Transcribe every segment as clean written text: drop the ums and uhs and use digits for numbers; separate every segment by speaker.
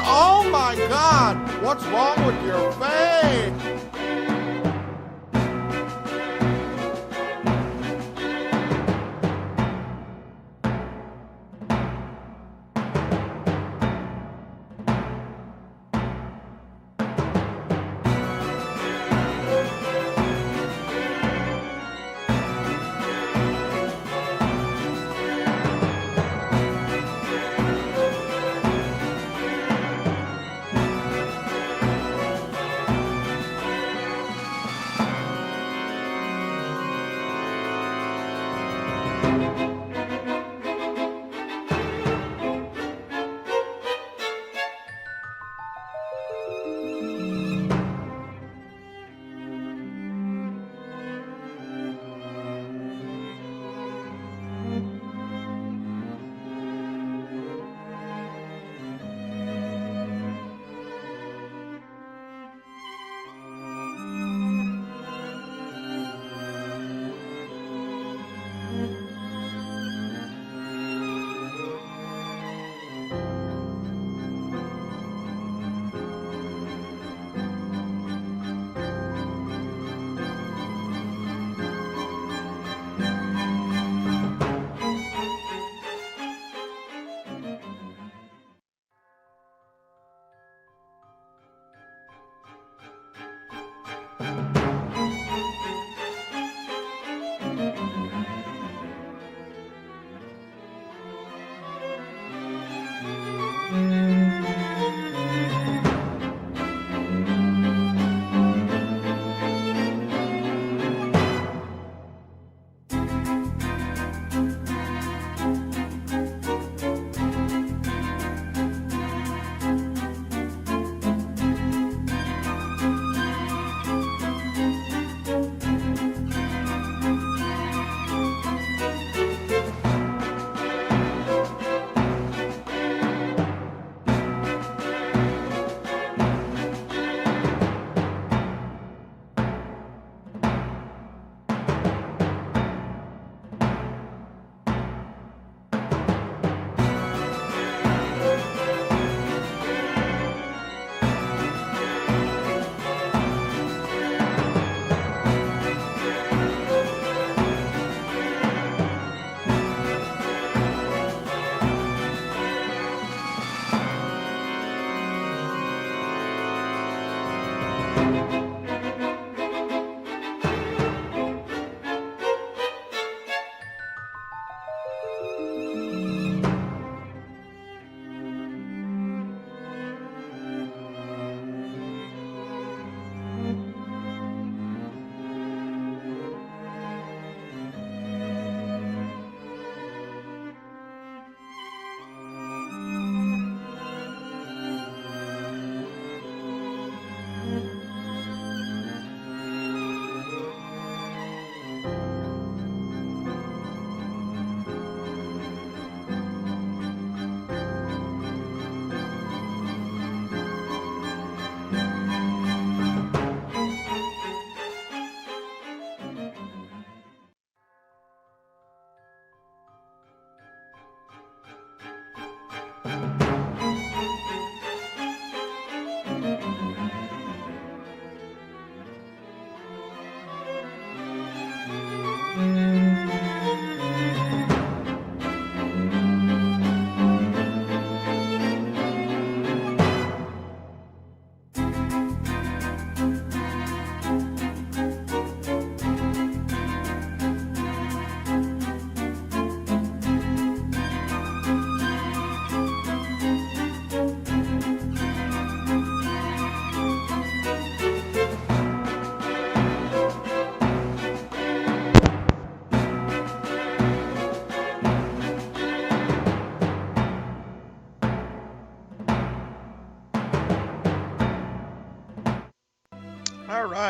Speaker 1: Oh my God! What's wrong with your face?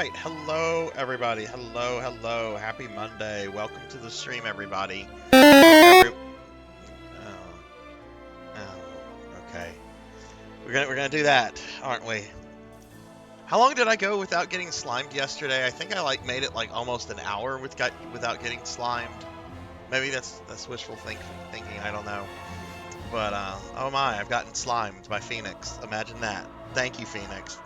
Speaker 2: right, hello everybody. Hello. Happy Monday. Welcome to the stream, everybody. Oh, okay. We're gonna do that, aren't we? How long did I go without getting slimed yesterday? I think I made it almost an hour without getting slimed. Maybe that's wishful thinking. I don't know. But oh my, I've gotten slimed by Phoenix. Imagine that. Thank you, Phoenix.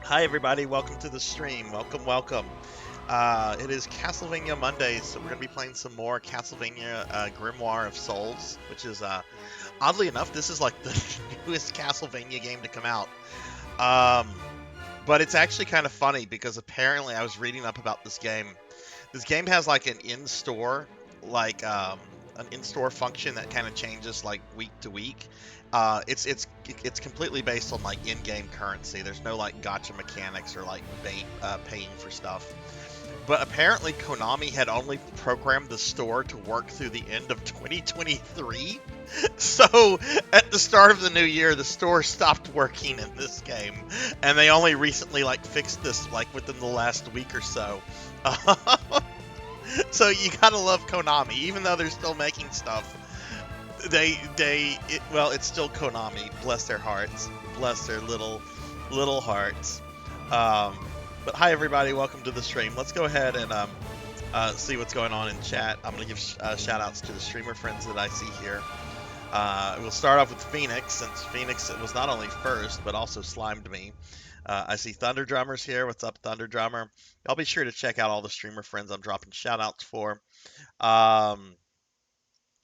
Speaker 2: Hi everybody, welcome to the stream. Welcome. It is Castlevania Mondays, so we're going to be playing some more Castlevania Grimoire of Souls, which is, oddly enough, this is like the newest Castlevania game to come out. But it's actually kind of funny because apparently I was reading up about this game. This game has like an in-store, an in-store function that kind of changes like week to week. It's completely based on like in-game currency. There's no like gacha mechanics or like paying for stuff. But apparently Konami had only programmed the store to work through the end of 2023. So at the start of the new year, the store stopped working in this game, and they only recently like fixed this like within the last week or so. So you gotta love Konami, even though they're still making stuff. It's still Konami. Bless their hearts. Bless their little hearts. But hi everybody, welcome to the stream. Let's go ahead and see what's going on in chat. I'm gonna give shout outs to the streamer friends that I see here. We'll start off with Phoenix, since Phoenix was not only first, but also slimed me. I see Thunder Drummer's here. What's up, Thunder Drummer? I'll be sure to check out all the streamer friends I'm dropping shout outs for.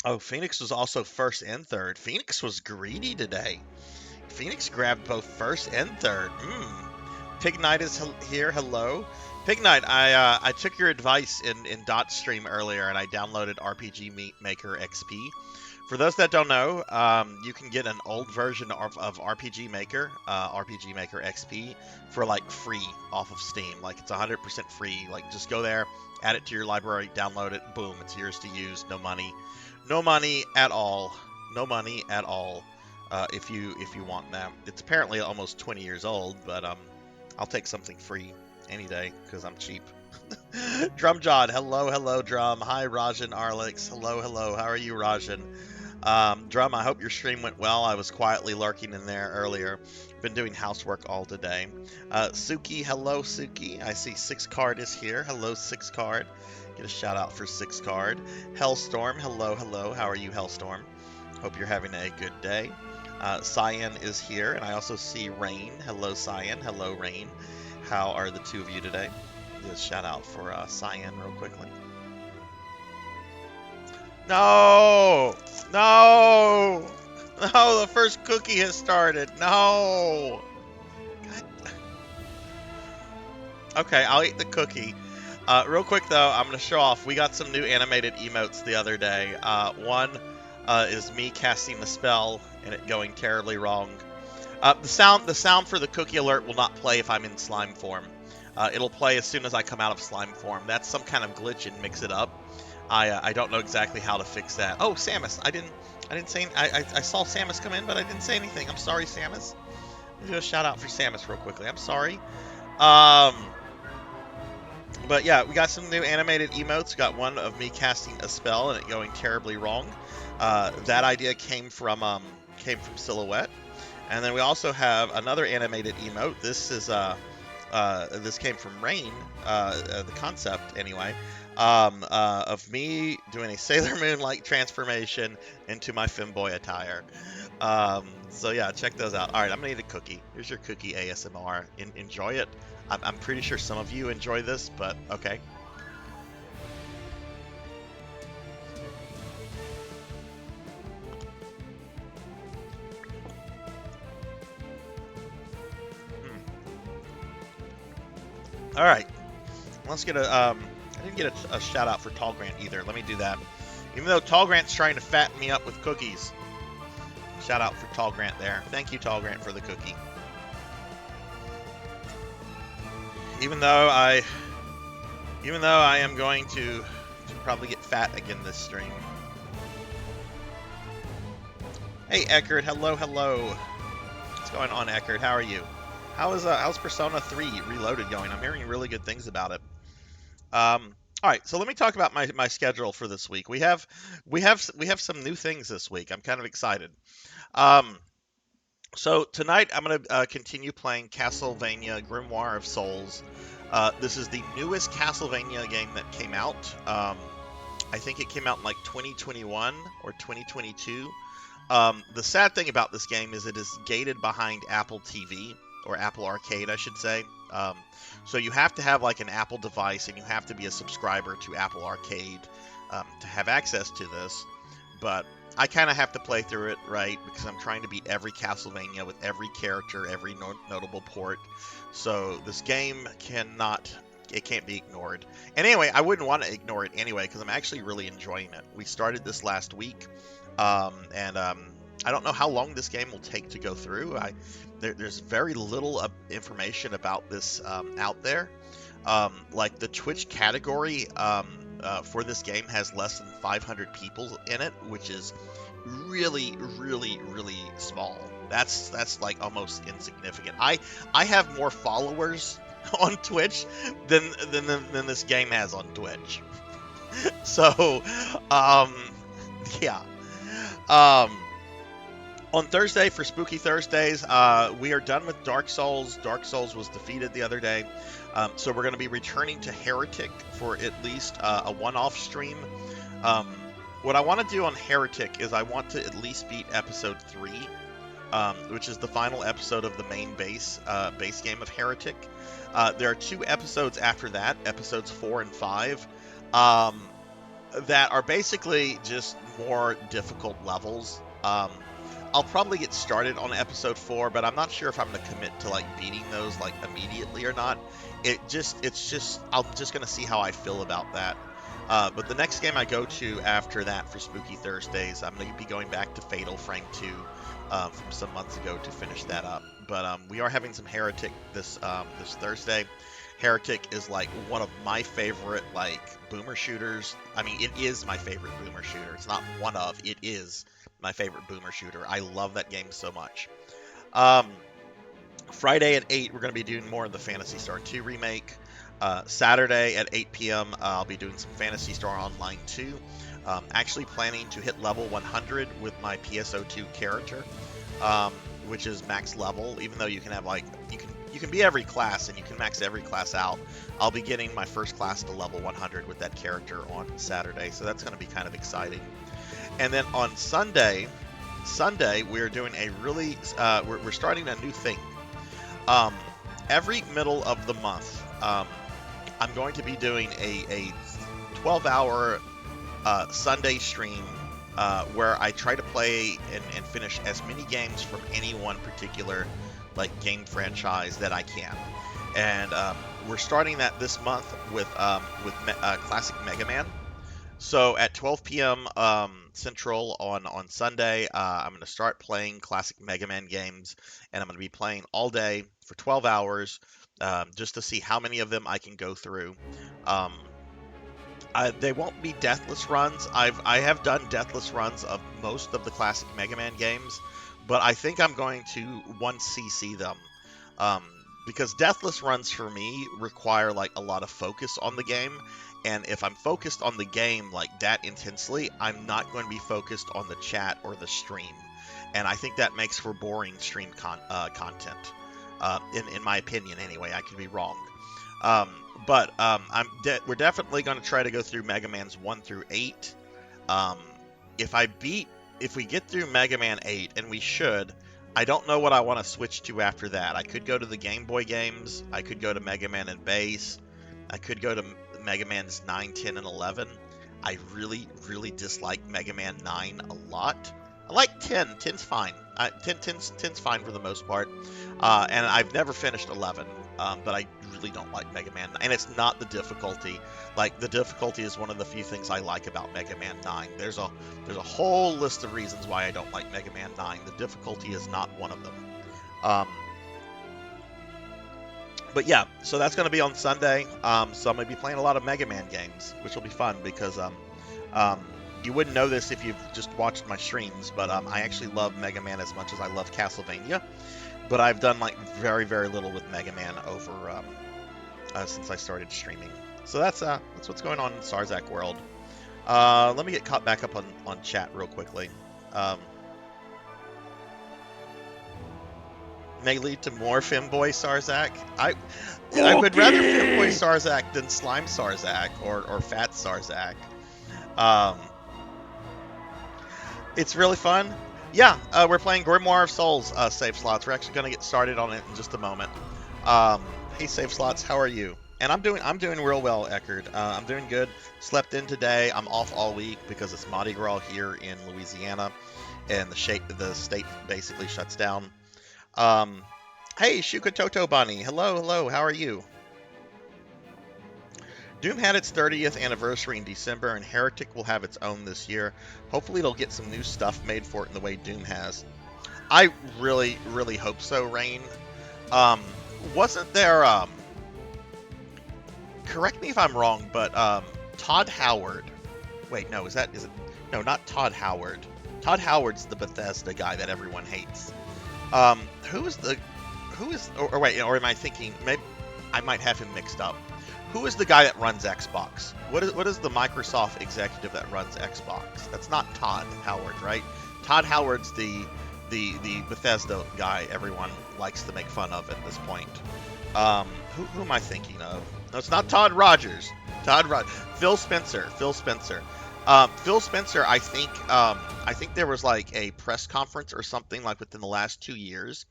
Speaker 2: Oh, Phoenix was also first and third. Phoenix was greedy today. Phoenix grabbed both first and third. Pig Knight is here. Hello. Pig Knight, I took your advice in Dot stream earlier, and I downloaded RPG Maker XP. For those that don't know, you can get an old version of RPG Maker XP for like free off of Steam. Like it's 100% free. Like just go there, add it to your library, download it, boom, it's yours to use. No money at all. If you want that. It's apparently almost 20 years old, but I'll take something free any day because I'm cheap. Drumjod, hello, Drum. Hi, Rajan Arlix. Hello. How are you, Rajan? Drum, I hope your stream went well. I was quietly lurking in there earlier. Been doing housework all today. Suki, hello, Suki. I see 6card is here. Hello, 6card. Get a shout out for 6card. Hellstorm, hello. How are you, Hellstorm? Hope you're having a good day. Cyan is here, and I also see Rain. Hello, Cyan. Hello, Rain. How are the two of you today? Do a shout out for Cyan real quickly. No, the first cookie has started. No. God. Okay, I'll eat the cookie. Real quick though, I'm gonna show off. We got some new animated emotes the other day. One is me casting a spell and it going terribly wrong. The sound for the cookie alert will not play if I'm in slime form. It'll play as soon as I come out of slime form. That's some kind of glitch in Mix It Up. I don't know exactly how to fix that. Oh, Samus, I didn't say. I saw Samus come in, but I didn't say anything. I'm sorry, Samus. Let me do a shout out for Samus real quickly. I'm sorry. But yeah, we got some new animated emotes. We got one of me casting a spell and it going terribly wrong. That idea came from Silhouette, and then we also have another animated emote. This is this came from Rain, the concept anyway, of me doing a Sailor Moon-like transformation into my femboy attire. So yeah, check those out. All right, I'm gonna eat a cookie. Here's your cookie ASMR. Enjoy it. I'm pretty sure some of you enjoy this, but okay. All right, let's get a. I didn't get a shout out for Tall Grant either. Let me do that. Even though Tall Grant's trying to fatten me up with cookies. Shout out for Tall Grant there. Thank you, Tall Grant, for the cookie. Even though I am going to probably get fat again this stream. Hey, Eckert. Hello. What's going on, Eckert? How are you? How's Persona 3 Reloaded going? I'm hearing really good things about it. All right, so let me talk about my schedule for this week. We have some new things this week. I'm kind of excited. Um, so tonight I'm going to continue playing Castlevania Grimoire of Souls. This is the newest Castlevania game that came out. I think it came out in like 2021 or 2022. The sad thing about this game is it is gated behind Apple TV or Apple Arcade, I should say. So you have to have like an Apple device and you have to be a subscriber to Apple Arcade to have access to this. But I kind of have to play through it, right? Because I'm trying to beat every Castlevania with every character, every notable port. So this game can't be ignored. And anyway, I wouldn't want to ignore it anyway because I'm actually really enjoying it. We started this last week, and I don't know how long this game will take to go through. There's very little information about this out there. Like the Twitch category for this game has less than 500 people in it, which is really, really, really small. That's like almost insignificant. I have more followers on Twitch than this game has on Twitch. So, yeah. On Thursday for Spooky Thursdays, we are done with Dark Souls. Dark Souls was defeated the other day. So we're going to be returning to Heretic for at least a one-off stream. What I want to do on Heretic is I want to at least beat episode 3, which is the final episode of the main base game of Heretic. There are 2 episodes after that, episodes 4 and 5, that are basically just more difficult levels. I'll probably get started on episode 4, but I'm not sure if I'm going to commit to like beating those like immediately or not. I'm just going to see how I feel about that. But the next game I go to after that for Spooky Thursdays, I'm going to be going back to Fatal Frame 2 from some months ago to finish that up. But we are having some Heretic this Thursday. Heretic is like one of my favorite like boomer shooters. I mean, it is my favorite boomer shooter. It's not one of, it is my favorite boomer shooter. I love that game so much. Friday at 8, we're going to be doing more of the Phantasy Star 2 remake. Saturday at 8 p.m., I'll be doing some Phantasy Star Online 2. Actually planning to hit level 100 with my PSO2 character, which is max level, even though you can have like, you can be every class and you can max every class out. I'll be getting my first class to level 100 with that character on Saturday, so that's going to be kind of exciting. And then on Sunday we're doing a really, we're starting a new thing. Every middle of the month, I'm going to be doing a 12-hour Sunday stream where I try to play and finish as many games from any one particular like game franchise that I can. And we're starting that this month with Classic Mega Man. So at 12 p.m. Central on Sunday, I'm going to start playing classic Mega Man games, and I'm going to be playing all day for 12 hours just to see how many of them I can go through. They won't be deathless runs. I have done deathless runs of most of the classic Mega Man games, but I think I'm going to 1cc them. Because deathless runs for me require like a lot of focus on the game, and if I'm focused on the game like that intensely, I'm not going to be focused on the chat or the stream, and I think that makes for boring stream content. In my opinion, anyway. I could be wrong, but we're definitely going to try to go through Mega Man's 1 through 8. If we get through Mega Man 8, and we should. I don't know what I want to switch to after that. I could go to the Game Boy games. I could go to Mega Man and Base. I could go to Mega Man's 9, 10, and 11. I really, really dislike Mega Man 9 a lot. I like 10. 10's fine. 10's fine for the most part. And I've never finished 11. But I really don't like Mega Man 9. And it's not the difficulty. Like, the difficulty is one of the few things I like about Mega Man 9. There's a whole list of reasons why I don't like Mega Man 9. The difficulty is not one of them. But yeah, so that's going to be on Sunday. So I'm going to be playing a lot of Mega Man games, which will be fun because you wouldn't know this if you've just watched my streams, but I actually love Mega Man as much as I love Castlevania. but I've done like very little with Mega Man over since I started streaming. So that's what's going on in Sarzac world. Let me get caught back up on chat real quickly. May lead to more Femboy Sarzac. I would rather Femboy Sarzac than Slime Sarzac or Fat Sarzac. It's really fun. Yeah, we're playing Grimoire of Souls save slots. We're actually going to get started on it in just a moment. Hey, save slots, how are you? And I'm doing real well, Eckerd. I'm doing good. Slept in today. I'm off all week because it's Mardi Gras here in Louisiana, and the state basically shuts down. Hey, Shuka Toto Bunny. Hello. How are you? Doom had its 30th anniversary in December, and Heretic will have its own this year. Hopefully it'll get some new stuff made for it in the way Doom has. I really hope so, Rain. Wasn't there, correct me if I'm wrong, but, Todd Howard. Wait, no, is it? No, not Todd Howard. Todd Howard's the Bethesda guy that everyone hates. Or am I thinking, maybe I might have him mixed up. Who is the guy that runs Xbox? What is the Microsoft executive that runs Xbox? That's not Todd Howard, right? Todd Howard's the Bethesda guy everyone likes to make fun of at this point. Who am I thinking of? No, it's not Todd Rogers. Phil Spencer. Phil Spencer, I think there was like a press conference or something like within the last 2 years,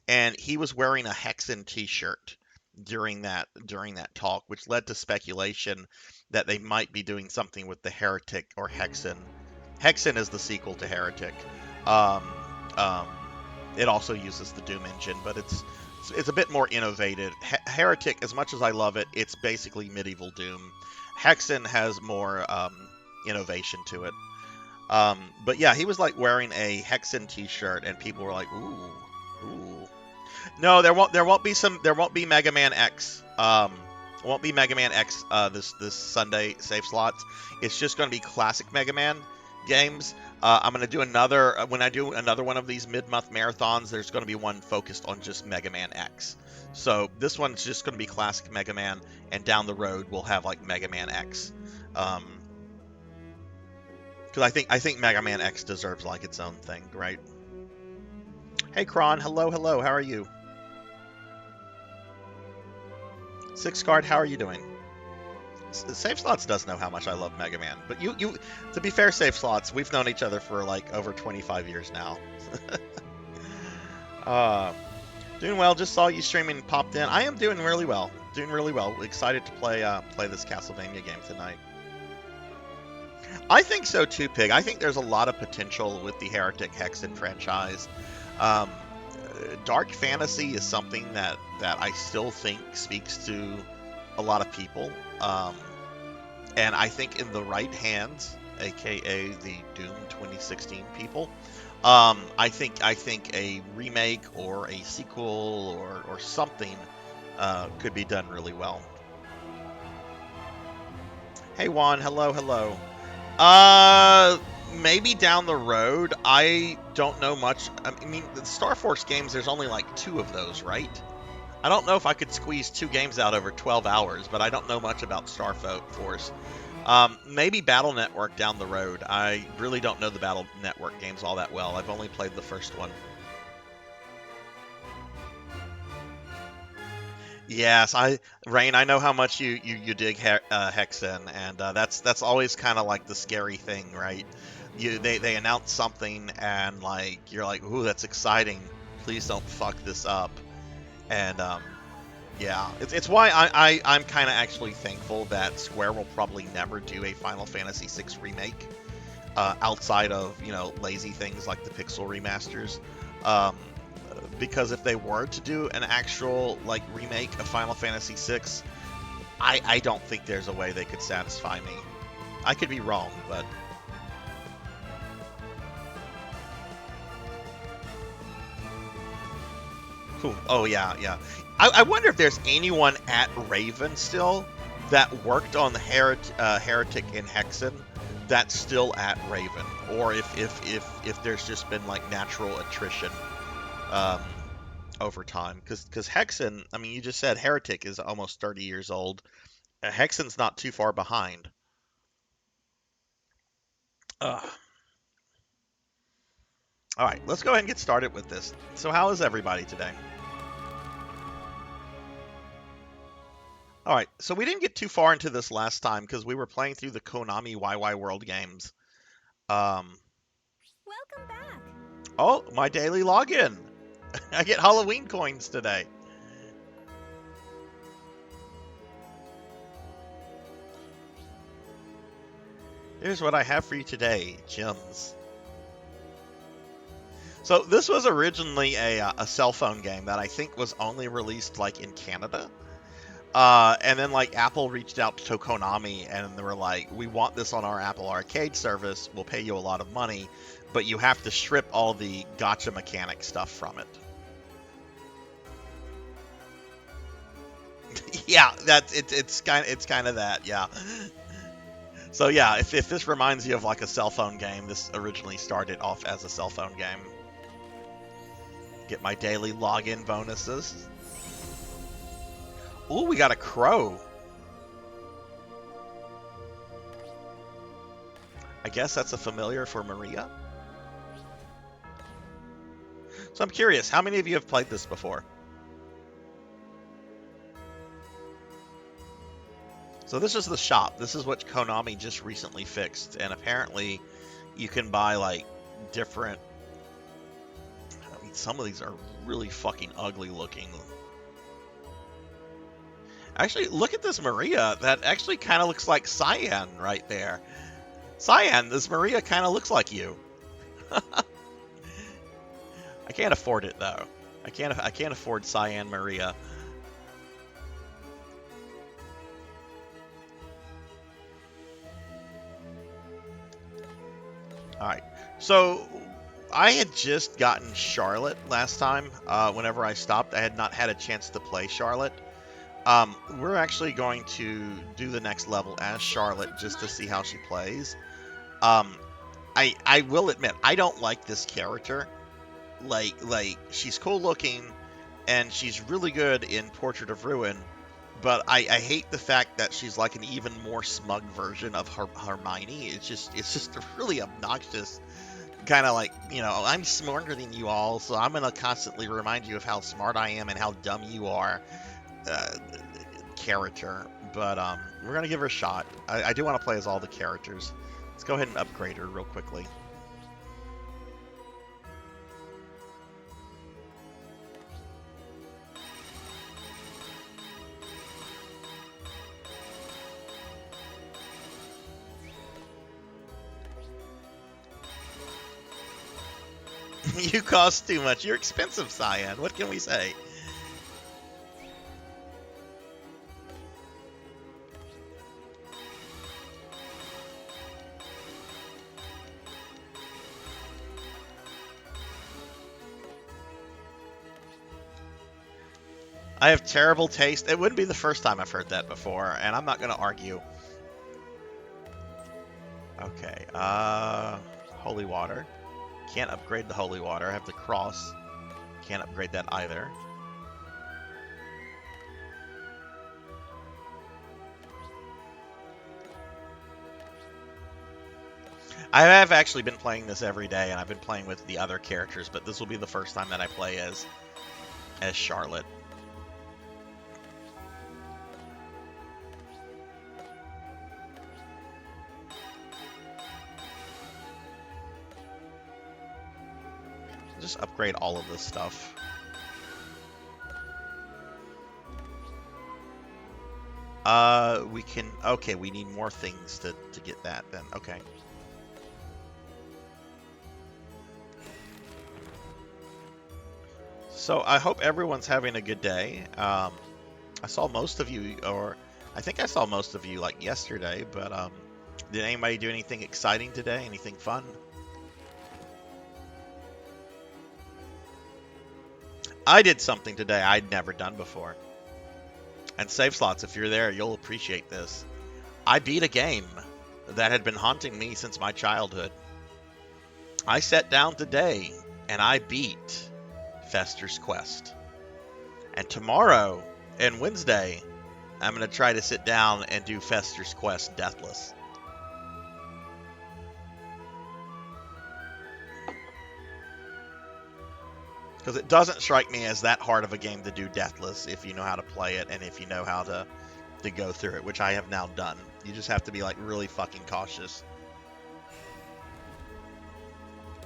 Speaker 2: and he was wearing a Hexen t-shirt during that talk, which led to speculation that they might be doing something with the Heretic or Hexen. Hexen is the sequel to Heretic. It also uses the Doom engine, but it's a bit more innovative. Heretic, as much as I love it, it's basically medieval Doom. Hexen has more innovation to it. But yeah, he was like wearing a Hexen t-shirt, and people were like, ooh. No, there won't be Mega Man X. Won't be Mega Man X this Sunday save slots. It's just going to be classic Mega Man games. I'm going to do when I do another one of these mid-month marathons, there's going to be one focused on just Mega Man X. So this one's just going to be classic Mega Man, and down the road we'll have like Mega Man X. Because I think Mega Man X deserves like its own thing, right? Hey Kron, hello, how are you? Six Card, how are you doing? Save Slots does know how much I love Mega Man, but you to be fair, Save Slots, we've known each other for like over 25 years now. Doing well. Just saw you streaming, popped in. I am doing really well. Excited to play this Castlevania game tonight. I think so too, Pig. I think there's a lot of potential with the Heretic Hexen franchise. Dark fantasy is something that I still think speaks to a lot of people, and I think in the right hands, aka the Doom 2016 people, I think a remake or a sequel or something could be done really well. Hey Juan, hello. Maybe down the road. I don't know much. I mean, the Star Force games, there's only like 2 of those, right? I don't know if I could squeeze 2 games out over 12 hours, but I don't know much about Star Force. Maybe Battle Network down the road. I really don't know the Battle Network games all that well. I've only played the first one. Yes, Rain, I know how much you dig Hexen, and that's always kind of like the scary thing, right? They announce something, and like you're like, ooh, that's exciting. Please don't fuck this up. And yeah, it's why I'm kind of actually thankful that Square will probably never do a Final Fantasy VI remake, outside of lazy things like the pixel remasters. Because if they were to do an actual like remake of Final Fantasy VI, I don't think there's a way they could satisfy me. I could be wrong, but cool. Oh yeah. I wonder if there's anyone at Raven still that worked on the Heretic and Hexen that's still at Raven, or if there's just been like natural attrition. over time. Because Hexen, I mean, you just said Heretic is almost 30 years old. Hexen's not too far behind. Ugh. All right, let's go ahead and get started with this. So how is everybody today? All right, so we didn't get too far into this last time because we were playing through the Konami YY World games. Welcome
Speaker 3: back.
Speaker 2: Oh, my daily login. I get Halloween coins today. Here's what I have for you today, gems. So this was originally a cell phone game that I think was only released like in Canada. And then like Apple reached out to Konami and they were like, we want this on our Apple Arcade service. We'll pay you a lot of money, but you have to strip all the gacha mechanic stuff from it. Yeah, that's it's kind of that, yeah. So yeah, if this reminds you of like a cell phone game, this originally started off as a cell phone game. Get my daily login bonuses. Ooh, we got a crow. I guess that's a familiar for Maria. So I'm curious, how many of you have played this before? So this is the shop. This is what Konami just recently fixed. And apparently you can buy like different... I mean, some of these are really fucking ugly looking. Actually, look at this Maria. That actually kind of looks like Cyan right there. Cyan, this Maria kind of looks like you. I can't afford it though. I can't afford Cyan Maria. All right. So I had just gotten Charlotte last time. Whenever I stopped, I had not had a chance to play Charlotte. We're actually going to do the next level as Charlotte just to see how she plays. I will admit, I don't like this character. Like she's cool looking and she's really good in Portrait of Ruin, but I hate the fact that she's like an even more smug version of Hermione. It's just really obnoxious. Kind of like, you know, I'm smarter than you all, so I'm going to constantly remind you of how smart I am and how dumb you are. Character, but we're gonna give her a shot. I do want to play as all the characters. Let's go ahead and upgrade her real quickly. You cost too much. You're expensive, Cyan. What can we say? I have terrible taste. It wouldn't be the first time I've heard that before, and I'm not going to argue. Okay, holy water. Can't upgrade the holy water. I have the cross. Can't upgrade that either. I have actually been playing this every day, and I've been playing with the other characters, but this will be the first time that I play as Charlotte. Just upgrade all of this stuff. We can... Okay, we need more things to get that then. Okay. So I hope everyone's having a good day. I saw most of you, or I think I saw most of you like yesterday, but did anybody do anything exciting today? Anything fun? I did something today I'd never done before. And Save Slots, if you're there, you'll appreciate this. I beat a game that had been haunting me since my childhood. I sat down today and I beat Fester's Quest. And tomorrow and Wednesday, I'm going to try to sit down and do Fester's Quest Deathless. Because it doesn't strike me as that hard of a game to do Deathless if you know how to play it and if you know how to go through it, which I have now done. You just have to be like really fucking cautious.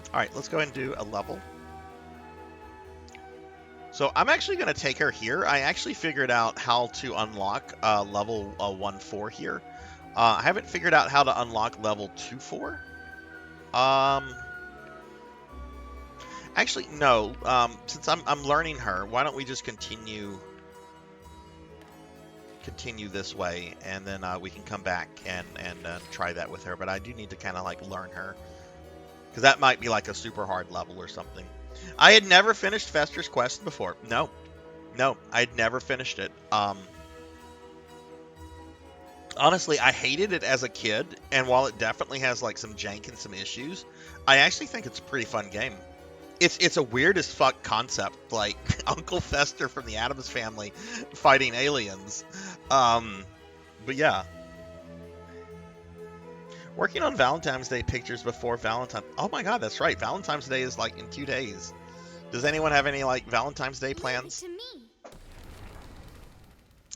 Speaker 2: Alright, let's go ahead and do a level. So I'm actually going to take her here. I actually figured out how to unlock level 1-4 here. I haven't figured out how to unlock level 2-4. Actually, no. Since I'm learning her, why don't we just continue this way, and then we can come back and try that with her. But I do need to kind of like learn her, because that might be like a super hard level or something. I had never finished Fester's Quest before. No, I'd never finished it. Honestly, I hated it as a kid, and while it definitely has like some jank and some issues, I actually think it's a pretty fun game. It's a weird as fuck concept, like Uncle Fester from the Addams Family fighting aliens. But yeah. Working on Valentine's Day pictures before Valentine's. Oh my god, that's right. Valentine's Day is like in 2 days. Does anyone have any like Valentine's Day plans?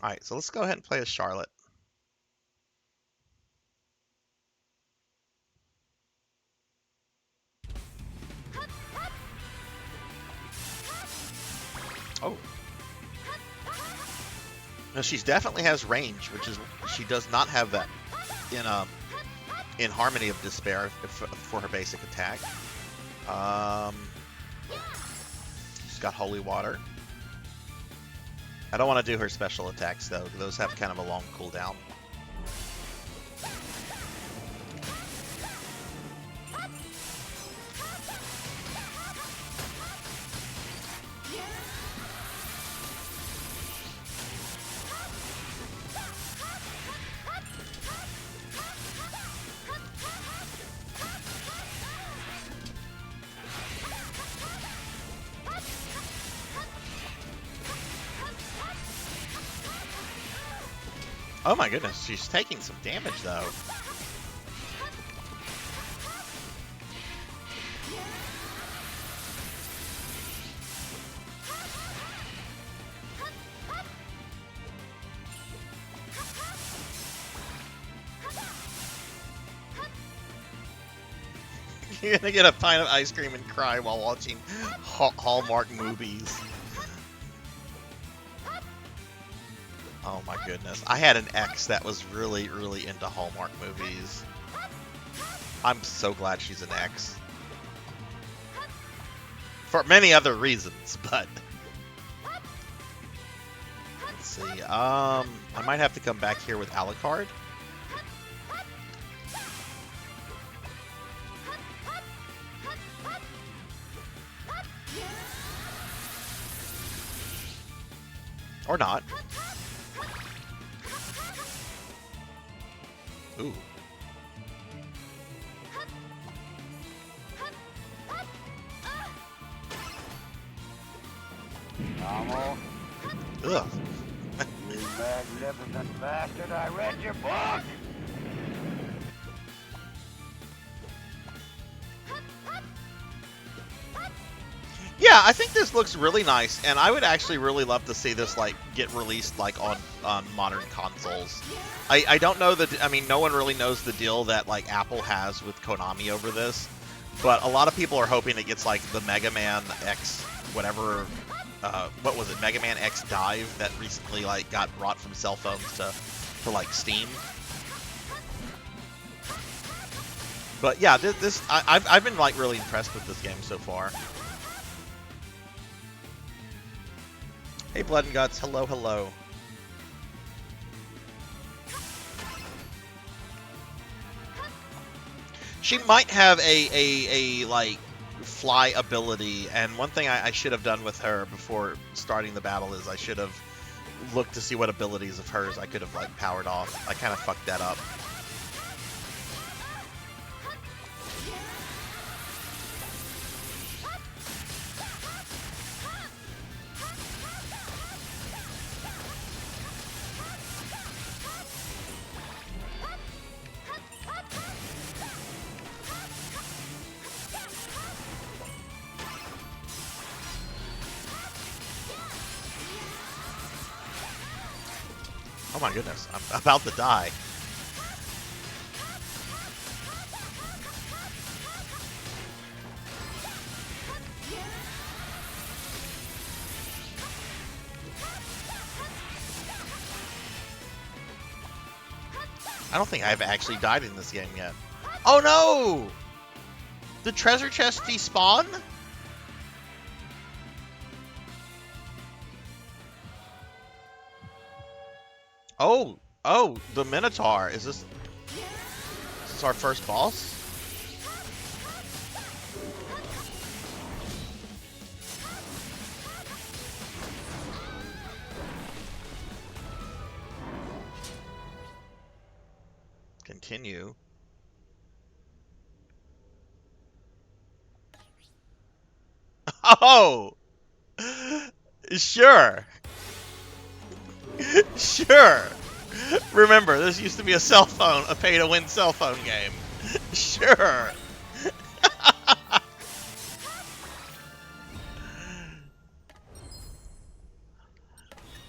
Speaker 2: Alright, so let's go ahead and play as Charlotte. Oh. No, she definitely has range, which is she does not have that in Harmony of Despair for her basic attack. She's got Holy Water. I don't want to do her special attacks though. Those have kind of a long cooldown. Oh my goodness, she's taking some damage though. You're gonna get a pint of ice cream and cry while watching Hallmark movies. Oh my goodness. I had an ex that was really, really into Hallmark movies. I'm so glad she's an ex. For many other reasons, but... Let's see. I might have to come back here with Alucard. Or not. Ooh.
Speaker 4: Normal.
Speaker 2: Ugh.
Speaker 4: You magnificent bastard, I read your book!
Speaker 2: Yeah, I think this looks really nice, and I would actually really love to see this like get released like on modern consoles. I don't know that, I mean, no one really knows the deal that like Apple has with Konami over this, but a lot of people are hoping it gets like the Mega Man X whatever, what was it, Mega Man X Dive that recently like got brought from cell phones to like Steam. But yeah, I've been like really impressed with this game so far. Hey, Blood and Guts. Hello, hello. She might have a like fly ability, and one thing I should have done with her before starting the battle is I should have looked to see what abilities of hers I could have like powered off. I kind of fucked that up. Oh my goodness, I'm about to die. I don't think I've actually died in this game yet. Oh no! The treasure chest despawn? Oh, the Minotaur. Is this our first boss? Continue. Oh! Sure. Sure. Remember, this used to be a cell phone, a pay-to-win cell phone game. Sure.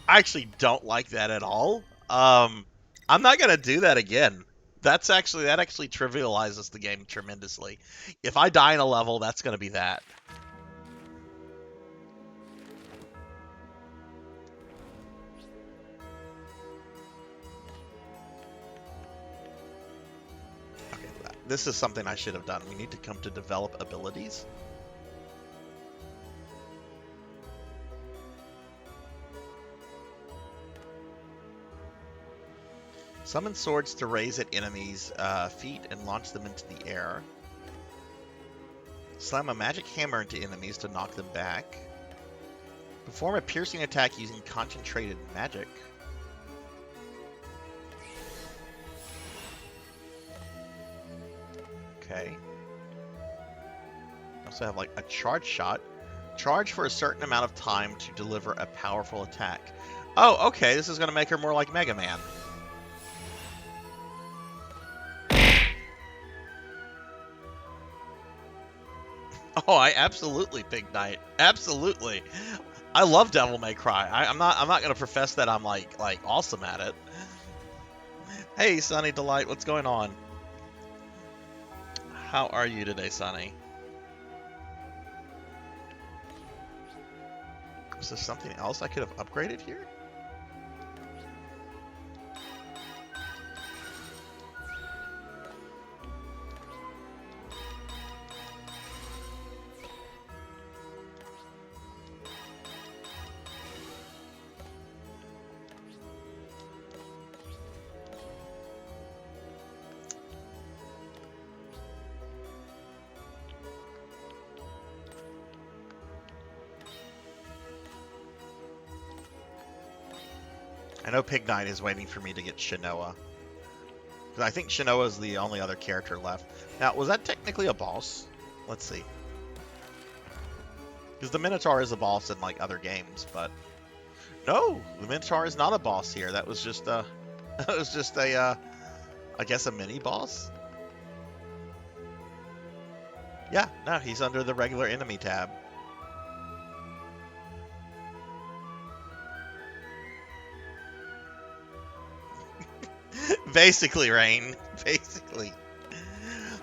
Speaker 2: I actually don't like that at all. I'm not gonna do that again. That actually trivializes the game tremendously. If I die in a level, that's gonna be that. Okay, this is something I should have done. We need to come to develop abilities. Summon swords to raise at enemies' feet and launch them into the air. Slam a magic hammer into enemies to knock them back. Perform a piercing attack using concentrated magic. Okay. Also have like a charge shot. Charge for a certain amount of time to deliver a powerful attack. Oh, okay. This is going to make her more like Mega Man. Oh, I absolutely Pig Knight. Absolutely. I love Devil May Cry. I'm not gonna profess that I'm like awesome at it. Hey, Sunny Delight, what's going on? How are you today, Sunny? Is there something else I could have upgraded here? I know Pig Knight is waiting for me to get Shinoa. Because I think Shinoa is the only other character left. Now, was that technically a boss? Let's see. Because the Minotaur is a boss in like other games, but no, the Minotaur is not a boss here. That was just a, I guess a mini boss. Yeah, no, he's under the regular enemy tab. Basically, Rain. Basically.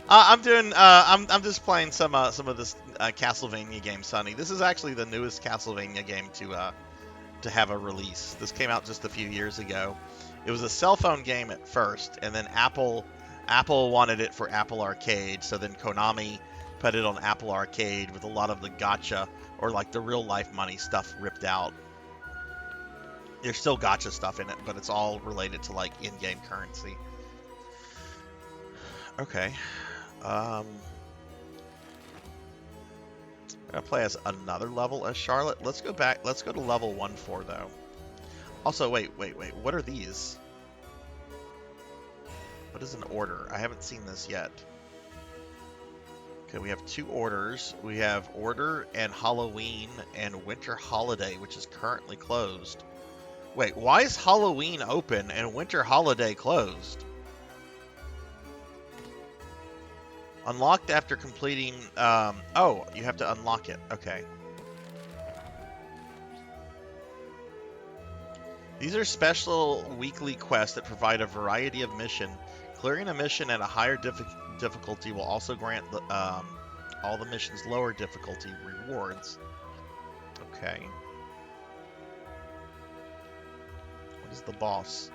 Speaker 2: I'm just playing some of this Castlevania game, Sunny. This is actually the newest Castlevania game to have a release. This came out just a few years ago. It was a cell phone game at first, and then Apple wanted it for Apple Arcade, so then Konami put it on Apple Arcade with a lot of the gacha or like the real life money stuff ripped out. There's still gacha stuff in it, but it's all related to like in-game currency. Okay. I'm gonna play as another level as Charlotte. Let's go back. Let's go to level 1-4 though. Also, wait. What are these? What is an order? I haven't seen this yet. Okay, we have two orders. We have Order and Halloween and Winter Holiday, which is currently closed. Wait, why is Halloween open and Winter Holiday closed? Unlocked after completing... oh, you have to unlock it. Okay. These are special weekly quests that provide a variety of mission. Clearing a mission at a higher difficulty will also grant all the missions lower difficulty rewards. Okay. What is the boss?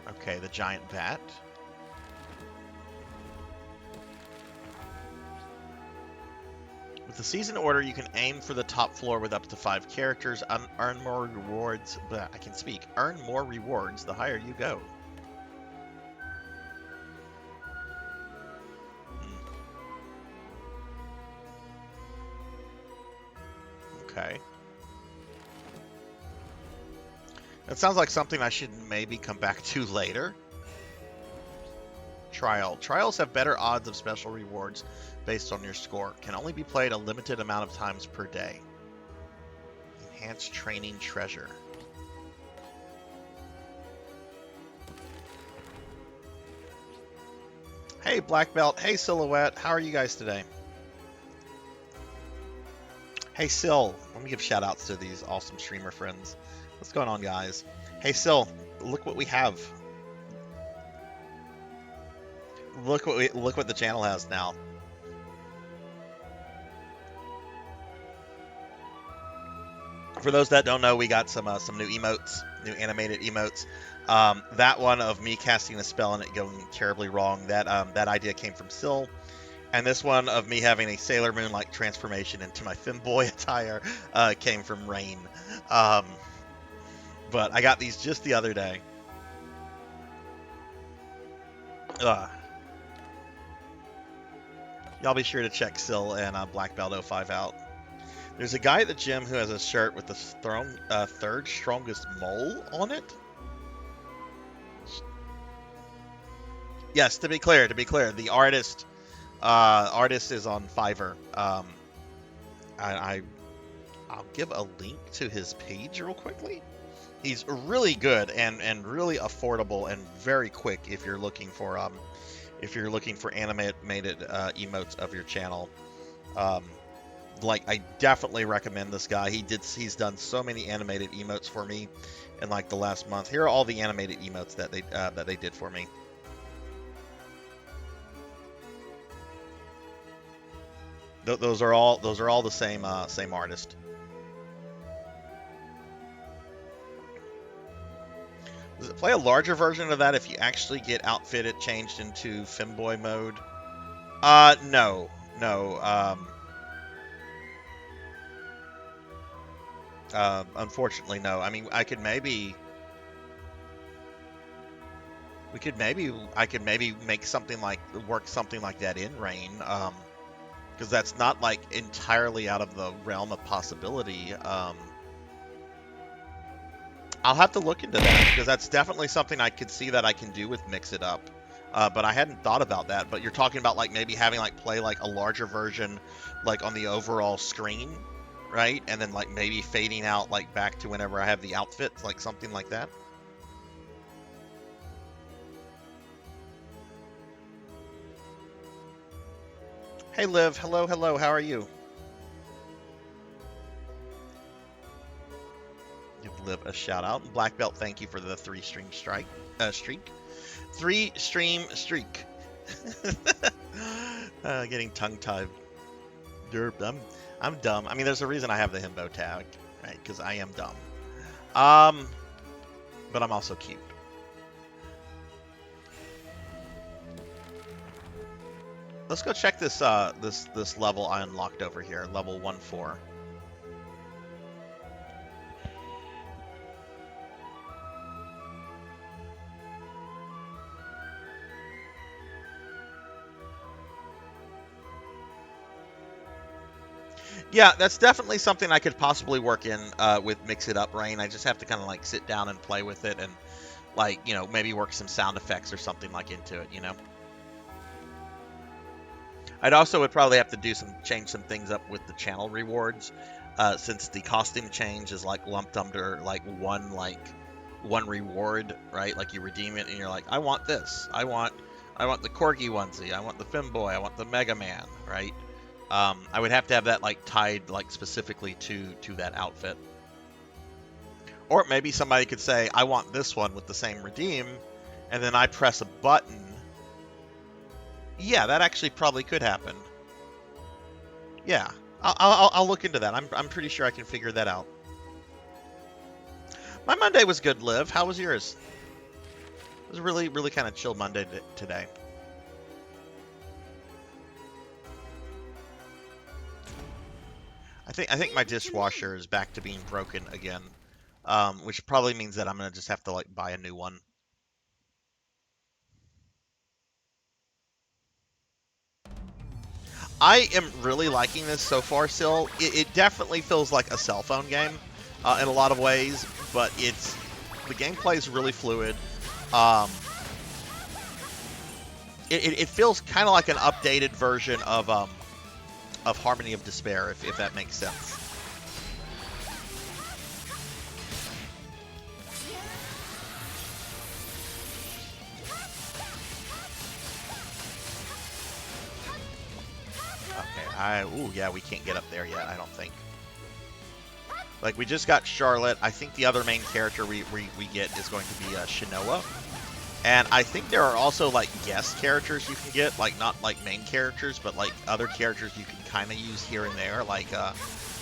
Speaker 2: Okay, the giant bat. With the season order, you can aim for the top floor with up to 5 characters, earn more rewards. But I can speak. Earn more rewards the higher you go. Okay. That sounds like something I should maybe come back to later. Trial. Trials have better odds of special rewards based on your score. Can only be played a limited amount of times per day. Enhanced training treasure. Hey Black Belt. Hey Silhouette. How are you guys today? Hey Sil. Let me give shout outs to these awesome streamer friends. What's going on, guys? Hey Sil, look what we have. Look what the channel has now. For those that don't know, we got some new emotes, new animated emotes. That one of me casting a spell and it going terribly wrong, that idea came from Sil. And this one of me having a Sailor Moon-like transformation into my femboy attire came from Rain. But I got these just the other day. Y'all be sure to check Sil and Black Belt 05 out. There's a guy at the gym who has a shirt with the third strongest mole on it. Yes, to be clear, the artist is on Fiverr. I'll give a link to his page real quickly. He's really good and really affordable and very quick if you're looking for animated emotes of your channel. Like, I definitely recommend this guy. He's done so many animated emotes for me in like the last month. Here are all the animated emotes that they did for me. Those are all the same artist. Does it play a larger version of that if you actually get outfitted, changed into femboy mode? No. Unfortunately, no. I mean, I could maybe make something like that in Rain, because that's not like entirely out of the realm of possibility. I'll have to look into that, because that's definitely something I could see that I can do with Mix It Up. But I hadn't thought about that. But you're talking about like maybe having like play like a larger version like on the overall screen, right? And then like maybe fading out like back to whenever I have the outfits, like something like that. Hey Liv, hello, how are you? Give Liv a shout out. Black Belt, thank you for the 3-stream streak. 3-stream streak. Getting tongue-tied. Derp. I'm dumb. I mean, there's a reason I have the himbo tag, right? Because I am dumb. But I'm also cute. Let's go check this this level I unlocked over here, level 1-4. Yeah, that's definitely something I could possibly work in with Mix It Up Rain. I just have to kind of like sit down and play with it and like, you know, maybe work some sound effects or something like into it, you know. I'd also would probably have to change some things up with the channel rewards, since the costume change is like lumped under like one reward, right? Like you redeem it and you're like, I want this. I want the Corgi onesie. I want the Femboy. I want the Mega Man, right? I would have to have that like tied like specifically to that outfit. Or maybe somebody could say, I want this one with the same redeem, and then I press a button. Yeah, that actually probably could happen. Yeah, I'll look into that. I'm pretty sure I can figure that out. My Monday was good, Liv. How was yours? It was a really kind of chill Monday today. I think my dishwasher is back to being broken again, which probably means that I'm gonna just have to like buy a new one. I am really liking this so far still. It definitely feels like a cell phone game in a lot of ways, but the gameplay is really fluid. It feels kind of like an updated version of Harmony of Despair, if that makes sense. Ooh, yeah, we can't get up there yet, I don't think. Like, we just got Charlotte. I think the other main character we get is going to be Shinoa. And I think there are also, like, guest characters you can get. Like, not, like, main characters, but, like, other characters you can kind of use here and there. Like,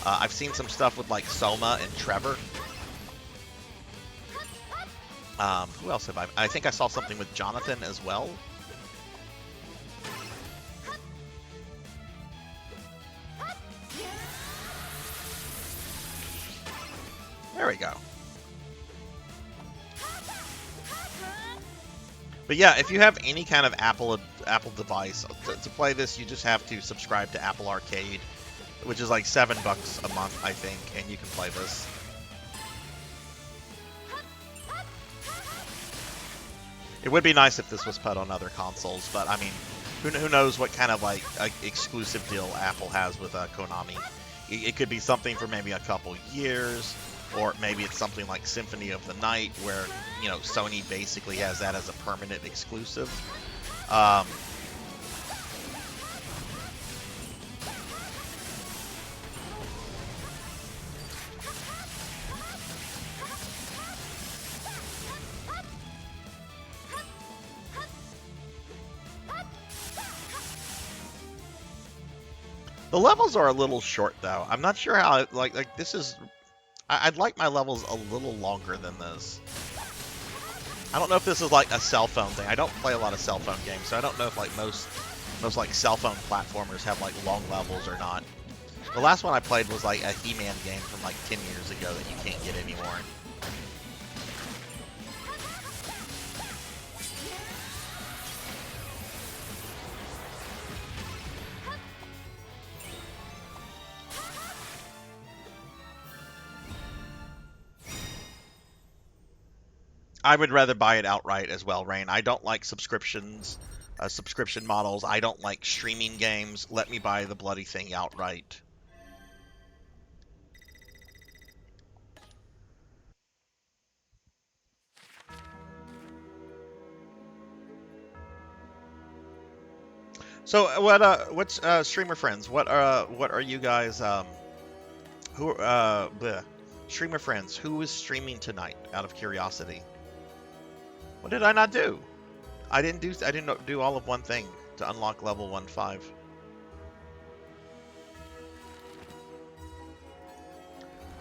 Speaker 2: I've seen some stuff with, like, Soma and Trevor. Who else have I think I saw something with Jonathan as well. There we go. But yeah, if you have any kind of Apple device to play this, you just have to subscribe to Apple Arcade, which is like $7 a month, I think, and you can play this. It would be nice if this was put on other consoles, but I mean, who knows what kind of like exclusive deal Apple has with Konami. It could be something for maybe a couple years. Or maybe it's something like Symphony of the Night, where, you know, Sony basically has that as a permanent exclusive. The levels are a little short, though. I'm not sure how, like this is... I'd like my levels a little longer than this. I don't know if this is like a cell phone thing. I don't play a lot of cell phone games, so I don't know if like most like cell phone platformers have like long levels or not. The last one I played was like a He-Man game from like 10 years ago that you can't get anymore. I would rather buy it outright as well, Rain. I don't like subscriptions, subscription models. I don't like streaming games. Let me buy the bloody thing outright. So what's streamer friends? What are you guys streamer friends? Who is streaming tonight? Out of curiosity. What did I not do? I didn't do all of one thing to unlock level 1-5.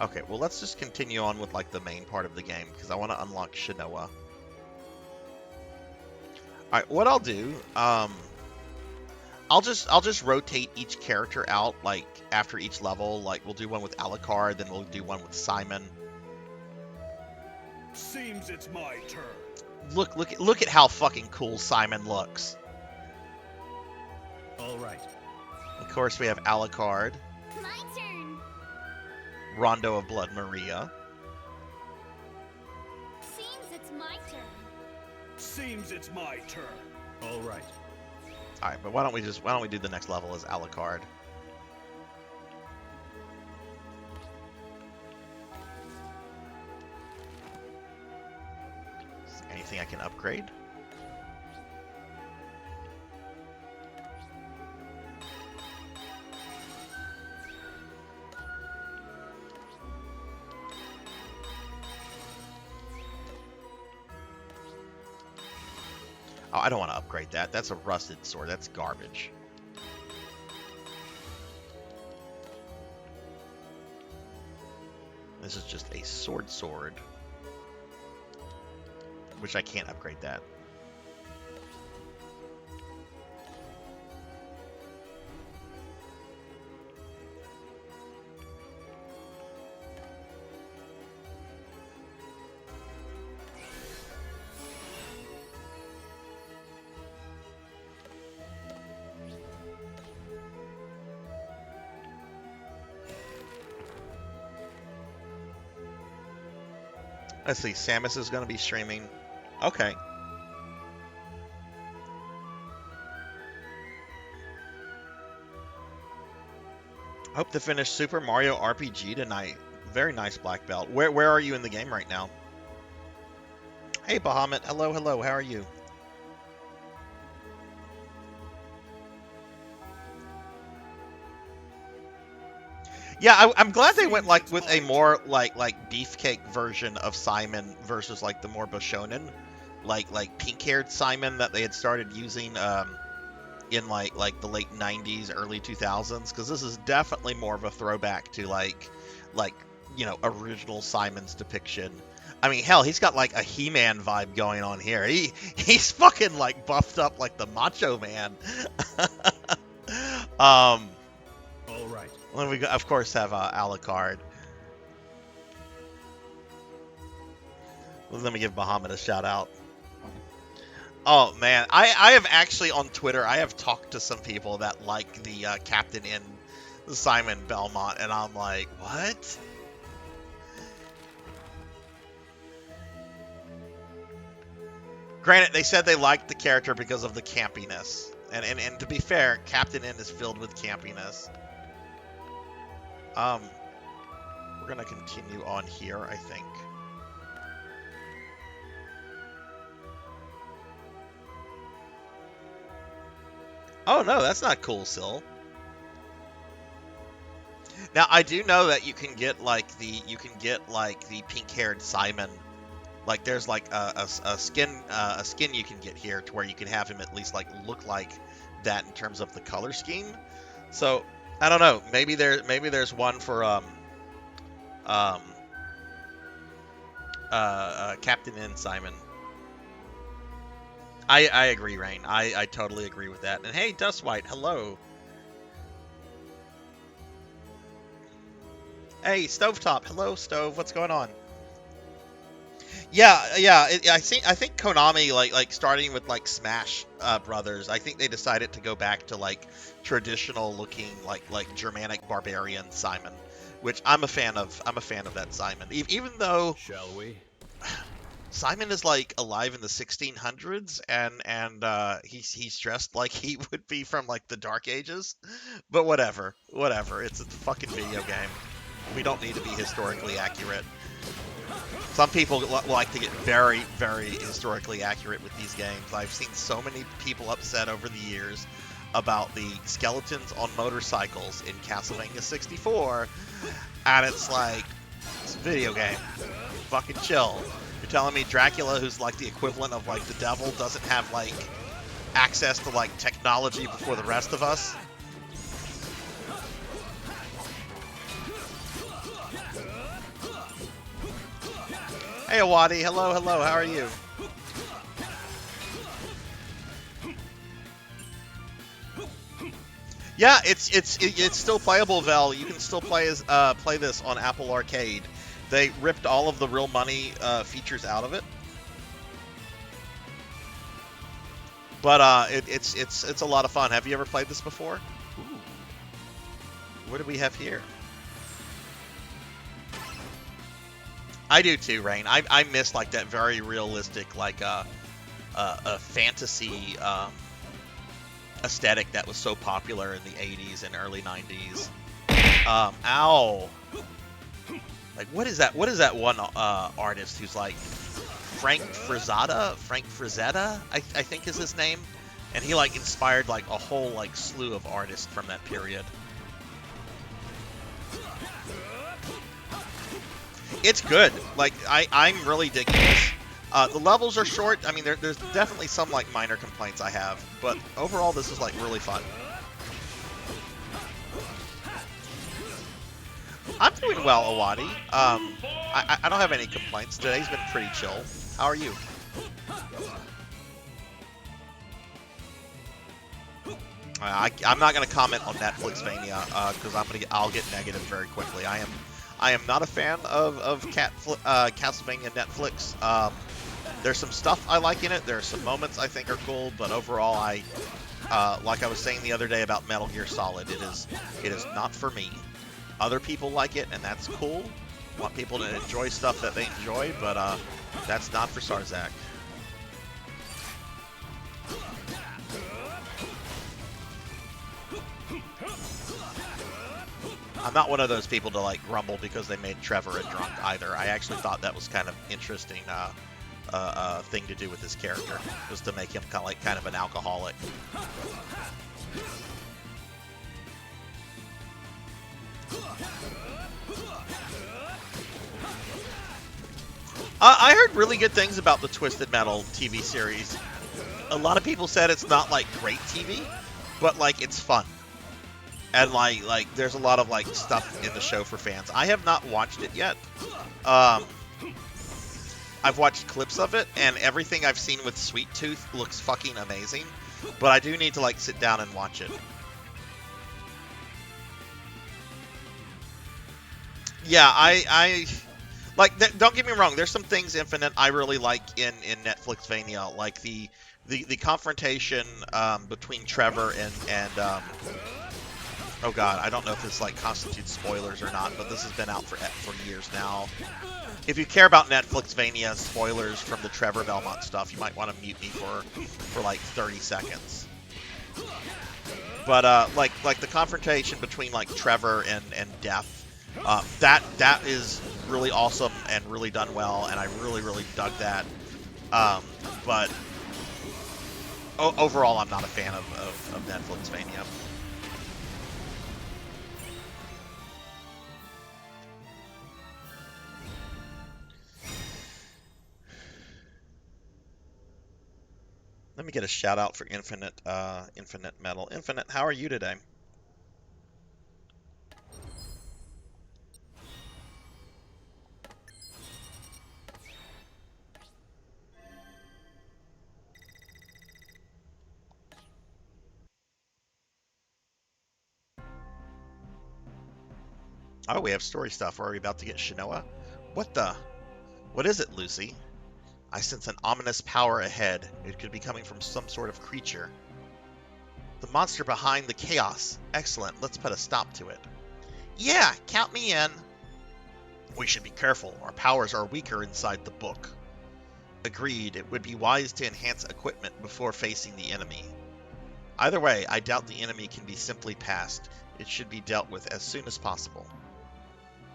Speaker 2: Okay, well let's just continue on with like the main part of the game because I want to unlock Shinoa. Alright, what I'll do, I'll just rotate each character out like after each level. Like we'll do one with Alucard, then we'll do one with Simon.
Speaker 5: Seems it's my turn.
Speaker 2: Look at how fucking cool Simon looks.
Speaker 5: All right.
Speaker 2: Of course, we have Alucard.
Speaker 3: My turn.
Speaker 2: Rondo of Blood Maria.
Speaker 3: Seems it's my turn.
Speaker 5: Seems it's my turn. All right.
Speaker 2: All right, but why don't we do the next level as Alucard? Anything I can upgrade? Oh, I don't want to upgrade that. That's a rusted sword. That's garbage. This is just a sword, which I can't upgrade that. Let's see, Samus is going to be streaming. Okay. Hope to finish Super Mario RPG tonight. Very nice black belt. Where are you in the game right now? Hey, Bahamut. Hello, hello. How are you? Yeah, I'm glad they went like with a more like beefcake version of Simon versus like the more Bishonen, like pink-haired Simon that they had started using in like the late 90s, early 2000s, because this is definitely more of a throwback to like you know, original Simon's depiction. I mean, hell, he's got like a He-Man vibe going on here. He's fucking like buffed up like the Macho Man.
Speaker 5: All right.
Speaker 2: Well, we of course have Alucard. Let me give Bahamut a shout out. Oh man, I have actually on Twitter, I have talked to some people that like the Captain in Simon Belmont, and I'm like, what? Granted, they said they liked the character because of the campiness, and to be fair, Captain N is filled with campiness. We're gonna continue on here, I think. Oh no, that's not cool, Syl. Now I do know that you can get like the pink-haired Simon. Like there's like a skin you can get here to where you can have him at least like look like that in terms of the color scheme. So I don't know. Maybe there's one for Captain N Simon. I agree, Rain. I totally agree with that. And hey, Dustwhite, hello. Hey, Stovetop, hello, Stove. What's going on? Yeah. I think Konami like starting with like Smash Brothers. I think they decided to go back to like traditional looking like Germanic barbarian Simon, which I'm a fan of. I'm a fan of that Simon. Even though
Speaker 5: Shall we?
Speaker 2: Simon is like alive in the 1600s and he's dressed like he would be from like the Dark Ages, but whatever. It's a fucking video game. We don't need to be historically accurate. Some people like to get very, very historically accurate with these games. I've seen so many people upset over the years about the skeletons on motorcycles in Castlevania 64, and it's like, it's a video game. Fucking chill. You're telling me Dracula, who's like the equivalent of like the devil, doesn't have like access to like technology before the rest of us? Hey, Awadi. Hello. How are you? Yeah, it's still playable, Vel. You can still play this on Apple Arcade. They ripped all of the real money features out of it, but it's a lot of fun. Have you ever played this before? Ooh. What do we have here? I do too, Rain. I miss like that very realistic, like a fantasy aesthetic that was so popular in the 80s and early 90s. Ow! Like what is that? What is that one artist who's like Frank Frazetta? I think is his name, and he like inspired like a whole like slew of artists from that period. It's good. Like I'm really digging this. The levels are short. I mean, there's definitely some like minor complaints I have, but overall this is like really fun. I'm doing well, Awadi. I don't have any complaints. Today's been pretty chill. How are you? I'm not going to comment on Netflixvania because I'll get negative very quickly. I am not a fan of Castlevania Netflix. There's some stuff I like in it. There are some moments I think are cool, but overall, like I was saying the other day about Metal Gear Solid, it is not for me. Other people like it, and that's cool. Want people to enjoy stuff that they enjoy, but that's not for Sarzac. I'm not one of those people to like grumble because they made Trevor a drunk either. I actually thought that was kind of interesting thing to do with his character, just to make him kind of an alcoholic. I heard really good things about the Twisted Metal TV series. A lot of people said it's not like great TV, but like it's fun. And like there's a lot of like stuff in the show for fans. I have not watched it yet. I've watched clips of it, and everything I've seen with Sweet Tooth looks fucking amazing. But I do need to like sit down and watch it. Yeah, I like. Don't get me wrong. There's some things Infinite I really like in Netflixvania, like the confrontation between Trevor and oh god, I don't know if this like constitutes spoilers or not, but this has been out for years now. If you care about Netflixvania spoilers from the Trevor Belmont stuff, you might want to mute me for like 30 seconds. But like the confrontation between like Trevor and Death, that is really awesome and really done well, and I really dug that. But overall, I'm not a fan of Netflixvania. Let me get a shout out for Infinite Metal. Infinite, how are you today? Oh, we have story stuff. Are we about to get Shinoa? What is it, Lucy? I sense an ominous power ahead. It could be coming from some sort of creature. The monster behind the chaos. Excellent. Let's put a stop to it. Yeah, count me in. We should be careful. Our powers are weaker inside the book. Agreed. It would be wise to enhance equipment before facing the enemy. Either way, I doubt the enemy can be simply passed. It should be dealt with as soon as possible.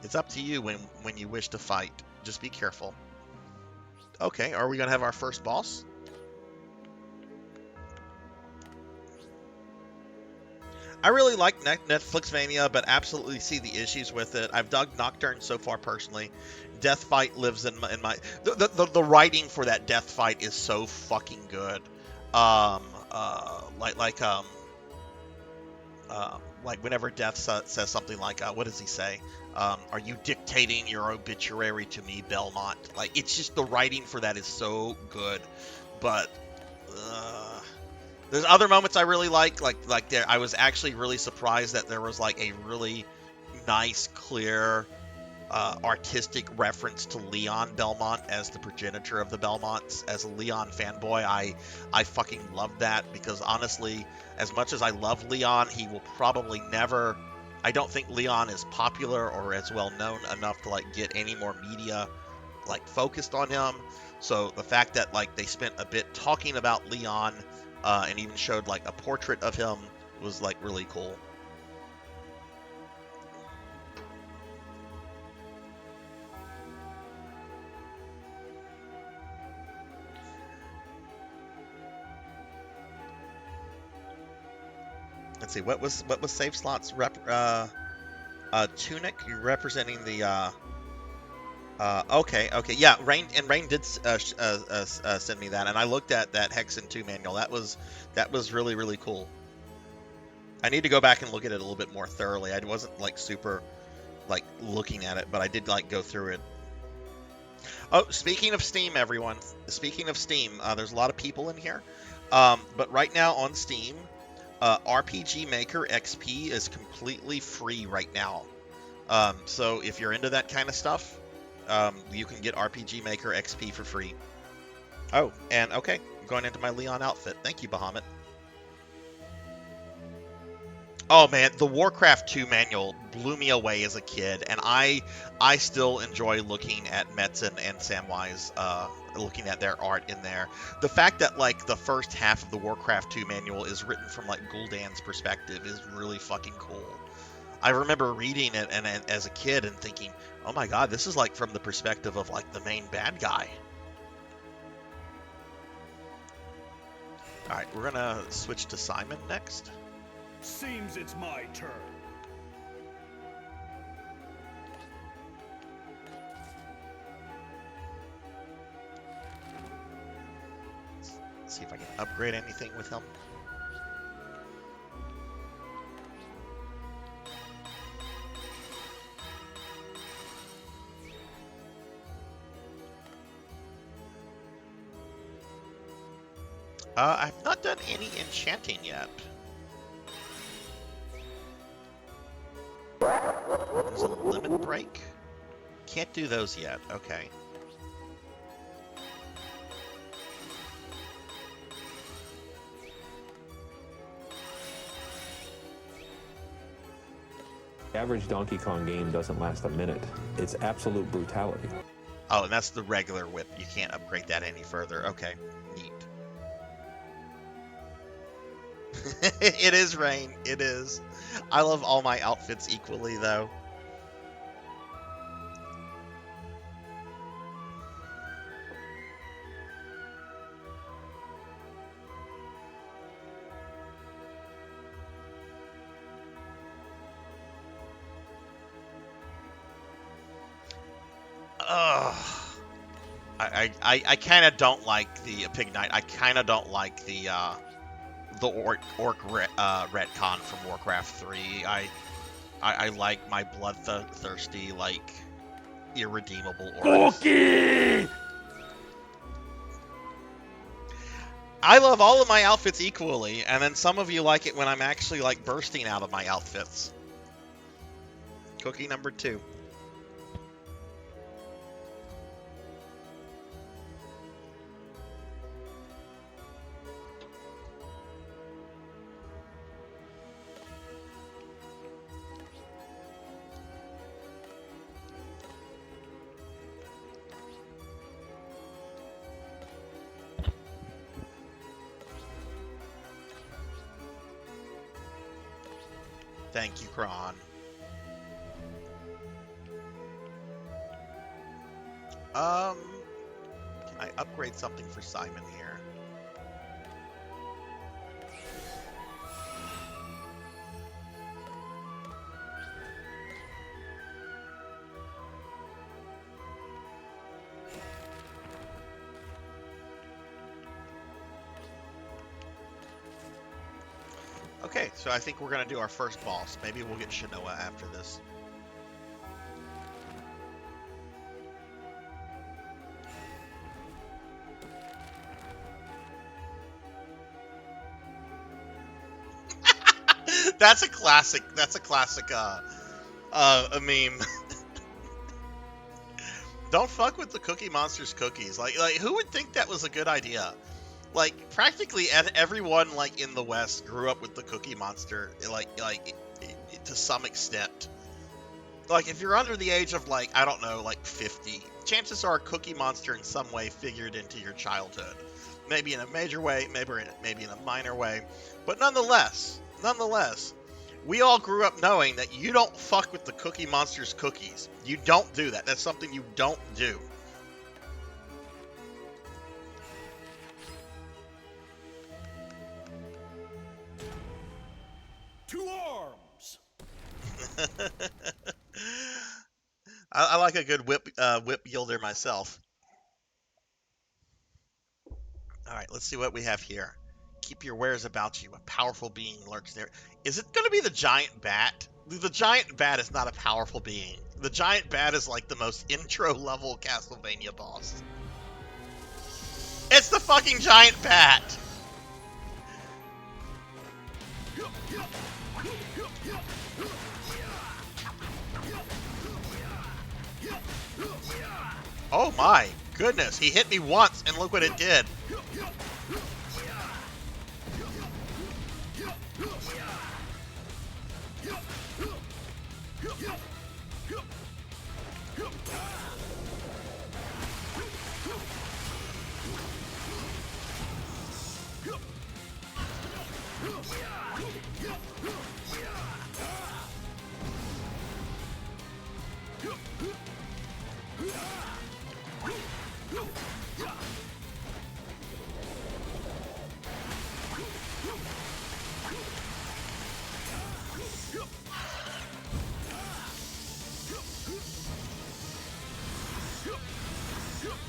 Speaker 2: It's up to you when you wish to fight. Just be careful. Okay, are we going to have our first boss? I really like Netflixvania, but absolutely see the issues with it. I've dug Nocturne so far personally. Death Fight lives in my the writing for that Death Fight is so fucking good. Like whenever Death says something like, what does he say? Are you dictating your obituary to me, Belmont? Like, it's just the writing for that is so good. But there's other moments I really like there. I was actually really surprised that there was like a really nice, clear, artistic reference to Leon Belmont as the progenitor of the Belmonts. As a Leon fanboy, I fucking love that, because honestly, as much as I love Leon, he will probably never... I don't think Leon is popular or as well known enough to like get any more media like focused on him. So the fact that like they spent a bit talking about Leon and even showed like a portrait of him was like really cool. Let's see, what was Save Slots Tunic? You're representing the Okay, yeah. Rain did send me that, and I looked at that Hexen 2 manual. That was really cool. I need to go back and look at it a little bit more thoroughly. I wasn't like super like looking at it, but I did like go through it. Oh, speaking of Steam, everyone. Speaking of Steam, there's a lot of people in here, but right now on Steam, RPG Maker XP is completely free right now. So if you're into that kind of stuff, you can get RPG Maker XP for free. Oh, and okay, I'm going into my Leon outfit. Thank you, Bahamut. Oh man, the Warcraft 2 manual blew me away as a kid, and I still enjoy looking at Metzen and Samwise, looking at their art in there. The fact that like the first half of the Warcraft 2 manual is written from like Gul'dan's perspective is really fucking cool. I remember reading it and as a kid and thinking, oh my god, this is like from the perspective of like the main bad guy. All right, we're gonna switch to Simon next.
Speaker 5: Seems it's my turn.
Speaker 2: See if I can upgrade anything with him. I've not done any enchanting yet. There's a limit break? Can't do those yet. Okay.
Speaker 6: The average Donkey Kong game doesn't last a minute. It's absolute brutality.
Speaker 2: Oh, and that's the regular whip. You can't upgrade that any further. Okay. Neat. It is Rain. It is. I love all my outfits equally, though. Ugh. I kind of don't like the Pig Knight. I kind of don't like the orc retcon from Warcraft 3. I like my bloodthirsty, like, irredeemable orcs.
Speaker 5: Cookie!
Speaker 2: I love all of my outfits equally, and then some of you like it when I'm actually, like, bursting out of my outfits. Cookie number 2. Thank you, Kron. Can I upgrade something for Simon here? Okay, so I think we're going to do our first boss. Maybe we'll get Shinoa after this. That's a classic. That's a classic, a meme. Don't fuck with the Cookie Monster's cookies. Like, who would think that was a good idea? Like, practically everyone, like, in the West grew up with the Cookie Monster, to some extent. Like, if you're under the age of, like, I don't know, like 50, chances are Cookie Monster in some way figured into your childhood. Maybe in a major way, maybe in a minor way. But nonetheless, we all grew up knowing that you don't fuck with the Cookie Monster's cookies. You don't do that. That's something you don't do.
Speaker 5: To arms!
Speaker 2: I like a good whip wielder myself. All right, let's see what we have here. Keep your wares about you. A powerful being lurks there. Is it going to be the giant bat? The giant bat is not a powerful being. The giant bat is like the most intro level Castlevania boss. It's the fucking giant bat! Oh my goodness, he hit me once and look what it did.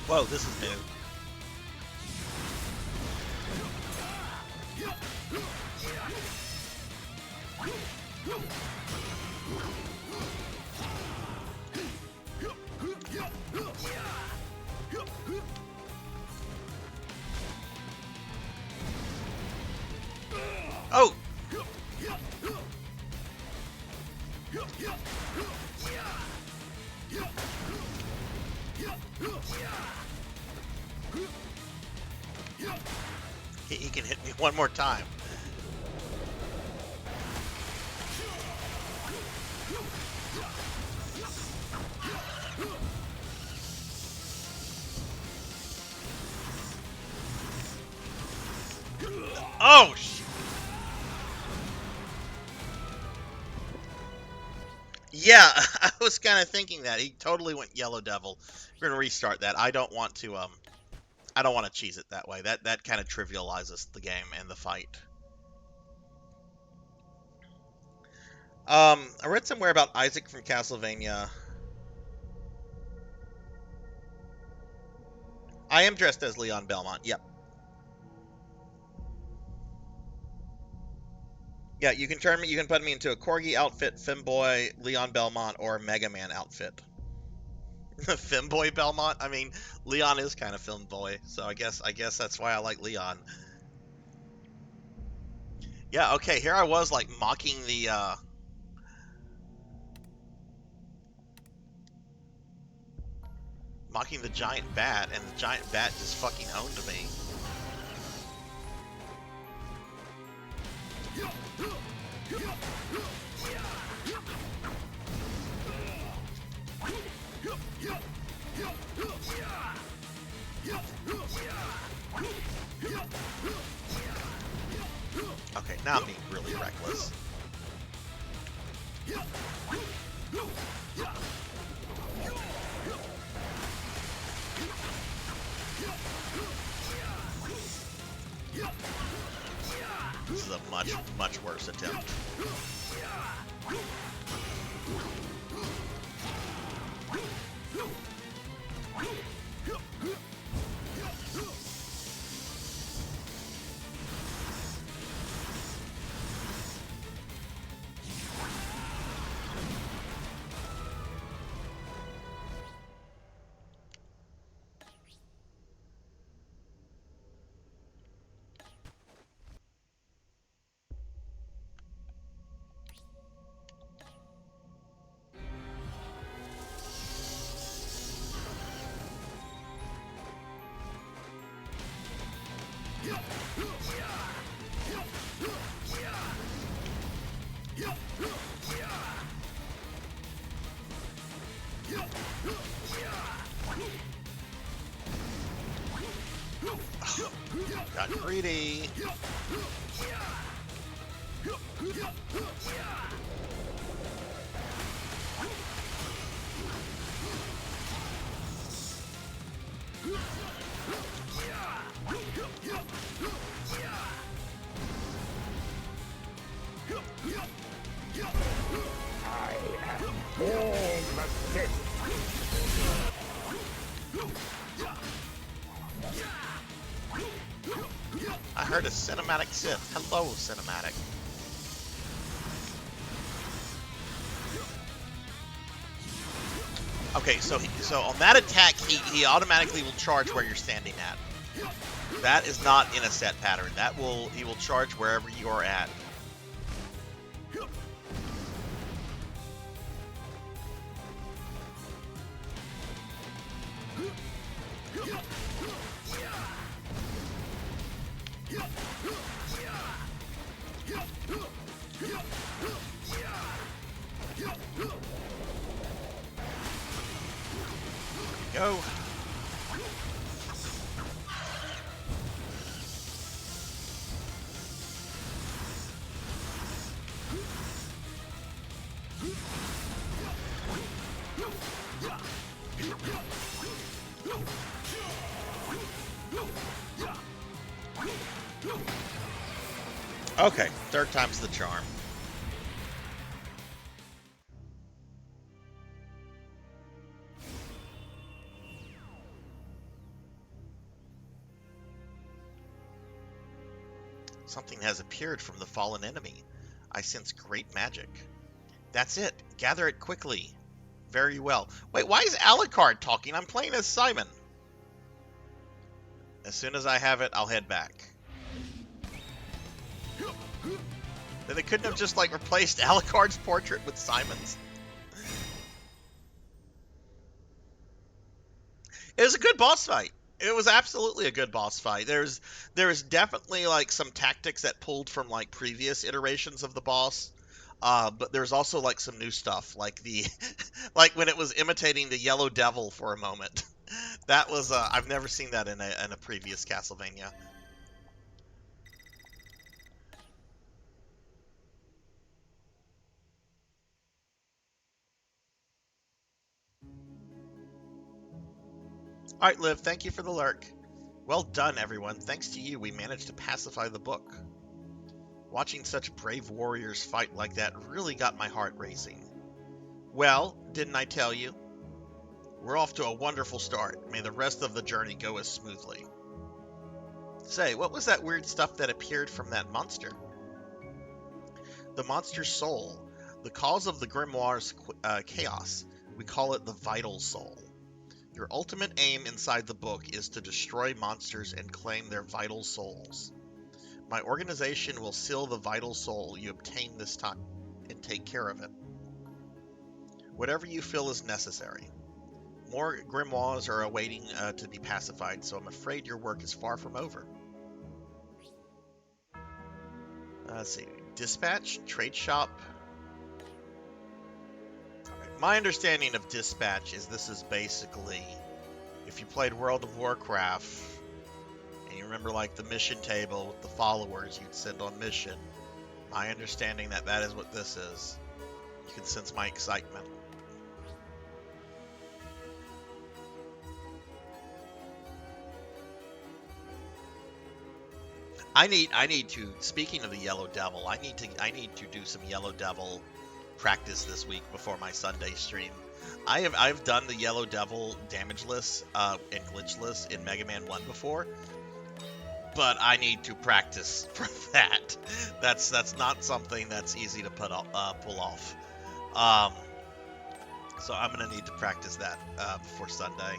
Speaker 2: Whoa, this is new. Oh! He can hit me one more time. Oh, yeah, I was kind of thinking that. He totally went Yellow Devil. We're gonna restart that. I don't want to cheese it that way. That kind of trivializes the game and the fight. I read somewhere about Isaac from Castlevania. I am dressed as Leon Belmont. Yep. Yeah, you can turn me. You can put me into a Corgi outfit, Femboy, Leon Belmont, or Mega Man outfit. Femboy Belmont. I mean, Leon is kind of Femboy, so I guess that's why I like Leon. Yeah. Okay. Here I was like mocking the. Mocking the giant bat, and the giant bat just fucking owned me. Okay, now I'm being really reckless. This is a much worse attempt. Got greedy.
Speaker 4: I am all the
Speaker 2: heard a cinematic Sith. Hello, cinematic. Okay, so on that attack, he automatically will charge where you're standing at. That is not in a set pattern. He will charge wherever you are at. Go. Okay, third time's the charm. Something has appeared from the fallen enemy. I sense great magic. That's it. Gather it quickly. Very well. Wait, why is Alucard talking? I'm playing as Simon. As soon as I have it, I'll head back. Then they couldn't have just, like, replaced Alucard's portrait with Simon's. It was a good boss fight. It was absolutely a good boss fight. There's definitely, like, some tactics that pulled from, like, previous iterations of the boss. But there's also, like, some new stuff, like like when it was imitating the Yellow Devil for a moment. That was, I've never seen that in a previous Castlevania. Alright, Liv, thank you for the lurk. Well done, everyone. Thanks to you, we managed to pacify the book. Watching such brave warriors fight like that really got my heart racing. Well, didn't I tell you? We're off to a wonderful start. May the rest of the journey go as smoothly. Say, what was that weird stuff that appeared from that monster? The monster's soul. The cause of the Grimoire's chaos. We call it the Vital Soul. Your ultimate aim inside the book is to destroy monsters and claim their vital souls. My organization will seal the vital soul you obtain this time and take care of it. Whatever you feel is necessary. More grimoires are awaiting to be pacified, so I'm afraid your work is far from over. Let's see. Dispatch, trade shop. My understanding of Dispatch is this is basically, if you played World of Warcraft, and you remember like the mission table with the followers you'd send on mission, my understanding that is what this is. You can sense my excitement. I need to, speaking of the Yellow Devil, I need to do some Yellow Devil practice this week before my Sunday stream. I've done the Yellow Devil damageless and glitchless in Mega Man 1 before, but I need to practice for that. That's not something that's easy to pull off. So I'm gonna need to practice that before Sunday.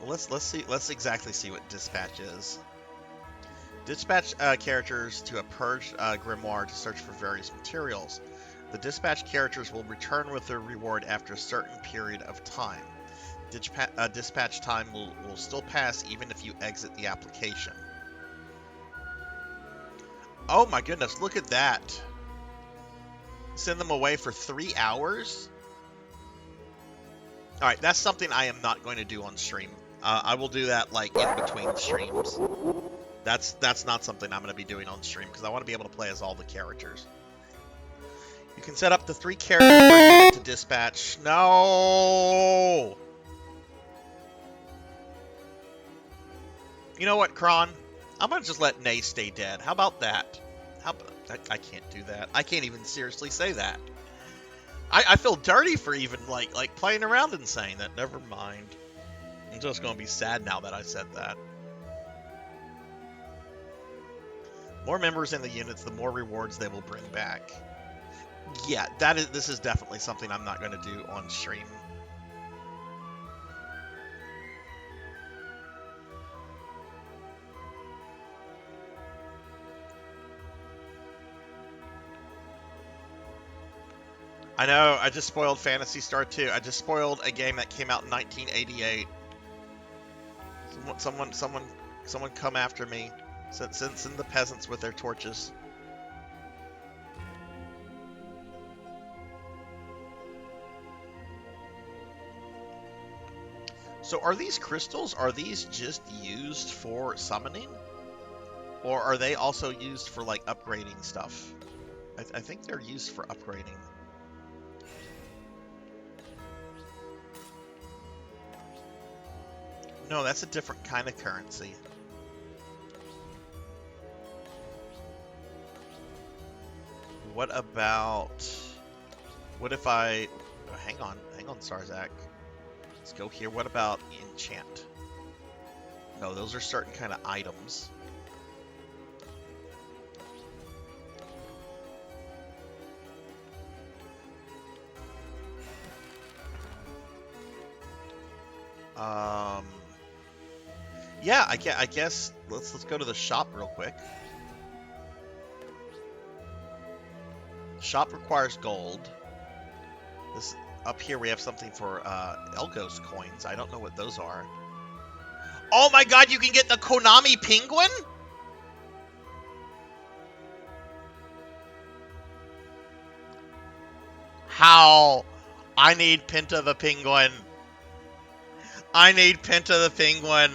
Speaker 2: Let's exactly see what Dispatch is. Dispatch characters to a purged grimoire to search for various materials. The dispatch characters will return with their reward after a certain period of time. Dispatch time will still pass even if you exit the application. Oh my goodness, look at that. Send them away for 3 hours? Alright, that's something I am not going to do on stream. I will do that like in between streams. That's not something I'm going to be doing on stream because I want to be able to play as all the characters. You can set up the 3 characters to dispatch. No! You know what, Kron? I'm going to just let Nay stay dead. How about that? I can't do that. I can't even seriously say that. I feel dirty for even like playing around and saying that. Never mind. I'm just gonna be sad now that I said that. More members in the units, the more rewards they will bring back. Yeah, this is definitely something I'm not gonna do on stream. I know, I just spoiled Phantasy Star 2. I just spoiled a game that came out in 1988. Someone come after me. Send the peasants with their torches. So are these crystals, are these just used for summoning? Or are they also used for like upgrading stuff? I think they're used for upgrading. No, that's a different kind of currency. What if I... Oh, hang on, Sarzac. Let's go here. What about enchant? No, those are certain kind of items. Yeah, I guess let's go to the shop real quick. Shop requires gold. This up here we have something for Elgos coins. I don't know what those are. Oh my god, you can get the Konami penguin? How? I need Pinta the penguin. I need Pinta the penguin.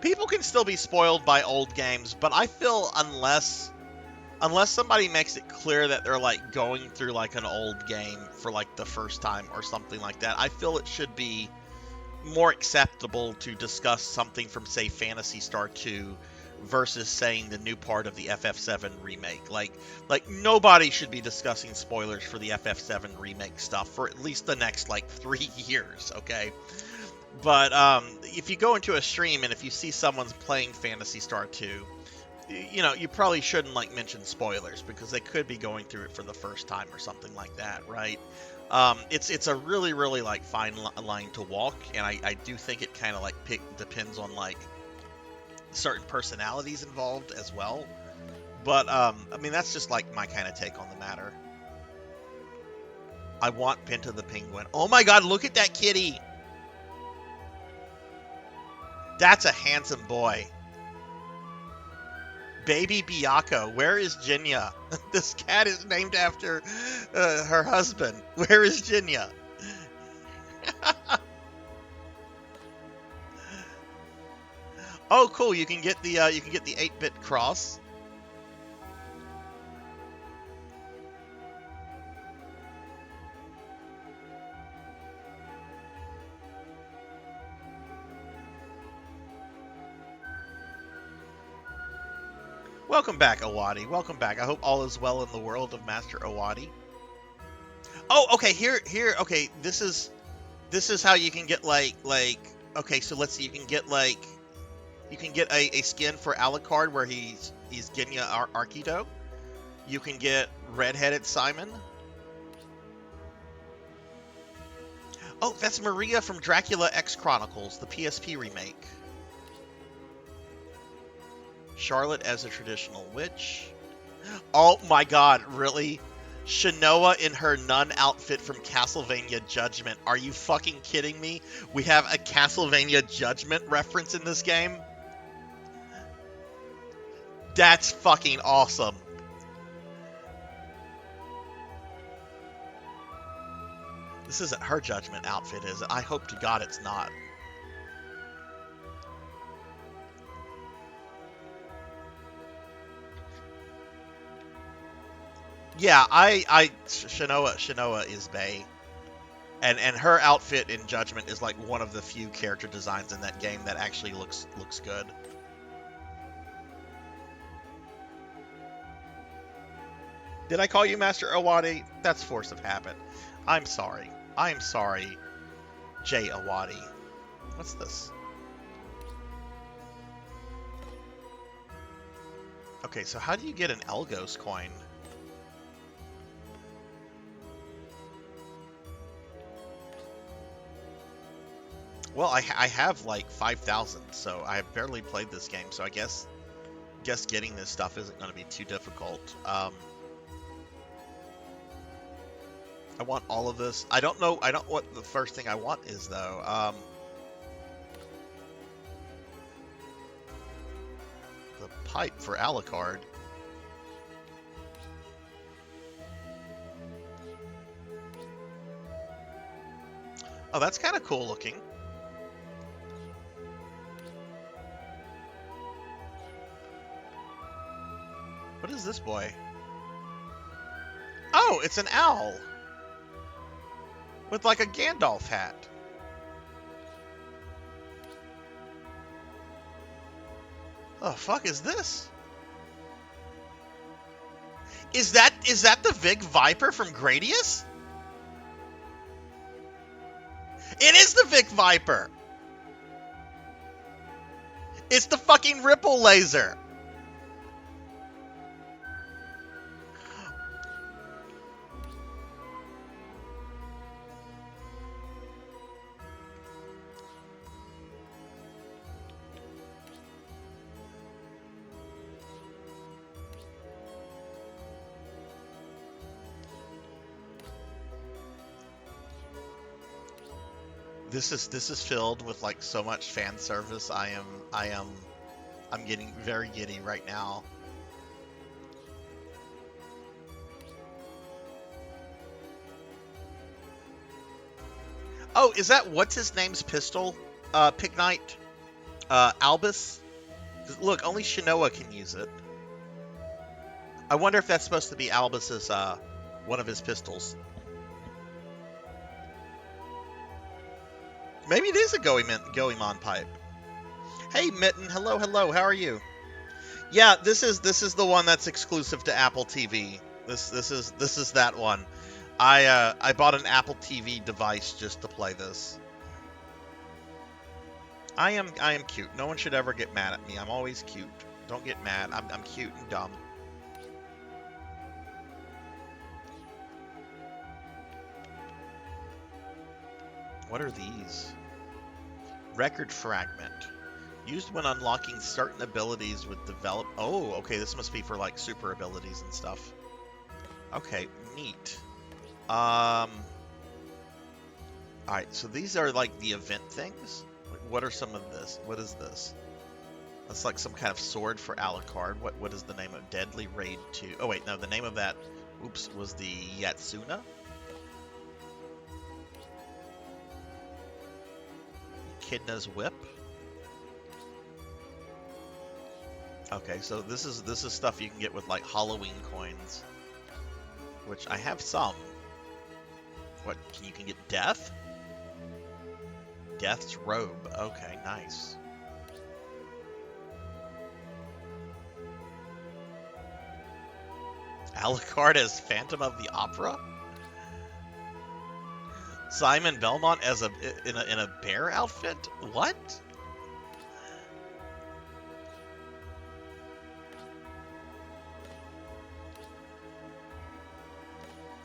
Speaker 2: People can still be spoiled by old games, but I feel unless somebody makes it clear that they're like going through like an old game for like the first time or something like that, I feel it should be more acceptable to discuss something from, say, Phantasy Star 2 versus saying the new part of the FF7 remake. Like nobody should be discussing spoilers for the FF7 remake stuff for at least the next like 3 years, okay? But if you go into a stream and if you see someone's playing Phantasy Star 2, you know, you probably shouldn't like mention spoilers because they could be going through it for the first time or something like that, right? It's a really like fine line to walk, and I do think it kind of like depends on like certain personalities involved as well. But I mean, that's just like my kind of take on the matter. I want Pinta the penguin. Oh my god, look at that kitty! That's a handsome boy. Baby Byakuya. Where is Jinya? This cat is named after her husband. Where is Jinya? Oh, cool! You can get the 8-bit cross. Welcome back, Awadi. Welcome back. I hope all is well in the world of Master Awadi. Oh, okay. Here. Okay, this is how you can get like. Okay, so let's see. You can get a skin for Alucard where he's Genya Arkido. You can get Redheaded Simon. Oh, that's Maria from Dracula X Chronicles, the PSP remake. Charlotte as a traditional witch. Oh my god, really? Shinoa in her nun outfit from Castlevania Judgment. Are you fucking kidding me? We have a Castlevania Judgment reference in this game? That's fucking awesome. This isn't her Judgment outfit, is it? I hope to god it's not. Yeah, Shinoa is Bae. And her outfit in Judgment is like one of the few character designs in that game that actually looks good. Did I call you Master Awadi? That's force of habit. I'm sorry. I'm sorry, Jay Awadi. What's this? Okay, so how do you get an Elgos coin? Well, I have like 5,000, so I have barely played this game, so I guess getting this stuff isn't going to be too difficult. I want all of this. I don't know what the first thing I want is, though. The pipe for Alucard. Oh, that's kind of cool looking. What is this boy? Oh, it's an owl. With like a Gandalf hat. Oh, fuck is this? Is that the Vig Viper from Gradius? It is the Vic Viper. It's the fucking ripple laser. This is filled with like so much fan service. I'm getting very giddy right now. Oh, is that what's his name's pistol? Pig Knight? Albus? Look, only Shinoa can use it. I wonder if that's supposed to be Albus's one of his pistols. Maybe it is a Goemon pipe. Hey Mitten, hello, how are you? Yeah, this is the one that's exclusive to Apple TV. This is that one. I bought an Apple TV device just to play this. I am cute. No one should ever get mad at me. I'm always cute. Don't get mad. I'm cute and dumb. What are these? Record fragment. Used when unlocking certain abilities with develop. Oh, okay. This must be for like super abilities and stuff. Okay, neat. Alright, so these are like the event things. What are some of this? What is this? That's like some kind of sword for Alucard. What is the name of Deadly Raid 2? Oh wait, no, the name of that, oops, was the Yatsuna? Echidna's Whip. Okay, so this is stuff you can get with like Halloween coins, which I have some. What you can get? Death? Death's robe. Okay, nice. Alucard as Phantom of the Opera. Simon Belmont as in a bear outfit? What?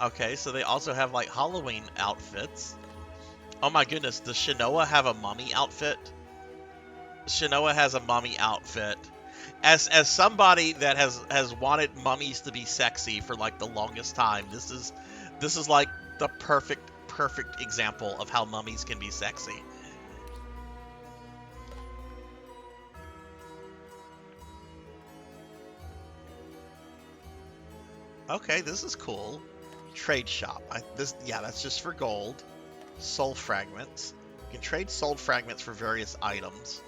Speaker 2: Okay, so they also have like Halloween outfits. Oh my goodness, does Shinoa have a mummy outfit? Shinoa has a mummy outfit. As somebody that has wanted mummies to be sexy for like the longest time, this is like the perfect example of how mummies can be sexy. Okay, this is cool. Trade shop. Yeah, that's just for gold. Soul fragments. You can trade soul fragments for various items.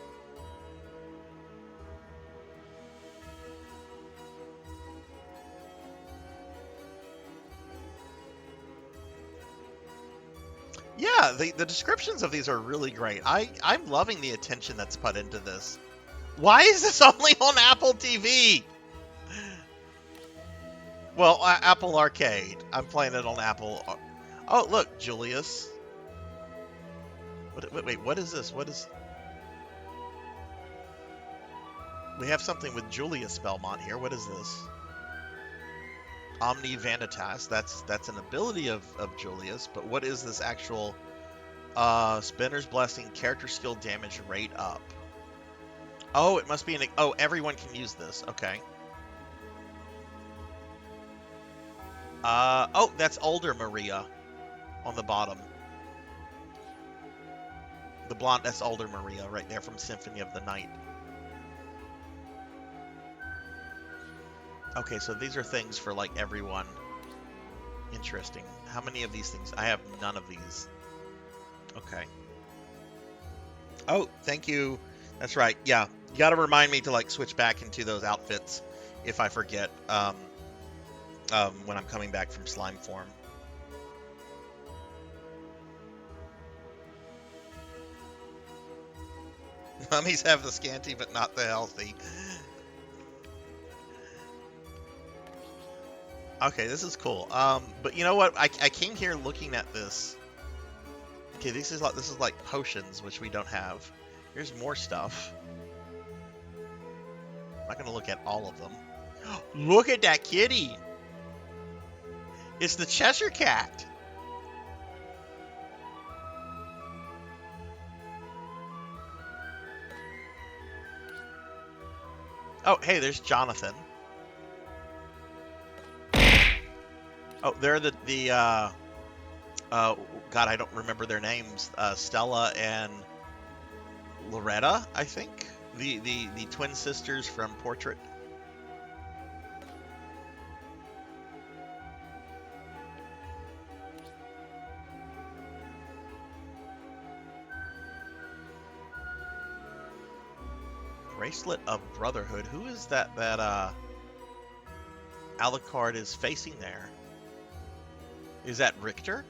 Speaker 2: Yeah, the descriptions of these are really great. I'm loving the attention that's put into this. Why is this only on Apple TV? Well, Apple Arcade. I'm playing it on Apple. Oh, look, Julius. Wait, what is this? What is... We have something with Julius Belmont here. What is this? Omni Vanitas. That's an ability of Julius, but what is this actual... Spinner's Blessing, character skill damage rate up. Oh, it must be an... Oh, everyone can use this. Okay. Oh, that's older Maria on the bottom. The blonde, that's older Maria right there from Symphony of the Night. Okay, so these are things for, like, everyone. Interesting. How many of these things? I have none of these. Okay. Oh, thank you. That's right. Yeah, you got to remind me to, like, switch back into those outfits if I forget when I'm coming back from slime form. Mummies have the scanty, but not the healthy. Okay, this is cool. But you know what? I came here looking at this. Okay, this is like potions, which we don't have. Here's more stuff. I'm not gonna look at all of them. Look at that kitty! It's the Cheshire Cat. Oh, hey, there's Jonathan. Oh, they're the God, I don't remember their names. Stella and Loretta, I think. The twin sisters from Portrait. Bracelet of Brotherhood. Who is that Alucard is facing there? Is that Richter?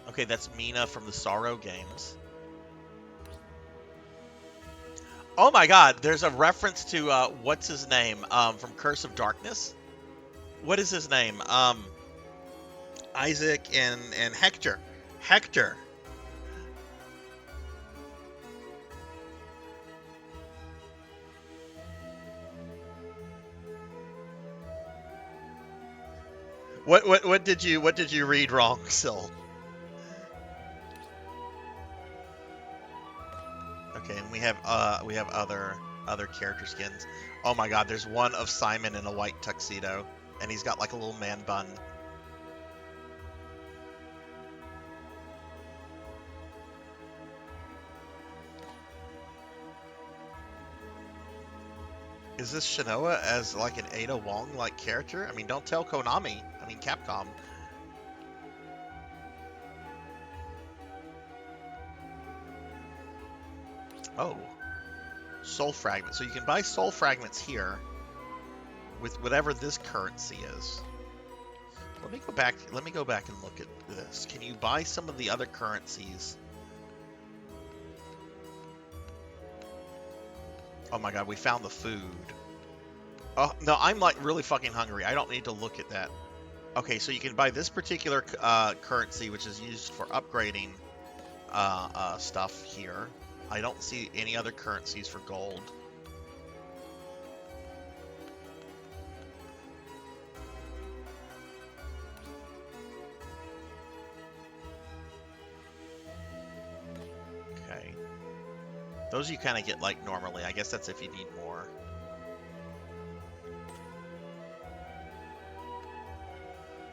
Speaker 2: Okay, that's Mina from the Sorrow games. Oh my god, there's a reference to, what's his name, from Curse of Darkness? What is his name? Isaac and Hector. Hector. What did you read wrong, Syl? Okay, and we have other character skins. Oh my god, there's one of Simon in a white tuxedo, and he's got like a little man bun. Is this Shinoa as like an Ada Wong like character? I mean, don't tell Konami. I mean, Capcom. Oh, soul fragments. So you can buy soul fragments here with whatever this currency is. Let me go back. Let me go back and look at this. Can you buy some of the other currencies? Oh my god, we found the food. Oh, no, I'm like really fucking hungry. I don't need to look at that. Okay, so you can buy this particular currency, which is used for upgrading stuff here. I don't see any other currencies for gold. Okay. Those you kind of get like normally. I guess that's if you need more.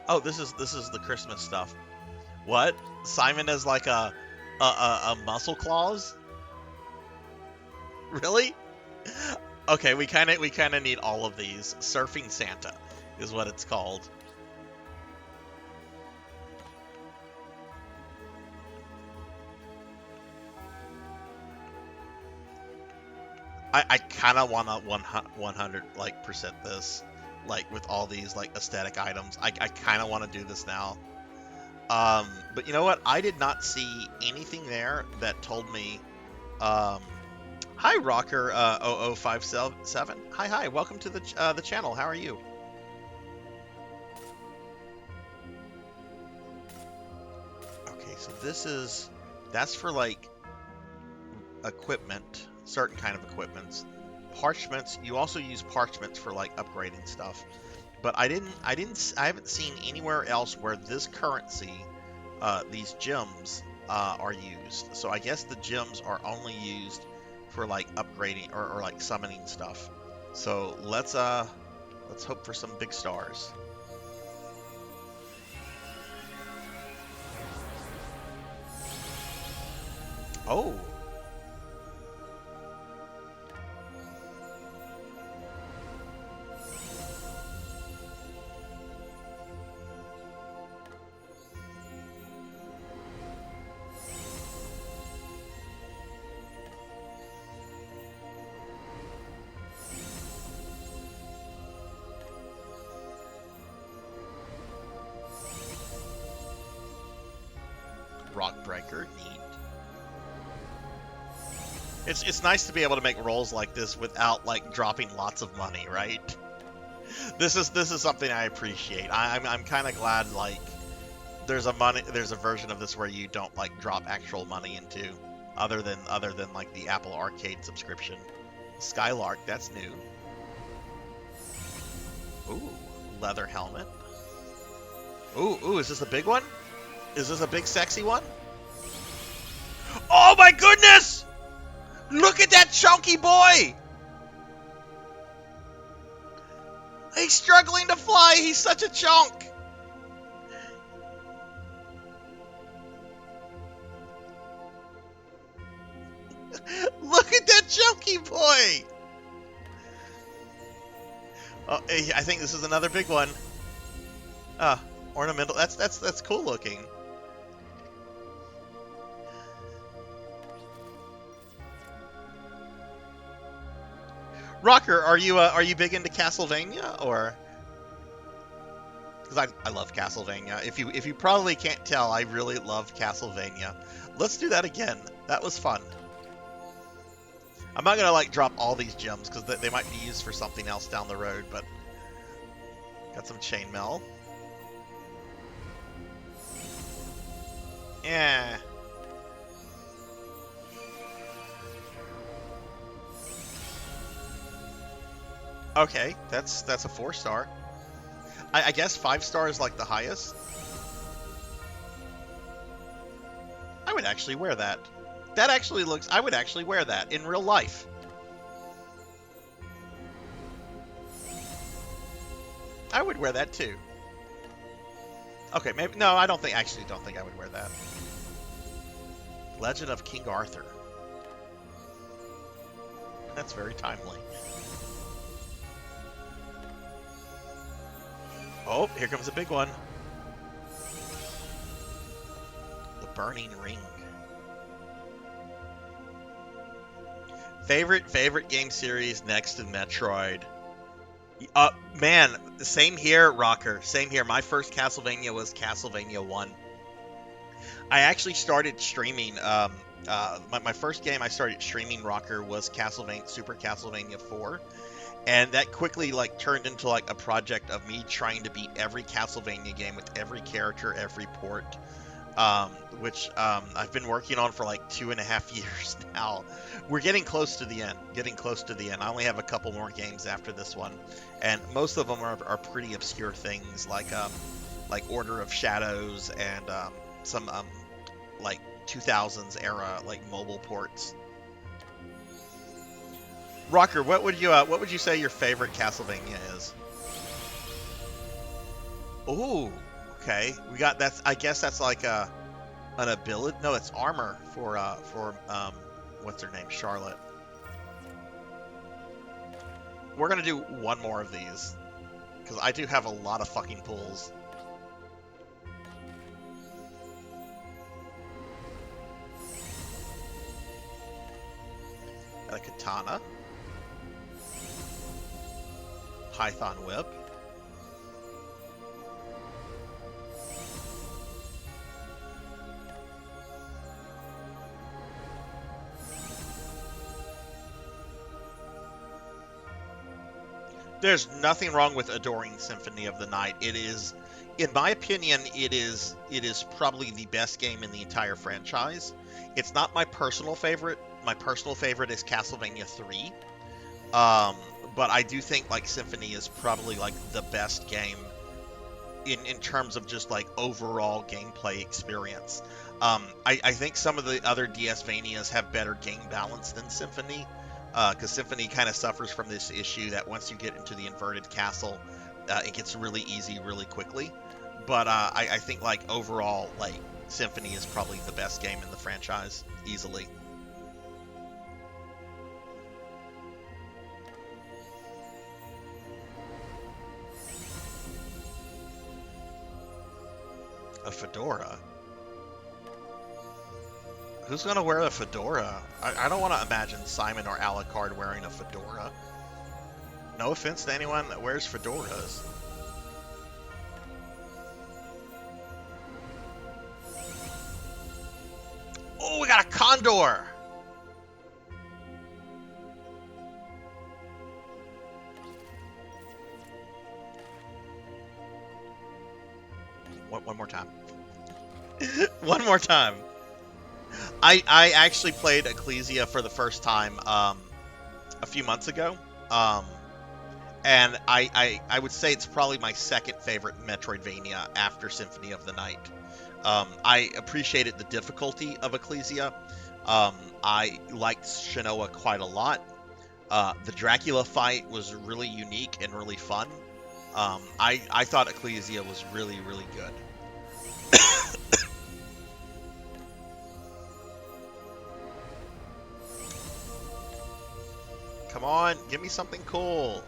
Speaker 2: Oh, this is the Christmas stuff. What? Simon is like a muscle claws? Really? Okay, we kind of need all of these. Surfing Santa is what it's called. I kind of want to 100 like percent this, like with all these like aesthetic items. I kind of want to do this now. But you know what? I did not see anything there that told me Hi, Rocker 0057. Hi. Welcome to the channel. How are you? Okay, so that's for like equipment, certain kind of equipments. Parchments. You also use parchments for like upgrading stuff. But I haven't seen anywhere else where this currency, these gems, are used. So I guess the gems are only used for like upgrading or like summoning stuff. So let's hope for some big stars. Oh. Rock Breaker, neat. It's nice to be able to make rolls like this without like dropping lots of money, right? This is something I appreciate. I'm kind of glad like there's a version of this where you don't like drop actual money into other than like the Apple Arcade subscription. Skylark, that's new. Ooh, leather helmet. Ooh, is this a big one? Is this a big sexy one? Oh my goodness! Look at that chunky boy! He's struggling to fly. He's such a chunk. Look at that chunky boy. Oh, I think this is another big one. Ornamental. That's cool looking. Rocker, are you big into Castlevania or? Because I love Castlevania. If you probably can't tell, I really love Castlevania. Let's do that again. That was fun. I'm not gonna like drop all these gems because they might be used for something else down the road. But got some chainmail. Yeah. Okay, that's a 4-star. I guess 5-star is like the highest. I would actually wear that. That actually looks. I would actually wear that in real life. I would wear that too. Okay, maybe no. I don't think. Actually, don't think I would wear that. Legend of King Arthur. That's very timely. Oh, here comes a big one. The Burning Ring. Favorite game series next to Metroid. Man, same here, Rocker. Same here. My first Castlevania was Castlevania 1. I actually started streaming. My first game I started streaming, Rocker, was Super Castlevania 4. And that quickly like turned into like a project of me trying to beat every Castlevania game with every character, every port, which I've been working on for like 2.5 years now. We're getting close to the end. I only have a couple more games after this one, and most of them are pretty obscure things like Order of Shadows and some like 2000s era like mobile ports. Rocker, what would you say your favorite Castlevania is? Ooh, okay. We got that's. I guess that's like an ability. No, it's armor for what's her name, Charlotte. We're gonna do one more of these because I do have a lot of fucking pulls. Got a katana. Python whip. There's nothing wrong with adoring Symphony of the Night. It is, in my opinion, it is probably the best game in the entire franchise. It's not my personal favorite. My personal favorite is Castlevania 3. But I do think like Symphony is probably like the best game in terms of just like overall gameplay experience. I think some of the other DS-Vanias have better game balance than Symphony, because Symphony kind of suffers from this issue that once you get into the inverted castle, it gets really easy really quickly. But I think like overall, like Symphony is probably the best game in the franchise, easily. A fedora? Who's gonna wear a fedora? I don't want to imagine Simon or Alucard wearing a fedora. No offense to anyone that wears fedoras. Oh, we got a condor! One more time. One more time. I actually played Ecclesia for the first time a few months ago. And I would say it's probably my second favorite Metroidvania after Symphony of the Night. I appreciated the difficulty of Ecclesia. I liked Shinoa quite a lot. The Dracula fight was really unique and really fun. I thought Ecclesia was really, really good. Come on, give me something cool.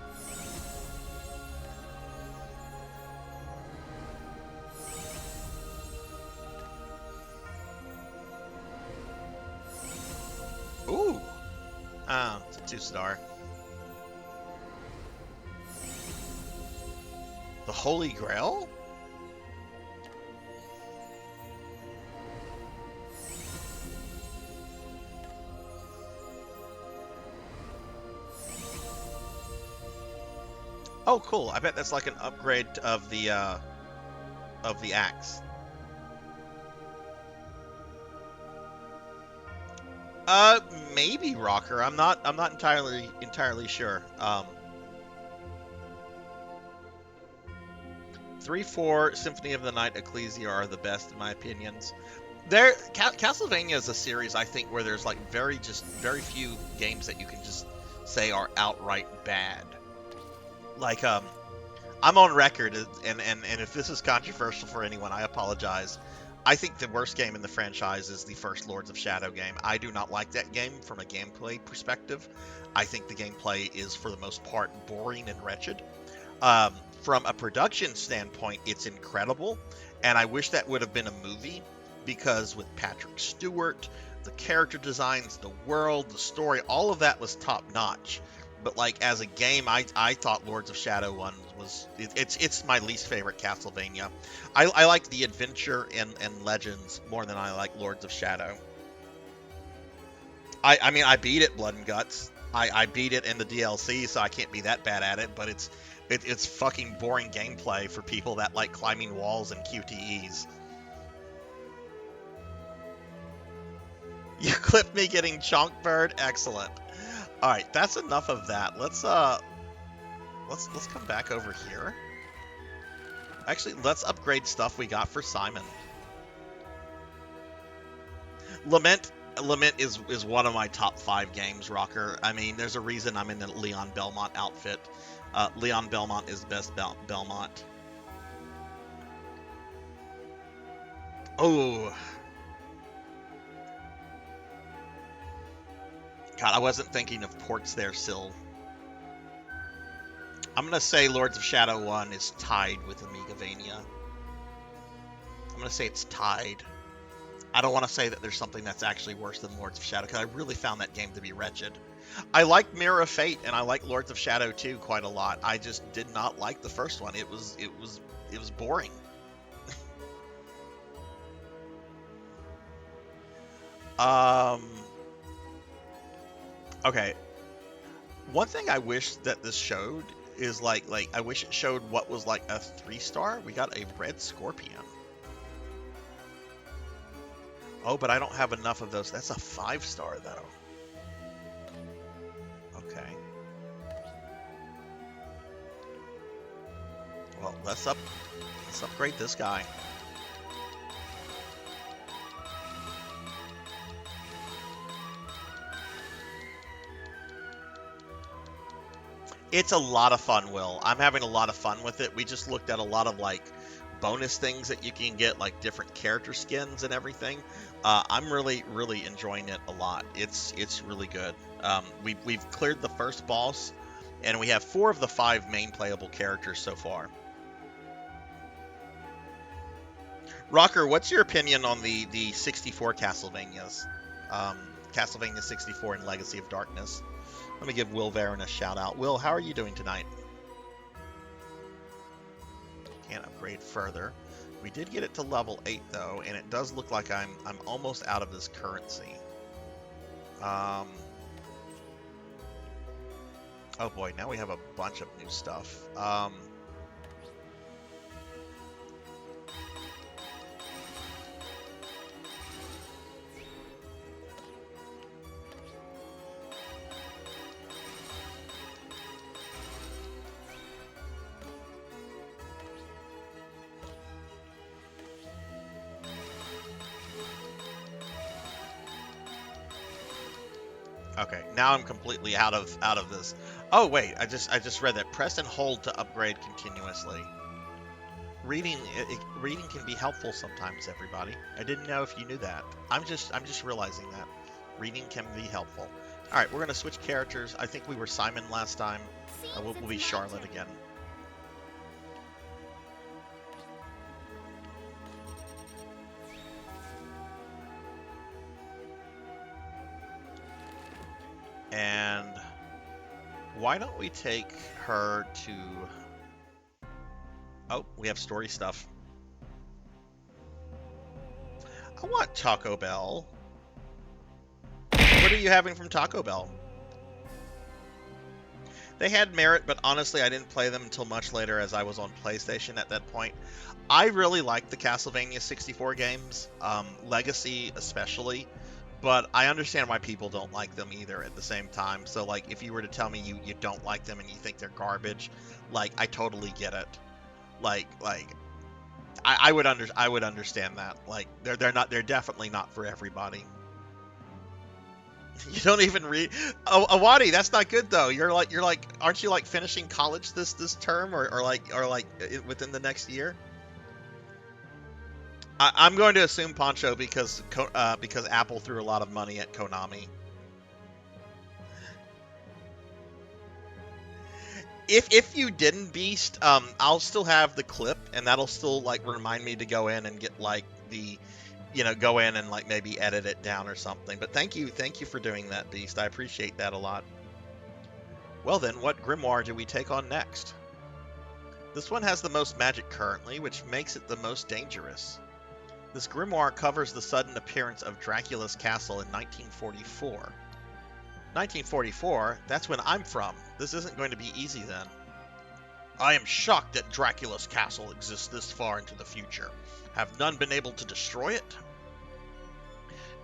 Speaker 2: Ooh. Oh, it's a 2-star. The Holy Grail? Oh, cool. I bet that's like an upgrade of the axe. Maybe Rocker. I'm not entirely sure. 3, 4, Symphony of the Night, Ecclesia are the best in my opinions. Castlevania is a series I think where there's like very few games that you can just say are outright bad. Like I'm on record, and if this is controversial for anyone, I apologize. I think the worst game in the franchise is the first Lords of Shadow game. I do not like that game from a gameplay perspective. I think the gameplay is, for the most part, boring and wretched. From a production standpoint, it's incredible, and I wish that would have been a movie, because with Patrick Stewart, the character designs, the world, the story, all of that was top-notch. But like as a game, I thought Lords of Shadow 1 was it's my least favorite Castlevania. I like the adventure and Legends more than I like Lords of Shadow. I mean I beat it Blood and Guts. I beat it in the DLC, so I can't be that bad at it. But it's fucking boring gameplay for people that like climbing walls and QTEs. You clipped me getting Chonk Bird. Excellent. All right, that's enough of that. Let's come back over here. Actually, let's upgrade stuff we got for Simon. Lament is one of my top 5 games, Rocker. I mean, there's a reason I'm in the Leon Belmont outfit. Leon Belmont is best Belmont. Oh. God, I wasn't thinking of ports there, Syl. I'm going to say Lords of Shadow 1 is tied with Amigavania. I'm going to say it's tied. I don't want to say that there's something that's actually worse than Lords of Shadow, because I really found that game to be wretched. I like Mirror of Fate, and I like Lords of Shadow 2 quite a lot. I just did not like the first one. It was boring. Okay. One thing I wish that this showed is like I wish it showed what was like a 3-star. We got a red scorpion. Oh, but I don't have enough of those. That's a 5-star though. Okay. Well, let's upgrade this guy. It's a lot of fun, Will. I'm having a lot of fun with it. We just looked at a lot of like bonus things that you can get, like different character skins and everything. I'm really enjoying it a lot. It's really good. We've cleared the first boss, and we have 4 of the 5 main playable characters so far. Rocker, what's your opinion on the 64 Castlevanias? Castlevania 64 and Legacy of Darkness. Let me give Will Varon a shout out. Will, how are you doing tonight? Can't upgrade further. We did get it to level 8 though, and it does look like I'm almost out of this currency. Oh boy, now we have a bunch of new stuff. Okay, now I'm completely out of this. Oh wait, I just read that. Press and hold to upgrade continuously. Reading can be helpful sometimes, everybody. I didn't know if you knew that. I'm just realizing that reading can be helpful. All right, we're gonna switch characters. I think we were Simon last time. We'll be Charlotte again. And why don't we take her to... Oh, we have story stuff. I want Taco Bell. What are you having from Taco Bell? They had merit, but honestly, I didn't play them until much later as I was on PlayStation at that point. I really like the Castlevania 64 games, Legacy especially. But I understand why people don't like them either at the same time. So, like, if you were to tell me you don't like them and you think they're garbage, like, I totally get it. I would understand that. Like, they're definitely not for everybody. You don't even read. Oh, Awadi, that's not good though. You're like, aren't you like finishing college this term or like within the next year? I'm going to assume Poncho because Apple threw a lot of money at Konami. If you didn't, Beast, I'll still have the clip, and that'll still like remind me to go in and get like the, go in and like maybe edit it down or something. But thank you for doing that, Beast. I appreciate that a lot. Well then, what Grimoire do we take on next? This one has the most magic currently, which makes it the most dangerous. This grimoire covers the sudden appearance of Dracula's castle in 1944. 1944? That's when I'm from. This isn't going to be easy then. I am shocked that Dracula's castle exists this far into the future. Have none been able to destroy it?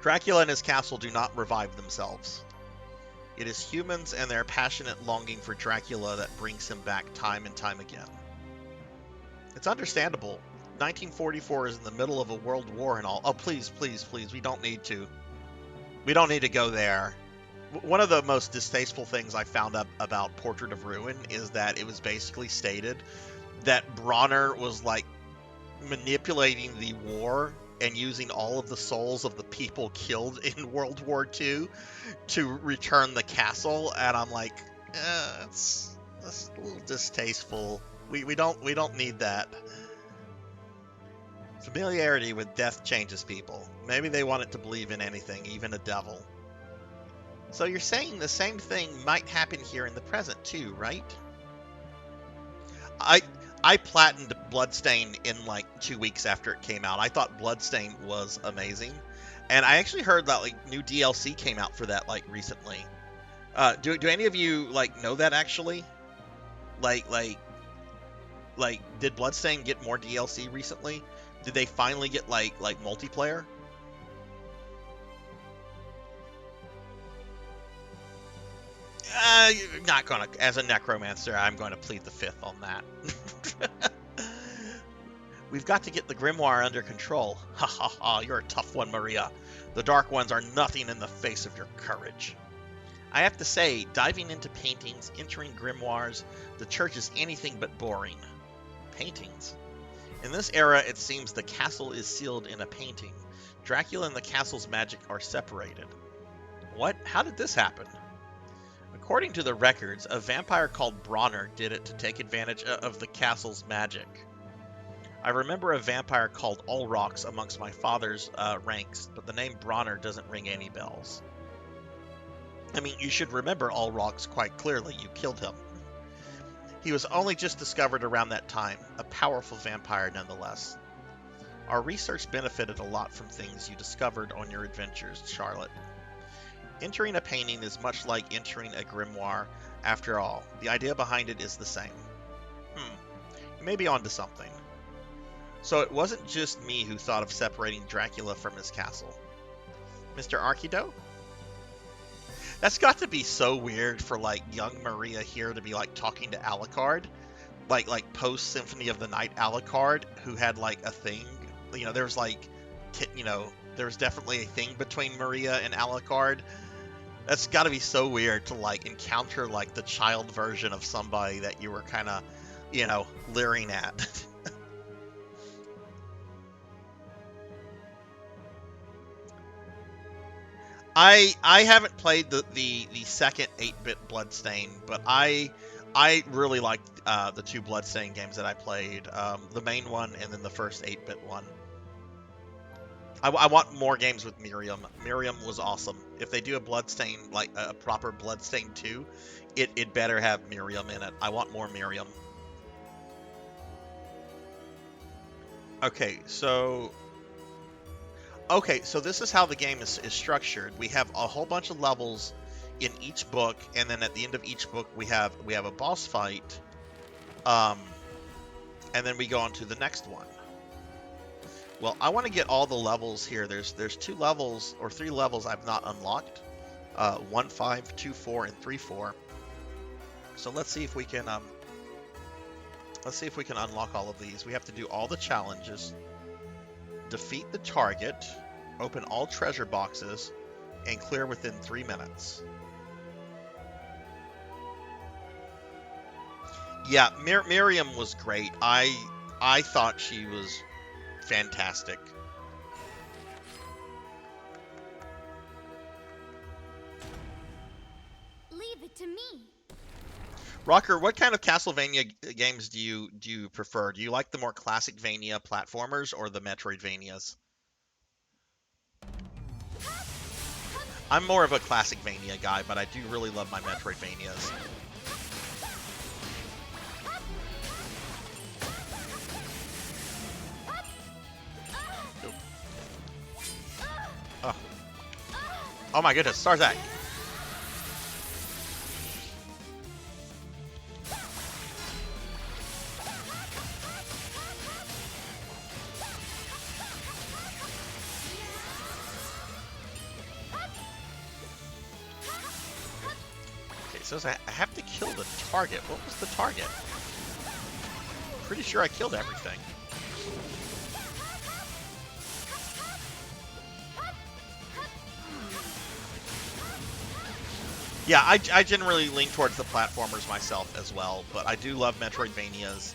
Speaker 2: Dracula and his castle do not revive themselves. It is humans and their passionate longing for Dracula that brings him back time and time again. It's understandable. 1944 is in the middle of a world war and all. Oh, please, we don't need to. We don't need to go there. One of the most distasteful things I found out about Portrait of Ruin is that it was basically stated that Bronner was like manipulating the war and using all of the souls of the people killed in World War II to return the castle, and I'm like, that's a little distasteful. We don't need that. Familiarity with death changes people. Maybe they want it to believe in anything, even a devil. So you're saying the same thing might happen here in the present too, right? I platinumed Bloodstain in like 2 weeks after it came out. I thought Bloodstain was amazing. And I actually heard that like new DLC came out for that like recently. Do any of you like know that actually? Like, like, did Bloodstain get more DLC recently? Did they finally get like multiplayer? Not gonna. As a necromancer, I'm going to plead the fifth on that. We've got to get the Grimoire under control. Ha ha ha! You're a tough one, Maria. The Dark Ones are nothing in the face of your courage. I have to say, diving into paintings, entering grimoires, the church is anything but boring. Paintings? In this era, it seems the castle is sealed in a painting. Dracula and the castle's magic are separated. What? How did this happen? According to the records, a vampire called Bronner did it to take advantage of the castle's magic. I remember a vampire called Ulrox amongst my father's ranks, but the name Bronner doesn't ring any bells. I mean, you should remember Ulrox quite clearly. You killed him. He was only just discovered around that time, a powerful vampire nonetheless. Our research benefited a lot from things you discovered on your adventures, Charlotte. Entering a painting is much like entering a grimoire. After all, the idea behind it is the same. You may be onto something. So it wasn't just me who thought of separating Dracula from his castle. Mr. Arkido? That's got to be so weird for like young Maria here to be like talking to Alucard, like post Symphony of the Night Alucard, who had like a thing. You know, there's like, there's definitely a thing between Maria and Alucard. That's got to be so weird to like encounter like the child version of somebody that you were kind of, leering at. I haven't played the second 8-bit Bloodstain, but I really liked the two Bloodstain games that I played, the main one and then the first 8-bit one. I want more games with Miriam. Miriam was awesome. If they do a Bloodstain, like a proper Bloodstain 2, it better have Miriam in it. I want more Miriam. Okay, so this is how the game is structured. We have a whole bunch of levels in each book, and then at the end of each book we have a boss fight, and then we go on to the next one. Well, I want to get all the levels here. There's 2 levels or 3 levels I've not unlocked, 1, 5, 2, 4, and 3, 4. So let's see if we can unlock all of these. We have to do all the challenges. Defeat the target, open all treasure boxes, and clear within 3 minutes. Yeah, Miriam was great. I thought she was fantastic.
Speaker 3: Leave it to me.
Speaker 2: Rocker, what kind of Castlevania games do you prefer? Do you like the more classic Vania platformers or the Metroidvanias? I'm more of a classic Vania guy, but I do really love my Metroidvanias. Oh my goodness, Sarzac! Okay, it says I have to kill the target. What was the target? Pretty sure I killed everything. Yeah, I generally lean towards the platformers myself as well, but I do love Metroidvanias.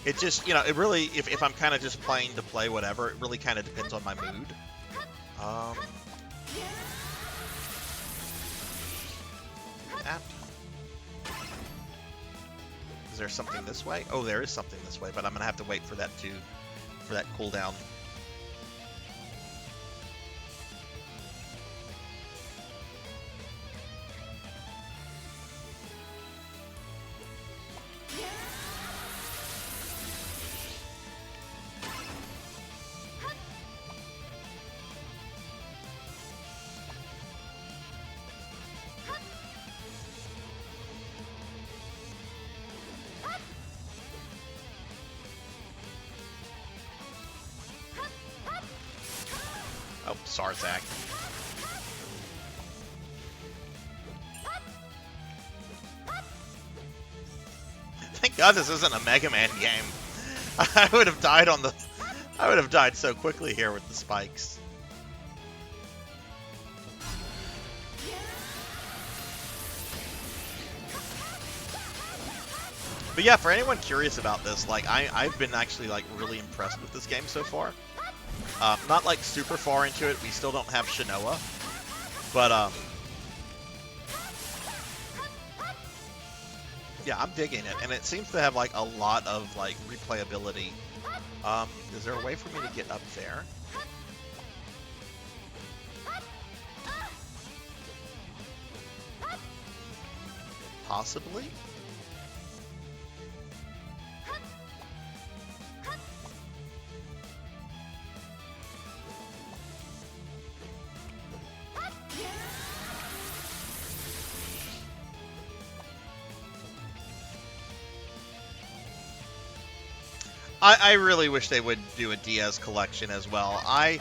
Speaker 2: It just, it really, if I'm kind of just playing to play whatever, it really kind of depends on my mood. That. Is there something this way? Oh, there is something this way, but I'm going to have to wait for that cooldown. Sarzac. Thank God this isn't a Mega Man game. I would have died on the... I would have died so quickly here with the spikes. But yeah, for anyone curious about this, like I've been actually like really impressed with this game so far. Not like super far into it. We still don't have Shinoa, but yeah, I'm digging it, and it seems to have like a lot of like replayability. Is there a way for me to get up there? Possibly? I really wish they would do a DS collection as well. I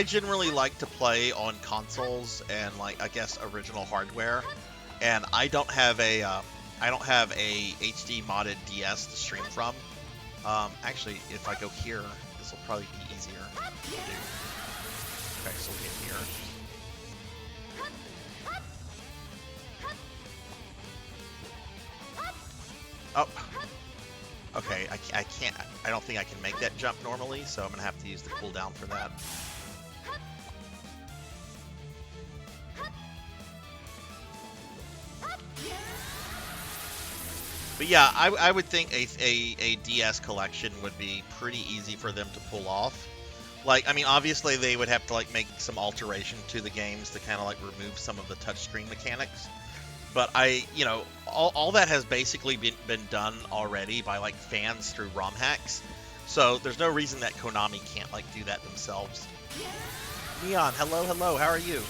Speaker 2: generally like to play on consoles and like I guess original hardware, and I don't have a HD modded DS to stream from. Actually, if I go here, this will probably be easier to do. Okay, so we'll get here. Oh. Okay, I can't. I don't think I can make that jump normally, so I'm gonna have to use the cooldown for that. But yeah, I would think a DS collection would be pretty easy for them to pull off. Like, I mean, obviously they would have to like make some alteration to the games to kind of like remove some of the touchscreen mechanics. But you know, all that has basically been done already by like fans through ROM hacks. So there's no reason that Konami can't like do that themselves. Neon, hello, how are you?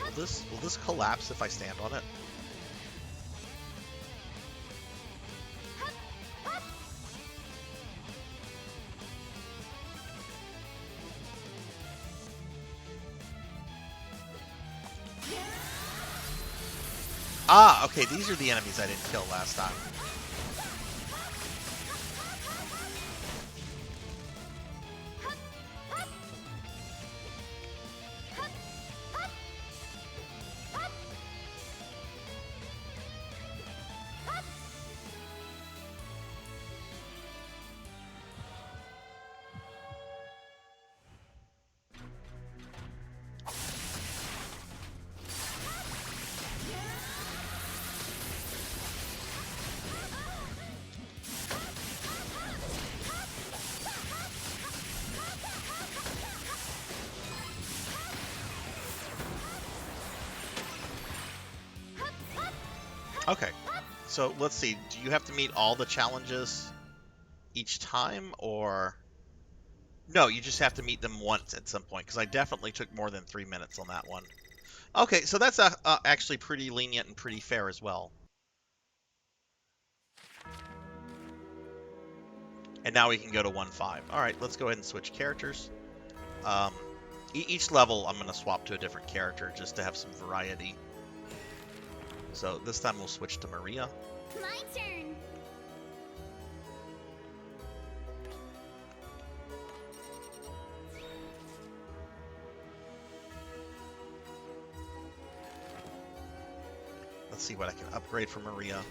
Speaker 2: Will this collapse if I stand on it? Ah, okay, these are the enemies I didn't kill last time. Okay, so let's see. Do you have to meet all the challenges each time, or... No, you just have to meet them once at some point, because I definitely took more than 3 minutes on that one. Okay, so that's actually pretty lenient and pretty fair as well. And now we can go to 1-5. Alright, let's go ahead and switch characters. Each level I'm going to swap to a different character just to have some variety. So this time we'll switch to Maria.
Speaker 3: My turn.
Speaker 2: Let's see what I can upgrade for Maria.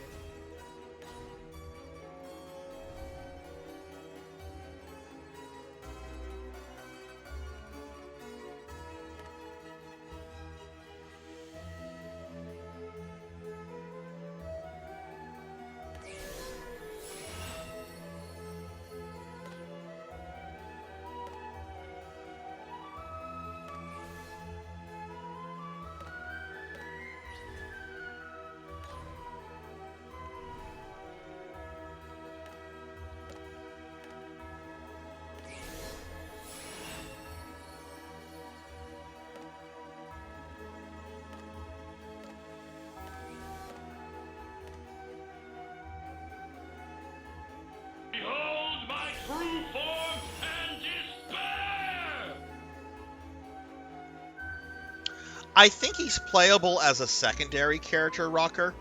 Speaker 2: I think he's playable as a secondary character, Rocker.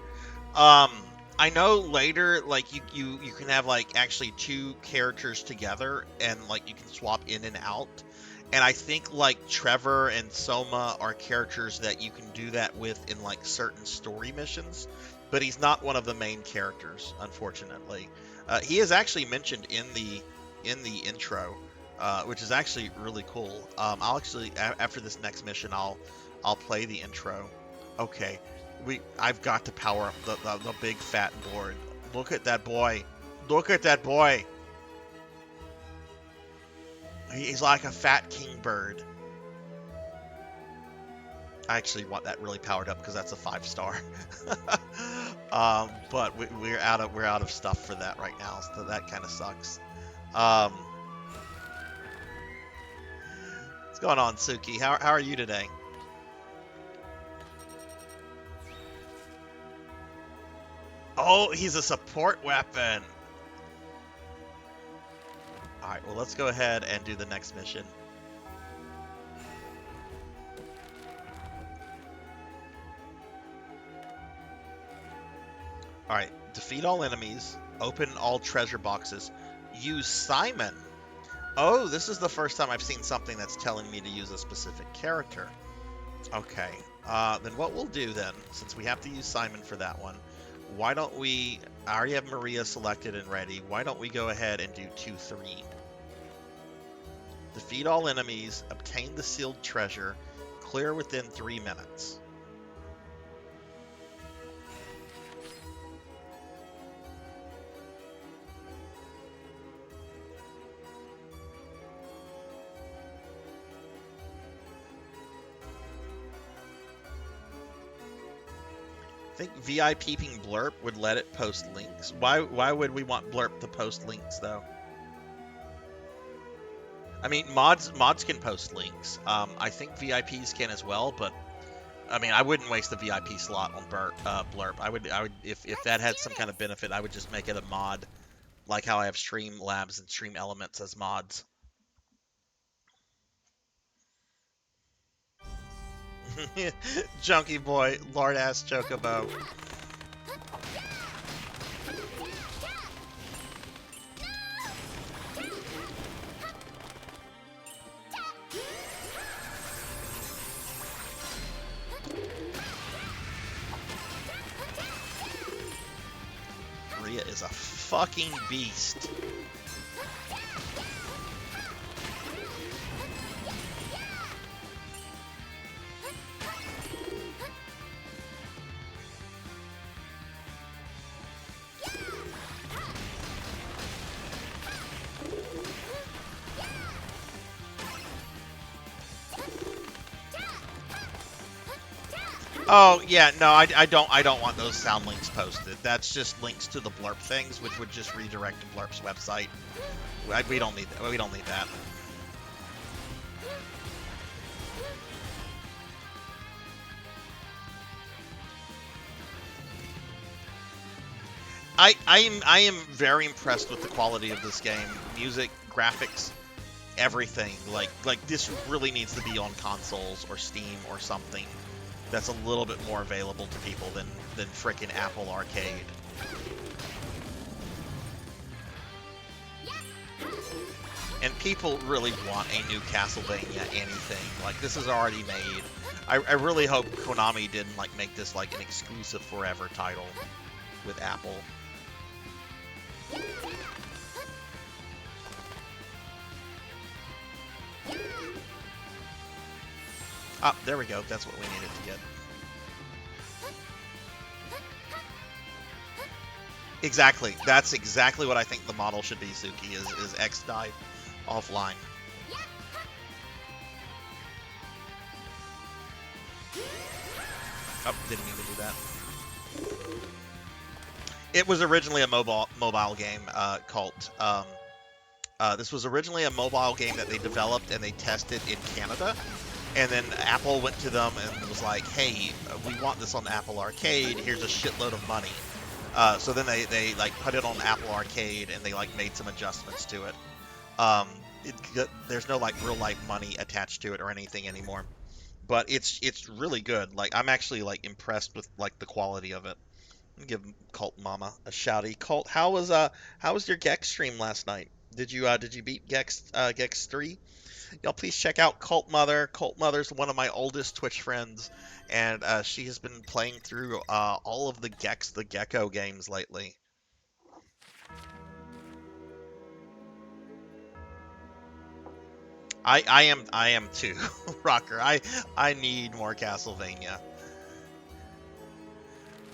Speaker 2: Um, I know later, like you can have like actually two characters together, and like you can swap in and out. And I think like Trevor and Soma are characters that you can do that with in like certain story missions, but he's not one of the main characters, unfortunately. He is actually mentioned in the intro, which is actually really cool. I'll actually after this next mission, I'll play the intro. Okay, I've got to power up the big fat board. Look at that boy. Look at that boy. He's like a fat king bird. I actually want that really powered up because that's a 5-star. But we're out of stuff for that right now, so that kind of sucks. What's going on, Suki? How are you today? Oh, he's a support weapon. Alright, well, let's go ahead and do the next mission. Alright, defeat all enemies, open all treasure boxes, use Simon. Oh, this is the first time I've seen something that's telling me to use a specific character. Okay, then what we'll do then, since we have to use Simon for that one, why don't we, I already have Maria selected and ready, why don't we go ahead and do 2-3. Defeat all enemies, obtain the sealed treasure, clear within 3 minutes. I think VIPing Blurp would let it post links. Why would we want Blurp to post links though? I mean, mods can post links. I think VIPs can as well, but I mean, I wouldn't waste the VIP slot on Blurp. I would if that had some kind of benefit, I would just make it a mod, like how I have Stream Labs and Stream Elements as mods. Junkie boy, lord ass chocobo. Maria is a fucking beast. Oh yeah, no, I don't want those sound links posted. That's just links to the Blurp things, which would just redirect to Blurp's website. We don't need that. We don't need that. I am very impressed with the quality of this game. Music, graphics, everything. Like this really needs to be on consoles or Steam or something that's a little bit more available to people than frickin' Apple Arcade. And people really want a new Castlevania anything. Like, this is already made. I really hope Konami didn't like make this like an exclusive forever title with Apple. Ah, there we go. That's what we needed to get. Exactly. That's exactly what I think the model should be, Suki, is X dive offline. Oh, didn't mean to do that. It was originally a mobile game called... this was originally a mobile game that they developed and they tested in Canada. And then Apple went to them and was like, hey, we want this on Apple Arcade. Here's a shitload of money. So then they like put it on Apple Arcade and they like made some adjustments to it. There's no like real life money attached to it or anything anymore. but it's really good. Like I'm actually like impressed with like the quality of it. Give Cult Mama a shouty. Cult, how was your Gex stream last night? Did you beat Gex 3? Y'all please check out Cult Mother. Cult Mother's one of my oldest Twitch friends, and she has been playing through all of the Gex the Gecko games lately. I am too, Rocker. I need more Castlevania.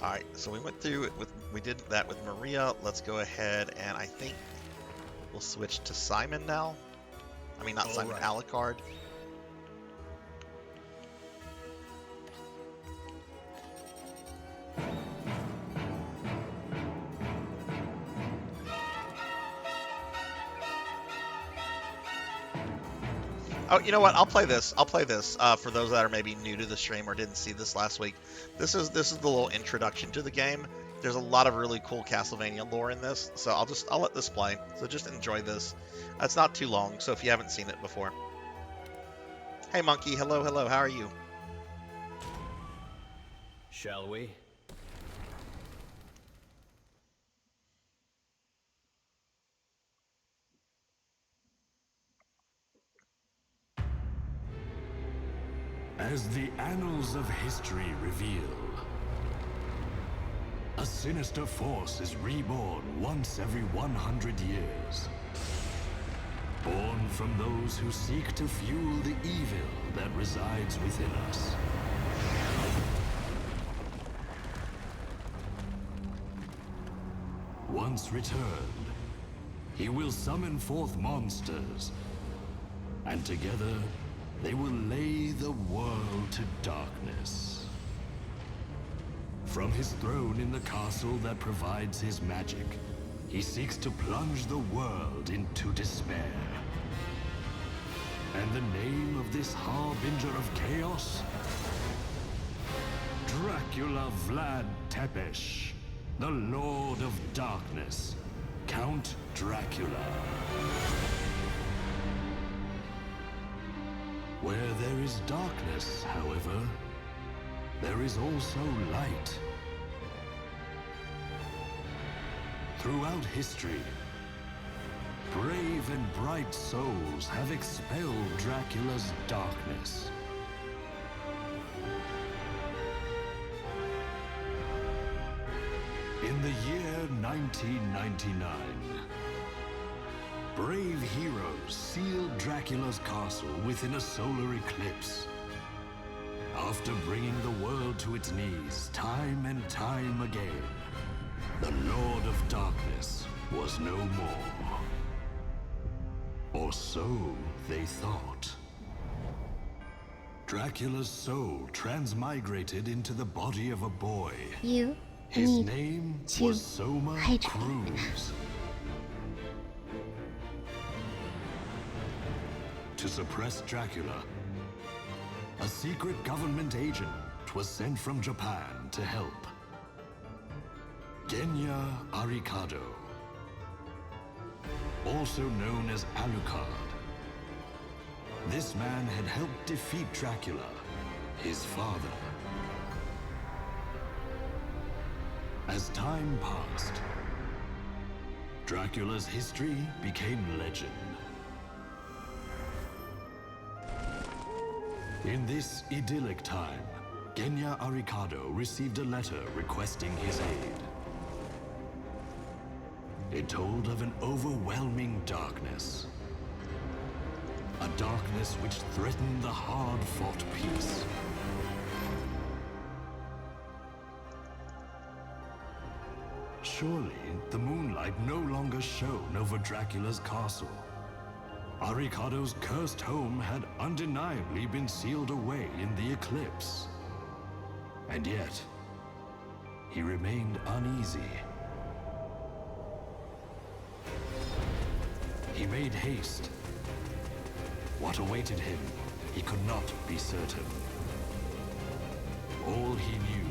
Speaker 2: All right, so we went through it we did that with Maria. Let's go ahead and I think we'll switch to Simon now. I mean, not Simon,
Speaker 5: right.
Speaker 2: Alucard. Oh, you know what? I'll play this. I'll play this for those that are maybe new to the stream or didn't see this last week. This is the little introduction to the game. There's a lot of really cool Castlevania lore in this, so I'll let this play. So just enjoy this. It's not too long, so if you haven't seen it before. Hey, Monkey. Hello, hello. How are you?
Speaker 5: Shall we?
Speaker 7: As the annals of history reveal, a sinister force is reborn once every 100 years. Born from those who seek to fuel the evil that resides within us. Once returned, he will summon forth monsters, and together they will lay the world to darkness. From his throne in the castle that provides his magic, he seeks to plunge the world into despair. And the name of this harbinger of chaos? Dracula Vlad Tepes, the Lord of Darkness, Count Dracula. Where there is darkness, however, there is also light. Throughout history, brave and bright souls have expelled Dracula's darkness. In the year 1999, brave heroes sealed Dracula's castle within a solar eclipse. After bringing the world to its knees time and time again, the Lord of Darkness was no more. Or so they thought. Dracula's soul transmigrated into the body of a boy.
Speaker 3: You
Speaker 7: His
Speaker 3: need
Speaker 7: name
Speaker 3: to
Speaker 7: was Soma
Speaker 3: hydrate.
Speaker 7: Cruz. To suppress Dracula, a secret government agent was sent from Japan to help. Genya Arikado, also known as Alucard. This man had helped defeat Dracula, his father. As time passed, Dracula's history became legend. In this idyllic time, Genya Arikado received a letter requesting his aid. It told of an overwhelming darkness. A darkness which threatened the hard-fought peace. Surely, the moonlight no longer shone over Dracula's castle. Arikado's cursed home had undeniably been sealed away in the eclipse. And yet, he remained uneasy. He made haste. What awaited him, he could not be certain. All he knew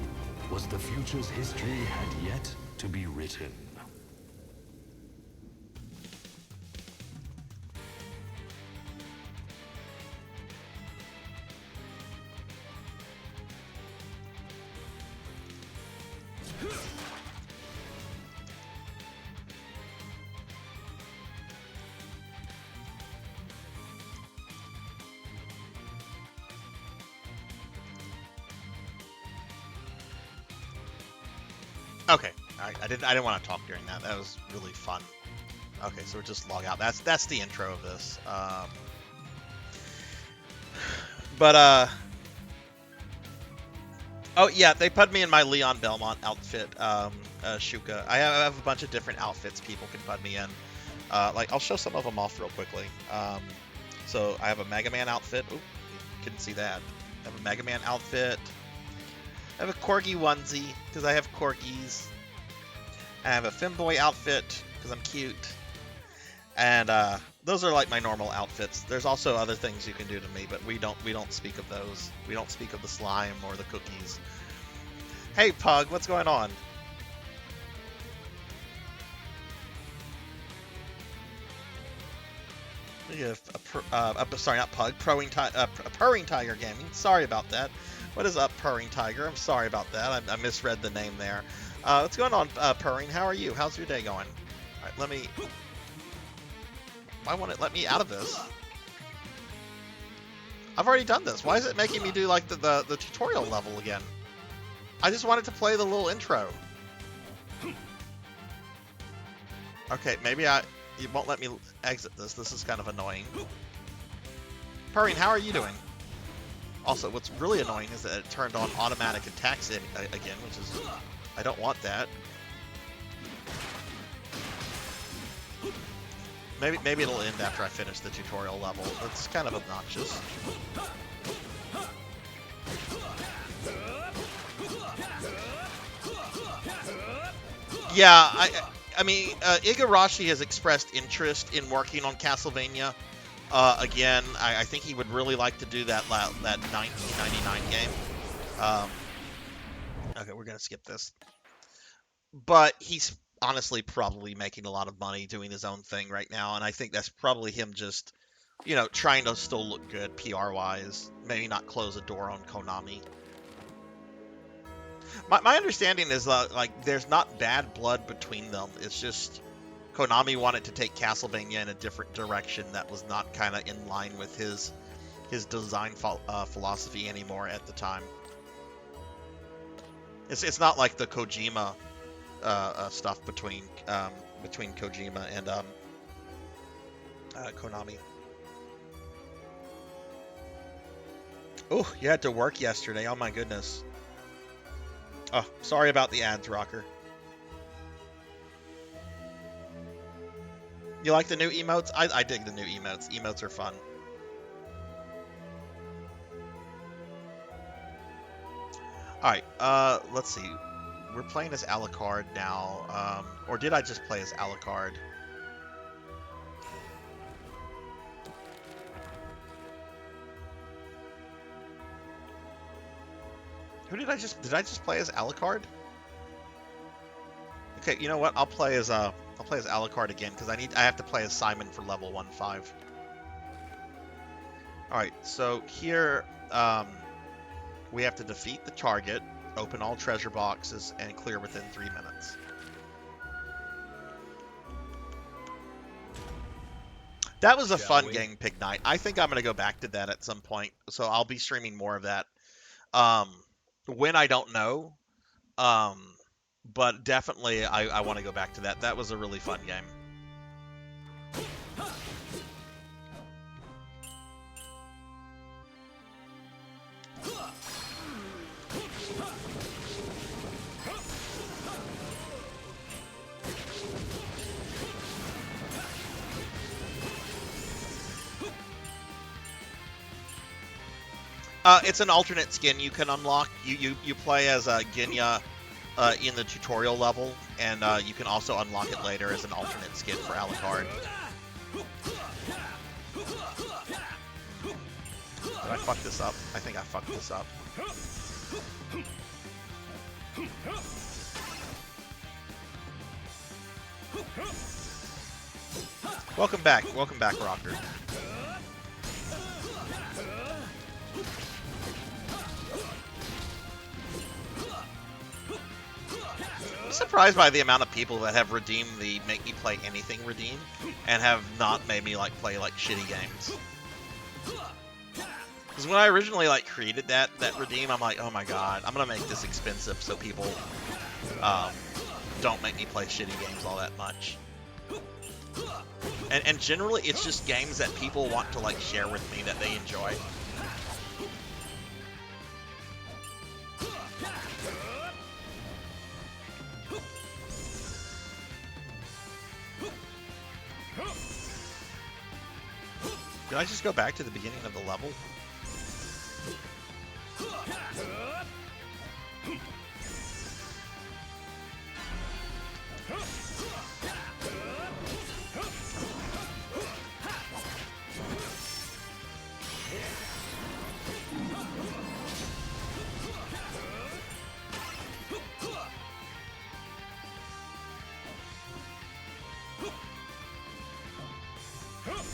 Speaker 7: was the future's history had yet to be written.
Speaker 2: Okay. All right. I didn't want to talk during that. That was really fun. Okay, so we'll just log out. That's the intro of this. Oh yeah, they put me in my Leon Belmont outfit, Shuka. I have a bunch of different outfits people can put me in. Like I'll show some of them off real quickly. So I have a Mega Man outfit. Oop, you couldn't see that. I have a Mega Man outfit. I have a Corgi onesie because I have corgis. I have a Femboy outfit because I'm cute. And those are like my normal outfits. There's also other things you can do to me, but we don't speak of those. We don't speak of the slime or the cookies. Hey Pug, what's going on? We have sorry, not Pug. Purring Tiger Gaming. Sorry about that. What is up, Purring Tiger? I'm sorry about that. I misread the name there. What's going on, Purring? How are you? How's your day going? All right, let me. Why won't it let me out of this? I've already done this. Why is it making me do like the tutorial level again? I just wanted to play the little intro. Okay, maybe it won't let me exit this. This is kind of annoying. Purring, how are you doing? Also, what's really annoying is that it turned on automatic attacks again, which is... I don't want that. Maybe it'll end after I finish the tutorial level. It's kind of obnoxious. Yeah, I mean, Igarashi has expressed interest in working on Castlevania. Again, I think he would really like to do that 1999 game. Okay, we're gonna skip this. But he's honestly probably making a lot of money doing his own thing right now, and I think that's probably him just, trying to still look good PR-wise. Maybe not close a door on Konami. My understanding is like there's not bad blood between them. It's just Konami wanted to take Castlevania in a different direction that was not kind of in line with his design philosophy anymore at the time. It's not like the Kojima stuff between Kojima and Konami. Oh, you had to work yesterday. Oh my goodness. Oh, sorry about the ads, Rocker. You like the new emotes? I dig the new emotes. Emotes are fun. Alright, let's see. We're playing as Alucard now. Or did I just play as Alucard? Did I just play as Alucard? Okay, you know what? I'll play as Alucard again because I have to play as Simon for level 1-5. All right, so here we have to defeat the target, open all treasure boxes, and clear within 3 minutes. That was a fun game, Pig Night. I think I'm gonna go back to that at some point, so I'll be streaming more of that. When I don't know, but definitely I want to go back to that. That was a really fun game. It's an alternate skin you can unlock. You play as Genya in the tutorial level, and you can also unlock it later as an alternate skin for Alucard. Did I fuck this up? I think I fucked this up. Welcome back, Rocker. I'm surprised by the amount of people that have redeemed the make me play anything redeem and have not made me play shitty games. Because when I originally created that redeem, I'm like, oh my god, I'm gonna make this expensive so people don't make me play shitty games all that much. And generally, it's just games that people want to like share with me that they enjoy. Did I just go back to the beginning of the level?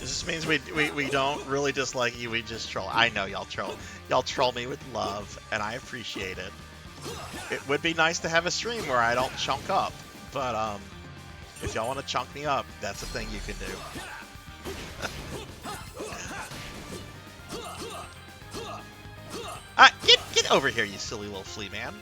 Speaker 2: This means we don't really dislike you, we just troll. I know y'all troll. Y'all troll me with love, and I appreciate it. It would be nice to have a stream where I don't chunk up, but if y'all want to chunk me up, that's a thing you can do. Get over here, you silly little flea man.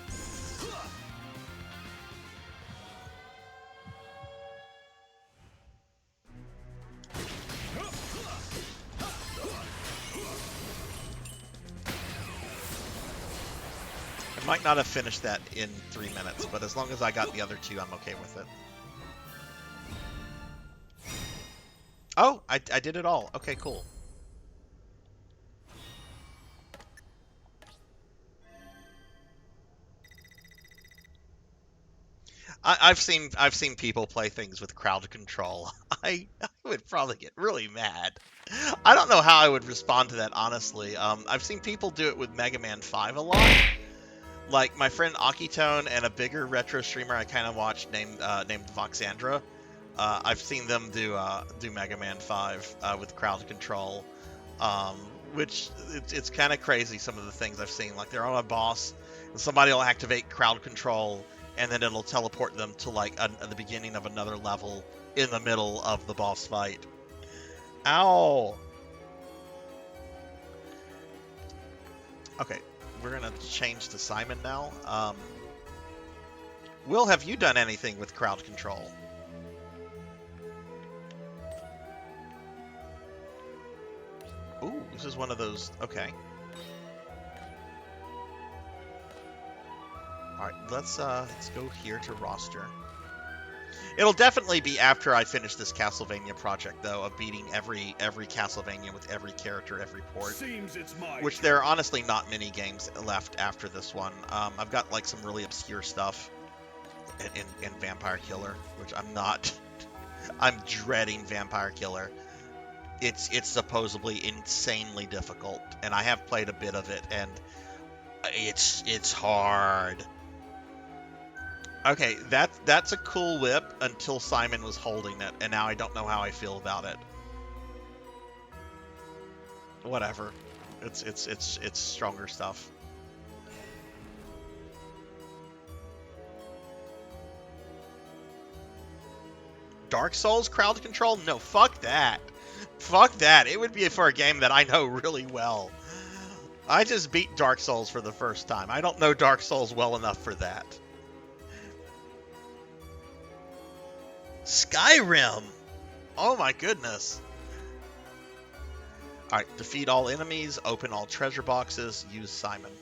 Speaker 2: I might not have finished that in 3 minutes, but as long as I got the other two, I'm okay with it. Oh, I did it all. Okay, cool. I've seen people play things with crowd control. I would probably get really mad. I don't know how I would respond to that, honestly. I've seen people do it with Mega Man 5 a lot. Like my friend Akitone and a bigger retro streamer I kind of watched named Voxandra. I've seen them do Mega Man 5 with crowd control, which it's kind of crazy. Some of the things I've seen, like they're on a boss, and somebody will activate crowd control, and then it'll teleport them to like the beginning of another level in the middle of the boss fight. Ow! Okay. We're gonna change to Simon now. Will, have you done anything with crowd control? Ooh, this is one of those. Okay. All right, let's go here to roster. It'll definitely be after I finish this Castlevania project, though, of beating every Castlevania with every character, every port.
Speaker 5: Seems it's my
Speaker 2: Which there are honestly not many games left after this one. I've got like some really obscure stuff in Vampire Killer, which I'm not. I'm dreading Vampire Killer. It's supposedly insanely difficult, and I have played a bit of it, and it's hard. Okay, that's a cool whip until Simon was holding it, and now I don't know how I feel about it. Whatever. It's stronger stuff. Dark Souls crowd control? No, fuck that. Fuck that. It would be for a game that I know really well. I just beat Dark Souls for the first time. I don't know Dark Souls well enough for that. Skyrim! Oh my goodness. Alright, defeat all enemies, open all treasure boxes, use Simon.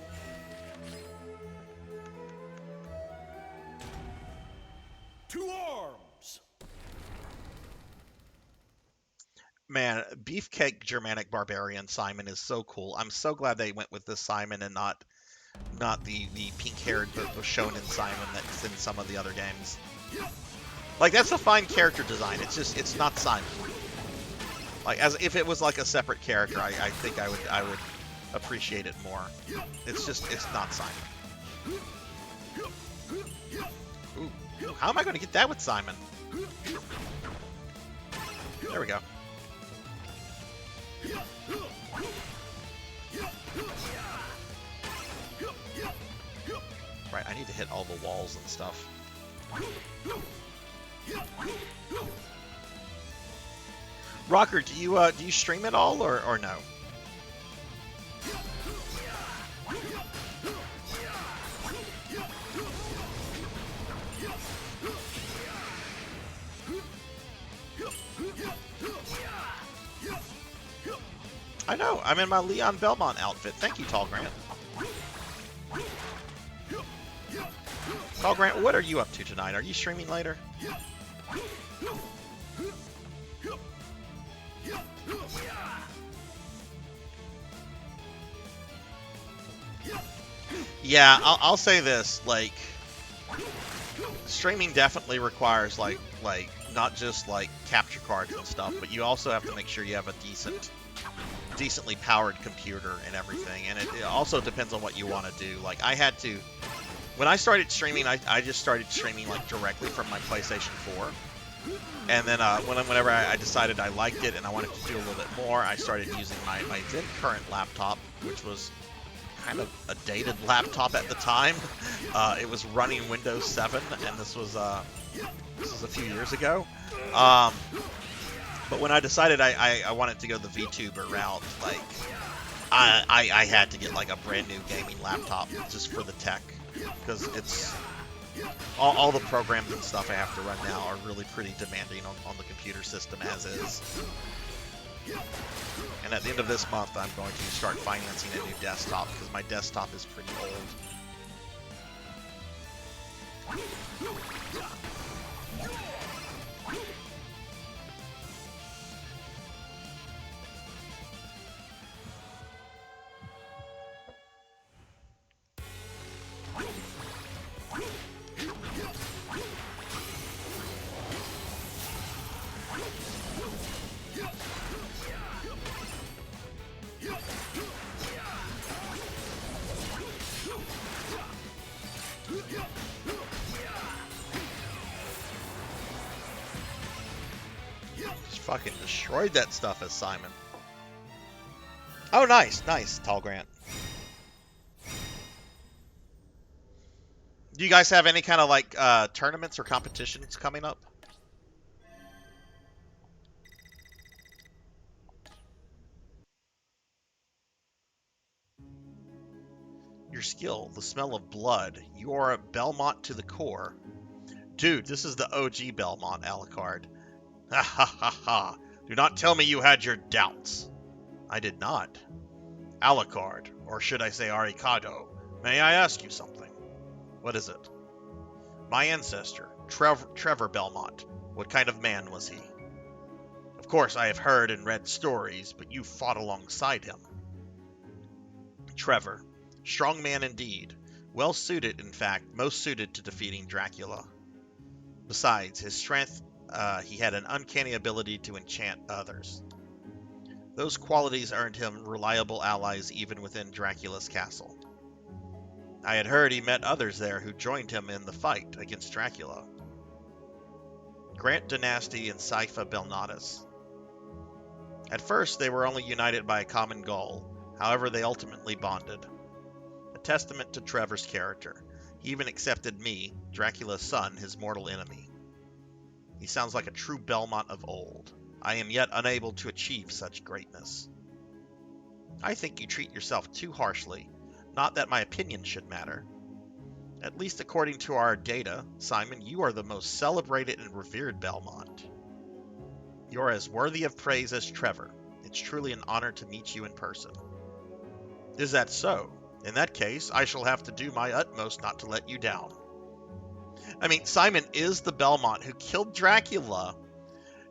Speaker 5: To arms!
Speaker 2: Man, Beefcake Germanic Barbarian Simon is so cool. I'm so glad they went with this Simon and not the pink-haired Shonen Simon that's in some of the other games. Like, that's a fine character design. It's just, it's not Simon. Like, as if it was like a separate character, I think I would appreciate it more. It's just, it's not Simon. Ooh, how am I going to get that with Simon? There we go. Right, I need to hit all the walls and stuff. Rocker, do you stream at all or no? I know. I'm in my Leon Belmont outfit. Thank you, Tall Grant. Tall Grant, what are you up to tonight? Are you streaming later? Yeah, I'll say this, like, streaming definitely requires, like, not just, like, capture cards and stuff, but you also have to make sure you have a decently powered computer and everything, and it also depends on what you want to do. Like, I had to, when I started streaming, I just started streaming, like, directly from my PlayStation 4, and then whenever I decided I liked it and I wanted to do a little bit more, I started using my then current laptop, which was kind of a dated laptop at the time. It was running Windows 7, and this was a few years ago. But when I decided I wanted to go the VTuber route, like, I had to get, like, a brand new gaming laptop just for the tech, because it's all the programs and stuff I have to run now are really pretty demanding on the computer system as is. And at the end of this month, I'm going to start financing a new desktop, because my desktop is pretty old. Fucking destroyed that stuff as Simon. Oh, nice, Tall Grant. Do you guys have any kind of, like, tournaments or competitions coming up? Your skill, the smell of blood. You are a Belmont to the core. Dude, this is the OG Belmont, Alucard. Ha ha ha ha. Do not tell me you had your doubts. I did not. Alucard, or should I say Arikado, may I ask you something? What is it? My ancestor, Trevor Belmont, what kind of man was he? Of course, I have heard and read stories, but you fought alongside him. Trevor, strong man indeed, well suited, in fact, most suited to defeating Dracula. Besides, his strength, he had an uncanny ability to enchant others. Those qualities earned him reliable allies even within Dracula's castle. I had heard he met others there who joined him in the fight against Dracula. Grant Dynasty and Sypha Belnatus. At first, they were only united by a common goal, however they ultimately bonded. A testament to Trevor's character. He even accepted me, Dracula's son, his mortal enemy. He sounds like a true Belmont of old. I am yet unable to achieve such greatness. I think you treat yourself too harshly. Not that my opinion should matter. At least according to our data, Simon, you are the most celebrated and revered Belmont. You're as worthy of praise as Trevor. It's truly an honor to meet you in person. Is that so? In that case, I shall have to do my utmost not to let you down. I mean, Simon is the Belmont who killed Dracula,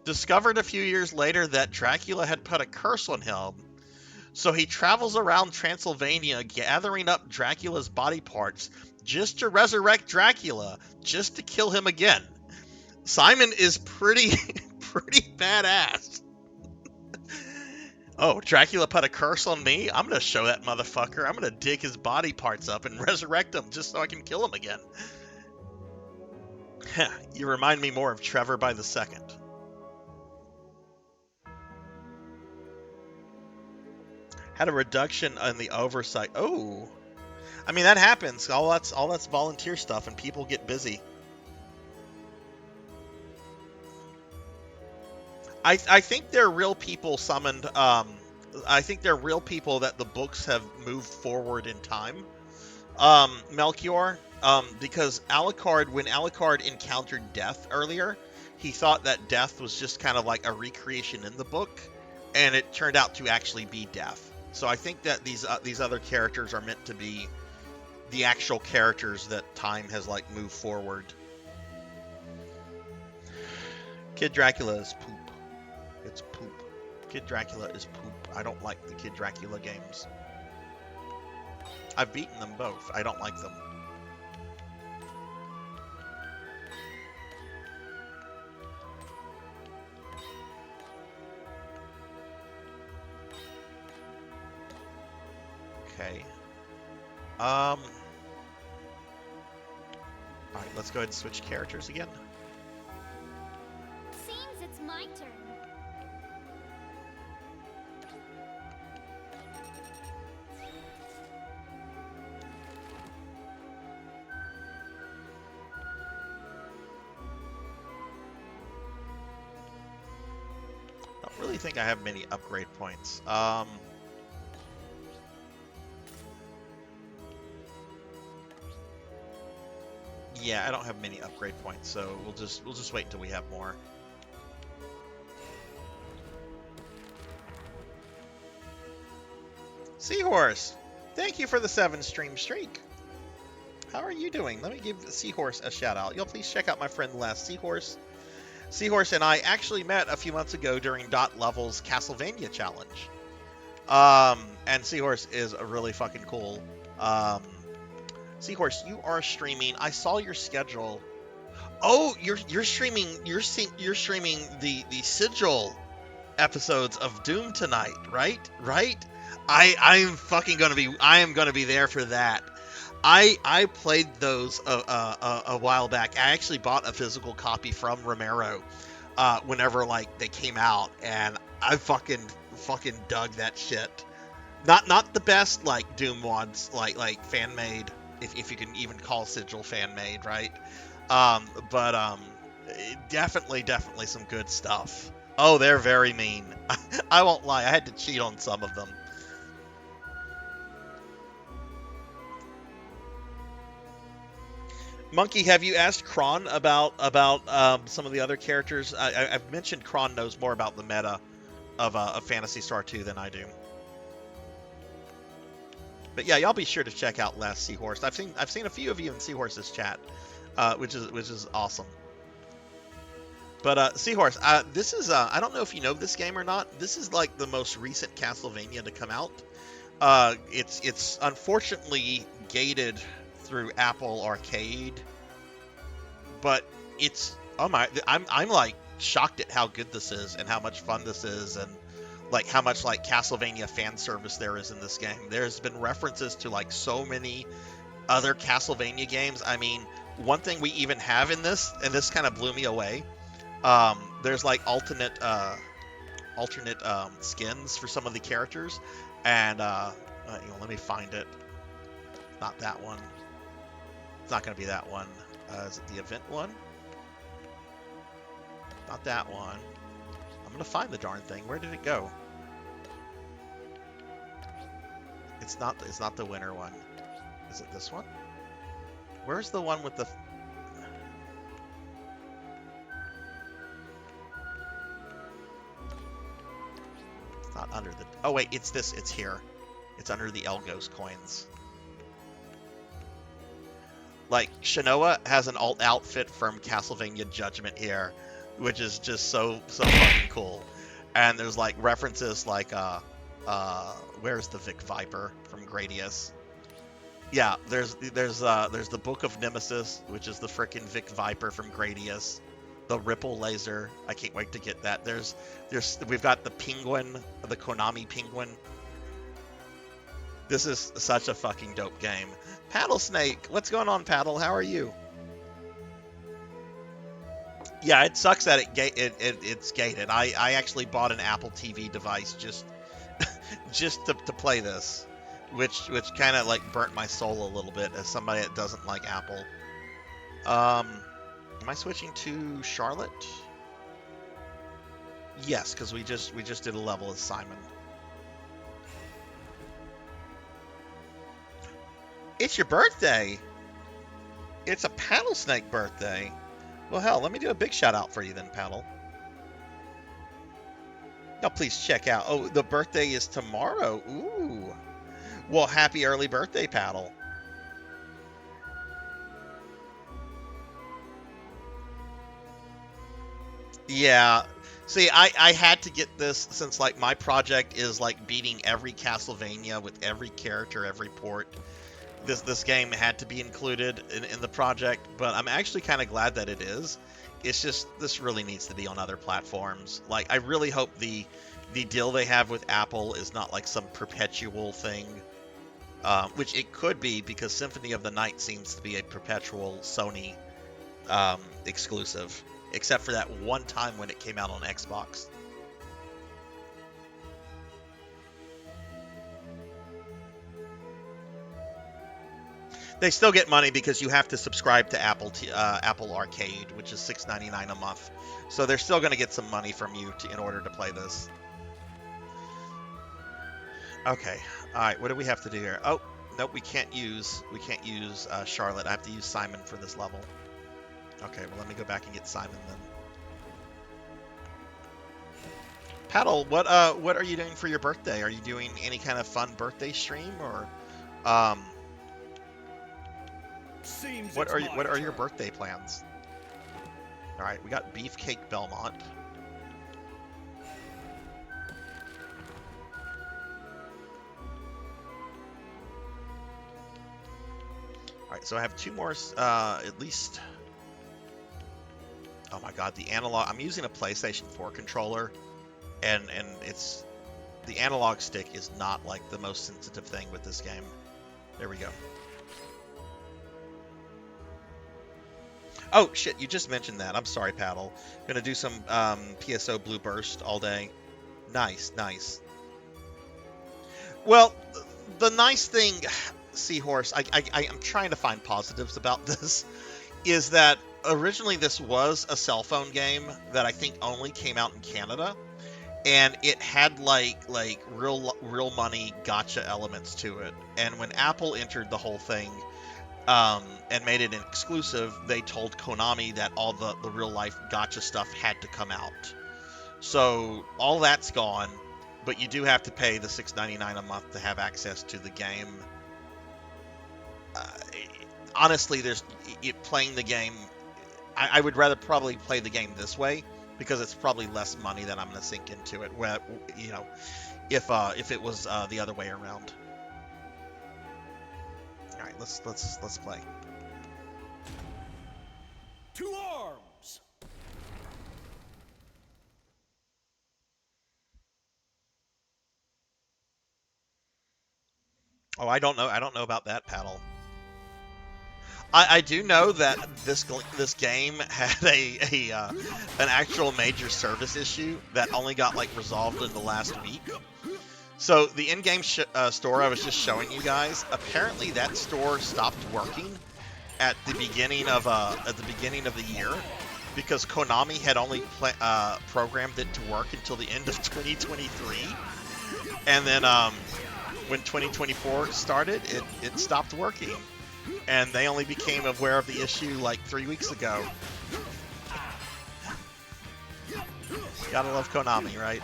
Speaker 2: discovered a few years later that Dracula had put a curse on him, so he travels around Transylvania gathering up Dracula's body parts just to resurrect Dracula, just to kill him again. Simon is pretty badass. Oh, Dracula put a curse on me? I'm going to show that motherfucker. I'm going to dig his body parts up and resurrect him just so I can kill him again. You remind me more of Trevor by the second. Had a reduction on the oversight. Oh, I mean, that happens. All that's volunteer stuff, and people get busy. I think they're real people summoned. I think they're real people that the books have moved forward in time. Melchior, because Alucard, when Alucard encountered death earlier, he thought that death was just kind of like a recreation in the book, and it turned out to actually be death. So I think that these other characters are meant to be the actual characters that time has like moved forward. Kid Dracula is poop. It's poop. Kid Dracula is poop. I don't like the Kid Dracula games. I've beaten them both. I don't like them. Okay. Alright, let's go ahead and switch characters again.
Speaker 3: Seems it's my turn.
Speaker 2: I don't really think I have many upgrade points. Yeah, I don't have many upgrade points, so we'll just wait until we have more. Seahorse, thank you for the 7 stream streak. How are you doing? Let me give Seahorse a shout out. You'll please check out my friend Les. Seahorse and I actually met a few months ago during Dot Level's Castlevania challenge. And Seahorse is a really fucking cool. Seahorse, you are streaming. I saw your schedule. Oh, you're streaming. You're streaming the Sigil episodes of Doom tonight, right? Right? I am gonna be there for that. I played those a while back. I actually bought a physical copy from Romero whenever like they came out, and I fucking dug that shit. Not the best like Doom ones, like fan made, if you can even call Sigil fan made, right? But definitely some good stuff. Oh, they're very mean. I won't lie. I had to cheat on some of them. Monkey, have you asked Kron about some of the other characters? I've mentioned Kron knows more about the meta of Phantasy Star 2 than I do. But yeah, y'all be sure to check out Les Seahorse. I've seen a few of you in Seahorse's chat, which is awesome. But Seahorse, this is I don't know if you know this game or not. This is like the most recent Castlevania to come out. It's unfortunately gated through Apple Arcade, but it's I'm like shocked at how good this is and how much fun this is, and like how much like Castlevania fan service there is in this game. There's been references to like so many other Castlevania games. I mean, one thing we even have in this, and this kind of blew me away, there's like alternate skins for some of the characters, and let me find it. Not that one. It's not going to be that one. Is it the event one? Not that one. I'm going to find the darn thing. Where did it go? It's not the winter one. Is it this one? Where's the one with the... It's not under the... Oh wait, it's this. It's here. It's under the Elgos coins. Like, Shinoa has an alt outfit from Castlevania Judgment here, which is just so fucking cool. And there's like references like where's the Vic Viper from Gradius? Yeah, there's the Book of Nemesis, which is the frickin' Vic Viper from Gradius. The Ripple Laser, I can't wait to get that. We've got the Penguin, the Konami Penguin. This is such a fucking dope game. Paddle Snake, what's going on, Paddle? How are you? Yeah, it sucks that it's gated. I actually bought an Apple TV device just to play this, which kind of like burnt my soul a little bit as somebody that doesn't like Apple. Am I switching to Charlotte? Yes, because we just did a level as Simon. It's your birthday. It's a Paddle Snake birthday. Well, hell, let me do a big shout out for you then, Paddle. Now, please check out. Oh, the birthday is tomorrow. Ooh. Well, happy early birthday, Paddle. Yeah. See, I had to get this since, like, my project is, like, beating every Castlevania with every character, every port. This game had to be included in the project, but I'm actually kind of glad that it is. It's just, this really needs to be on other platforms. Like, I really hope the deal they have with Apple is not like some perpetual thing, which it could be, because Symphony of the Night seems to be a perpetual Sony exclusive, except for that one time when it came out on Xbox. They still get money because you have to subscribe to Apple Arcade, which is $6.99 a month. So they're still going to get some money from you in order to play this. Okay, all right. What do we have to do here? Oh, nope. We can't use Charlotte. I have to use Simon for this level. Okay, well, let me go back and get Simon then. Paddle, what are you doing for your birthday? Are you doing any kind of fun birthday stream, or what are your birthday plans? All right, we got Beefcake Belmont. All right, so I have two more, at least. Oh my God, the analog. I'm using a PlayStation 4 controller, and it's the analog stick is not like the most sensitive thing with this game. There we go. Oh shit, you just mentioned that. I'm sorry, Paddle. Gonna do some PSO Blue Burst all day. Nice, nice. Well, the nice thing, Seahorse, I'm trying to find positives about this, is that originally this was a cell phone game that I think only came out in Canada, and it had like real money gotcha elements to it. And when Apple entered the whole thing, and made it an exclusive, they told Konami that all the real life gotcha stuff had to come out. So all that's gone, but you do have to pay the $6.99 a month to have access to the game. Honestly, playing the game, I would rather probably play the game this way, because it's probably less money that I'm going to sink into it. Where, you know, if it was the other way around. All right, let's play.
Speaker 5: To arms!
Speaker 2: Oh, I don't know about that, Paddle. I do know that this game had an actual major service issue that only got like resolved in the last week. So the in-game store I was just showing you guys, apparently that store stopped working at the beginning of the year, because Konami had only programmed it to work until the end of 2023, and then when 2024 started, it stopped working, and they only became aware of the issue like 3 weeks ago. Gotta love Konami, right?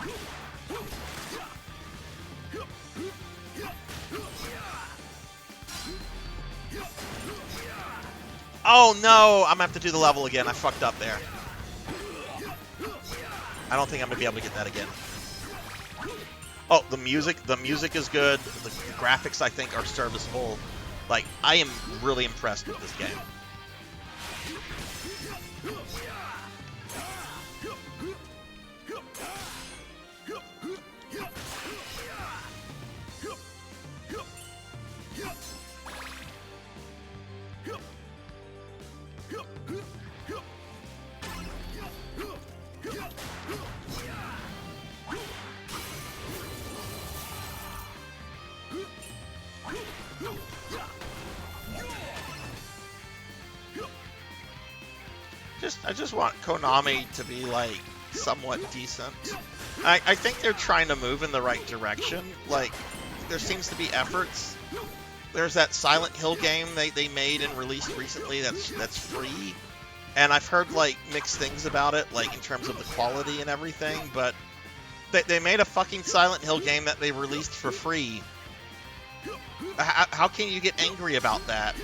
Speaker 2: Oh no, I'm gonna have to do the level again. I fucked up there. I don't think I'm gonna be able to get that again. Oh, the music is good. The graphics, I think, are serviceable. Like, I am really impressed with this game. I just want Konami to be, like, somewhat decent. I think they're trying to move in the right direction. Like, there seems to be efforts. There's that Silent Hill game they made and released recently that's free. And I've heard, like, mixed things about it, like, in terms of the quality and everything, but They made a fucking Silent Hill game that they released for free. How can you get angry about that?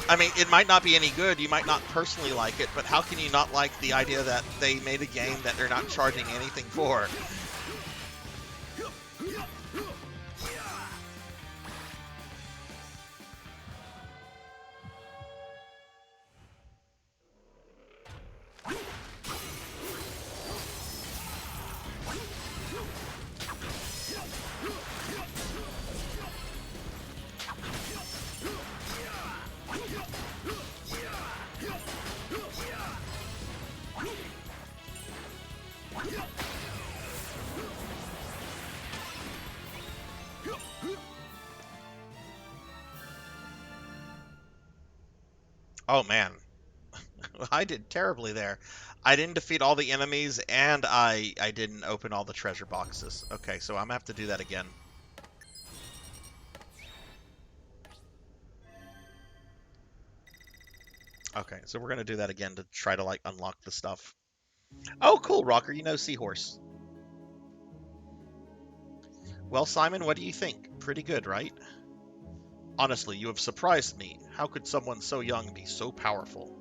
Speaker 2: I mean, it might not be any good, you might not personally like it, but how can you not like the idea that they made a game that they're not charging anything for? Oh man, I did terribly there. I didn't defeat all the enemies, and I didn't open all the treasure boxes. Okay, so I'm gonna have to do that again. Okay, so we're gonna do that again to try to like unlock the stuff. Oh, cool, Rocker. You know Seahorse. Well, Simon, what do you think? Pretty good, right? Honestly, you have surprised me. How could someone so young be so powerful?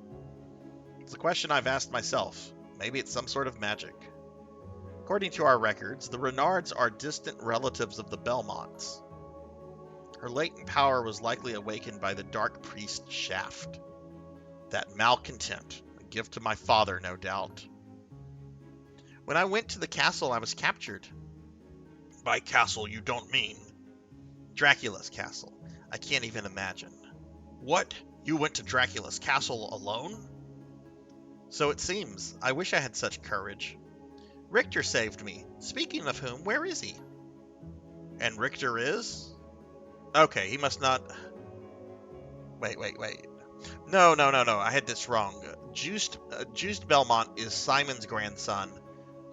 Speaker 2: It's a question I've asked myself. Maybe it's some sort of magic. According to our records, the Renards are distant relatives of the Belmonts. Her latent power was likely awakened by the Dark Priest Shaft. That malcontent, a gift to my father, no doubt. When I went to the castle, I was captured. By castle, you don't mean Dracula's castle. I can't even imagine. What? You went to Dracula's castle alone? So it seems. I wish I had such courage. Richter saved me. Speaking of whom, where is he? And Richter is? Okay, he must not... Wait. No. I had this wrong. Juiced Belmont is Simon's grandson,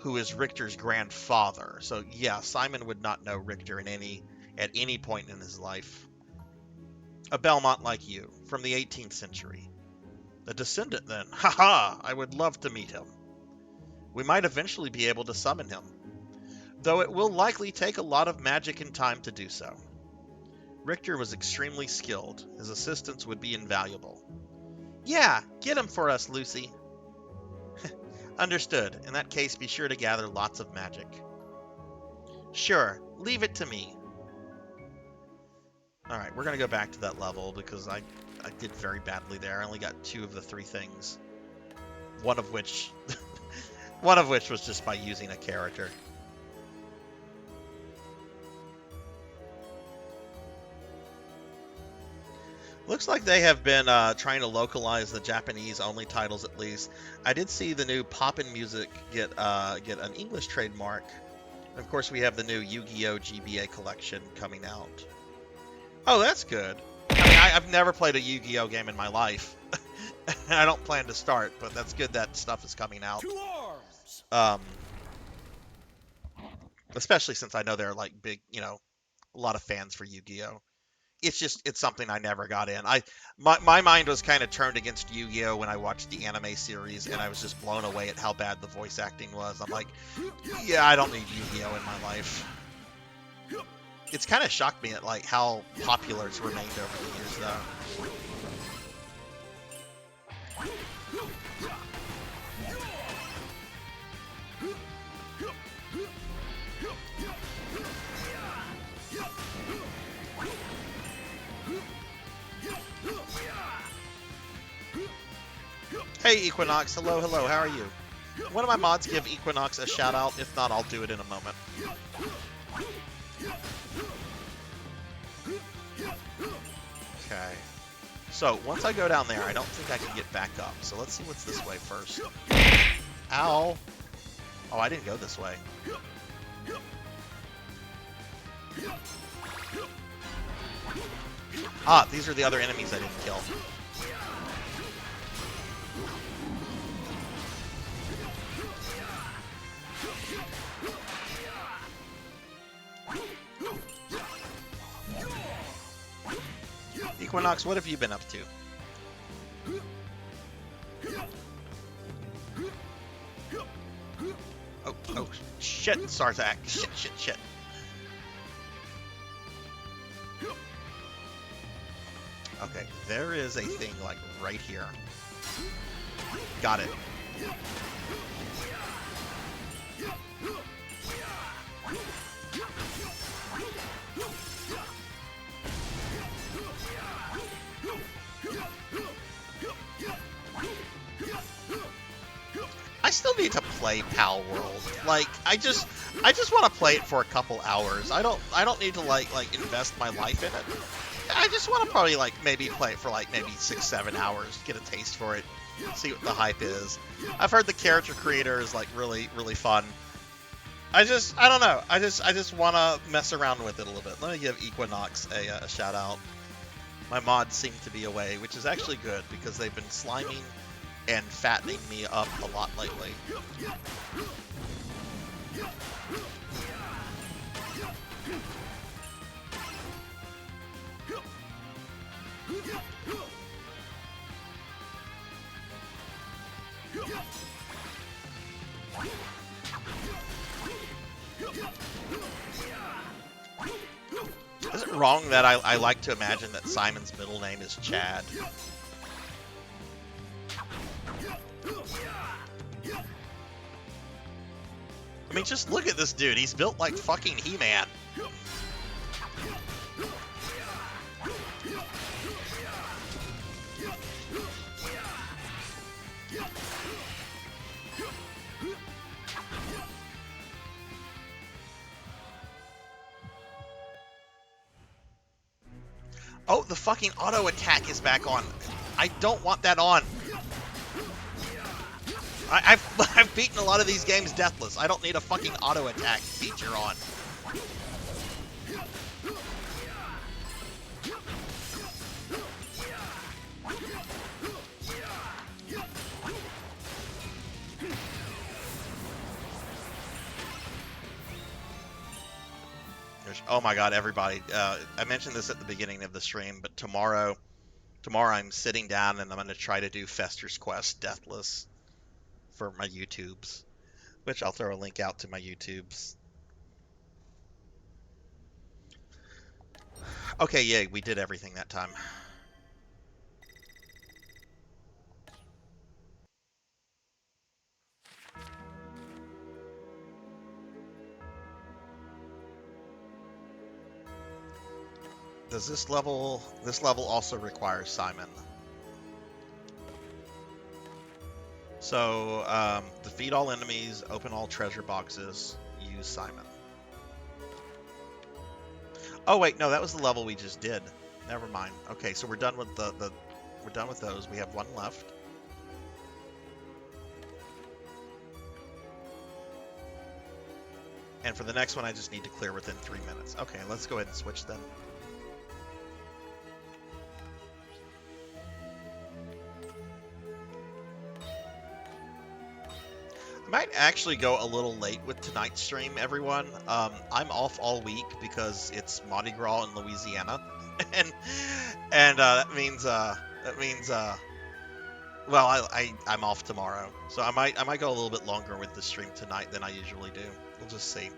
Speaker 2: who is Richter's grandfather. So yeah, Simon would not know Richter at any point in his life. A Belmont like you, from the 18th century. A descendant, then. Haha! I would love to meet him. We might eventually be able to summon him, though it will likely take a lot of magic and time to do so. Richter was extremely skilled. His assistance would be invaluable. Yeah, get him for us, Lucy. Understood. In that case, be sure to gather lots of magic. Sure, leave it to me. Alright, we're going to go back to that level because I did very badly there. I only got 2 of the 3 things. One of which was just by using a character. Looks like they have been trying to localize the Japanese-only titles at least. I did see the new Poppin' Music get an English trademark. And of course, we have the new Yu-Gi-Oh! GBA collection coming out. Oh, that's good. I mean, I've never played a Yu-Gi-Oh! Game in my life. And I don't plan to start, but that's good that stuff is coming out.
Speaker 5: To arms!
Speaker 2: Especially since I know they're like big, a lot of fans for Yu-Gi-Oh! It's something I never got in. My mind was kind of turned against Yu-Gi-Oh! When I watched the anime series, and I was just blown away at how bad the voice acting was. I'm like, yeah, I don't need Yu-Gi-Oh! In my life. It's kind of shocked me at like how popular it's remained over the years, though. Hey Equinox, hello, how are you? One of my mods give Equinox a shout out, if not I'll do it in a moment. Okay, so once I go down there, I don't think I can get back up, so let's see what's this way first. Ow! Oh, I didn't go this way. Ah, these are the other enemies I didn't kill. Equinox, what have you been up to? Oh, Oh, shit, Sarzac. Shit. Okay, there is a thing, like, right here. Got it. I still need to play Pal World. Like, I just want to play it for a couple hours. I don't need to like invest my life in it. I just want to probably like maybe play it for like maybe 6-7 hours, get a taste for it, see what the hype is. I've heard the character creator is like really fun. I don't know. I just want to mess around with it a little bit. Let me give Equinox a shout out. My mods seem to be away, which is actually good because they've been sliming and fattening me up a lot lately. Is it wrong that I like to imagine that Simon's middle name is Chad? I mean, just look at this dude. He's built like fucking He-Man. Oh, the fucking auto attack is back on. I don't want that on. I've beaten a lot of these games deathless. I don't need a fucking auto attack feature on. Oh my god, everybody. I mentioned this at the beginning of the stream, but tomorrow I'm sitting down and I'm going to try to do Fester's Quest deathless for my YouTubes, which I'll throw a link out to my YouTubes. Okay, yeah, we did everything that time. Does this level also requires Simon? So, defeat all enemies, open all treasure boxes, use Simon. Oh wait, no, that was the level we just did. Never mind. Okay, so we're done with we're done with those. We have one left. And for the next one, I just need to clear within 3 minutes. Okay, let's go ahead and switch then. I might actually go a little late with tonight's stream, everyone. I'm off all week because it's Mardi Gras in Louisiana, and that means well, I'm off tomorrow, so I might go a little bit longer with the stream tonight than I usually do. We'll just see.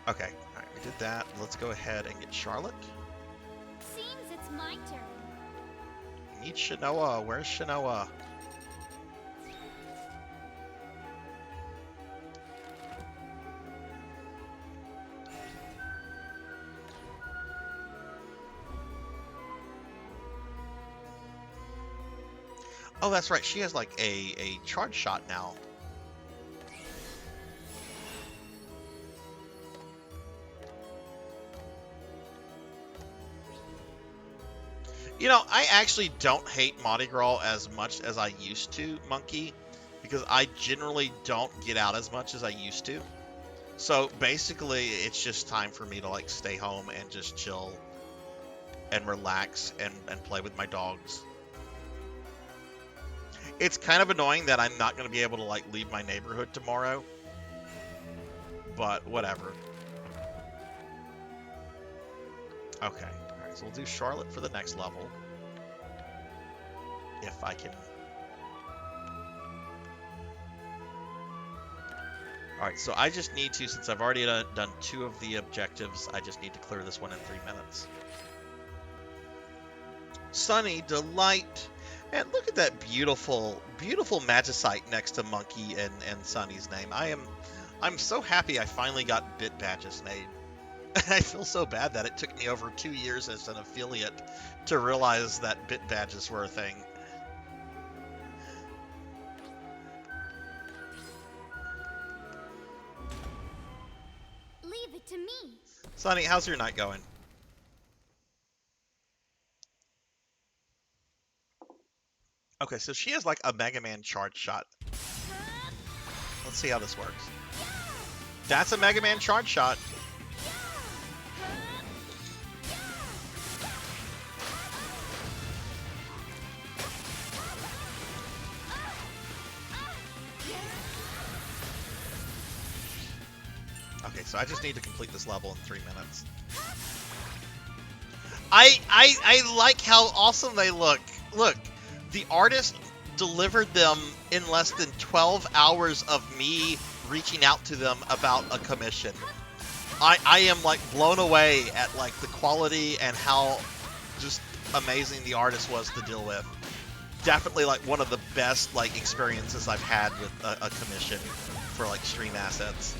Speaker 2: Okay, all right, we did that. Let's go ahead and get Charlotte.
Speaker 3: Seems it's my turn.
Speaker 2: Need Shanoa. Where's Shanoa? Oh, that's right. She has like a charge shot now. You know, I actually don't hate Mardi Gras as much as I used to, Monkey, because I generally don't get out as much as I used to. So basically, it's just time for me to like stay home and just chill and relax and play with my dogs. It's kind of annoying that I'm not going to be able to like leave my neighborhood tomorrow, but whatever. Okay. So we'll do Charlotte for the next level. If I can Alright, so I just need to, since I've already done 2 of the objectives, I just need to clear this one in 3 minutes. Sunny Delight. Man, look at that beautiful, beautiful magicite next to Monkey and Sunny's name. I'm so happy I finally got bit badges made. I feel so bad that it took me over 2 years as an affiliate to realize that bit badges were a thing.
Speaker 3: Leave it to me.
Speaker 2: Sunny, how's your night going? Okay, so she has like a Mega Man charge shot. Let's see how this works. That's a Mega Man charge shot. Okay, so I just need to complete this level in 3 minutes. I like how awesome they look. Look, the artist delivered them in less than 12 hours of me reaching out to them about a commission. I am like blown away at like the quality and how just amazing the artist was to deal with. Definitely like one of the best like experiences I've had with a commission for like stream assets.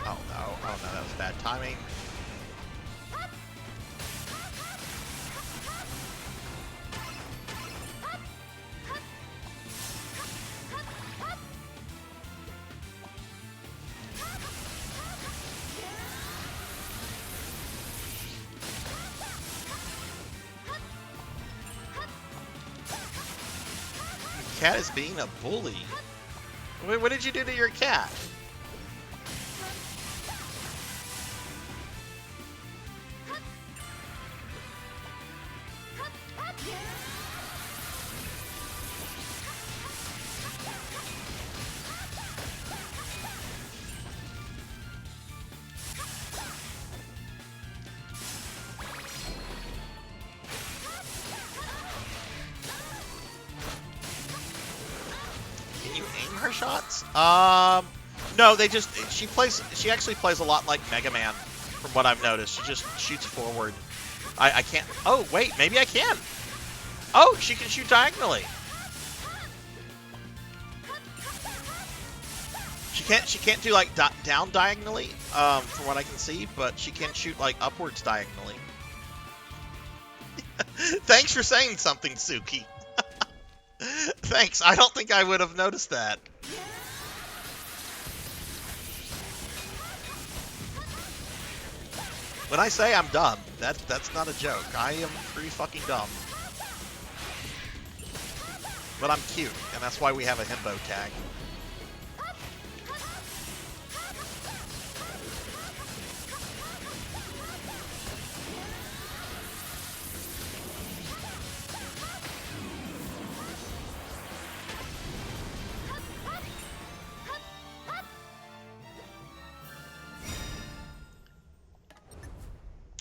Speaker 2: Oh no, that was bad timing. Cat is being a bully. What did you do to your cat? Her shots? No, she actually plays a lot like Mega Man, from what I've noticed. She just shoots forward. I can't, oh wait, maybe I can. Oh, she can shoot diagonally. She can't do like down diagonally, from what I can see, but she can shoot like upwards diagonally. Thanks for saying something, Suki. Thanks, I don't think I would have noticed that. When I say I'm dumb, that's not a joke. I am pretty fucking dumb. But I'm cute, and that's why we have a himbo tag.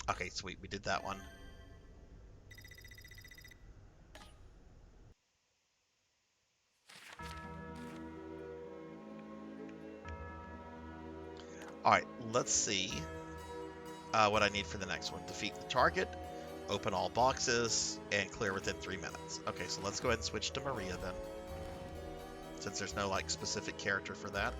Speaker 2: Okay, sweet, we did that one. Alright, let's see what I need for the next one. Defeat the target, open all boxes, and clear within 3 minutes. Okay, so let's go ahead and switch to Maria then, since there's no like specific character for that.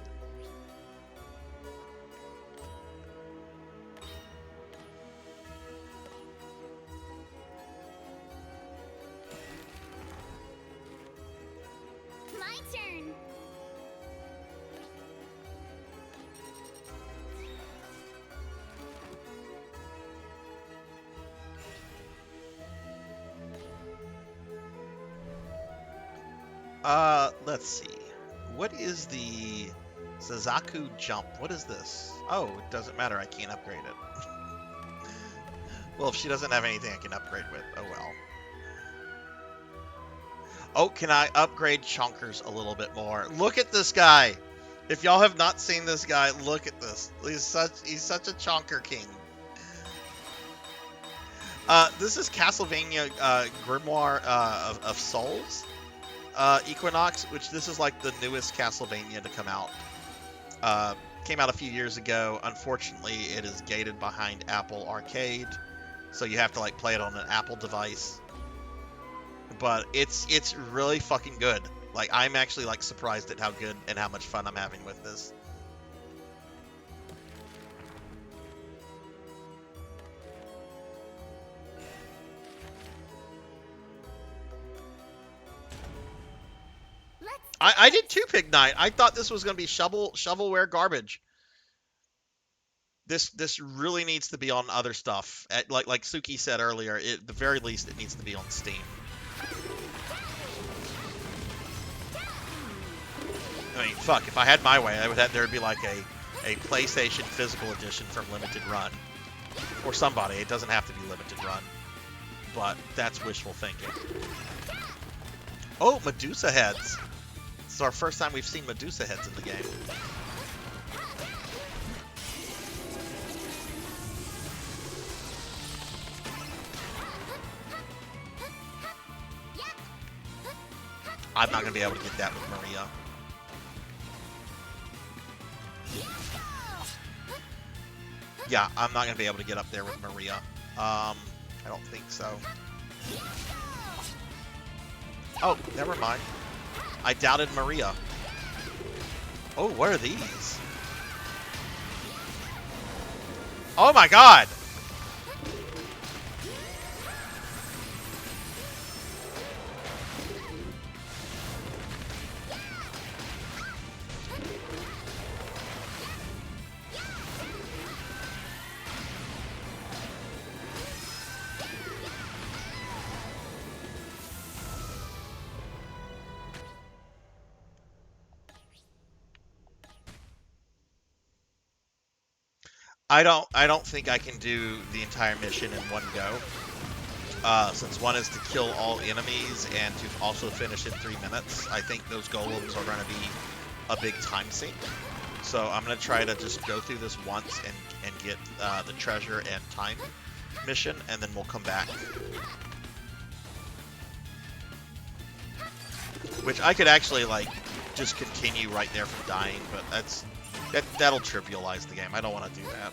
Speaker 3: My turn.
Speaker 2: Let's see. What is the Sarzac jump? What is this? Oh, it doesn't matter. I can't upgrade it. Well, if she doesn't have anything I can upgrade with, oh well. Oh, can I upgrade Chonkers a little bit more? Look at this guy. If y'all have not seen this guy, look at this. He's such a chonker king. This is Castlevania Grimoire of Souls Equinox, which this is like the newest Castlevania to come out. Came out a few years ago. Unfortunately, it is gated behind Apple Arcade, so you have to like play it on an Apple device. But it's really fucking good. Like, I'm actually like surprised at how good and how much fun I'm having with this. I did too, Pig Knight. I thought this was going to be shovelware garbage. This really needs to be on other stuff. Like Suki said earlier, at the very least, it needs to be on Steam. I mean, fuck, if I had my way, there'd be like a PlayStation physical edition from Limited Run. Or somebody. It doesn't have to be Limited Run. But that's wishful thinking. Oh, Medusa heads. This is our first time we've seen Medusa heads in the game. I'm not going to be able to get that with Maria. Yeah, I'm not going to be able to get up there with Maria. I don't think so. Oh, never mind. I doubted Maria. Oh, what are these? Oh my god! I don't think I can do the entire mission in one go. Since one is to kill all enemies and to also finish in 3 minutes, I think those golems are going to be a big time sink. So I'm going to try to just go through this once and get the treasure and time mission, and then we'll come back. Which I could actually like just continue right there from dying, but that'll trivialize the game. I don't want to do that.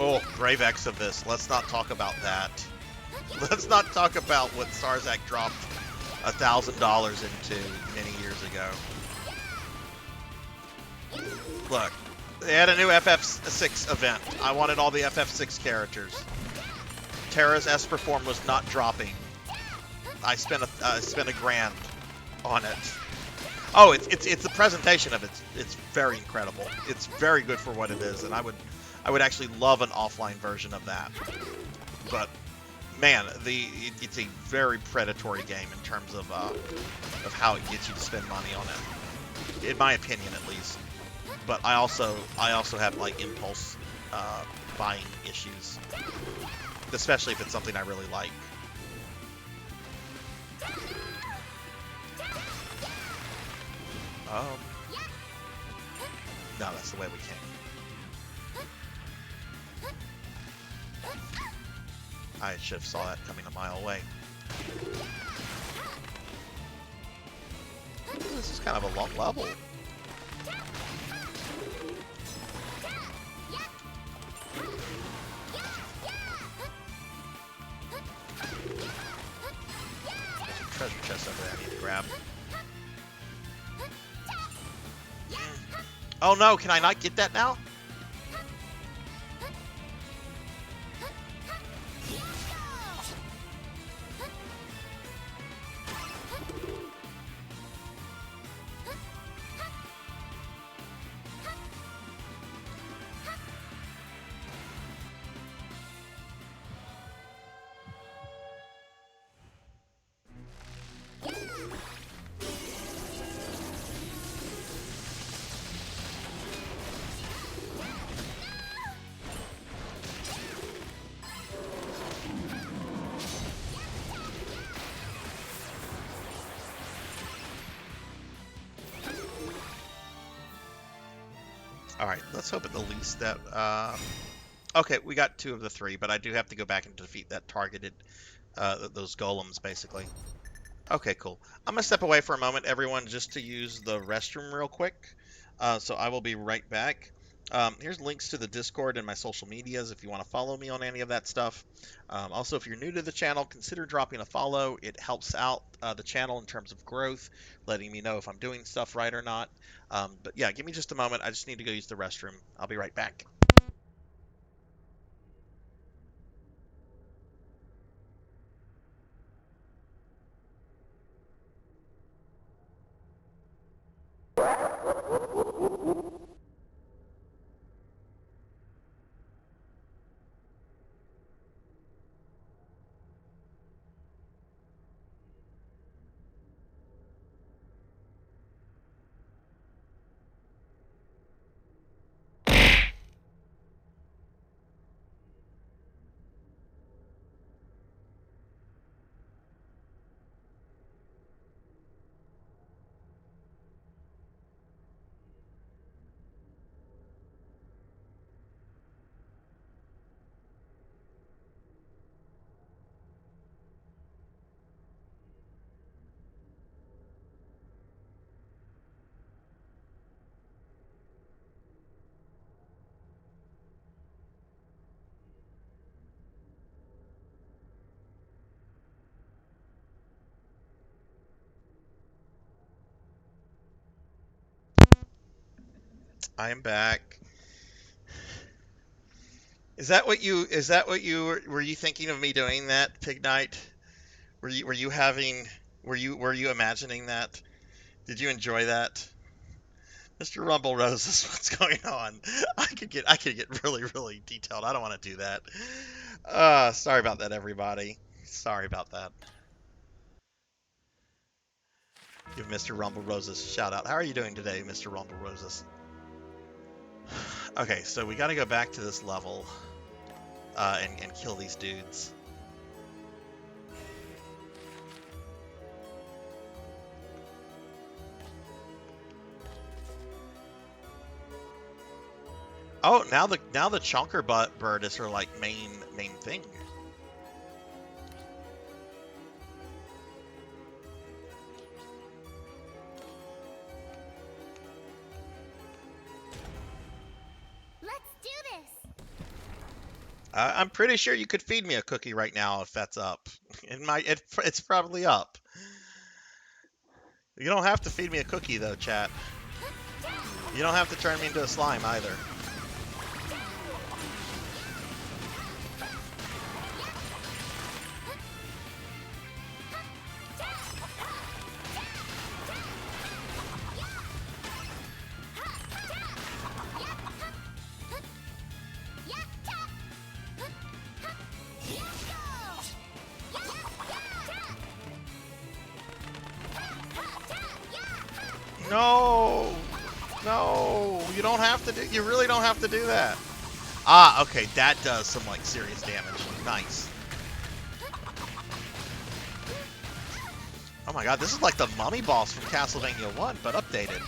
Speaker 2: Oh, Brave Exodus. Let's not talk about that. Let's not talk about what Sarzac dropped $1,000 into many years ago. Look, they had a new FF6 event. I wanted all the FF6 characters. Terra's Esper form was not dropping. I spent a grand on it. Oh, it's the presentation of it. It's very incredible. It's very good for what it is, and I would actually love an offline version of that. But man, it's a very predatory game in terms of how it gets you to spend money on it, in my opinion at least. But I also have like impulse buying issues, especially if it's something I really like. No, that's the way we came. I should have saw that coming a mile away. Ooh, this is kind of a long level. There's a treasure chest over there I need to grab. Oh no, can I not get that now? Alright, let's hope at the least that... Okay, we got 2 of the 3, but I do have to go back and defeat that targeted... those golems, basically. Okay, cool. I'm going to step away for a moment, everyone, just to use the restroom real quick. So I will be right back. Here's links to the Discord and my social medias if you want to follow me on any of that stuff. Also, if you're new to the channel, consider dropping a follow. It helps out the channel in terms of growth, letting me know if I'm doing stuff right or not. But yeah, give me just a moment. I just need to go use the restroom. I'll be right back. I am back. Is that what you were you thinking of me doing that, Pig Knight? Were you imagining that? Did you enjoy that? Mr. Rumble Roses, what's going on? I could get really detailed. I don't want to do that. Sorry about that, everybody. Sorry about that. Give Mr. Rumble Roses a shout out. How are you doing today, Mr. Rumble Roses? Okay, so we got to go back to this level and kill these dudes. Oh, now the chonker bird is her like main thing.
Speaker 3: Let's do this.
Speaker 2: I'm pretty sure you could feed me a cookie right now if that's up. It's probably up. You don't have to feed me a cookie though, chat. You don't have to turn me into a slime either. No, you don't have to do. You really don't have to do that. Ah, okay, that does some like serious damage. Nice. Oh my god, this is like the mummy boss from Castlevania 1, but updated.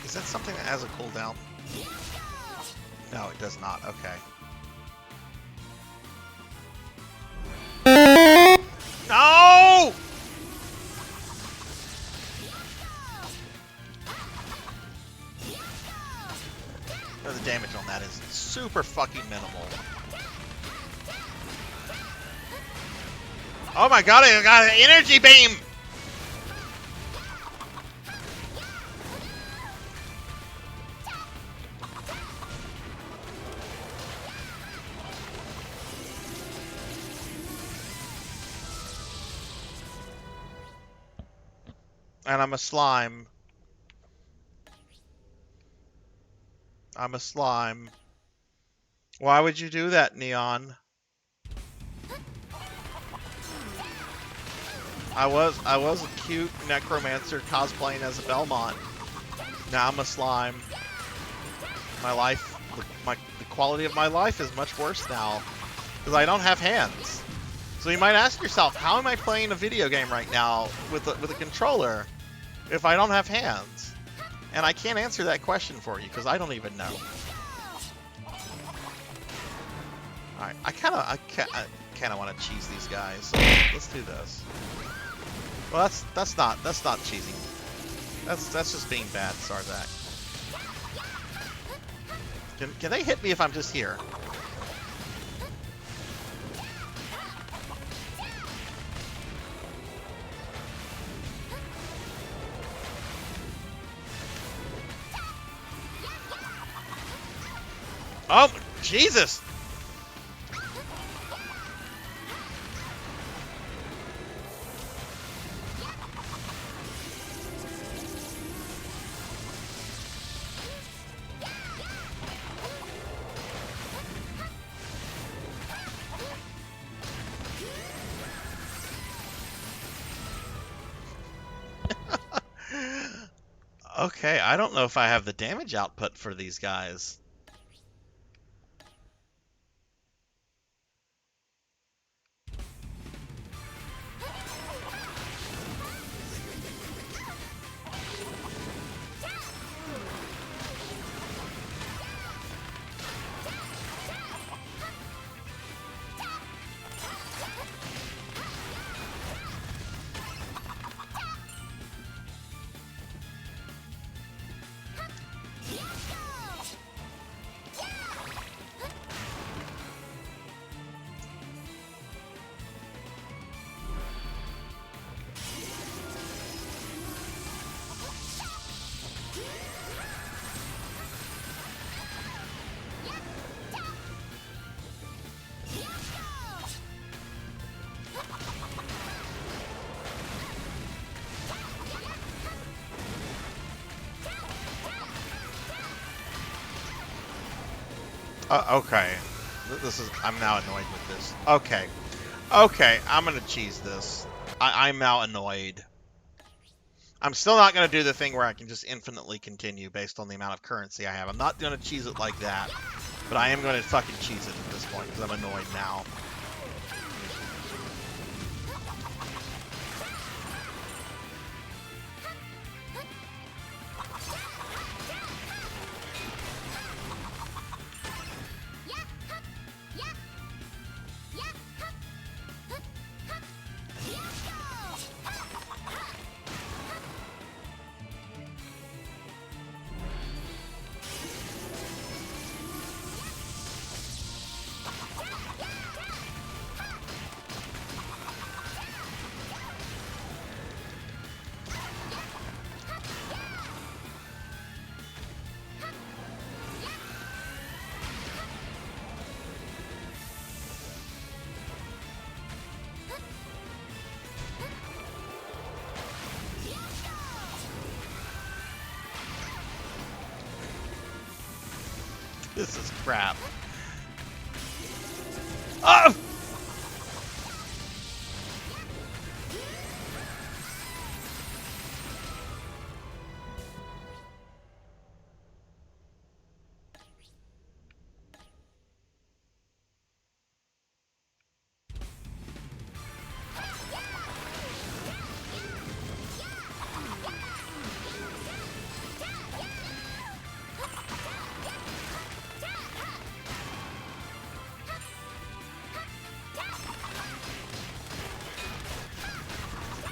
Speaker 2: Is that something that has a cooldown? No, it does not. Okay. No! No, the damage on that is super fucking minimal. Oh my god, I got an energy beam! And I'm a slime. I'm a slime. Why would you do that, Neon? I was a cute necromancer cosplaying as a Belmont. Now I'm a slime. My life, the quality of my life is much worse now because I don't have hands. So you might ask yourself, how am I playing a video game right now with a controller if I don't have hands? And I can't answer that question for you because I don't even know. All right, I kind of want to cheese these guys. So let's do this. Well, that's not cheesing. That's just being bad, Sarzac. Can they hit me if I'm just here? Oh, Jesus! Okay, I don't know if I have the damage output for these guys. Okay. I'm now annoyed with this. Okay. Okay, I'm gonna cheese this. I'm now annoyed. I'm still not gonna do the thing where I can just infinitely continue based on the amount of currency I have. I'm not gonna cheese it like that, but I am gonna fucking cheese it at this point because I'm annoyed now. This is crap. Ah!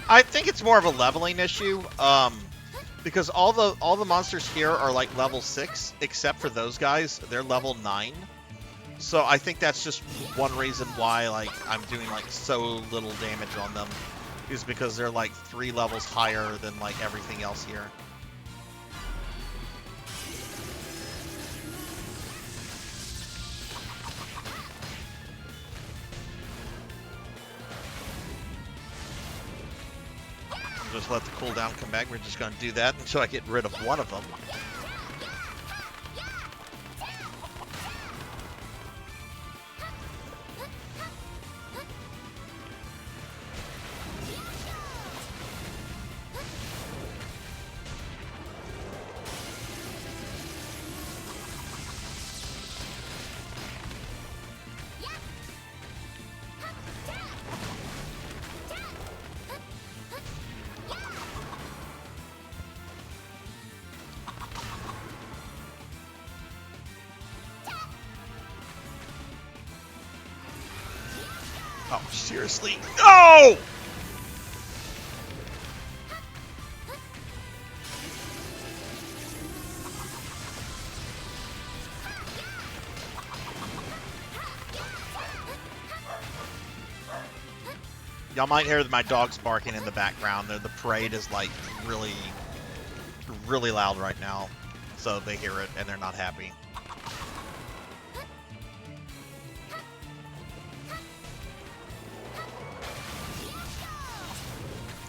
Speaker 2: I think it's more of a leveling issue, because all the monsters here are like level 6, except for those guys. They're level 9. So I think that's just one reason why like I'm doing like so little damage on them, is because they're like 3 levels higher than like everything else here. just let the cooldown come back. We're just going to do that until I get rid of one of them. Oh, seriously? No! Y'all might hear my dogs barking in the background. The parade is like really, really loud right now. So they hear it and they're not happy.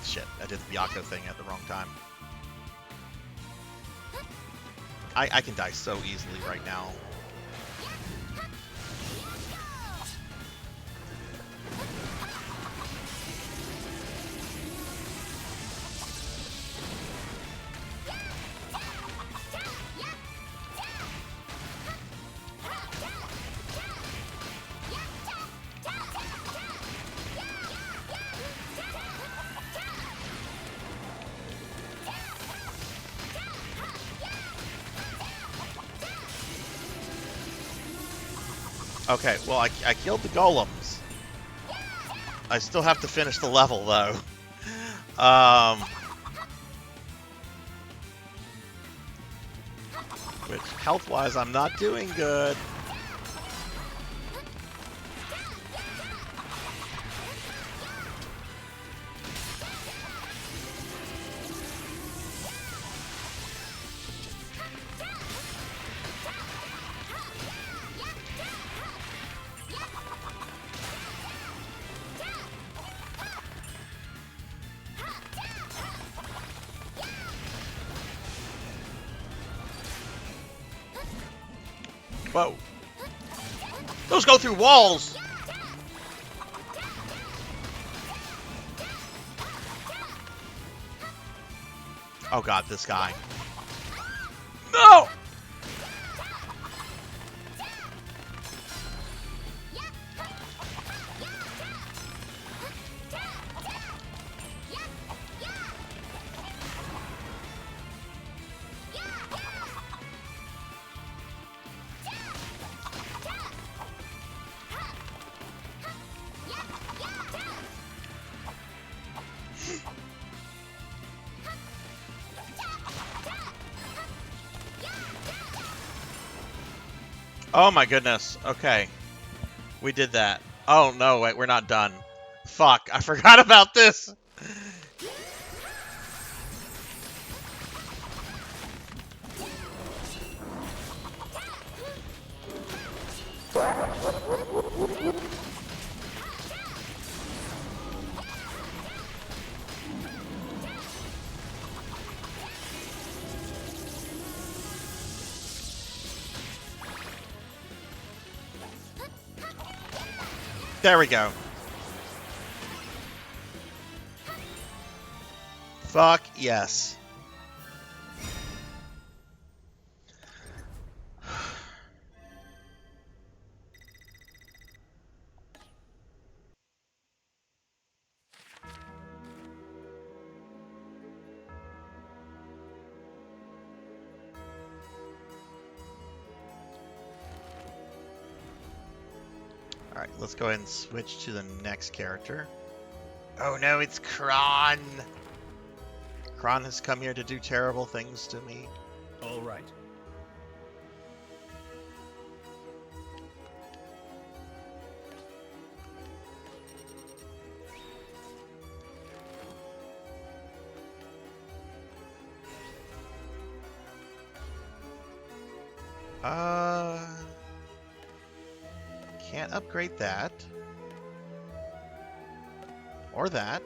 Speaker 2: Shit, I did the Byakko thing at the wrong time. I can die so easily right now. Okay, well, I killed the golems. I still have to finish the level, though. Which, health-wise, I'm not doing good. Whoa. Those go through walls! Oh god, this guy. No! Oh my goodness. Okay. We did that. Oh no, wait, we're not done. Fuck, I forgot about this! There we go. Fuck yes. Alright, let's go ahead and switch to the next character. Oh no, it's Kron! Kron has come here to do terrible things to me.
Speaker 5: All right.
Speaker 2: Can't upgrade that. Or that.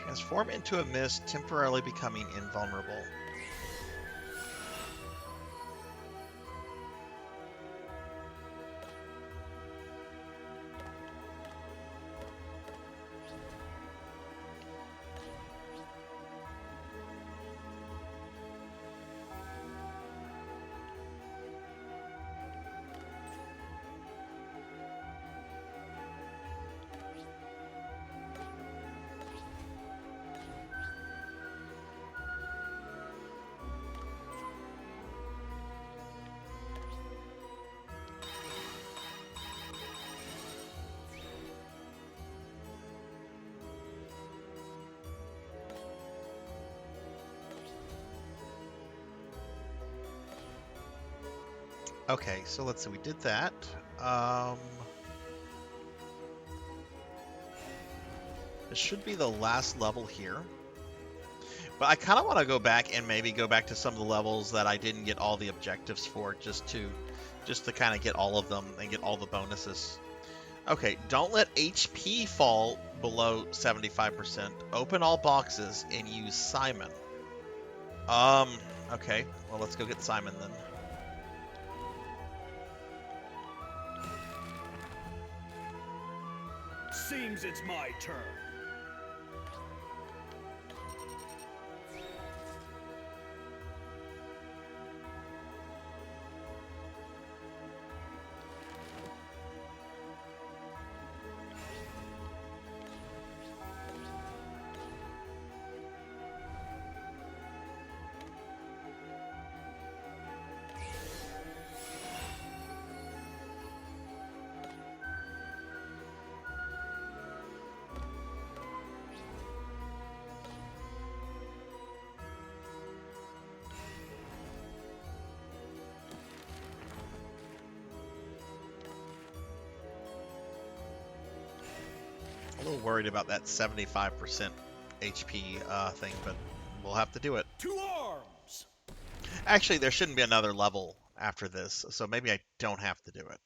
Speaker 2: Transform into a mist, temporarily becoming invulnerable. Okay, so let's see, we did that. This should be the last level here. But I kind of want to go back and maybe go back to some of the levels that I didn't get all the objectives for, just to kind of get all of them and get all the bonuses. Okay, don't let HP fall below 75%. Open all boxes and use Simon. Okay, well, let's go get Simon then.
Speaker 5: Seems it's my turn.
Speaker 2: A little worried about that 75% HP thing, but we'll have to do it.
Speaker 5: To arms!
Speaker 2: Actually, there shouldn't be another level after this, so maybe I don't have to do it.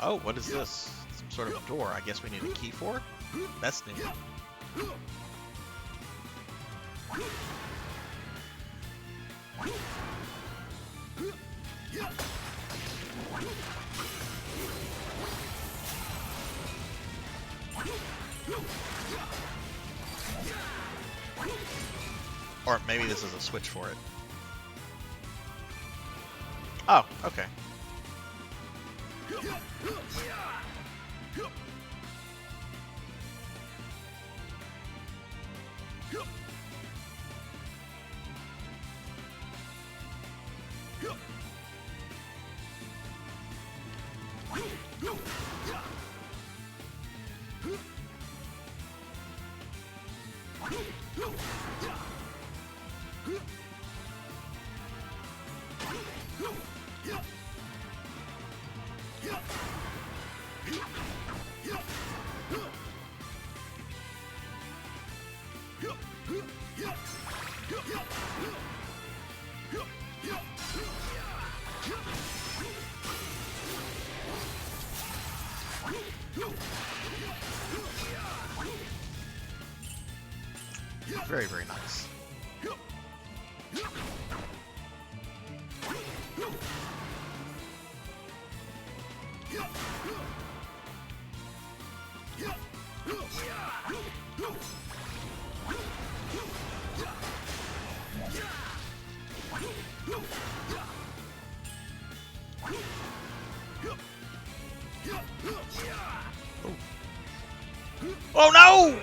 Speaker 2: Oh, what is this? Some sort of door. I guess we need a key for it? That's new. Or maybe this is a switch for it. Oh, okay. Very, very nice. Oh no!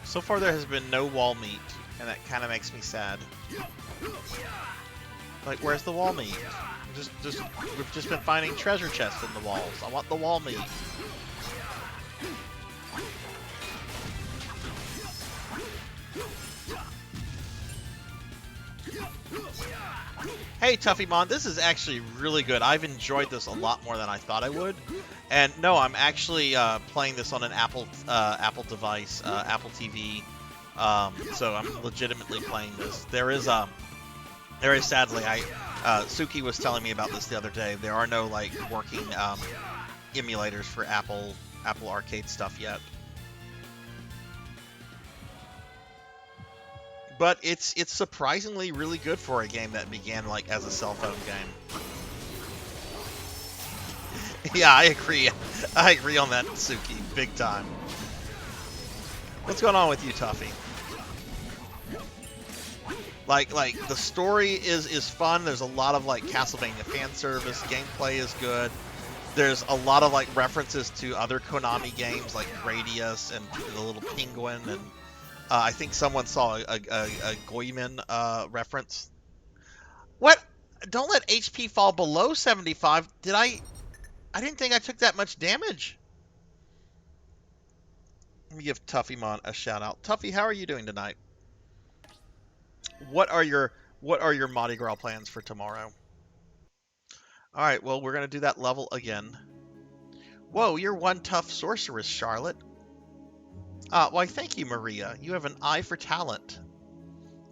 Speaker 2: So far there has been no wall meat, and that kind of makes me sad. Like, where's the wall meat? We've just been finding treasure chests in the walls. I want the wall meat. Hey, Tuffymon, this is actually really good. I've enjoyed this a lot more than I thought I would. And no, I'm actually playing this on an Apple device, Apple TV. So I'm legitimately playing this. There is very sadly, Suki was telling me about this the other day. There are no like working emulators for Apple Arcade stuff yet. But it's surprisingly really good for a game that began like as a cell phone game. Yeah, I agree. I agree on that, Suki, big time. What's going on with you, Tuffy? Like the story is fun. There's a lot of like Castlevania fan service. Gameplay is good. There's a lot of like references to other Konami games like Gradius and the little penguin, and I think someone saw a Goemon reference. What? Don't let HP fall below 75. Did I didn't think I took that much damage. Let me give Tuffymon a shout out. Tuffy, how are you doing tonight? What are your Mardi Gras plans for tomorrow? All right, well, we're going to do that level again. Whoa, you're one tough sorceress, Charlotte. Why, thank you, Maria. You have an eye for talent.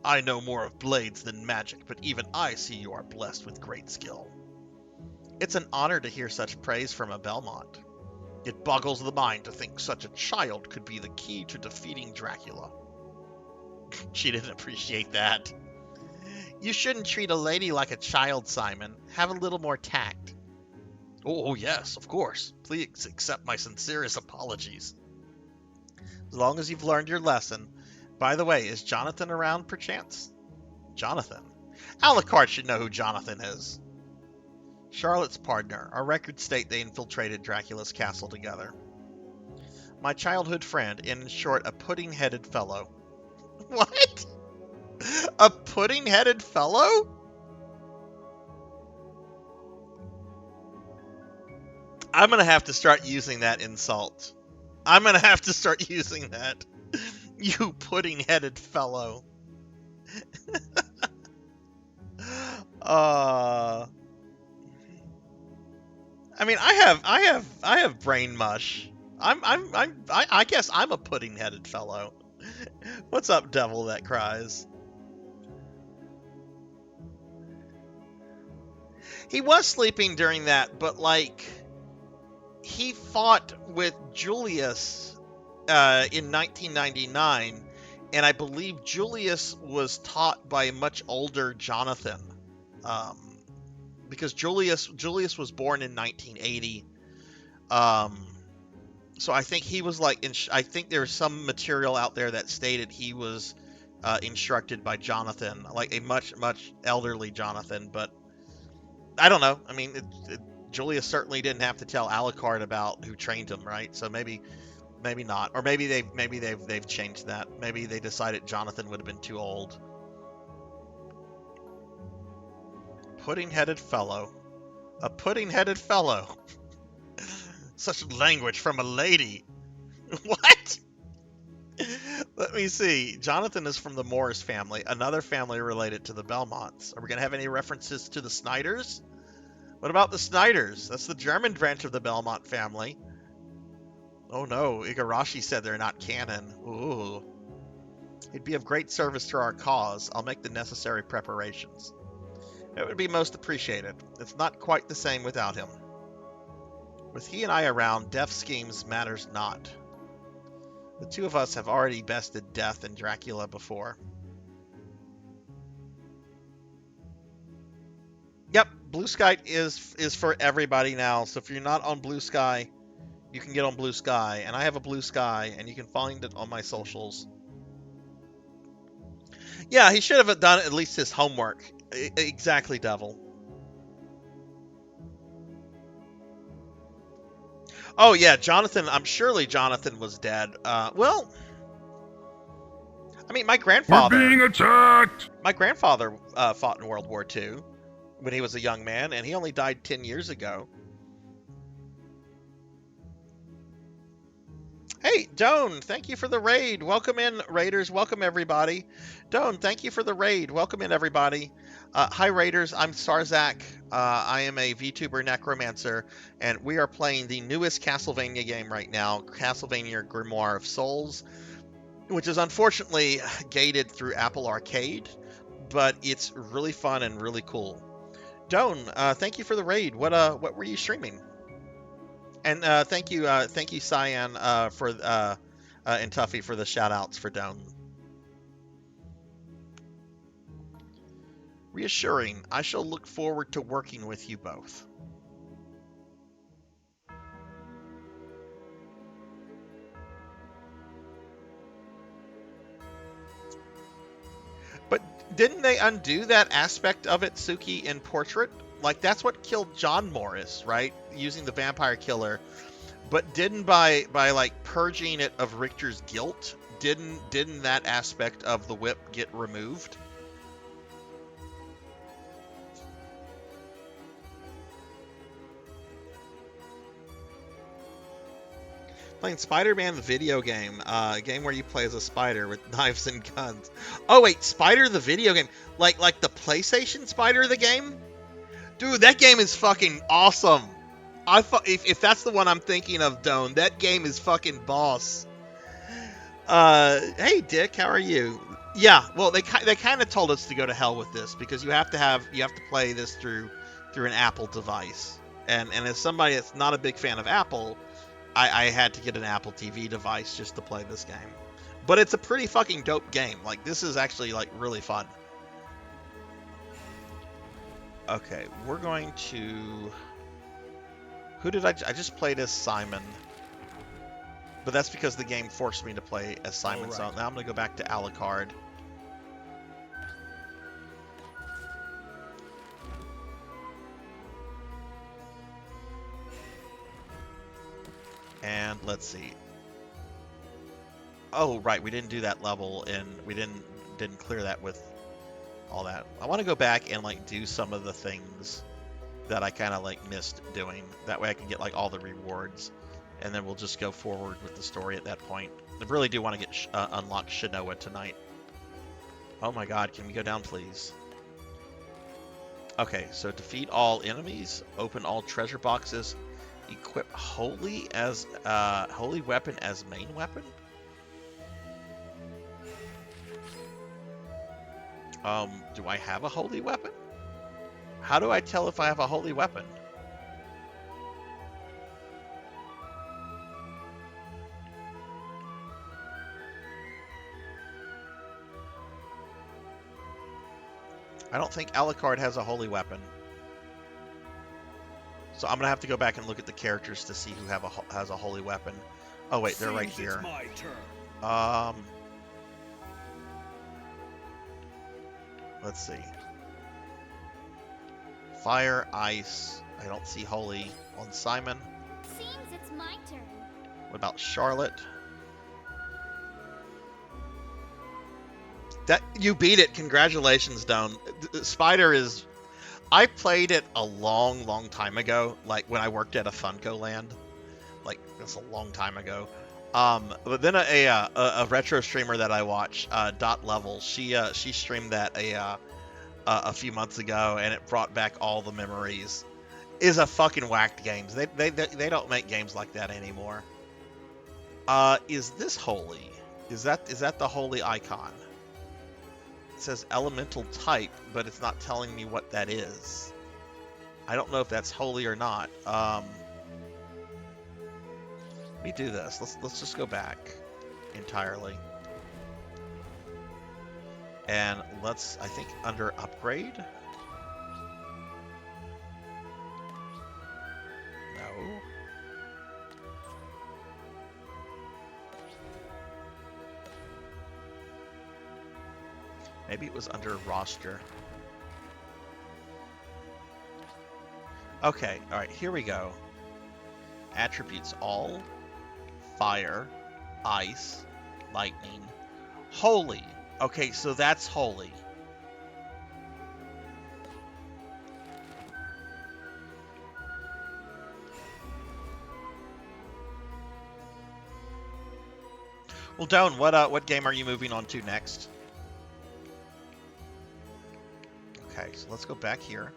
Speaker 2: I know more of blades than magic, but even I see you are blessed with great skill. It's an honor to hear such praise from a Belmont. It boggles the mind to think such a child could be the key to defeating Dracula. She didn't appreciate that. You shouldn't treat a lady like a child, Simon. Have a little more tact. Oh, yes, of course. Please accept my sincerest apologies. As long as you've learned your lesson. By the way, is Jonathan around, perchance? Jonathan? Alucard should know who Jonathan is. Charlotte's partner. Our records state they infiltrated Dracula's castle together. My childhood friend, in short, a pudding-headed fellow. What? A pudding-headed fellow? I'm going to have to start using that insult. I'm going to have to start using that. You pudding-headed fellow. I mean, I have brain mush. I guess I'm a pudding-headed fellow. What's up, devil that cries? He was sleeping during that, but like he fought with Julius in 1999, and I believe Julius was taught by a much older Jonathan, because Julius was born in 1980. So I think he was like, I think there's some material out there that stated he was instructed by Jonathan, like a much elderly Jonathan. But I don't know. I mean, Julius certainly didn't have to tell Alucard about who trained him, right? So maybe not, or maybe they've changed that. Maybe they decided Jonathan would have been too old. Pudding-headed fellow, a pudding-headed fellow. Such language from a lady. What? Let me see. Jonathan is from the Morris family, another family related to the Belmonts. Are we going to have any references to the Snyders? What about the Snyders? That's the German branch of the Belmont family. Oh no, Igarashi said they're not canon. Ooh. He'd be of great service to our cause. I'll make the necessary preparations. It would be most appreciated. It's not quite the same without him. With he and I around, death schemes matters not. The two of us have already bested death and Dracula before. Yep, Blue Sky is for everybody now. So if you're not on Blue Sky, you can get on Blue Sky. And I have a Blue Sky, and you can find it on my socials. Yeah, he should have done at least his homework. Exactly, Devil. Oh yeah, Jonathan. I'm surely Jonathan was dead. Well, I mean, my grandfather.
Speaker 5: We're being attacked!
Speaker 2: My grandfather fought in World War II when he was a young man, and he only died 10 years ago. Hey, Doan, thank you for the raid. Welcome in, Raiders. Welcome, everybody. Doan, thank you for the raid. Welcome in, everybody. Hi, Raiders. I'm Sarzac. I am a VTuber necromancer, and we are playing the newest Castlevania game right now, Castlevania Grimoire of Souls, which is unfortunately gated through Apple Arcade, but it's really fun and really cool. Doan, thank you for the raid. What were you streaming? And thank you, Cyan, for and Tuffy for the shout outs for Doan. Reassuring, I shall look forward to working with you both. But didn't they undo that aspect of it, Suki, in Portrait? Like, that's what killed John Morris, right? Using the vampire killer. But didn't by like purging it of Richter's guilt, didn't that aspect of the whip get removed? Playing Spider-Man the video game, a game where you play as a spider with knives and guns. Oh wait, Spider the video game, like the PlayStation Spider the game? Dude, that game is fucking awesome. If that's the one I'm thinking of, Doan, that game is fucking boss. Hey Dick, how are you? Yeah, well they kind of told us to go to hell with this because you have to play this through an Apple device, and as somebody that's not a big fan of Apple, I had to get an Apple TV device just to play this game. But it's a pretty fucking dope game. Like, this is actually like really fun. Okay, we're going to... Who did I just played as Simon. But that's because the game forced me to play as Simon. Right. So now I'm going to go back to Alucard. And let's see. Oh, right, we didn't do that level, and we didn't clear that with all that. I want to go back and like do some of the things that I kind of like missed doing. That way I can get like all the rewards, and then we'll just go forward with the story at that point. I really do want to get unlock Shinoa tonight. Oh my god, can we go down, please? Okay, so defeat all enemies, open all treasure boxes, equip holy weapon as main weapon. Do I have a holy weapon? How do I tell if I have a holy weapon? I don't think Alucard has a holy weapon. So I'm gonna have to go back and look at the characters to see who has a holy weapon. Oh wait, they're right here.
Speaker 5: My turn.
Speaker 2: Let's see. Fire, ice. I don't see holy on Simon.
Speaker 3: Seems it's my turn.
Speaker 2: What about Charlotte? That you beat it. Congratulations, Doan. Spider is. I played it a long time ago, like when I worked at a Funko Land. Like that's a long time ago. But then a retro streamer that I watch, Dot Level, she streamed that a few months ago, and it brought back all the memories. Is a fucking whacked games. They don't make games like that anymore. Is this holy? Is that the holy icon? It says elemental type, but it's not telling me what that is. I don't know if that's holy or not. Let me do this. Let's just go back entirely. And let's, I think, under upgrade. No. Maybe it was under roster. Okay, alright, here we go. Attributes all, fire, ice, lightning, holy. Okay, so that's holy. Well, Doan, what game are you moving on to next? Okay, so let's go back here.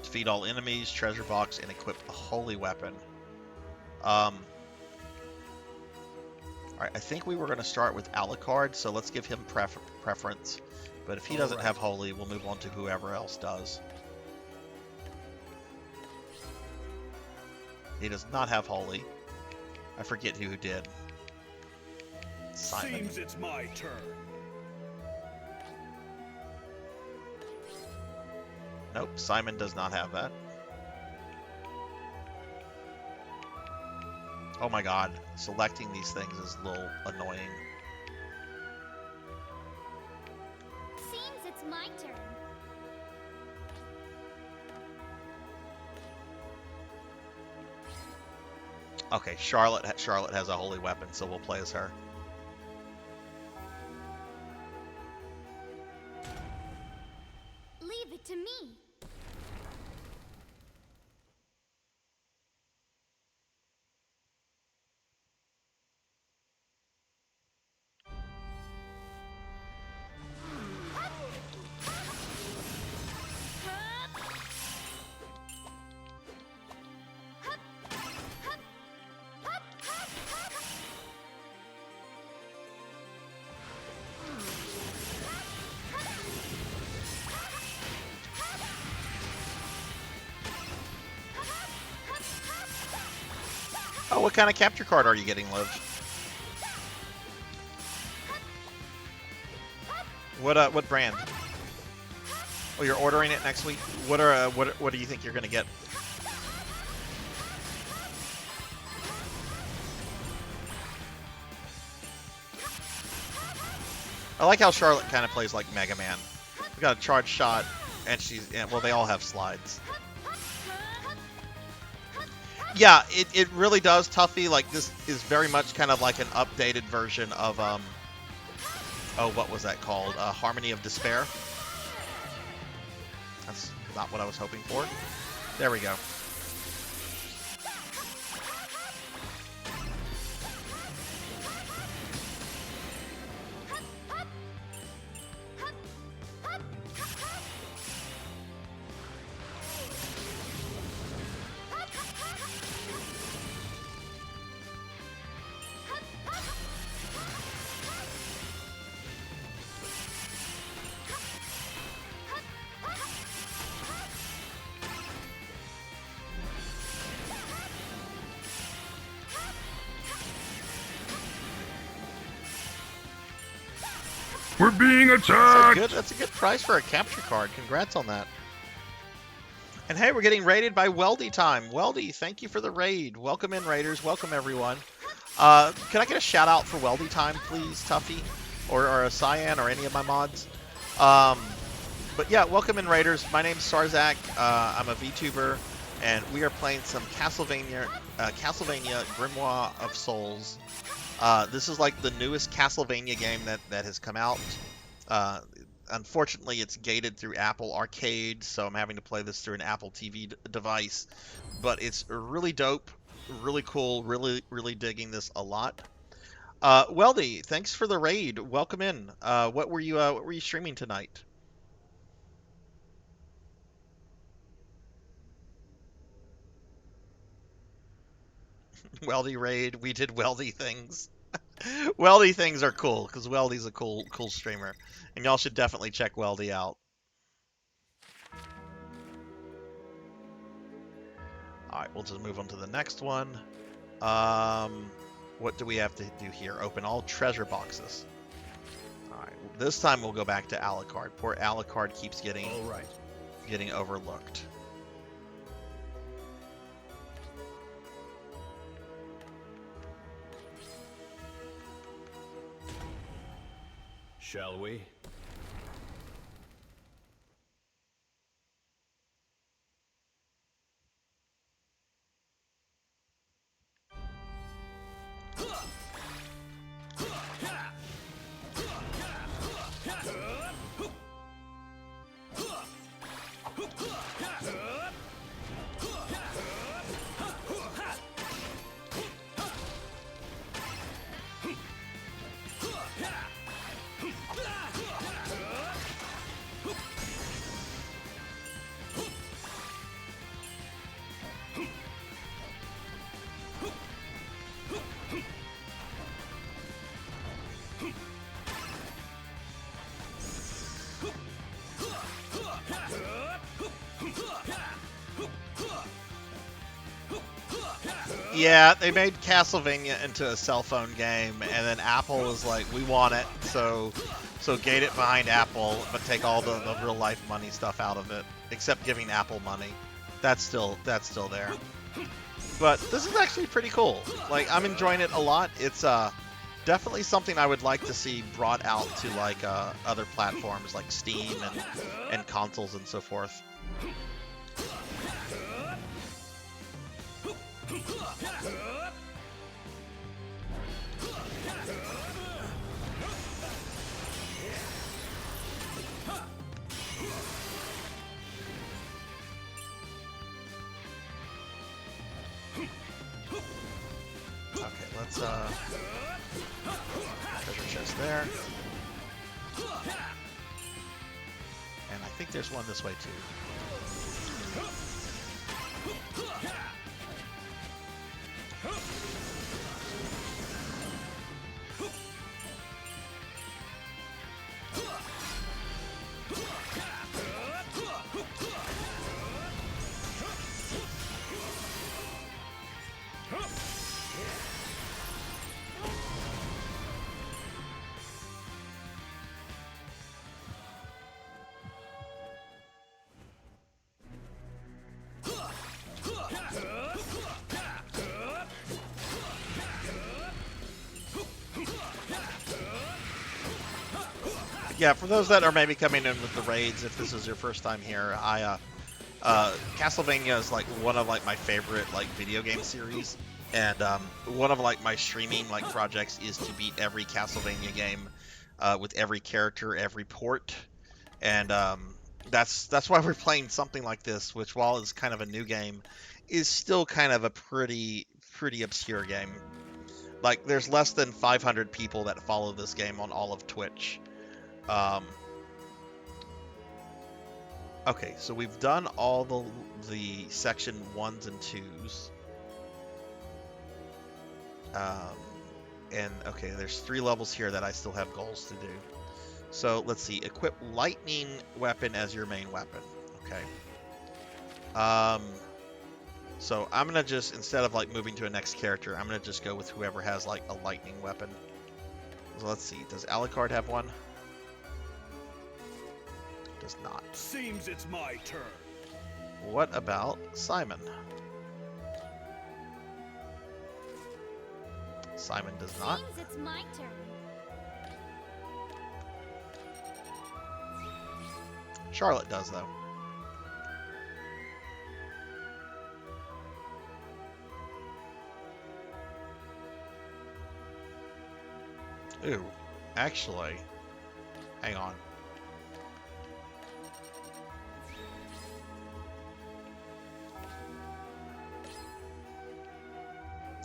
Speaker 2: Defeat all enemies, treasure box, and equip a holy weapon. Alright, I think we were going to start with Alucard, so let's give him preference. But if he doesn't have holy, we'll move on to whoever else does. He does not have holy. I forget who did. Simon.
Speaker 5: Seems it's my turn.
Speaker 2: Nope, Simon does not have that. Oh my god, selecting these things is a little annoying.
Speaker 3: Seems it's my turn.
Speaker 2: Okay, Charlotte has a holy weapon, so we'll play as her.
Speaker 3: Leave it to me.
Speaker 2: Oh, what kind of capture card are you getting, Liv? What brand? Oh, you're ordering it next week. What do you think you're gonna get? I like how Charlotte kind of plays like Mega Man. We got a charge shot, and well, they all have slides. Yeah, it really does, Tuffy. Like, this is very much kind of like an updated version of, oh, what was that called? Harmony of Despair. That's not what I was hoping for. There we go.
Speaker 8: We're being attacked!
Speaker 2: That's a good price for a capture card. Congrats on that. And hey, we're getting raided by Weldy Time. Weldy, thank you for the raid. Welcome in, raiders. Welcome, everyone. Can I get a shout out for Weldy Time, please, Tuffy? Or a Cyan, or any of my mods? But yeah, welcome in, raiders. My name's Sarzac. I'm a VTuber, and we are playing some Castlevania Grimoire of Souls. This is like the newest Castlevania game that has come out. Unfortunately, it's gated through Apple Arcade, so I'm having to play this through an Apple TV device. But it's really dope, really cool, really digging this a lot. Weldy, thanks for the raid. Welcome in. What were you streaming tonight? Weldy raid. We did Weldy things. Weldy things are cool, because Weldy's a cool streamer. And y'all should definitely check Weldy out. Alright, we'll just move on to the next one. What do we have to do here? Open all treasure boxes. Alright, this time we'll go back to Alucard. Poor Alucard keeps getting overlooked.
Speaker 5: Shall we?
Speaker 2: Yeah, they made Castlevania into a cell phone game, and then Apple was like, "We want it," so gate it behind Apple, but take all the real life money stuff out of it, except giving Apple money. That's still there. But this is actually pretty cool. Like, I'm enjoying it a lot. It's definitely something I would like to see brought out to like other platforms like Steam and consoles and so forth. Okay, let's treasure chest there. And I think there's one this way too. Yeah, for those that are maybe coming in with the raids, if this is your first time here, Castlevania is like one of like my favorite like video game series, and one of like my streaming like projects is to beat every Castlevania game with every character, every port, and that's why we're playing something like this, which while is kind of a new game, is still kind of a pretty obscure game. Like, there's less than 500 people that follow this game on all of Twitch. Okay, so we've done all the section 1s and 2s. And okay, there's 3 levels here that I still have goals to do. So let's see, equip lightning weapon as your main weapon. Okay. So I'm gonna just, instead of like moving to a next character, I'm gonna just go with whoever has like a lightning weapon. So let's see, does Alucard have one? Does not.
Speaker 5: Seems it's my turn.
Speaker 2: What about Simon? Simon does not.
Speaker 3: Seems it's my turn.
Speaker 2: Charlotte does, though. Ooh, actually, hang on.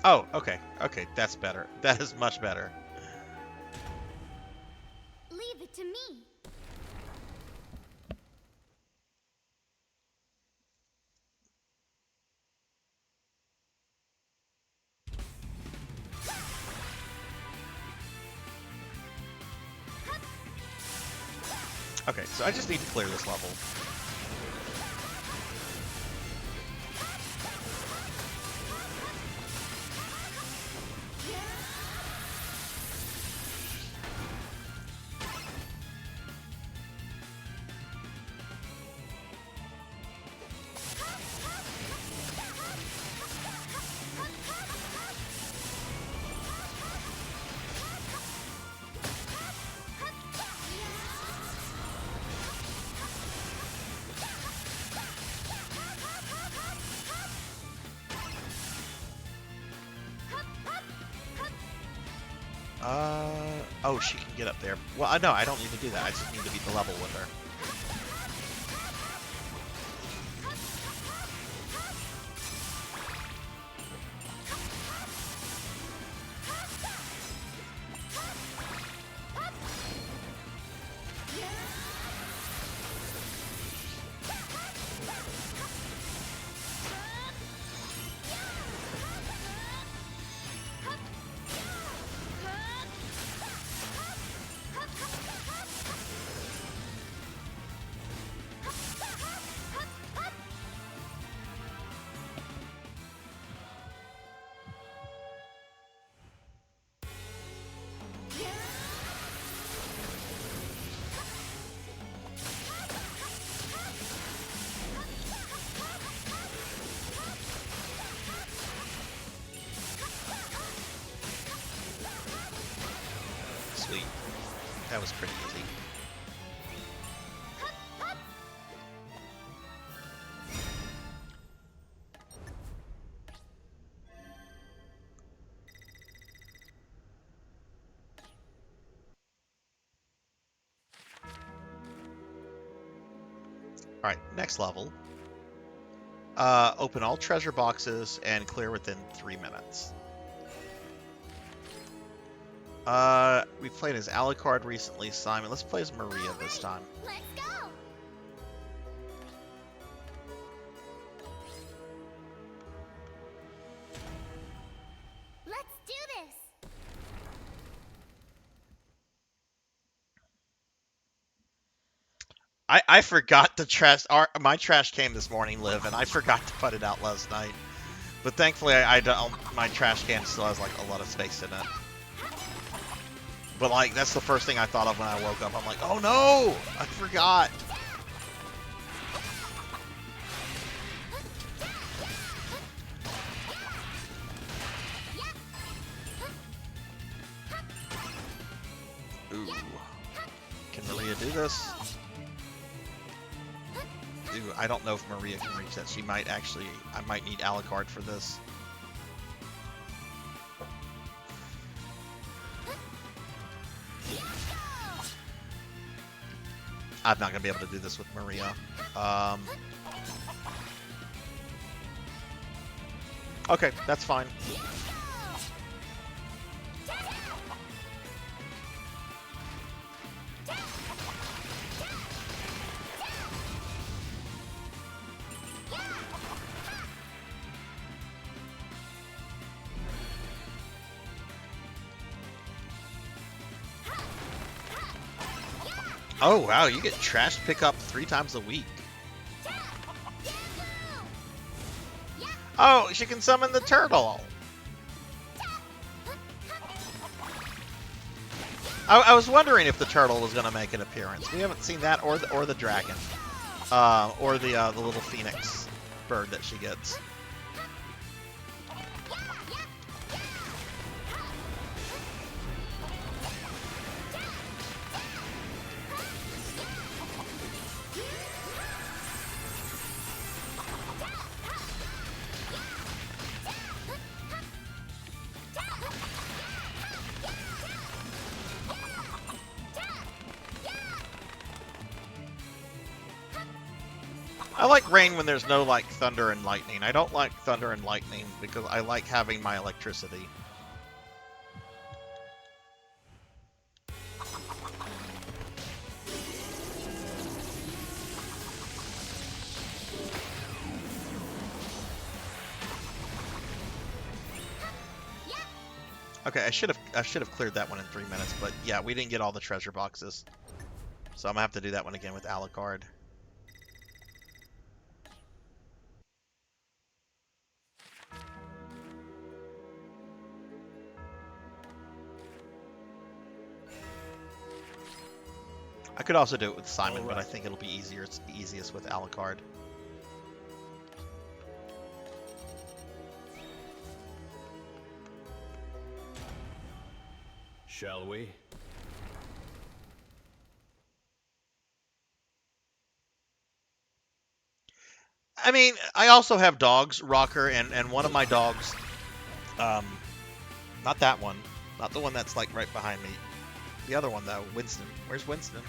Speaker 2: Oh, okay. Okay, that's better. That is much better.
Speaker 3: Leave it to me.
Speaker 2: Okay, so I just need to clear this level. Oh, she can get up there. Well, no, I don't need to do that. I just need to beat the level with her. Sweet. That was pretty easy. Alright, next level. Open all treasure boxes and clear within 3 minutes. We played as Alucard recently, Simon. Let's play as Maria this time.
Speaker 3: Let's go. Let's do this.
Speaker 2: I forgot to trash. My trash came this morning, Liv, and I forgot to put it out last night. But thankfully, I don't. My trash can still has like a lot of space in it. But like that's the first thing I thought of when I woke up. I'm like, oh no, I forgot. Ooh, can Maria do this? Ooh, I don't know if Maria can reach that. She might actually. I might need Alucard for this. I'm not going to be able to do this with Maria. Okay, that's fine. Oh wow, you get trash pickup 3 times a week. Oh, she can summon the turtle. I was wondering if the turtle was going to make an appearance. We haven't seen that, or the dragon, or the little phoenix bird that she gets. I like rain when there's no, like, thunder and lightning. I don't like thunder and lightning because I like having my electricity. Okay, I should have cleared that one in 3 minutes, but yeah, we didn't get all the treasure boxes. So I'm gonna have to do that one again with Alucard. I could also do it with Simon, but I think it'll be easier. It's the easiest with Alucard.
Speaker 5: Shall we?
Speaker 2: I mean, I also have dogs, Rocker, and one of my dogs, not that one, Not the one that's like right behind me. The other one though, Winston. Where's Winston?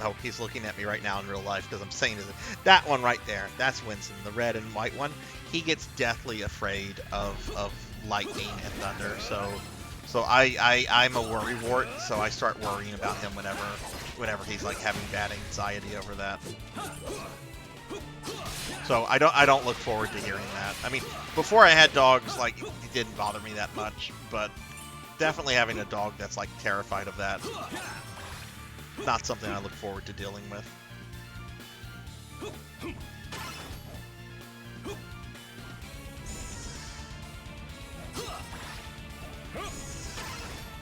Speaker 2: Oh, he's looking at me right now in real life because I'm saying that one right there. That's Winston, the red and white one. He gets deathly afraid of lightning and thunder. So I'm a worry wart. So I start worrying about him whenever he's like having bad anxiety over that. So I don't look forward to hearing that. I mean, before I had dogs, like it didn't bother me that much, but definitely having a dog that's like terrified of that, not something I look forward to dealing with.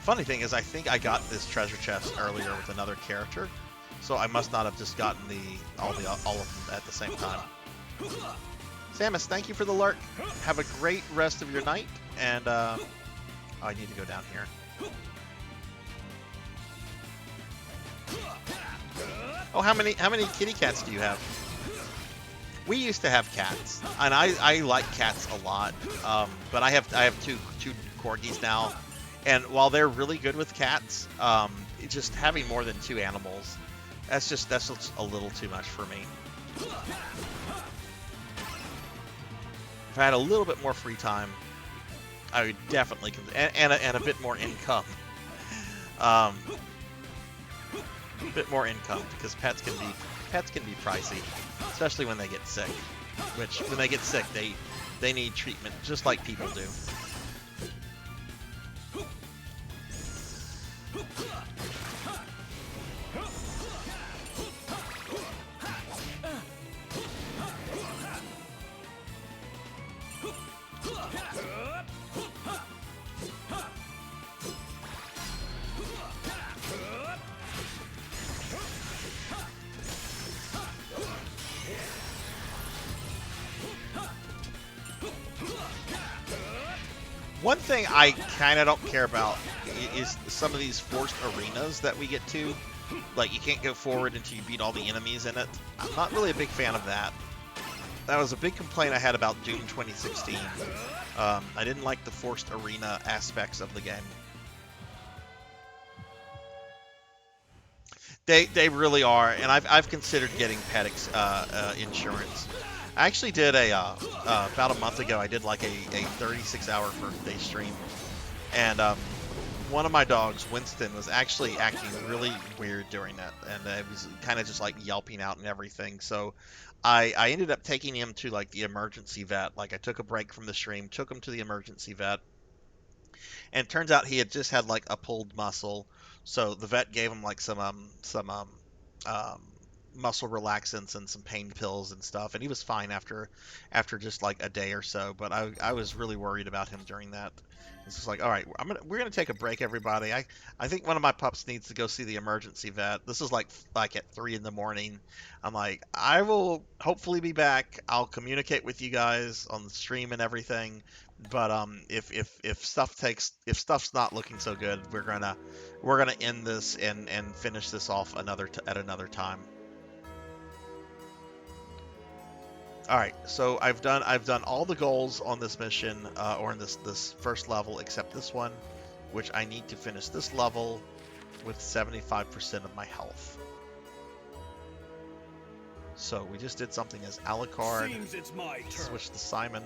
Speaker 2: Funny thing is, I think I got this treasure chest earlier with another character, so I must not have just gotten all of them at the same time. Samus, thank you for the lurk. Have a great rest of your night, and I need to go down here. Oh, how many kitty cats do you have? We used to have cats, and I like cats a lot. But I have two corgis now, and while they're really good with cats, just having more than 2 animals, that's just a little too much for me. If I had a little bit more free time, I would definitely and a bit more income. A bit more income, because pets can be pricey, especially when they get sick. Which when they get sick, they need treatment just like people do. One thing I kind of don't care about is some of these forced arenas that we get to. Like, you can't go forward until you beat all the enemies in it. I'm not really a big fan of that. That was a big complaint I had about Doom 2016. I didn't like the forced arena aspects of the game. They really are, and I've considered getting pet insurance. I actually did about a month ago, I did like a 36-hour birthday stream, and one of my dogs, Winston, was actually acting really weird during that, and it was kind of just like yelping out and everything. So I ended up taking him to like the emergency vet. Like, I took a break from the stream, took him to the emergency vet, and it turns out he had just had like a pulled muscle. So the vet gave him like some muscle relaxants and some pain pills and stuff, and he was fine after just like a day or so. But I was really worried about him during that. It's just like, all right, we're gonna take a break, everybody. I think one of my pups needs to go see the emergency vet. This is like at 3 in the morning. I'm like, I will hopefully be back. I'll communicate with you guys on the stream and everything. But if stuff's not looking so good, we're gonna end this and finish this off at another time. All right, so I've done all the goals on this mission, or in this first level, except this one, which I need to finish this level with 75% of my health. So we just did something as Alucard.
Speaker 5: Seems it's my turn.
Speaker 2: Switch to Simon.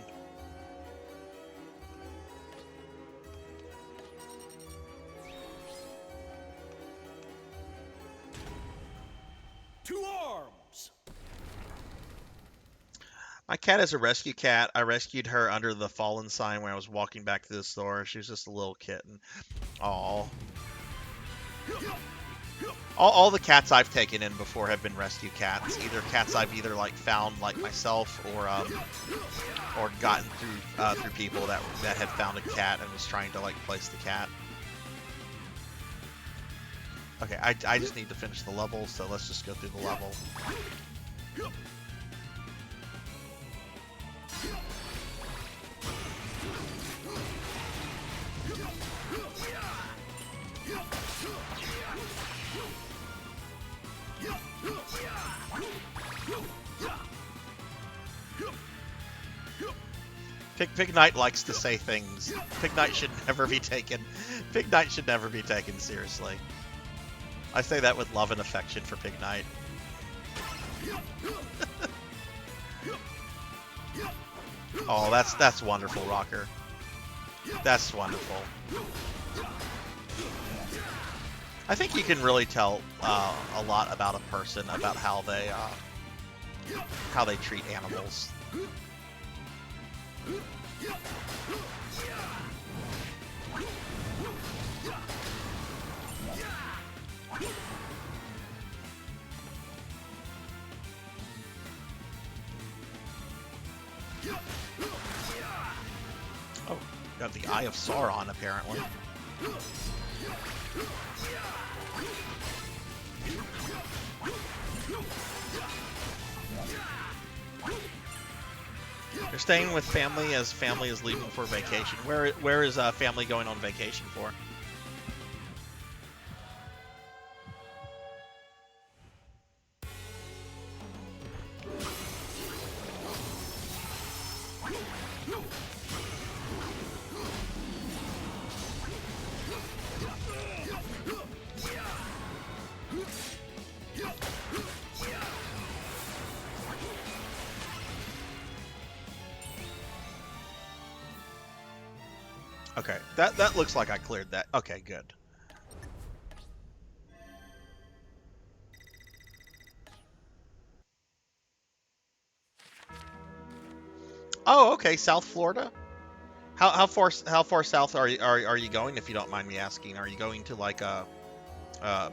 Speaker 5: To arms!
Speaker 2: My cat is a rescue cat. I rescued her under the fallen sign when I was walking back to the store. She was just a little kitten. Aww. All the cats I've taken in before have been rescue cats. Either cats I've like found like myself, or gotten through people that had found a cat and was trying to like place the cat. Okay, I just need to finish the level, so let's just go through the level. Pig Knight likes to say things. Pig Knight should never be taken. Pig Knight should never be taken seriously. I say that with love and affection for Pig Knight. Oh, that's wonderful, Rocker. That's wonderful. I think you can really tell a lot about a person about how they treat animals. Oh, got the Eye of Sauron apparently. You're staying with family as family is leaving for vacation. Where is family going on vacation for? Okay, that looks like I cleared that. Okay, good. Oh, okay, South Florida. How far south are you going, if you don't mind me asking? Are you going to like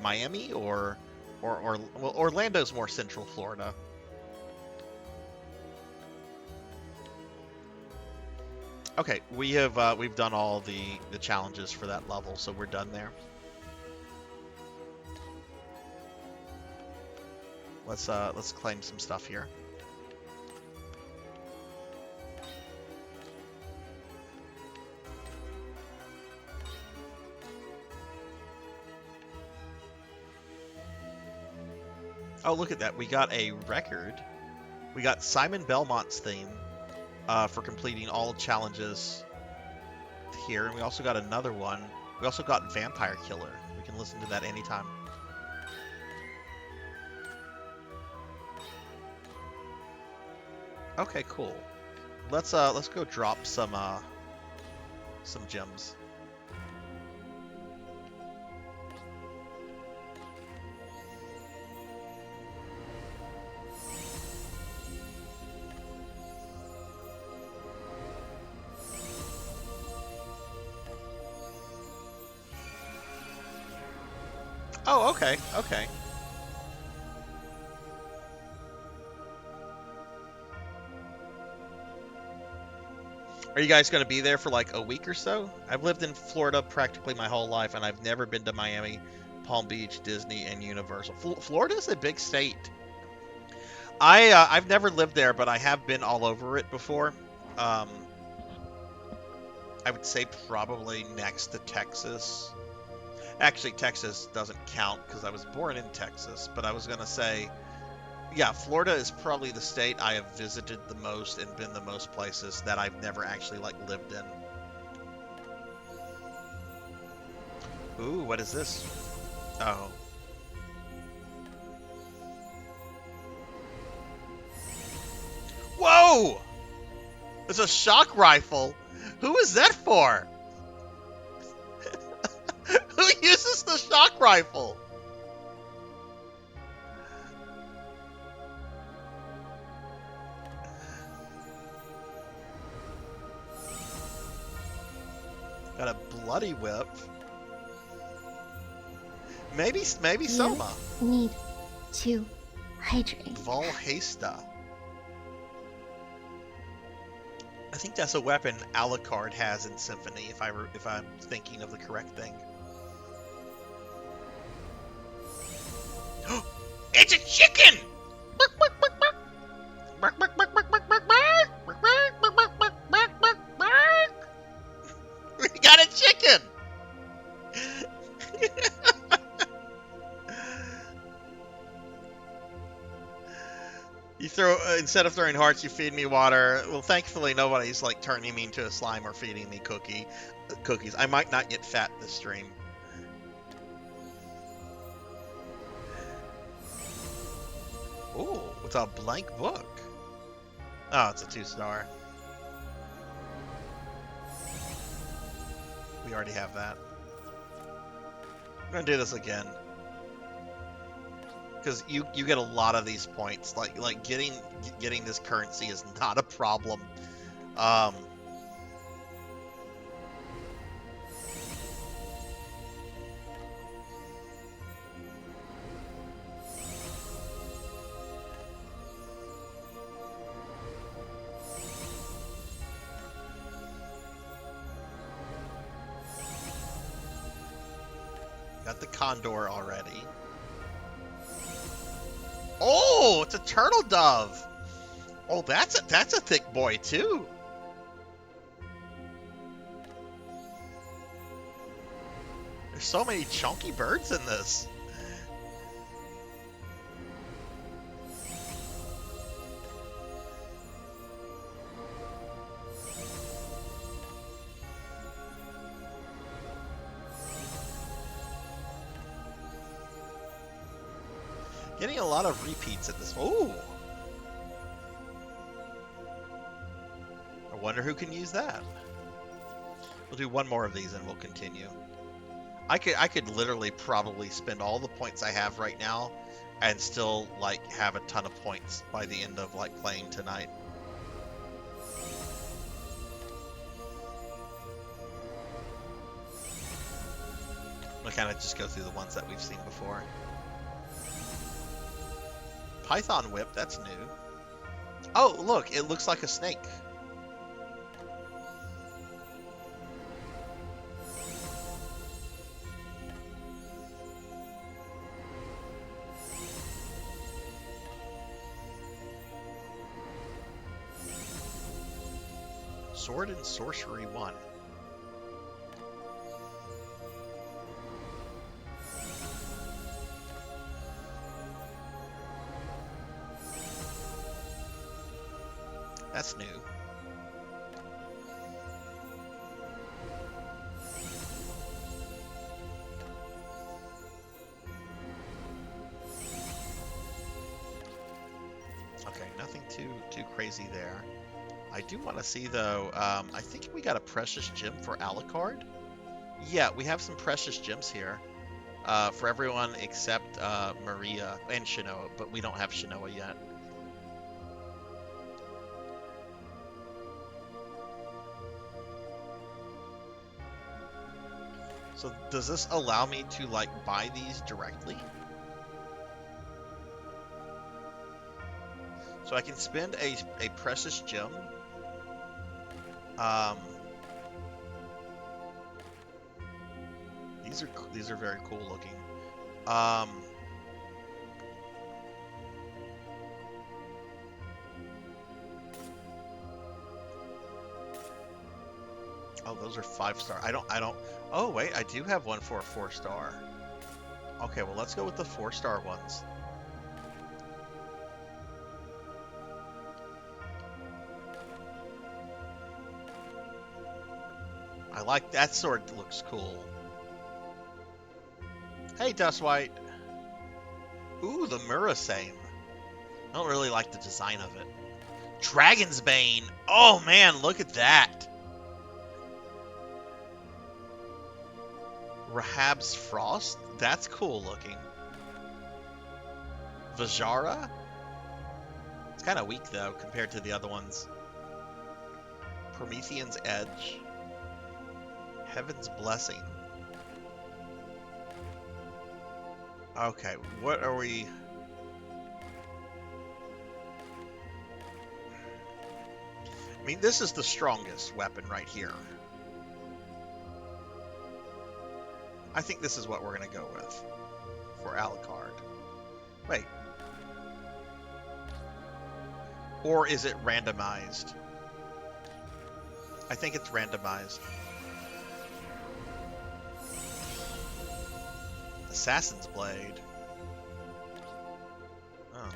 Speaker 2: Miami or well, Orlando's more central Florida. Okay, we've done all the challenges for that level, so we're done there. Let's claim some stuff here. Oh, look at that. We got a record. We got Simon Belmont's theme for completing all challenges here. And we also got another one. We also got Vampire Killer. We can listen to that anytime. Okay, cool. Let's go drop some gems. Oh, okay, okay. Are you guys going to be there for like a week or so? I've lived in Florida practically my whole life, and I've never been to Miami, Palm Beach, Disney, and Universal. Florida's a big state. I've never lived there, but I have been all over it before. I would say probably next to Texas. Actually, Texas doesn't count because I was born in Texas, but I was going to say, yeah, Florida is probably the state I have visited the most and been the most places that I've never actually, like, lived in. Ooh, what is this? Oh. Whoa! It's a shock rifle. Who is that for? Who uses the shock rifle? Got a bloody whip. Maybe Soma.
Speaker 3: Need to hydrate.
Speaker 2: Valhasta. I think that's a weapon Alucard has in Symphony, if I'm thinking of the correct thing. It's a chicken! We got a chicken! You throw instead of throwing hearts, you feed me water. Well, thankfully nobody's like turning me into a slime or feeding me cookies. I might not get fat this stream. Ooh, it's a blank book. Oh, it's a 2-star. We already have that. I'm gonna do this again. Because you get a lot of these points. Like getting this currency is not a problem. Got the condor already. Oh, it's a turtle dove. Oh, that's a thick boy too. There's so many chunky birds in this. Getting a lot of repeats at this. Oh! I wonder who can use that. We'll do one more of these and we'll continue. I could literally probably spend all the points I have right now and still like have a ton of points by the end of like playing tonight. I'm gonna kind of just go through the ones that we've seen before. Python whip, that's new. Oh, look, it looks like a snake. Sword and Sorcery 1. That's new. Okay, nothing too crazy there. I do want to see though. I think we got a precious gem for Alucard. Yeah, we have some precious gems here for everyone except Maria and Shinoa, but we don't have Shinoa yet. So does this allow me to like buy these directly? So I can spend a precious gem. These are very cool looking. Oh, those are 5-star. I don't. Oh, wait, I do have one for a 4-star. Okay, well, let's go with the 4-star ones. I like that sword. Looks cool. Hey, Dustwhite. Ooh, the Murasame. I don't really like the design of it. Dragon's Bane. Oh, man, look at that. Rahab's Frost? That's cool looking. Vajara? It's kind of weak, though, compared to the other ones. Promethean's Edge. Heaven's Blessing. Okay, what are we... I mean, this is the strongest weapon right here. I think this is what we're going to go with for Alucard. Wait. Or is it randomized? I think it's randomized. Assassin's Blade. Oh.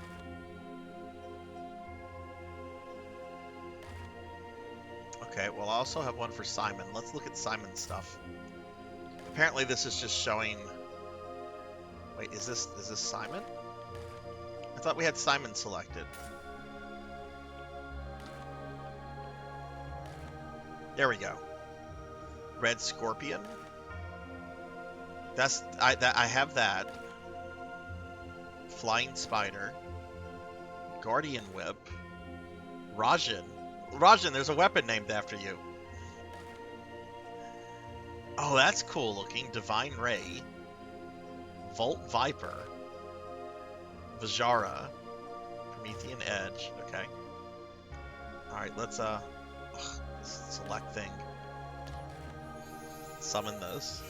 Speaker 2: also have one for Simon. Let's look at Simon's stuff. Apparently this is just showing... Wait, is this Simon? I thought we had Simon selected. There we go. Red Scorpion. I have that. Flying Spider. Guardian Whip. Rajan. Rajan, there's a weapon named after you. Oh, that's cool looking. Divine Ray. Volt Viper. Vajara. Promethean Edge. Okay. Alright, let's this select thing. Summon those.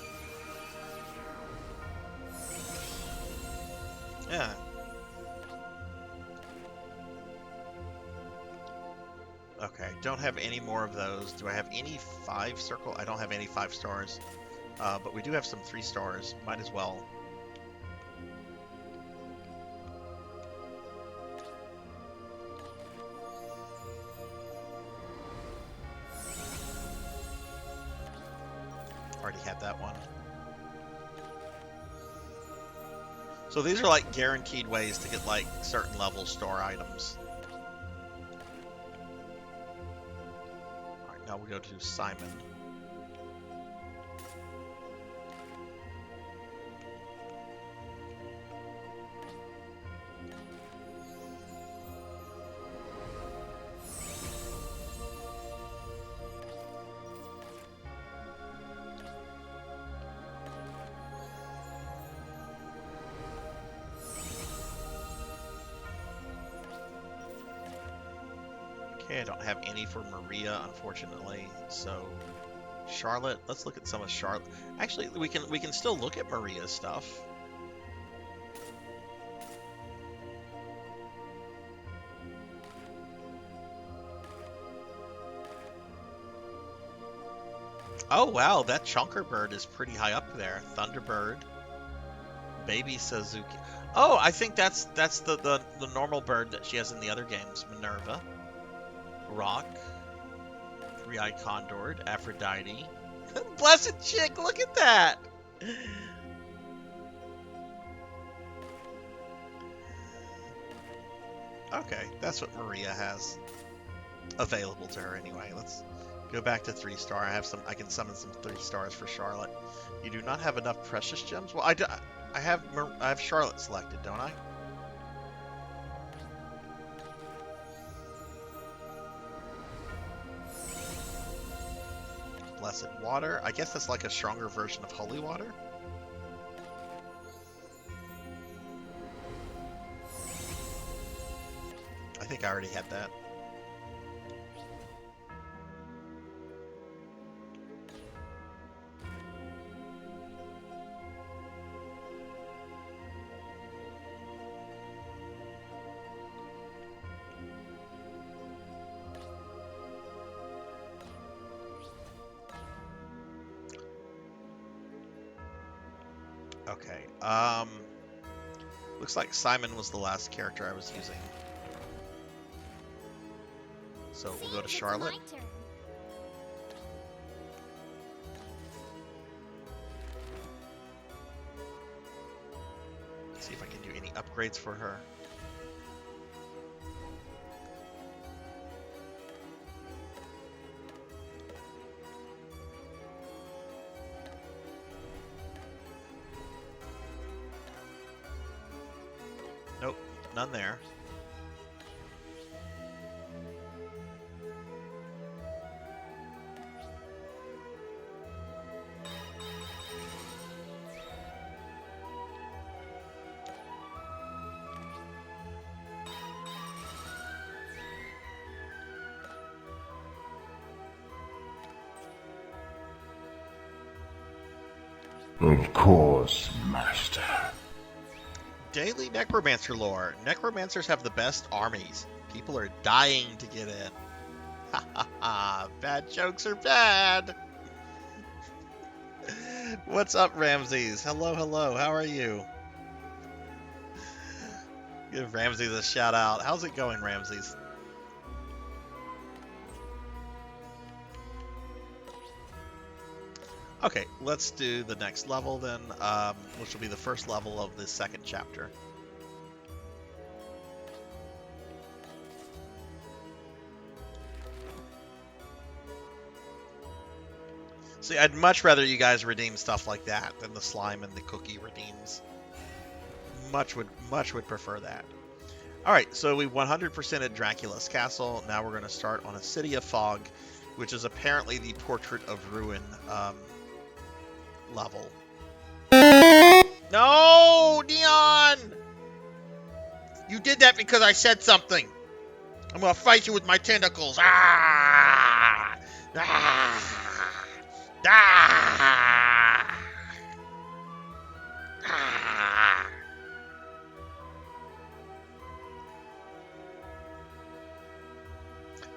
Speaker 2: Yeah. Okay, don't have any more of those. Do I have any 5 circle? I don't have any 5 stars. But we do have some 3 stars. Might as well. Already had that one. So these are like guaranteed ways to get like certain level store items. Alright, now we go to Simon. Okay, I don't have any for Maria, unfortunately. So, Charlotte. Let's look at some of Charlotte. Actually, we can still look at Maria's stuff. Oh wow, that Chunker Bird is pretty high up there. Thunderbird, Baby Suzuki. Oh, I think that's the normal bird that she has in the other games. Minerva. Rock, 3-eyed Condor, Aphrodite. Blessed Chick, look at that! Okay, that's what Maria has available to her anyway. Let's go back to 3-star. I can summon some 3 stars for Charlotte. You do not have enough precious gems? Well, I have Charlotte selected, don't I? Blessed Water. I guess that's like a stronger version of Holy Water. I think I already had that. Okay, looks like Simon was the last character I was using. So we'll go to Charlotte. See if I can do any upgrades for her. Nope, none there.
Speaker 8: Of course, Master.
Speaker 2: Daily Necromancer lore. Necromancers have the best armies. People are dying to get in. Ha ha ha. Bad jokes are bad. What's up, Ramses? Hello, hello. How are you? Give Ramses a shout out. How's it going, Ramses? Okay, let's do the next level then, which will be the first level of the second chapter. See, I'd much rather you guys redeem stuff like that than the slime and the cookie redeems. Much would prefer that. All right, so we 100%ed Dracula's castle. Now we're going to start on a City of Fog, which is apparently the Portrait of Ruin level. No, Neon! You did that because I said something. I'm going to fight you with my tentacles. Ah! Ah! Ah! Ah!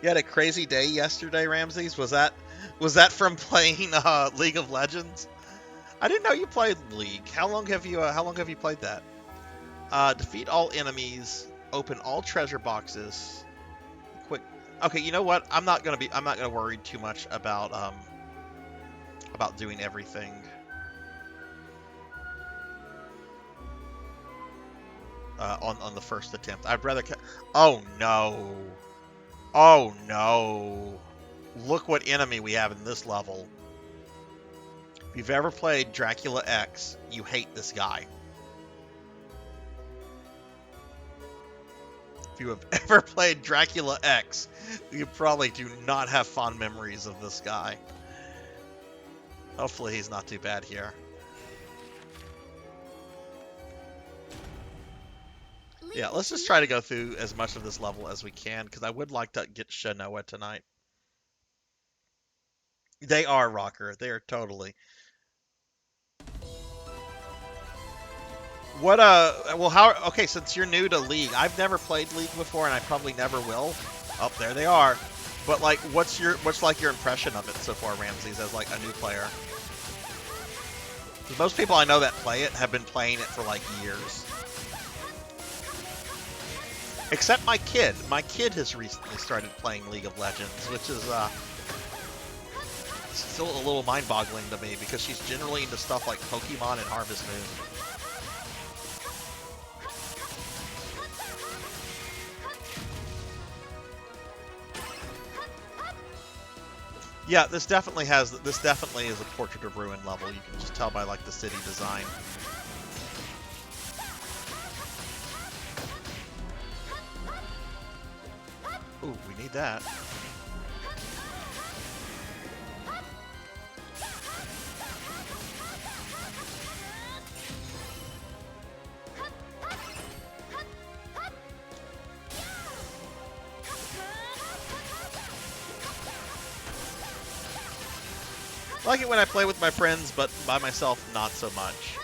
Speaker 2: You had a crazy day yesterday, Ramses. Was that from playing League of Legends? I didn't know you played League. How long have you played that? Defeat all enemies. Open all treasure boxes. Quick. Okay, you know what? I'm not gonna worry too much about doing everything. On the first attempt. I'd rather. Oh no. Oh no. Look what enemy we have in this level. If you've ever played Dracula X, you hate this guy. If you have ever played Dracula X, you probably do not have fond memories of this guy. Hopefully he's not too bad here. Yeah, let's just try to go through as much of this level as we can, because I would like to get Shanoa tonight. They are, Rocker. They are totally. What, well, how, okay, since you're new to League, I've never played League before, and I probably never will. Oh, there they are. But, like, what's like, your impression of it so far, Ramses, as, like, a new player? Because most people I know that play it have been playing it for, like, years. Except my kid. My kid has recently started playing League of Legends, which is, still a little mind-boggling to me, because she's generally into stuff like Pokemon and Harvest Moon. Yeah, this definitely is a Portrait of Ruin level. You can just tell by, like, the city design. Ooh, we need that. I like it when I play with my friends, but by myself, not so much.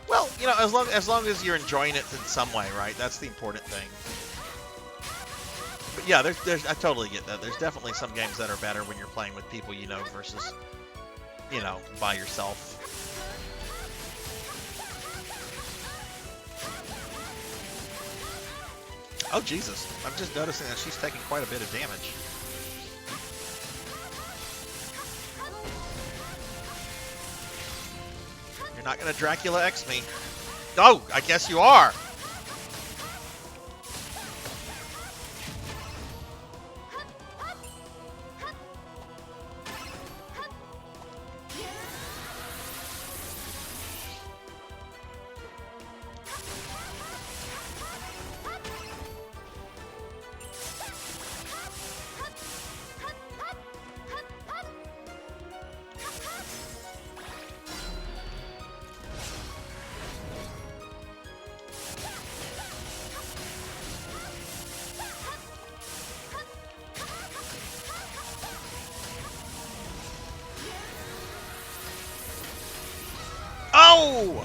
Speaker 2: Well, you know, as long as you're enjoying it in some way, right? That's the important thing. But yeah, I totally get that. There's definitely some games that are better when you're playing with people you know versus, you know, by yourself. Oh, Jesus. I'm just noticing that she's taking quite a bit of damage. You're not going to Dracula X me. Oh, I guess you are. Oh!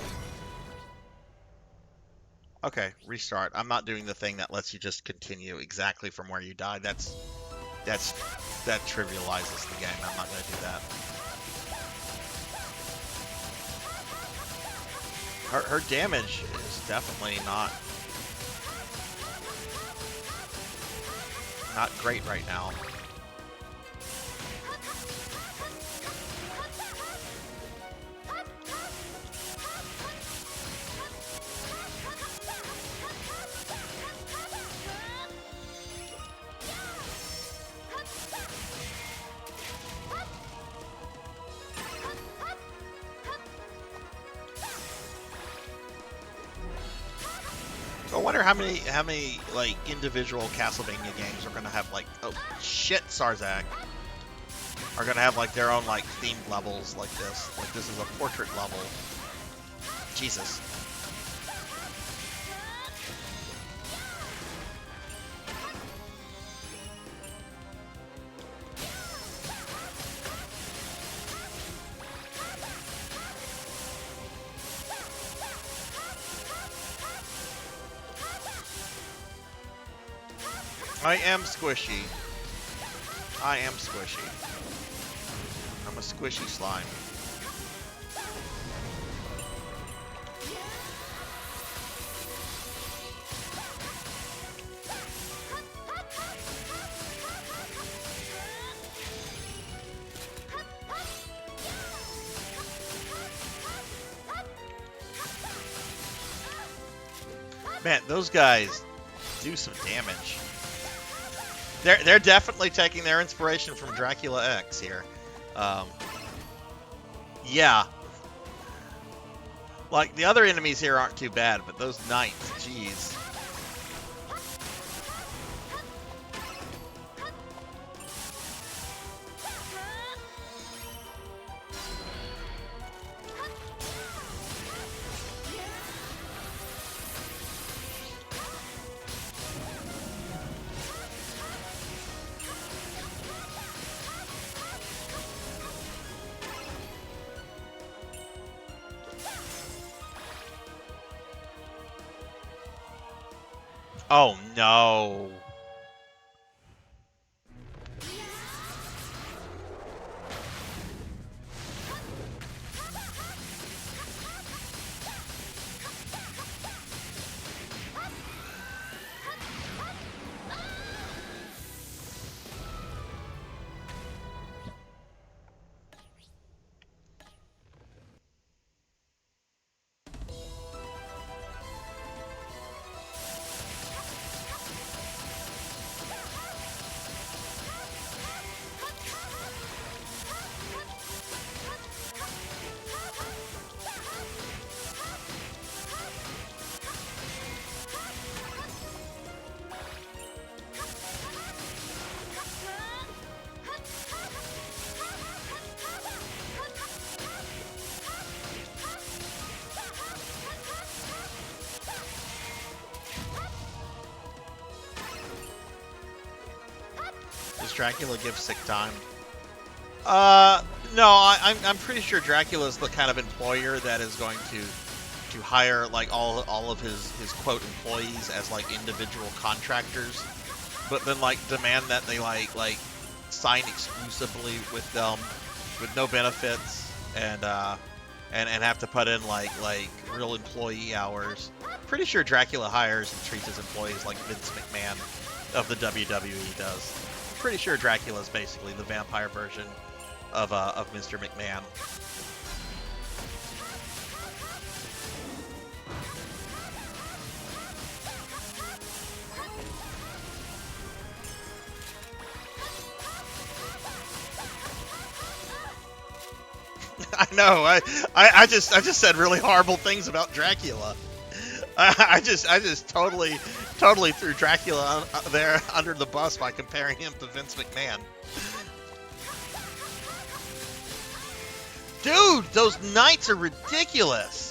Speaker 2: Okay, restart. I'm not doing the thing that lets you just continue exactly from where you died. That trivializes the game. I'm not going to do that. Her damage is definitely not great right now. I wonder how many like individual Castlevania games are gonna have like, oh shit, Sarzac, are gonna have like their own like themed levels like this. Like this is a portrait level. Jesus. I am squishy. I am squishy. I'm a squishy slime. Man, those guys do some damage. They're definitely taking their inspiration from Dracula X here. Yeah. Like, the other enemies here aren't too bad, but those knights, jeez. Oh no. Does Dracula give sick time? No, I'm pretty sure Dracula's the kind of employer that is going to hire like all of his quote employees as like individual contractors, but then like demand that they like sign exclusively with them with no benefits and have to put in like real employee hours. Pretty sure Dracula hires and treats his employees like Vince McMahon of the WWE does. Pretty sure Dracula is basically the vampire version of Mr. McMahon. I know. I just said really horrible things about Dracula. I just totally threw Dracula there under the bus by comparing him to Vince McMahon. Dude, those knights are ridiculous.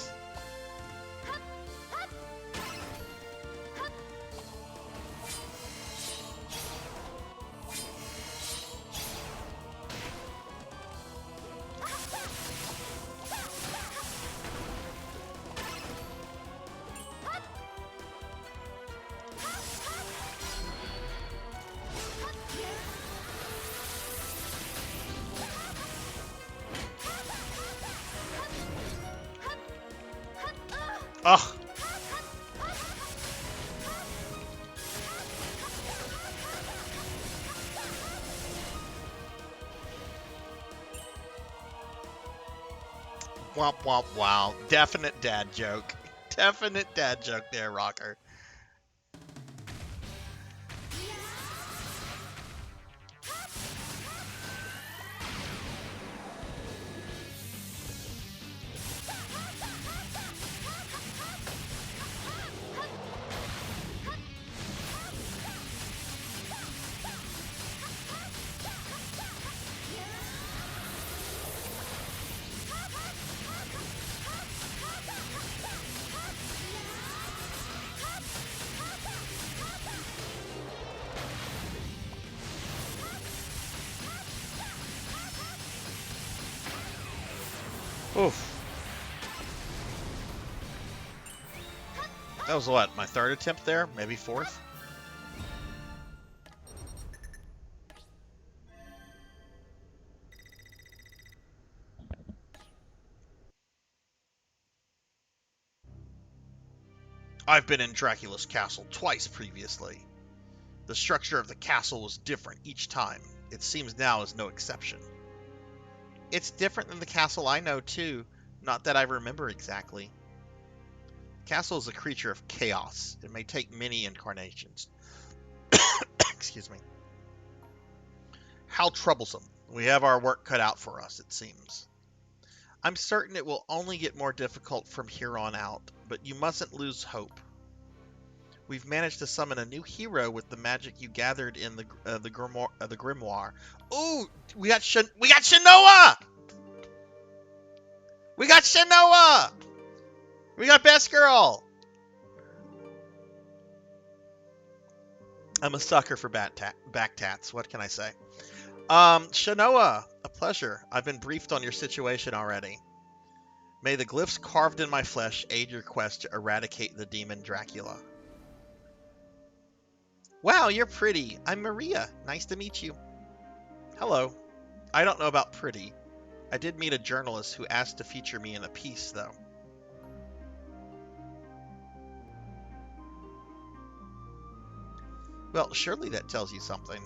Speaker 2: Ugh. Womp womp wow. Definite dad joke. Definite dad joke there, Rocker. Oof. That was what, my third attempt there? Maybe fourth? I've been in Dracula's castle twice previously. The structure of the castle was different each time. It seems now is no exception. It's different than the castle I know too, not that I remember exactly. The castle is a creature of chaos. It may take many incarnations. Excuse me. How troublesome. We have our work cut out for us, it seems. I'm certain it will only get more difficult from here on out, but you mustn't lose hope. We've managed to summon a new hero with the magic you gathered in the Grimoire. Ooh, we got Shanoa! We got Shanoa! We got Best Girl! I'm a sucker for back tats. What can I say? Shanoa, a pleasure. I've been briefed on your situation already. May the glyphs carved in my flesh aid your quest to eradicate the demon Dracula. Wow, you're pretty. I'm Maria. Nice to meet you. Hello. I don't know about pretty. I did meet a journalist who asked to feature me in a piece, though. Well, surely that tells you something.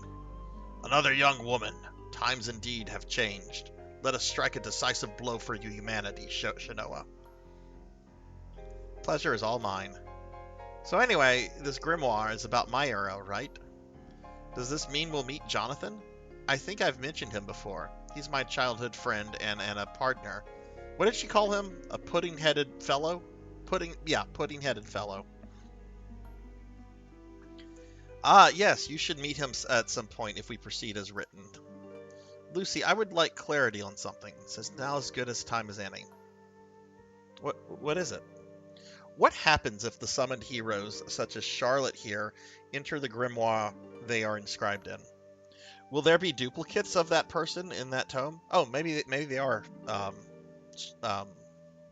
Speaker 2: Another young woman. Times indeed have changed. Let us strike a decisive blow for humanity, Shanoa. Pleasure is all mine. So anyway, this grimoire is about my hero, right? Does this mean we'll meet Jonathan? I think I've mentioned him before. He's my childhood friend and a partner. What did she call him? A pudding-headed fellow? Pudding-headed fellow. Ah, yes, you should meet him at some point if we proceed as written. Lucy, I would like clarity on something, since now is as good a time as any. What is it? What happens if the summoned heroes, such as Charlotte here, enter the grimoire they are inscribed in? Will there be duplicates of that person in that tome? Oh, maybe they are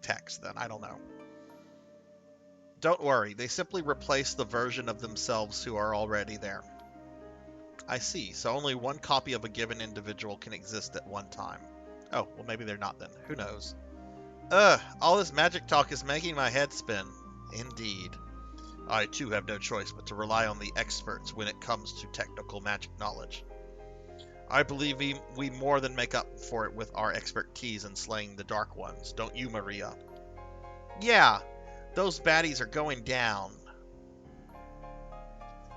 Speaker 2: text then. I don't know. Don't worry. They simply replace the version of themselves who are already there. I see. So only one copy of a given individual can exist at one time. Oh, well maybe they're not then. Who knows? All this magic talk is making my head spin. Indeed. I too have no choice but to rely on the experts when it comes to technical magic knowledge. I believe we more than make up for it with our expertise in slaying the Dark Ones, don't you, Maria? Yeah, those baddies are going down.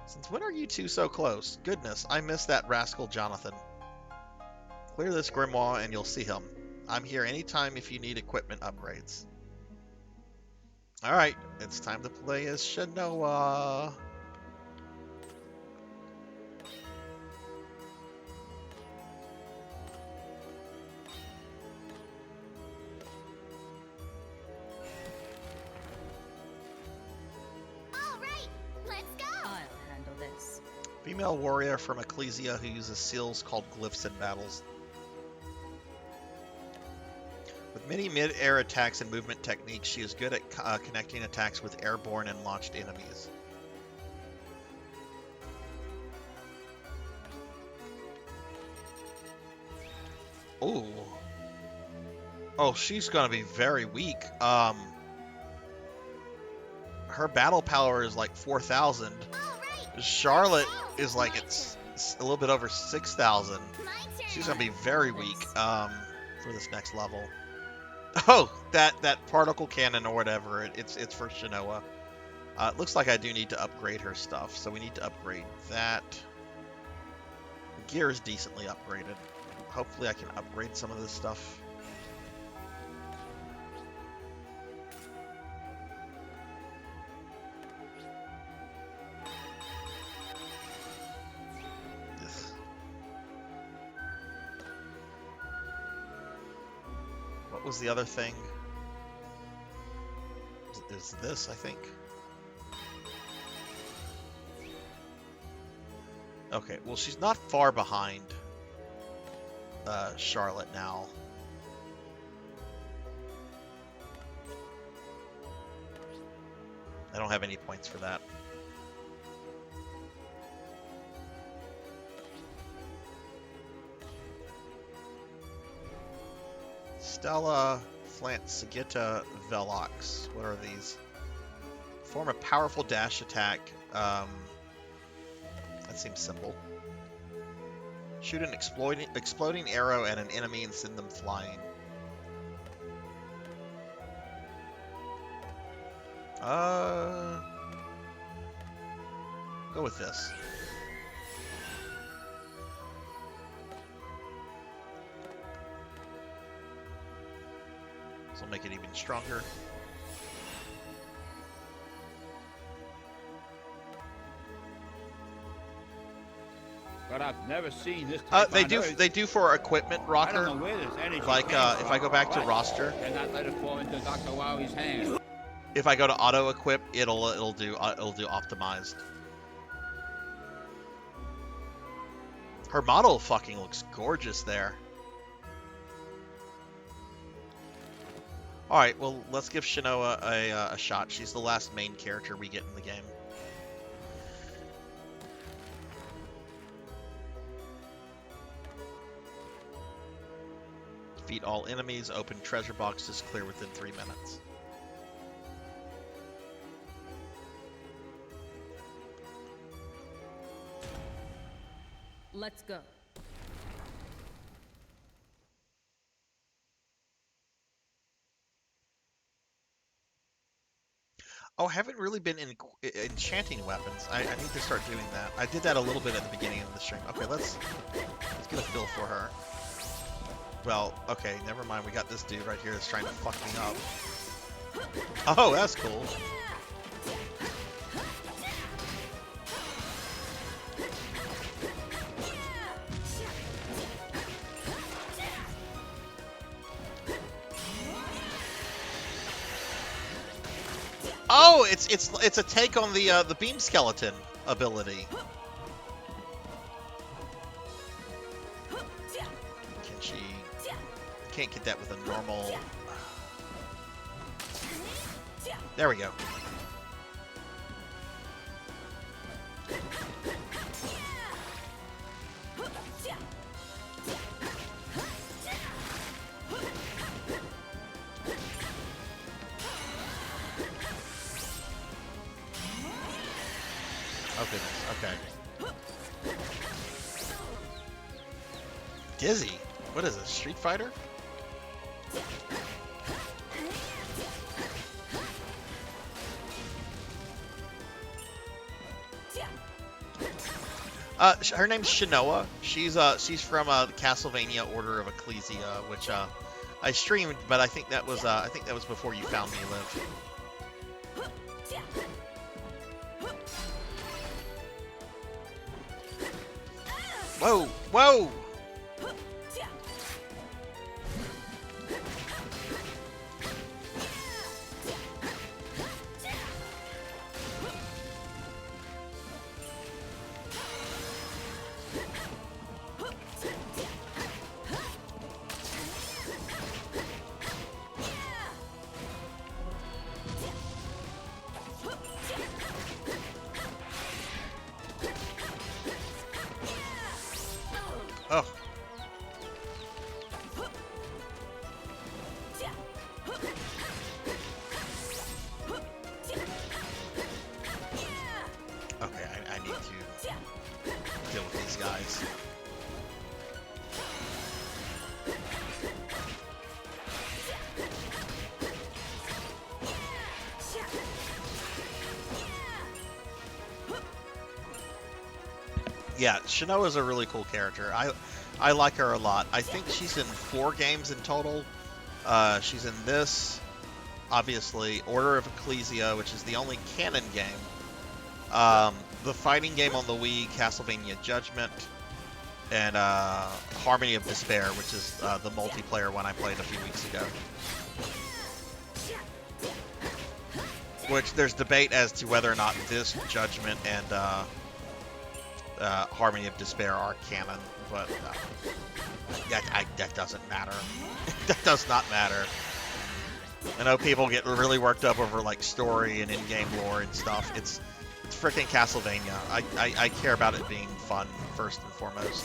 Speaker 2: Since when are you two so close? Goodness, I miss that rascal Jonathan. Clear this grimoire and you'll see him. I'm here anytime if you need equipment upgrades. Alright, it's time to play as Shanoa.
Speaker 9: Alright, let's go! I'll handle this.
Speaker 2: Female warrior from Ecclesia who uses seals called glyphs in battles. With many mid-air attacks and movement techniques, she is good at connecting attacks with airborne and launched enemies. Ooh. Oh, she's gonna be very weak. Her battle power is like 4,000. Charlotte is like it's a little bit over 6,000. She's gonna be very weak for this next level. Oh, that particle cannon or whatever. It's for Shanoa. It looks like I do need to upgrade her stuff, so we need to upgrade that. The gear is decently upgraded. Hopefully I can upgrade some of this stuff. What was the other thing? Is this, I think. Okay, well she's not far behind Charlotte now. don't have any points for that. Stella Flantsigita Velox. What are these? Form a powerful dash attack. That seems simple. Shoot an exploding arrow at an enemy and send them flying. Go with this. This will make it even stronger.
Speaker 10: But I've never seen this.
Speaker 2: They do for equipment, Rocker.
Speaker 10: I don't know where this energy
Speaker 2: Like if I go back to roster,
Speaker 10: cannot let it fall into Dr. Wowie's hands.
Speaker 2: if I go to auto equip, it'll do optimized. Her model fucking looks gorgeous there. All right, well let's give Shinoa a shot. She's the last main character we get in the game. Defeat all enemies, open treasure boxes, clear within 3 minutes.
Speaker 9: Let's go.
Speaker 2: Oh, I haven't really been enchanting weapons. I need to start doing that. I did that a little bit at the beginning of the stream. Okay, let's get a feel for her. Well, okay, never mind. We got this dude right here that's trying to fuck me up. Oh, that's cool. Oh, it's a take on the beam skeleton ability. Can she? Can't get that with a normal. There we go. Oh goodness, okay. Dizzy? What is this, Street Fighter? Her name's Shinoa. She's from the Castlevania Order of Ecclesia, which I streamed, but I think that was before you found me, Liv. Whoa! Whoa! Oh. Okay, I need to deal with these guys. Yeah, Shinoa's a really cool character. I like her a lot. I think she's in 4 games in total. She's in this, obviously, Order of Ecclesia, which is the only canon game. The fighting game on the Wii, Castlevania Judgment, and Harmony of Despair, which is the multiplayer one I played a few weeks ago. Which there's debate as to whether or not this Judgment and Harmony of Despair are canon, but that doesn't matter. That does not matter. I know people get really worked up over like story and in-game lore and stuff. It's freaking Castlevania. I care about it being fun first and foremost.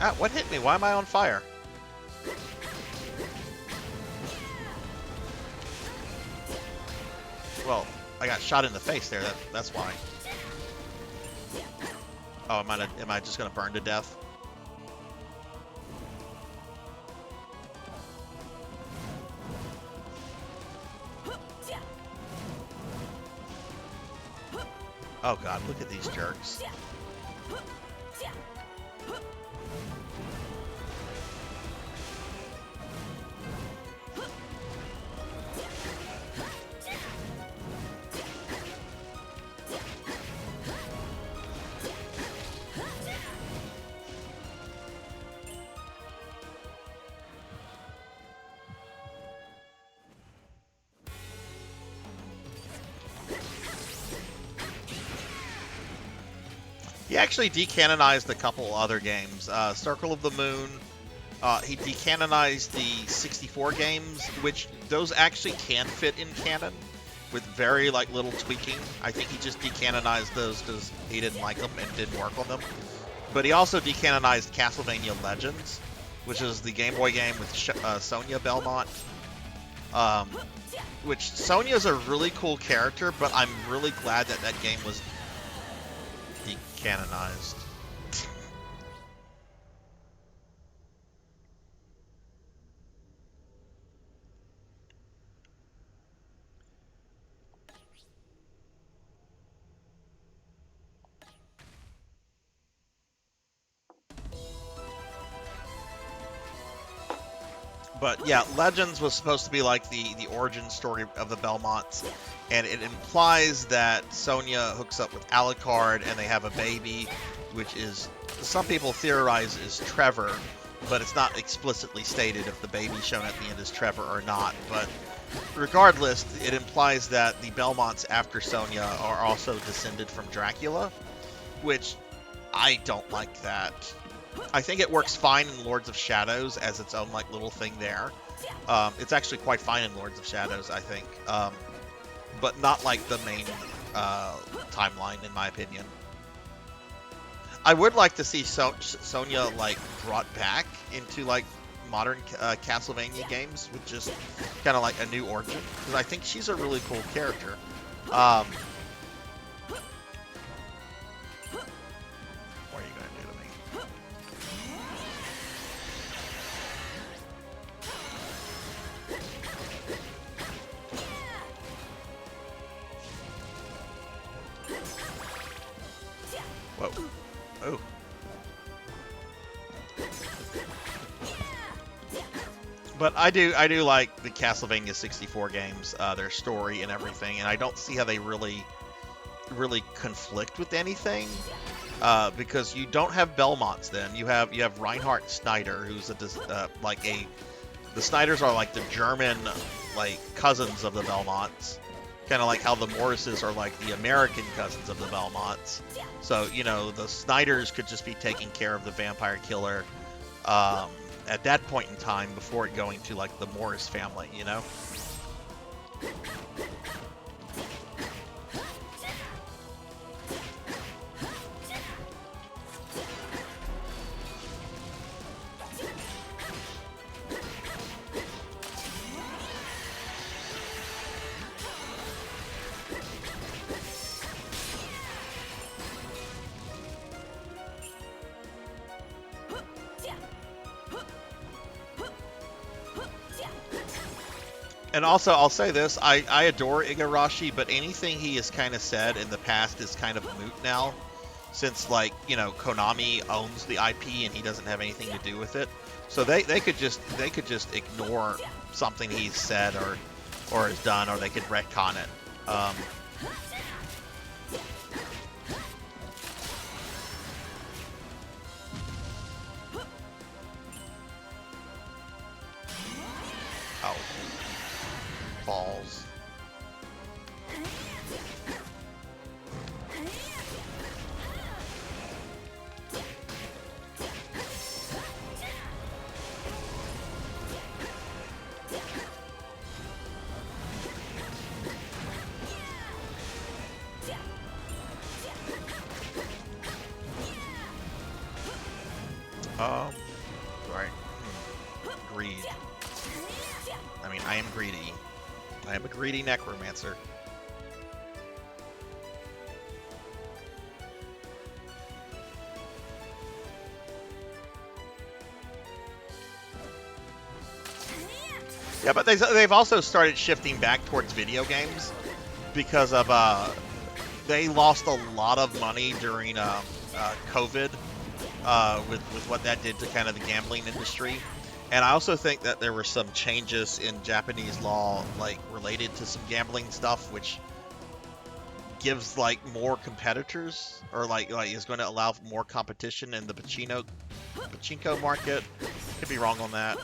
Speaker 2: Ah, what hit me? Why am I on fire? Well, I got shot in the face there. That's why. Oh, am I just gonna burn to death? Oh god, look at these jerks. He actually decanonized a couple other games. Circle of the Moon. He decanonized the 64 games, which those actually can fit in canon with very like little tweaking. I think he just decanonized those because he didn't like them and didn't work on them. But he also decanonized Castlevania Legends, which is the Game Boy game with Sonia Belmont. Which Sonia's a really cool character, but I'm really glad that that game was decanonized. But yeah, Legends was supposed to be like the origin story of the Belmonts, and it implies that Sonia hooks up with Alucard and they have a baby, which is, some people theorize is Trevor, but it's not explicitly stated if the baby shown at the end is Trevor or not. But regardless, it implies that the Belmonts after Sonia are also descended from Dracula, which I don't like that. I think it works fine in Lords of Shadows as its own like little thing there. It's actually quite fine in Lords of Shadows, I think, but not like the main timeline, in my opinion. I would like to see Sonia like brought back into like modern Castlevania games with just kind of like a new origin, because I think she's a really cool character. What are you gonna do to me? Whoa. Oh. But I do like the Castlevania 64 games, their story and everything, and I don't see how they really conflict with anything, because you don't have Belmonts. Then you have Reinhardt and Snyder, who's the Snyders are like the German like cousins of the Belmonts. Kind of like how the Morrises are like the American cousins of the Belmonts. So, you know, the Snyders could just be taking care of the vampire killer at that point in time before it going to like the Morris family, you know? And also, I'll say this, I adore Igarashi, but anything he has kind of said in the past is kind of moot now, since, like, you know, Konami owns the IP and he doesn't have anything to do with it. So they could just ignore something he's said or has done, or they could retcon it. Oh. Balls. Right. Greed. I mean, I am greedy. I am a greedy necromancer. Yeah, but they've also started shifting back towards video games because of they lost a lot of money during COVID with what that did to kind of the gambling industry. And I also think that there were some changes in Japanese law, like related to some gambling stuff, which gives like more competitors, or like is going to allow more competition in the pachinko market. Could be wrong on that.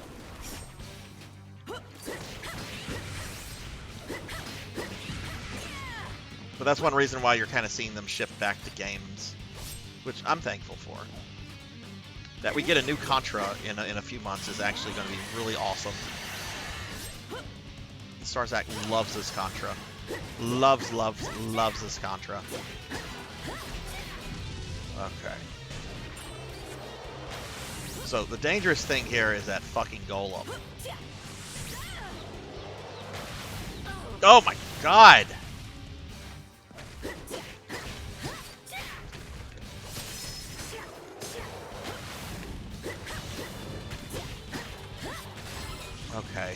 Speaker 2: But that's one reason why you're kind of seeing them shift back to games, which I'm thankful for. That we get a new Contra in a few months is actually going to be really awesome. Sarzac loves this Contra. Loves this Contra. Okay. So the dangerous thing here is that fucking golem. Oh my god! Okay.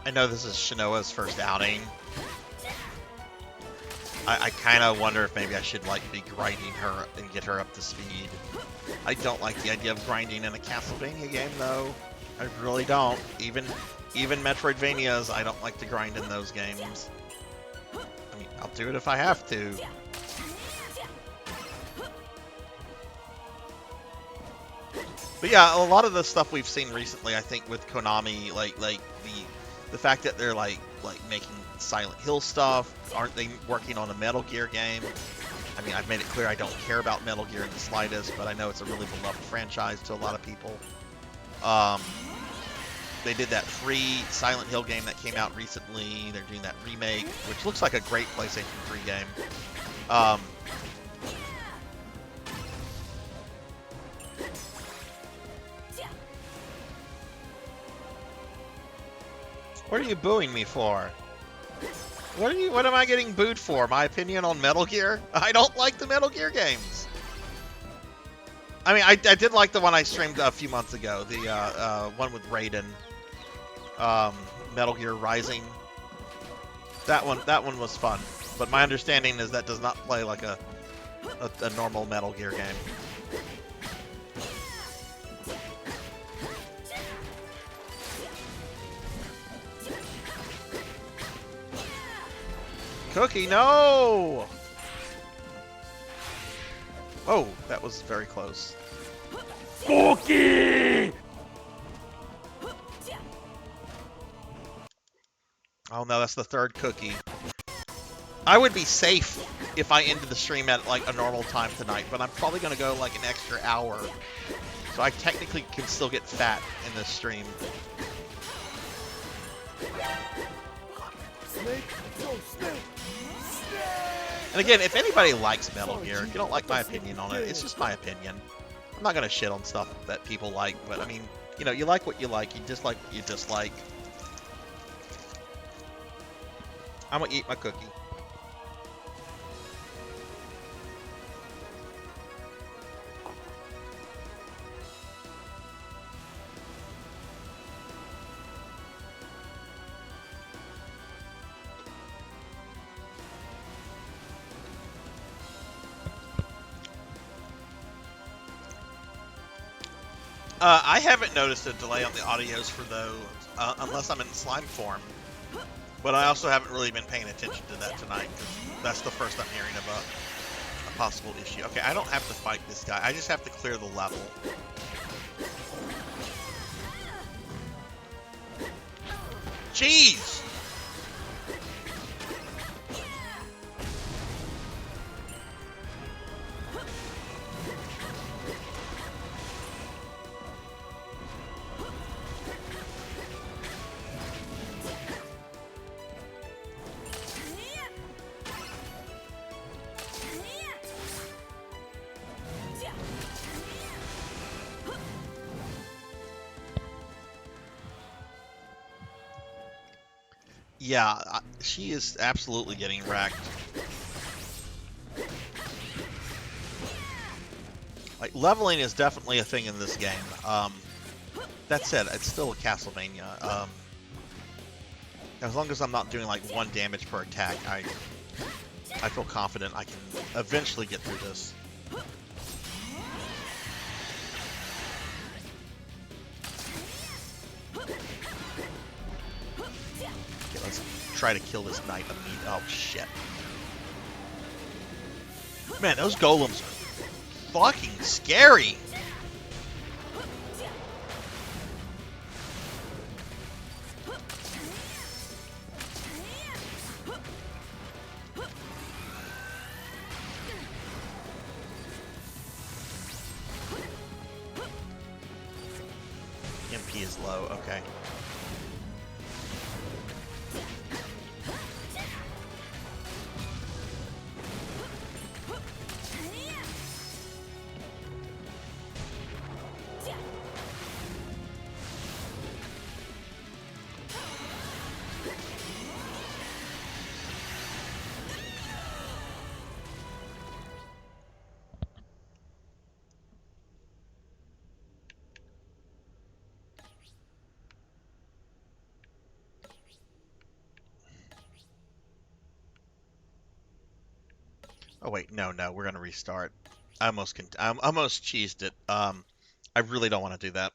Speaker 2: I know this is Shinoa's first outing. I kind of wonder if maybe I should like be grinding her and get her up to speed. I don't like the idea of grinding in a Castlevania game though. I really don't. Even Metroidvanias, I don't like to grind in those games. I mean, I'll do it if I have to. But yeah, a lot of the stuff we've seen recently, I think with Konami, like the fact that they're like making Silent Hill stuff. Aren't they working on a Metal Gear game? I mean, I've made it clear I don't care about Metal Gear in the slightest, but I know it's a really beloved franchise to a lot of people. They did that free Silent Hill game that came out recently. They're doing that remake, which looks like a great PlayStation 3 game. What are you booing me for? What am I getting booed for? My opinion on Metal Gear? I don't like the Metal Gear games. I mean, I did like the one I streamed a few months ago, the one with Raiden, Metal Gear Rising. That one was fun, but my understanding is that does not play like a normal Metal Gear game. Cookie, no! Oh, that was very close. Cookie! Oh no, that's the third cookie. I would be safe if I ended the stream at like a normal time tonight, but I'm probably gonna go like an extra hour. So I technically can still get fat in this stream.
Speaker 1: Snake, go snake!
Speaker 2: And again, if anybody likes Metal Gear, if you don't like my opinion on it, it's just my opinion. I'm not gonna shit on stuff that people like, but I mean, you know, you like what you like, you dislike what you dislike. I'm gonna eat my cookie. I haven't noticed a delay on the audios for those, unless I'm in slime form. But I also haven't really been paying attention to that tonight, because that's the first I'm hearing of a possible issue. Okay, I don't have to fight this guy. I just have to clear the level. Jeez! Yeah, she is absolutely getting wrecked. Like, leveling is definitely a thing in this game. That said, it's still a Castlevania. As long as I'm not doing like 1 damage per attack, I feel confident I can eventually get through this. Okay, let's try to kill this knight immediately. Oh shit. Man, those golems are fucking scary. MP is low, okay. Oh wait, no, we're gonna restart. I almost cheesed it. I really don't want to do that.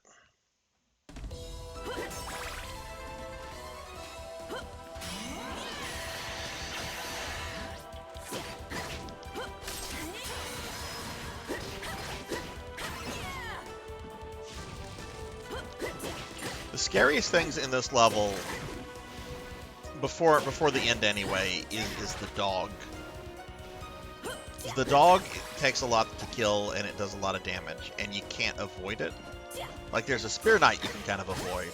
Speaker 2: The scariest things in this level, before the end anyway, is the dog. The dog takes a lot to kill, and it does a lot of damage, and you can't avoid it. Like, there's a Spear Knight you can kind of avoid.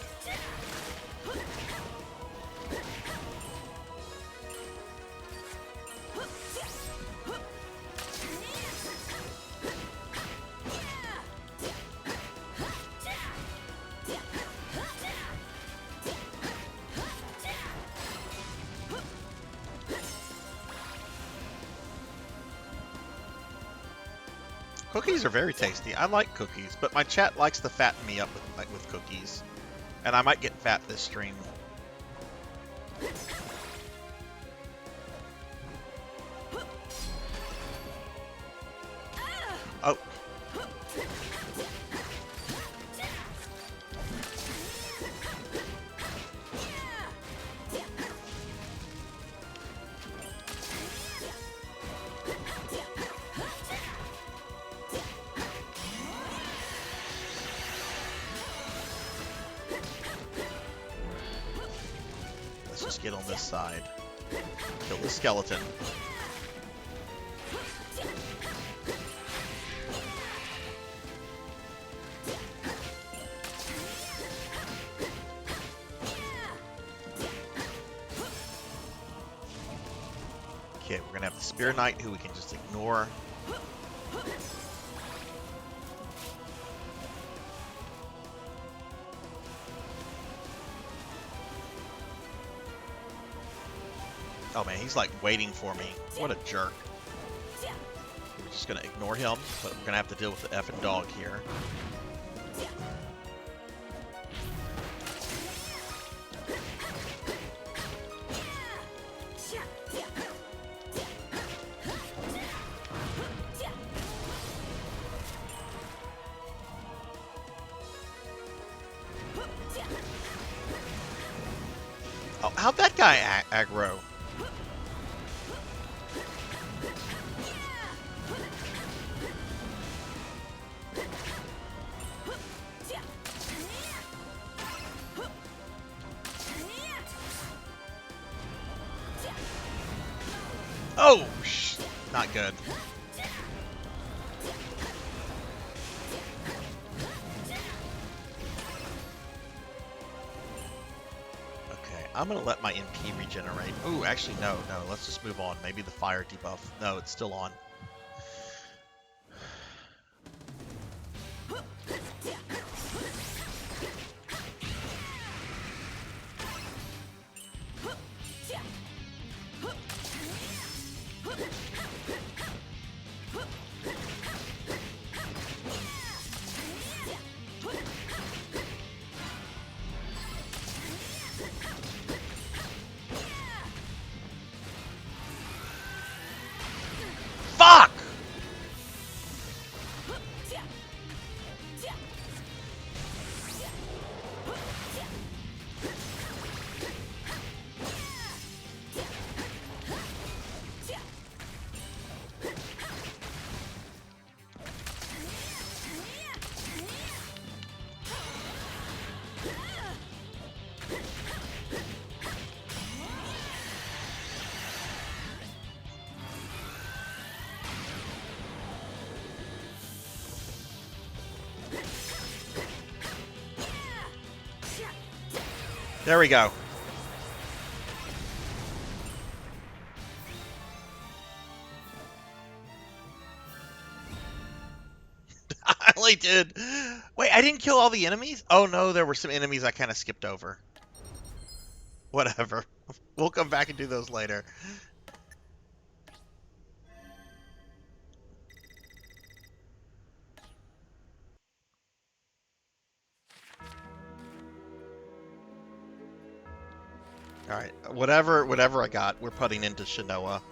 Speaker 2: Cookies are very tasty. I like cookies, but my chat likes to fatten me up with cookies. And I might get fat this stream. Oh. Get on this side. Kill the skeleton. Okay, we're gonna have the Spear Knight who we can just ignore. Oh man, he's like waiting for me. What a jerk. We're just gonna ignore him, but we're gonna have to deal with the effing dog here. Oh, how'd that guy aggro? not good. Okay, I'm gonna let my MP regenerate. Ooh, actually, no. Let's just move on. Maybe the fire debuff. No, it's still on. Fuck! There we go. I only did. Wait, I didn't kill all the enemies? Oh no, there were some enemies I kind of skipped over. Whatever. We'll come back and do those later. Alright, whatever I got, we're putting into Shinoa.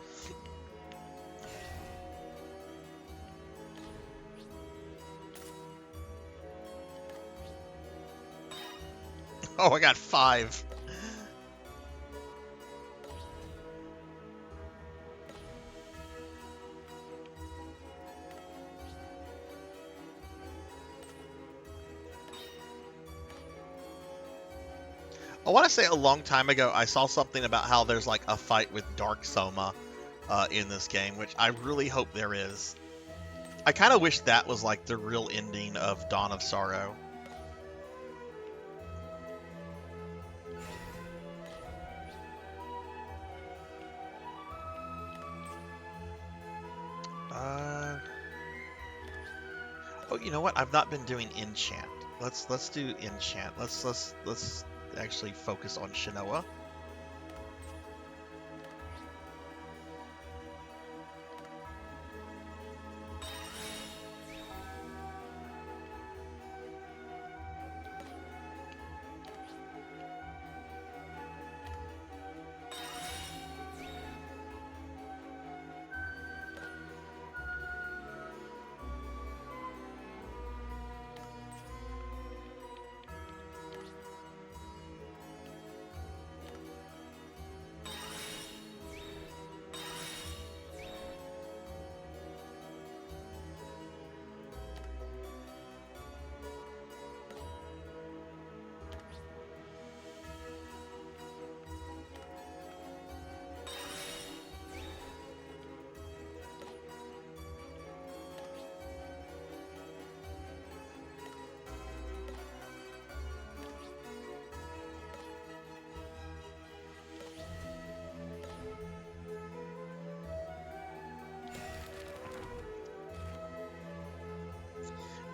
Speaker 2: Oh, I got 5. I want to say a long time ago, I saw something about how there's like a fight with Dark Soma in this game, which I really hope there is. I kind of wish that was like the real ending of Dawn of Sorrow. Oh, you know what? I've not been doing enchant. Let's do enchant. Let's actually focus on Shinoa.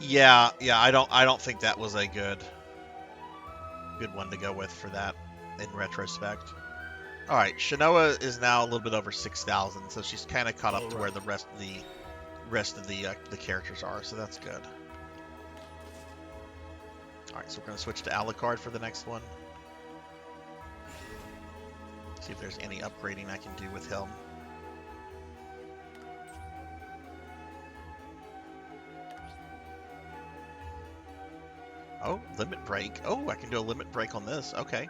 Speaker 2: Yeah, I don't think that was a good one to go with for that in retrospect. All right, Shinoa is now a little bit over 6,000, so she's kind of caught up to where the rest of the characters are, so that's good. All right, so we're going to switch to Alucard for the next one. See if there's any upgrading I can do with him. Oh, limit break. Oh, I can do a limit break on this. Okay.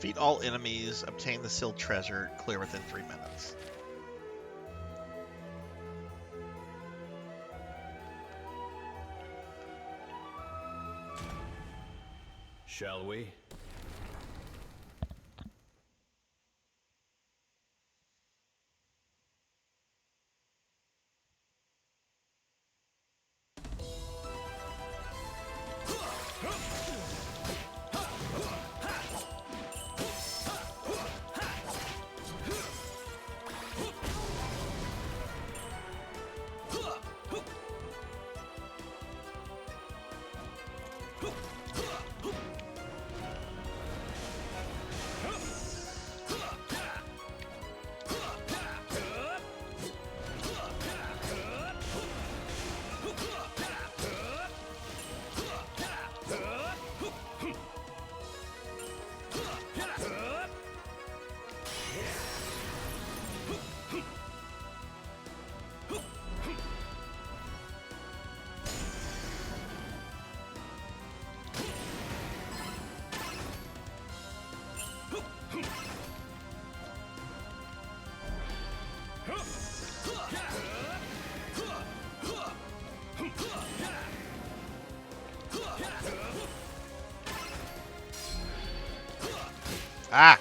Speaker 2: Defeat all enemies, obtain the sealed treasure, clear within 3 minutes.
Speaker 5: Shall we?
Speaker 2: Ah!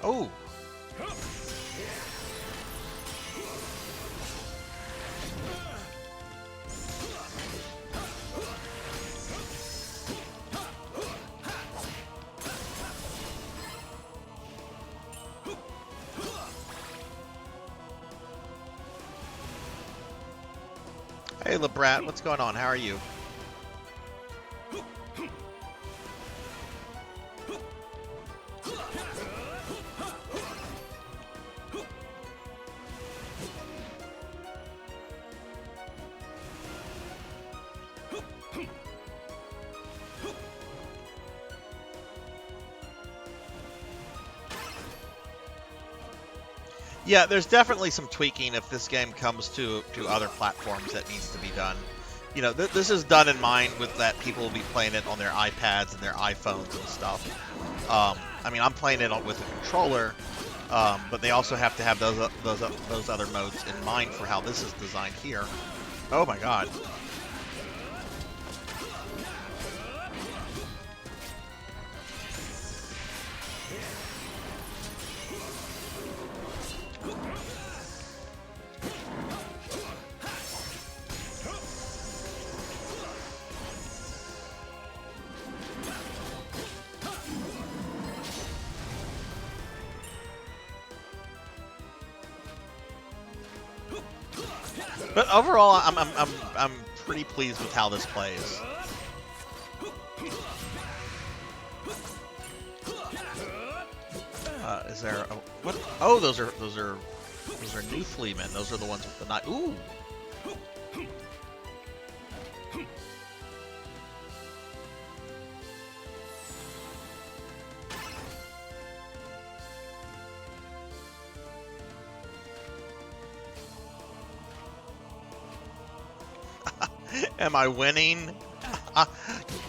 Speaker 2: Oh! Hey, LeBrat, what's going on? How are you? Yeah, there's definitely some tweaking if this game comes to other platforms that needs to be done. You know, this is done in mind with that people will be playing it on their iPads and their iPhones and stuff. I mean, I'm playing it with a controller, but they also have to have those other modes in mind for how this is designed here. Oh my god. But overall, I'm pretty pleased with how this plays. Is there a, what? Oh, those are new fleamen. Those are the ones with the knife. Ooh. Am I winning?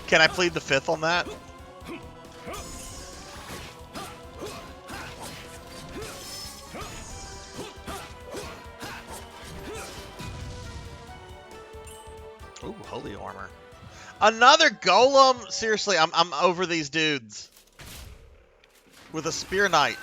Speaker 2: Can I plead the fifth on that? Ooh, holy armor. Another golem? Seriously, I'm over these dudes. With a spear knight.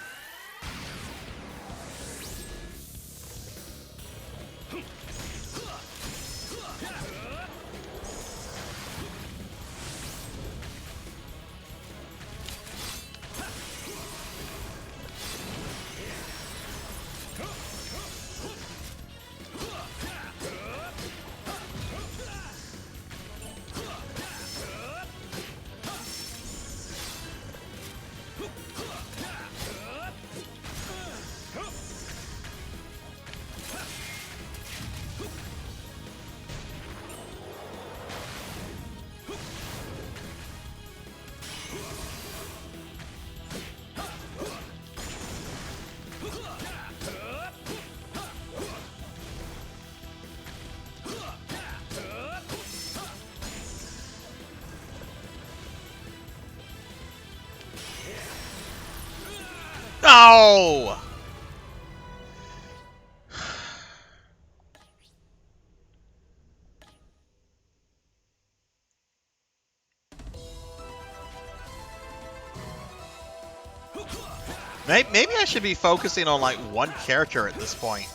Speaker 2: No! Maybe I should be focusing on like one character at this point,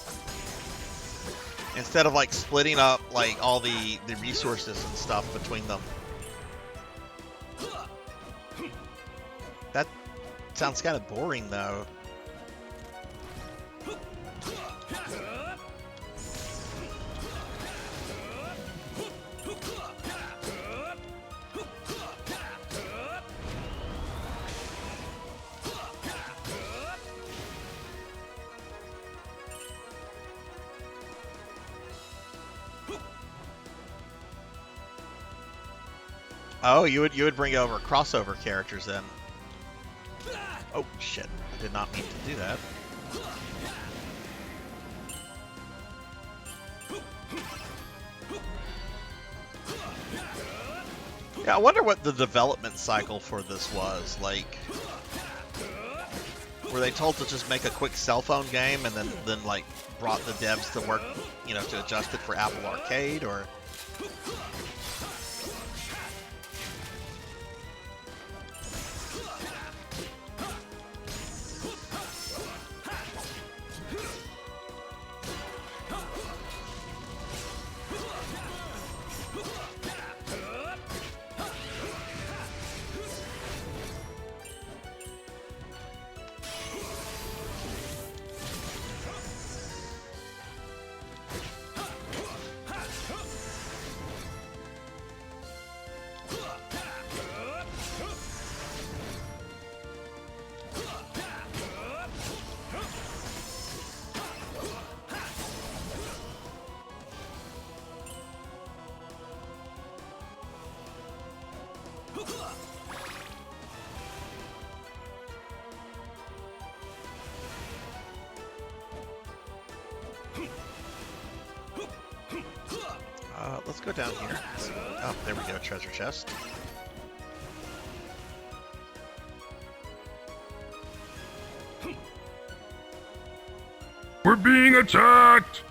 Speaker 2: instead of like splitting up like all the resources and stuff between them. That sounds kind of boring though. Oh, you would bring over crossover characters then. Oh shit! I did not mean to do that. Yeah, I wonder what the development cycle for this was. Like, were they told to just make a quick cell phone game and then like brought the devs to work, you know, to adjust it for Apple Arcade, or? Let's go down here. Oh, there we go, treasure chest.
Speaker 8: We're being attacked!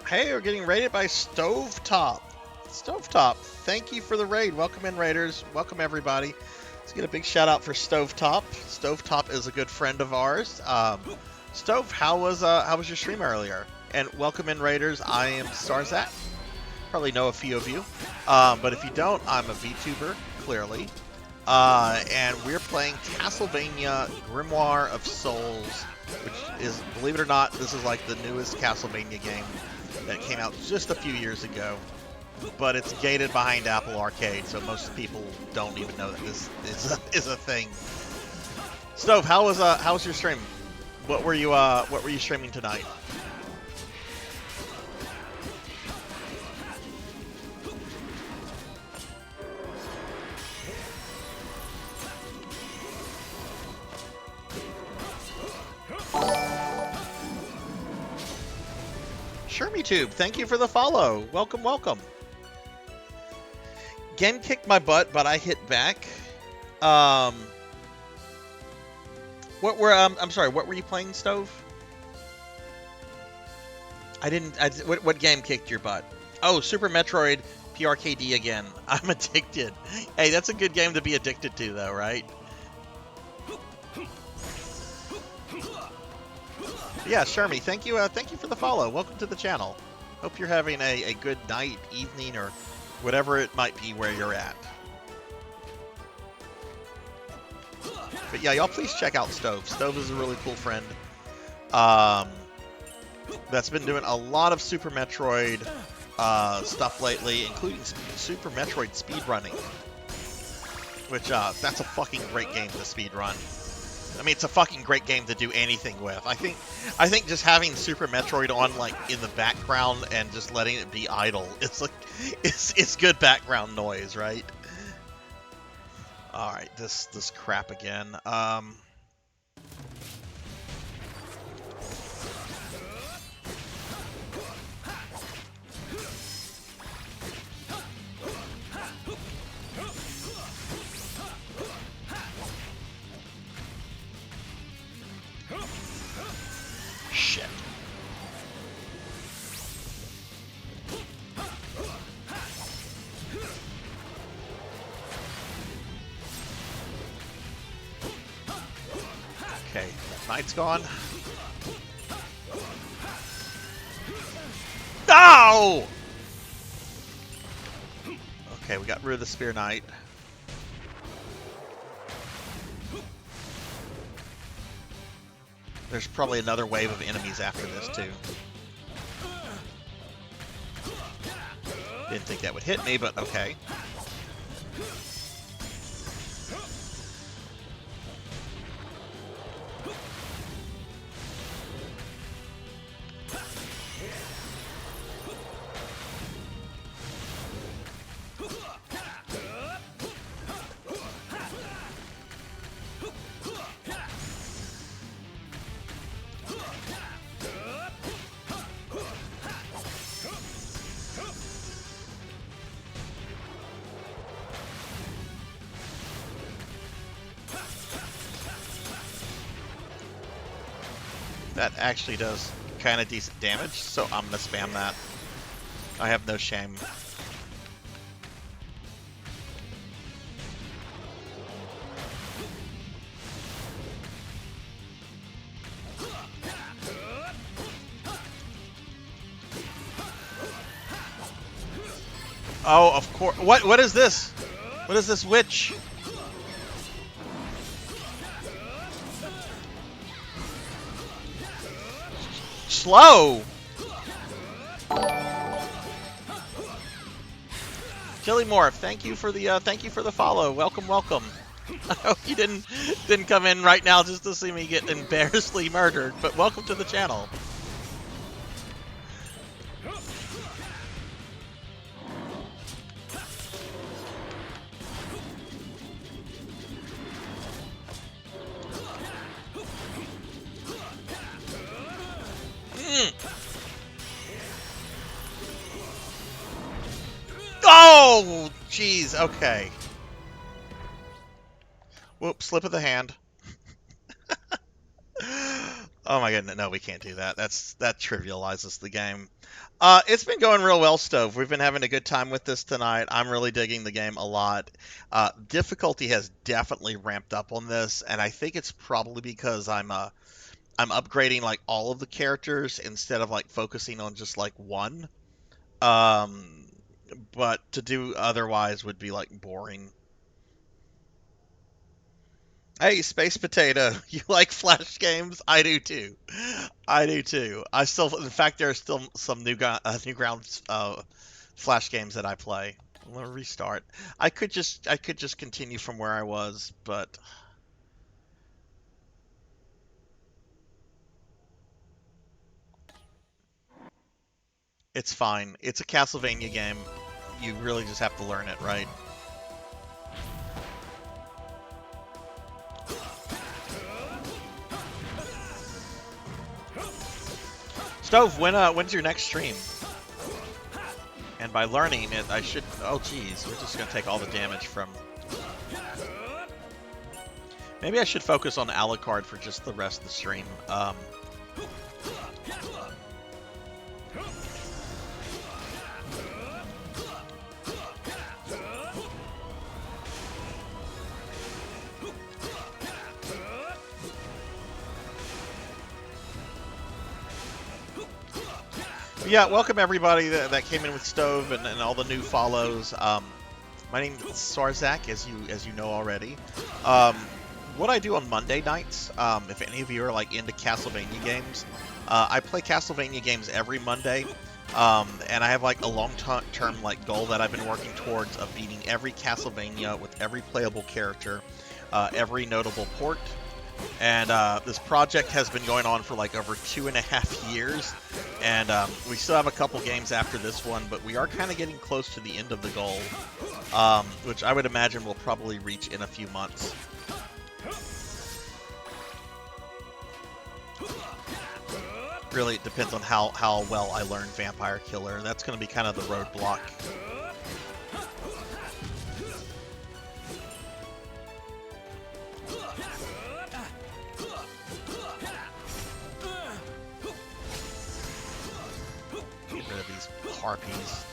Speaker 2: Hey, we're getting raided by Stovetop. Stovetop, thank you for the raid. Welcome in, raiders. Welcome, everybody. Let's get a big shout out for Stovetop. Stovetop is a good friend of ours. Stove, how was your stream earlier? And welcome in, raiders. I am Sarzac. Probably know a few of you, but if you don't, I'm a VTuber, clearly, and we're playing Castlevania Grimoire of Souls, which is, believe it or not, this is like the newest Castlevania game that came out just a few years ago, but it's gated behind Apple Arcade, so most people don't even know that this is a thing. Stove, how was your stream? What were you streaming tonight? ShermyTube, thank you for the follow. Welcome, welcome. Game kicked my butt, but I hit back. I'm sorry, what were you playing, Stove? What game kicked your butt? Oh, Super Metroid PRKD again. I'm addicted. Hey, that's a good game to be addicted to, though, right? Yeah, Shermy, thank you for the follow. Welcome to the channel. Hope you're having a good night, evening, or whatever it might be where you're at. But yeah, y'all please check out Stove. Stove is a really cool friend. That's been doing a lot of Super Metroid stuff lately, including Super Metroid speedrunning. Which, that's a fucking great game to speedrun. I mean, it's a fucking great game to do anything with. I think just having Super Metroid on like in the background and just letting it be idle, it's good background noise, right? All right, this crap again. Okay, knight's gone. No! Okay, we got rid of the Spear Knight. There's probably another wave of enemies after this, too. Didn't think that would hit me, but okay. That actually does kind of decent damage, so I'm going to spam that. I have no shame. Oh, of course. What is this? What is this witch? Slow. Chili Morph, thank you for the follow. Welcome, welcome. I hope you didn't come in right now just to see me get embarrassingly murdered, but welcome to the channel. Oh, jeez. Okay. Whoops, slip of the hand. Oh my goodness, no, we can't do that. That trivializes the game. It's been going real well, Stove. We've been having a good time with this tonight. I'm really digging the game a lot. Difficulty has definitely ramped up on this, and I think it's probably because I'm upgrading like all of the characters instead of like focusing on just like one. But to do otherwise would be like boring. Hey, Space Potato, you like Flash games? I do too. I do too. In fact, there are still some Newgrounds Flash games that I play. I'm gonna restart. I could just continue from where I was, but it's fine. It's a Castlevania game. You really just have to learn it, right? Stove, when's your next stream? And by learning it, I should... Oh, geez. We're just going to take all the damage from... Maybe I should focus on Alucard for just the rest of the stream. Yeah, welcome everybody that came in with Stove and all the new follows. My name is Sarzac, as you know already. What I do on Monday nights, if any of you are like into Castlevania games, I play Castlevania games every Monday, and I have like a long-term like goal that I've been working towards of beating every Castlevania with every playable character, every notable port. And this project has been going on for like over 2.5 years, and we still have a couple games after this one, but we are kind of getting close to the end of the goal, which I would imagine we'll probably reach in a few months. Really, it depends on how well I learn Vampire Killer. That's going to be kind of the roadblock. Harpies.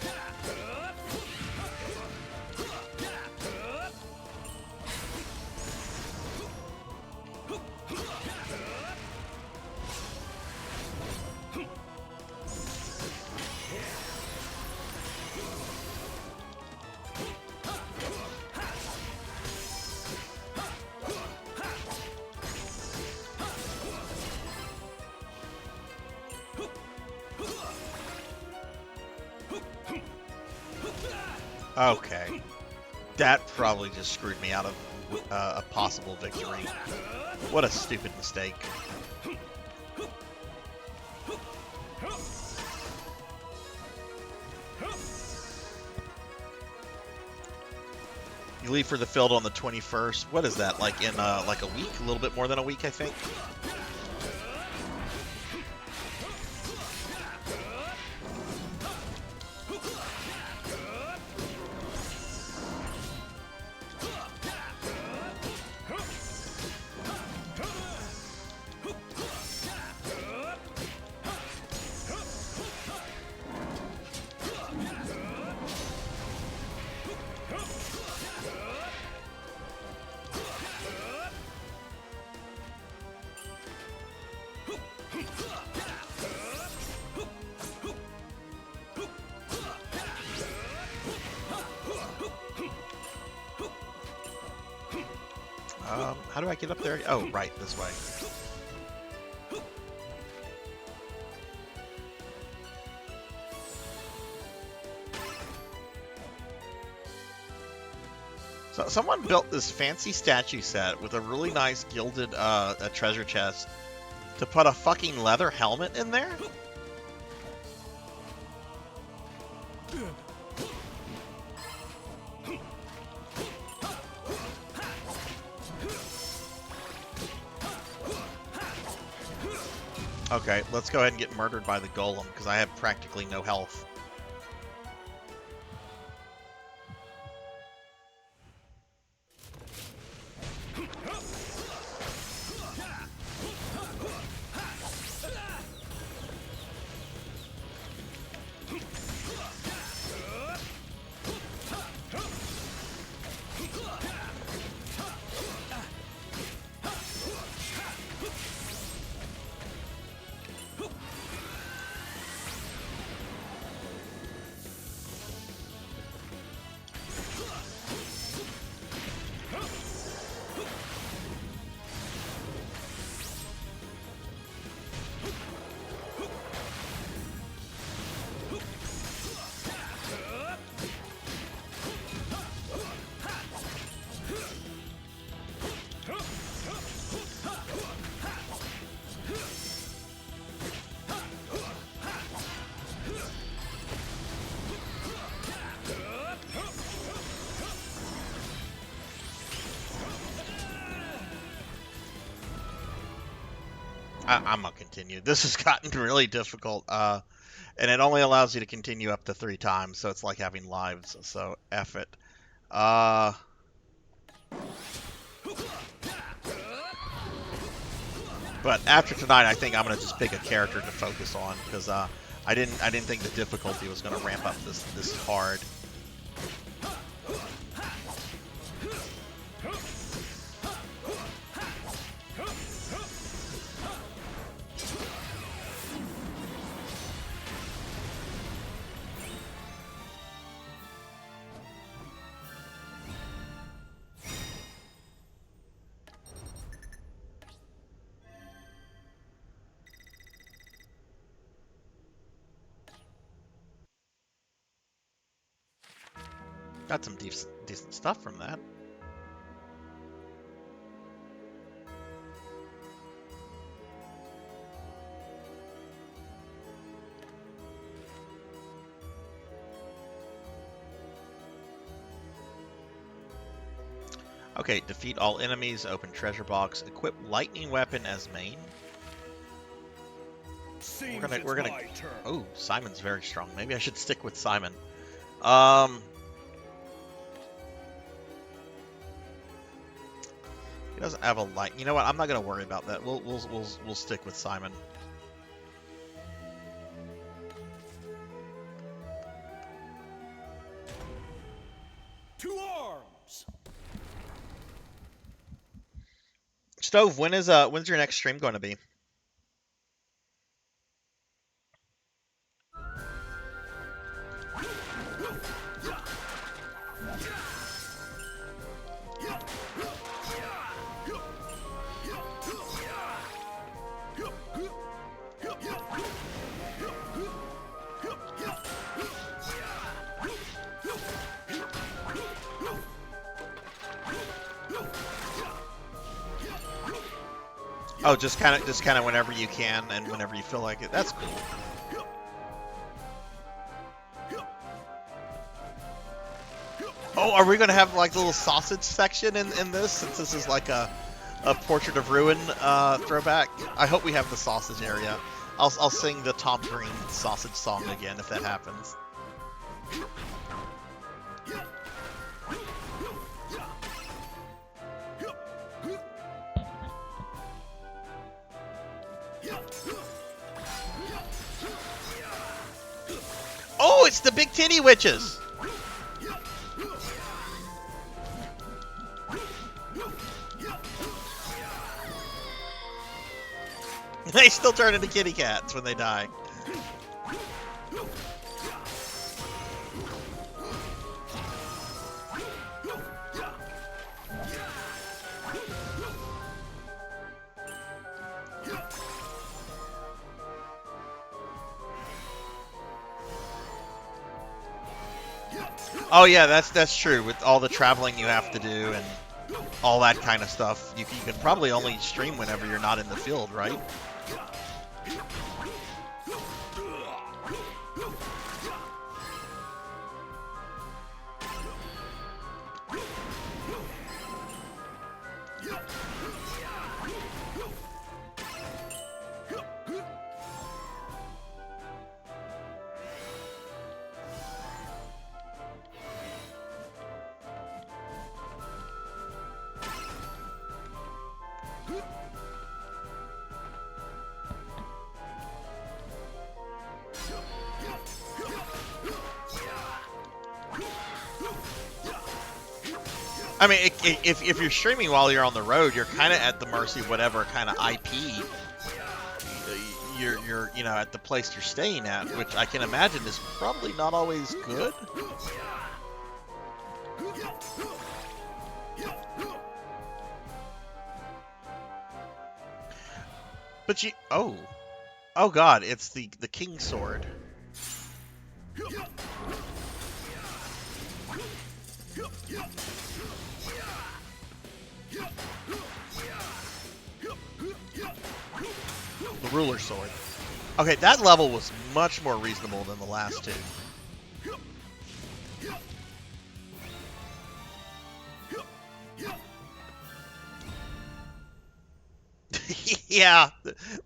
Speaker 2: Okay. That probably just screwed me out of a possible victory. What a stupid mistake. You leave for the field on the 21st. What is that? Like in like a week? A little bit more than a week, I think. How do I get up there? Oh, right, this way. So someone built this fancy statue set with a really nice gilded a treasure chest to put a fucking leather helmet in there? Okay, let's go ahead and get murdered by the golem, because I have practically no health. I'm gonna continue. This has gotten really difficult, and it only allows you to continue up to 3 times, so it's like having lives, so F it. But after tonight, I think I'm gonna just pick a character to focus on, because I didn't think the difficulty was gonna ramp up this hard. Got some decent stuff from that. Okay, defeat all enemies, open treasure box, equip lightning weapon as main. We're gonna. Oh, Simon's very strong. Maybe I should stick with Simon. He doesn't have a light. You know what? I'm not gonna worry about that. We'll stick with Simon.
Speaker 5: To arms.
Speaker 2: Stove, when's your next stream going to be? Oh, just kind of whenever you can and whenever you feel like it. That's cool. Oh, are we gonna have like a little sausage section in this, since this is like a Portrait of Ruin throwback? I hope we have the sausage area. I'll sing the Tom Green sausage song again if that happens. Oh, it's the big titty witches! They still turn into kitty cats when they die. Oh yeah, that's true. With all the traveling you have to do and all that kind of stuff, you can probably only stream whenever you're not in the field, right? I mean, if you're streaming while you're on the road, you're kind of at the mercy of whatever kind of IP you're at the place you're staying at, which I can imagine is probably not always good. But oh God, it's the King's Sword. The Ruler Sword. Okay, that level was much more reasonable than the last two. Yeah,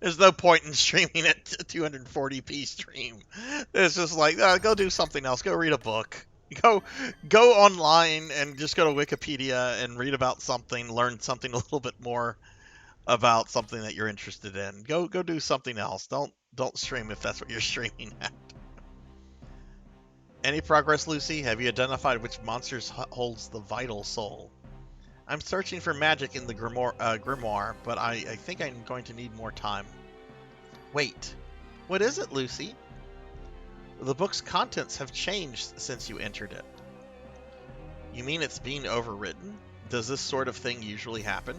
Speaker 2: there's no point in streaming at 240p stream. It's just like, go do something else. Go read a book. Go online and just go to Wikipedia and read about something, learn something a little bit more about something that you're interested in. Go do something else. Don't stream if that's what you're streaming at. Any progress, Lucy? Have you identified which monsters holds the vital soul? I'm searching for magic in the Grimoire, but I think I'm going to need more time. Wait, what is it, Lucy? The book's contents have changed since you entered it. You mean it's being overwritten? Does this sort of thing usually happen?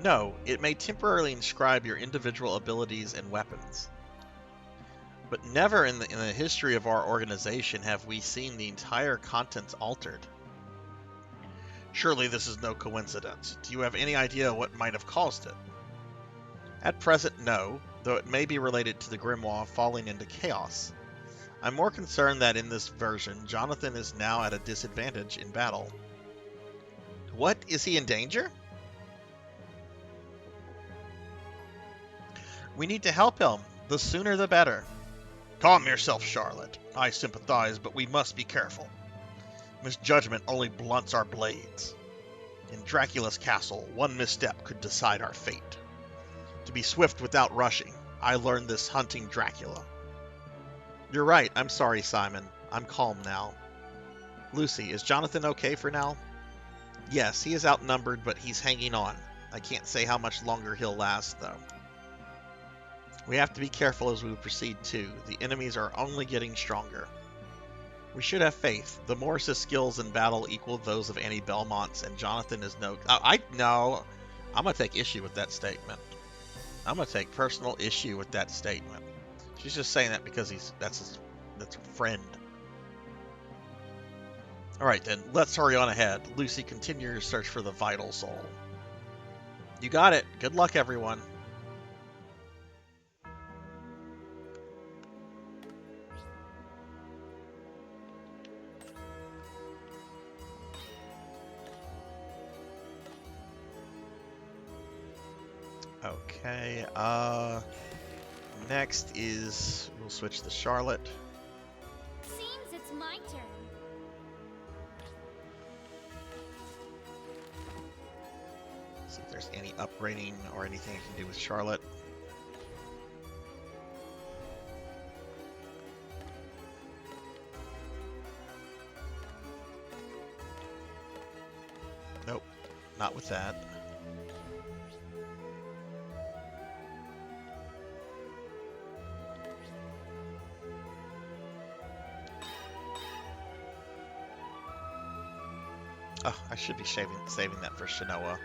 Speaker 2: No, it may temporarily inscribe your individual abilities and weapons. But never in the history of our organization have we seen the entire contents altered. Surely this is no coincidence. Do you have any idea what might have caused it? At present, no, though it may be related to the Grimoire falling into chaos. I'm more concerned that in this version, Jonathan is now at a disadvantage in battle. What? Is he in danger? We need to help him. The sooner the better. Calm yourself, Charlotte. I sympathize, but we must be careful. Misjudgment only blunts our blades. In Dracula's castle, one misstep could decide our fate. To be swift without rushing, I learned this hunting Dracula. You're right, I'm sorry, Simon. I'm calm now. Lucy, is Jonathan okay for now? Yes, he is outnumbered, but he's hanging on. I can't say how much longer he'll last, though. We have to be careful as we proceed, too. The enemies are only getting stronger. We should have faith. The Morris' skills in battle equal those of Annie Belmont's, and Jonathan is no... No, I'm going to take issue with that statement. I'm going to take personal issue with that statement. She's just saying that because that's a friend. Alright then, let's hurry on ahead. Lucy, continue your search for the vital soul. You got it. Good luck, everyone. Okay, next is, we'll switch to Charlotte.
Speaker 9: Seems it's my turn.
Speaker 2: See if there's any upgrading or anything I can do with Charlotte. Nope, not with that. Oh, I should be saving that for Shinoa.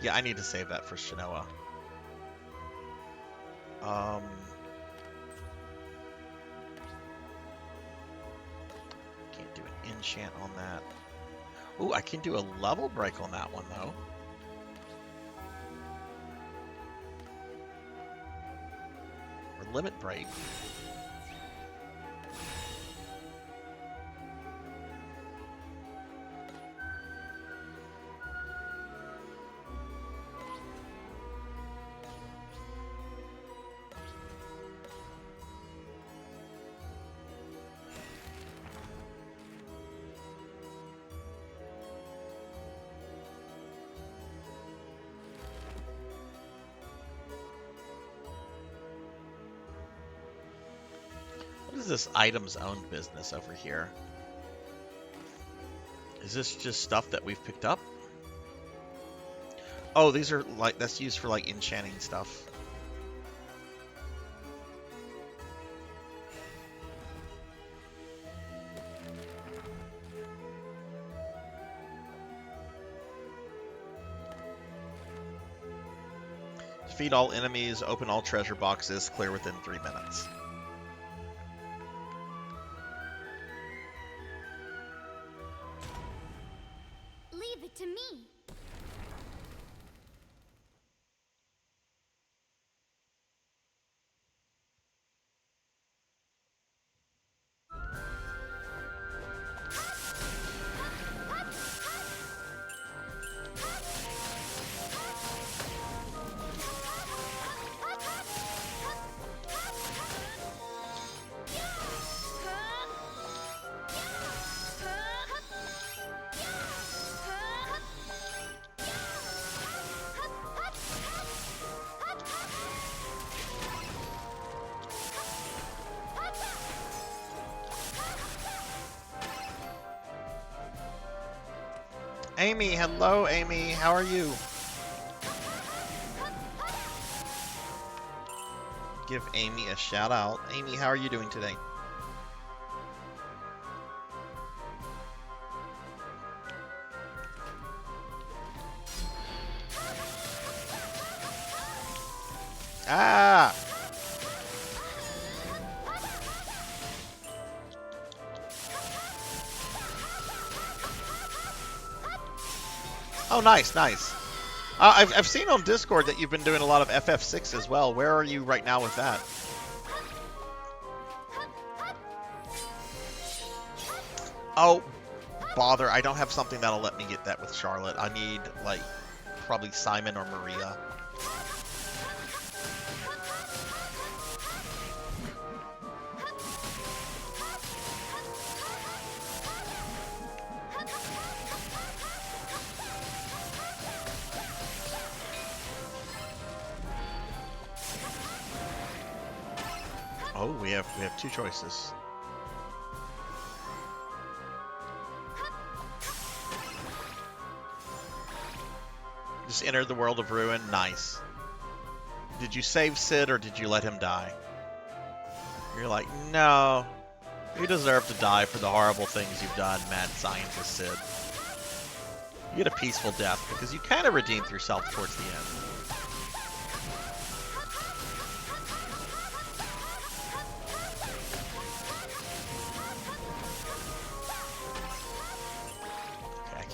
Speaker 2: Yeah, I need to save that for Shinoa. Can't do an enchant on that. Ooh, I can do a level break on that one, though. Or limit break. What is this items owned business over here? Is this just stuff that we've picked up? Oh, these are like, that's used for like enchanting stuff. Defeat all enemies, open all treasure boxes, clear within 3 minutes.
Speaker 9: Leave it to me.
Speaker 2: Amy, hello Amy, how are you? Give Amy a shout out. Amy, how are you doing today? Ah! Oh, nice, nice. I've seen on Discord that you've been doing a lot of FF6 as well. Where are you right now with that? Oh, bother. I don't have something that'll let me get that with Charlotte. I need, like, probably Simon or Maria. Oh, we have 2 choices. Just entered the world of ruin. Nice. Did you save Sid or did you let him die? You're like, no. You deserve to die for the horrible things you've done, mad scientist Sid. You get a peaceful death because you kind of redeemed yourself towards the end.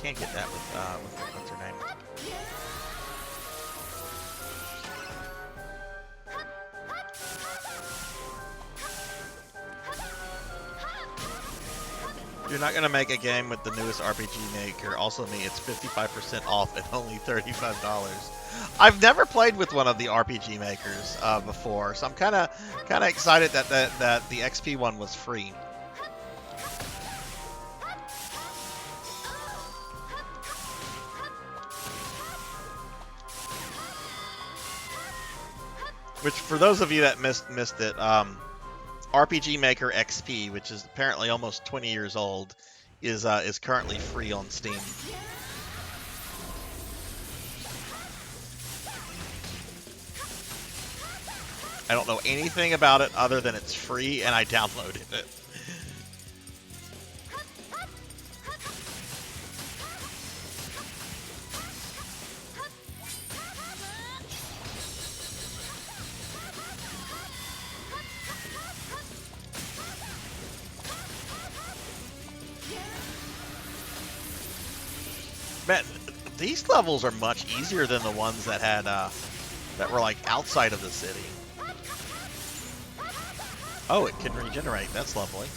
Speaker 2: Can't get that with what's her name? you're not gonna make a game with the newest RPG maker, also me, it's 55% off and only $35. I've never played with one of the RPG makers before, so I'm kind of excited that the XP one was free. Which, for those of you that missed it, RPG Maker XP, which is apparently almost 20 years old, is currently free on Steam. I don't know anything about it other than it's free, and I downloaded it. Man, these levels are much easier than the ones that had that were like outside of the city. Oh, it can regenerate. That's lovely.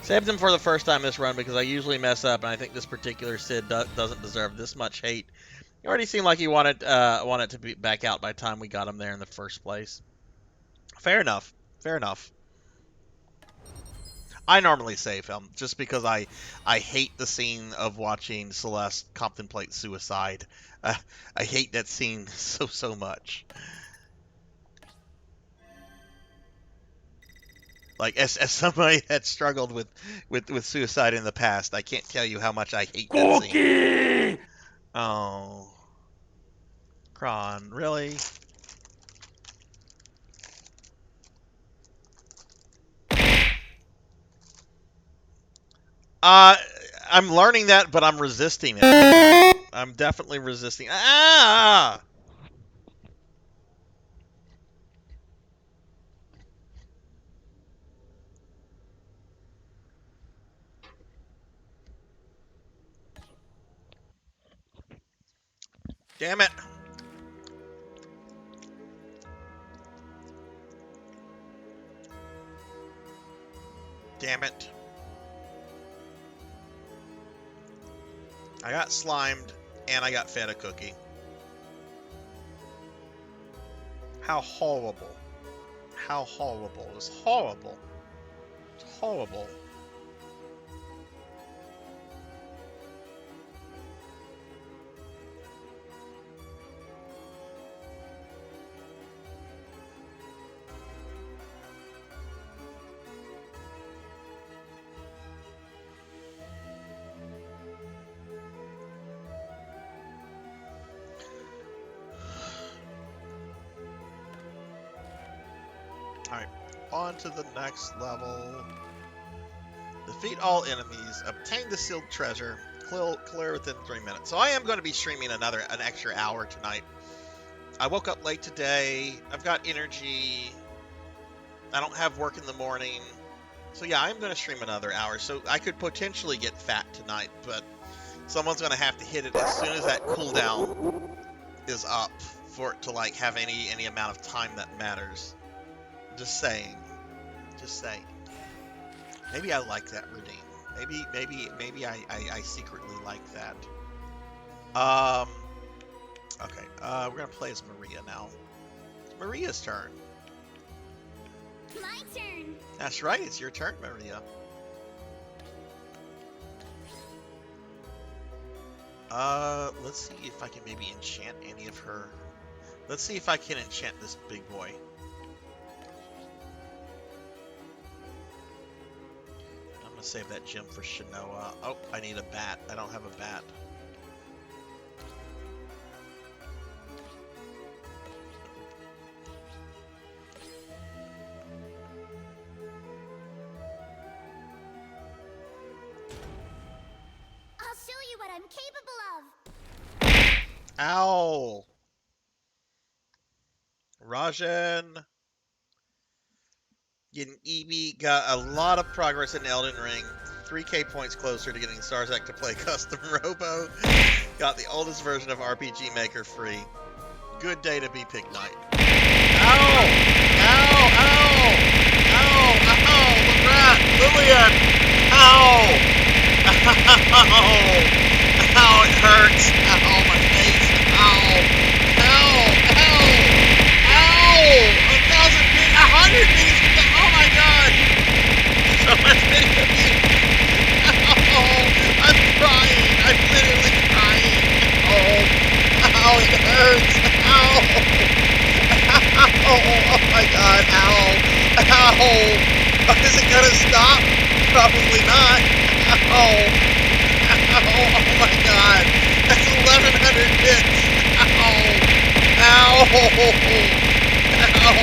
Speaker 2: Saved him for the first time this run because I usually mess up, and I think this particular Sid doesn't deserve this much hate. He already seemed like he wanted to be back out by the time we got him there in the first place. Fair enough. Fair enough. I normally save him just because I hate the scene of watching Celeste contemplate suicide. I hate that scene so much. Like, as somebody that struggled with suicide in the past, I can't tell you how much I hate that scene. Oh. Kron, really? I'm learning that, but I'm resisting it. I'm definitely resisting. Ah! Damn it. Damn it. I got slimed, and I got fed a cookie. How horrible. How horrible. It was horrible. It's horrible. Alright, on to the next level. Defeat all enemies, obtain the sealed treasure, clear within 3 minutes. So I am going to be streaming an extra hour tonight. I woke up late today, I've got energy, I don't have work in the morning. So yeah, I'm going to stream another hour, so I could potentially get fat tonight, but someone's going to have to hit it as soon as that cooldown is up for it to like have any amount of time that matters. Just saying. Just saying. Maybe I like that routine. Maybe I secretly like that. Okay. We're gonna play as Maria now. It's Maria's turn.
Speaker 9: My turn.
Speaker 2: That's right. It's your turn, Maria. Let's see if I can maybe enchant any of her. Let's see if I can enchant this big boy. Save that gem for Shinoa. Oh, I need a bat. I don't have a bat.
Speaker 9: I'll show you what I'm capable of.
Speaker 2: Ow! Rajan. Getting EB got a lot of progress in Elden Ring. 3k points closer to getting Sarzac to play custom Robo. Got the oldest version of RPG Maker free. Good day to be Pig Knight. Ow! Ow! Ow! Ow! Ow! Lebrat! Lillian! Ow! Ow! Ow! It hurts! Ow! My face! Ow! Ow! Ow! Ow! 100 beats! Oh my god! So much video views! Ow! I'm crying! I'm literally crying! Oh! Ow! It hurts! Ow! Ow! Oh my god! Ow! Ow! Is it gonna stop? Probably not! Ow! Ow! Oh my god! That's 1,100 hits! Ow! Ow! Ow!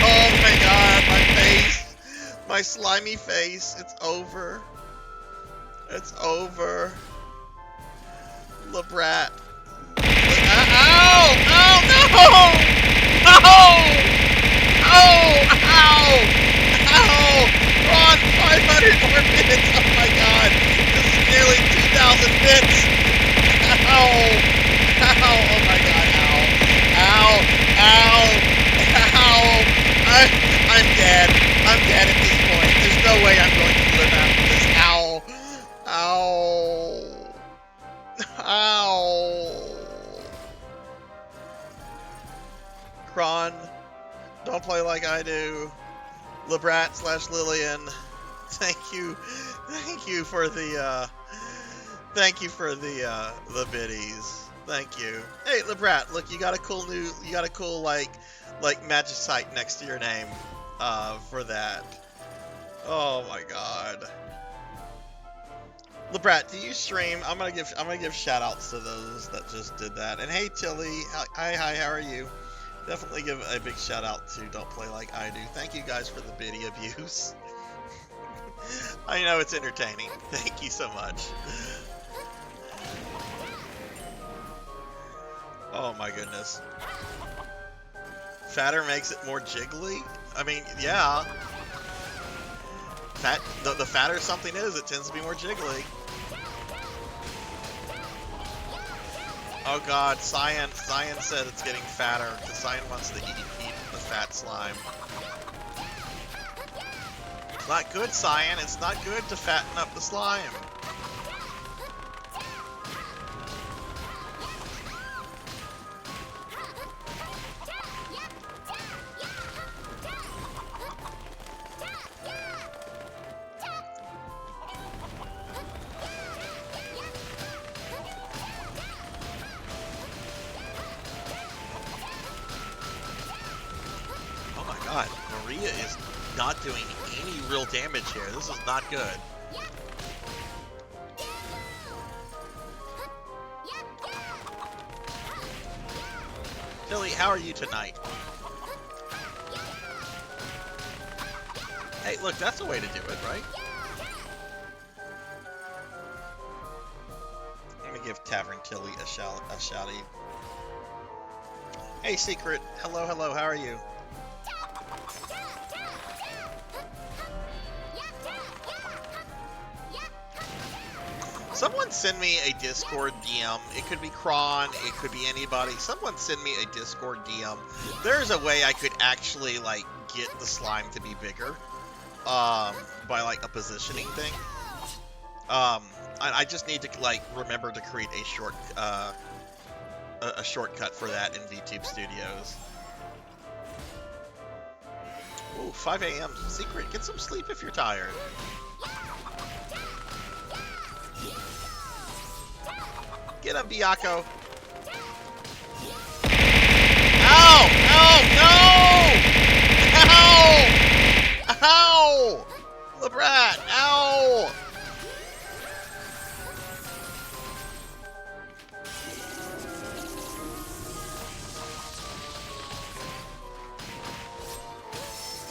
Speaker 2: Oh my god, my face. My slimy face. It's over. It's over. Lebrat. Ow! Ow! No! No! Ow! Ow! Ow! Ron, 500 more bits! Oh my god! This is nearly 2,000 bits! Ow! Ow! Oh my god, ow! Ow! Ow! Ow! I'm dead. I'm dead at this point. There's no way I'm going to live after this. Ow! Ow! Ow! Kron, don't play like I do. Lebrat / Lillian, thank you for the biddies. Thank you. Hey Lebrat, look, you got a cool like magicite next to your name for that. Oh my god. Lebrat, do you stream? I'm gonna give shout outs to those that just did that. And hey Tilly, hi, how are you? Definitely give a big shout out to Don't Play Like I Do. Thank you guys for the biddy abuse. I know it's entertaining. Thank you so much. Oh my goodness. Fatter makes it more jiggly? I mean, yeah. The fatter something is, it tends to be more jiggly. Oh god, Cyan said it's getting fatter, because Cyan wants to eat the fat slime. It's not good, Cyan. It's not good to fatten up the slime. God, Maria is not doing any real damage here. This is not good. Tilly, how are you tonight? Hey, look, that's the way to do it, right? Let me give Tavern Tilly a shouty. Hey, Secret. Hello, how are you? Someone send me a Discord DM. It could be Kron, it could be anybody. Someone send me a Discord DM. There's a way I could actually, like, get the slime to be bigger. By, like, a positioning thing. I just need to, like, remember to create a shortcut for that in VTube Studios. Ooh, 5 a.m. Secret, get some sleep if you're tired. Get him, Biako. Ow! Ow! No! Ow! Ow! Lebrat! Ow!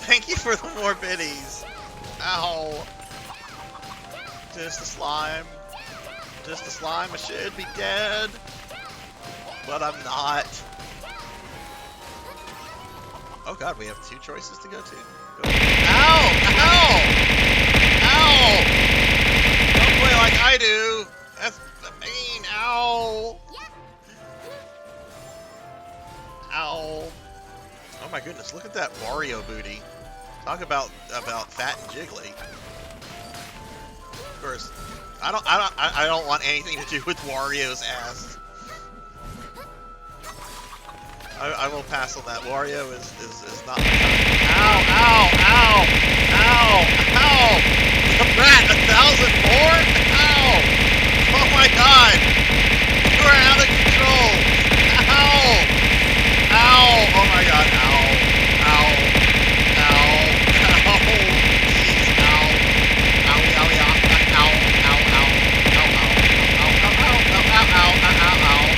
Speaker 2: Thank you for the more biddies. Ow! Just a slime. Just a slime. I should be dead, but I'm not. Oh god, we have 2 choices to go to. Ow! Ow! Ow! Don't play like I do! That's mean! Ow! Ow! Oh my goodness, look at that Wario booty. Talk about fat and jiggly. Of course, I don't want anything to do with Wario's ass. I will pass on that. Wario is not my type. Ow! Ow! Ow! Ow! Ow! The rat, 1,000 more? Ow! Oh my god! You are out of control! Ow! Ow! Oh my god! Ow! Ow! Ow! Ow! Please! Ow! Owie! Owie! Ow! Ow! Ow! Ow! Ow! Ow! Ow! Ow! Ow! Ow! Ow! Ow! Ow!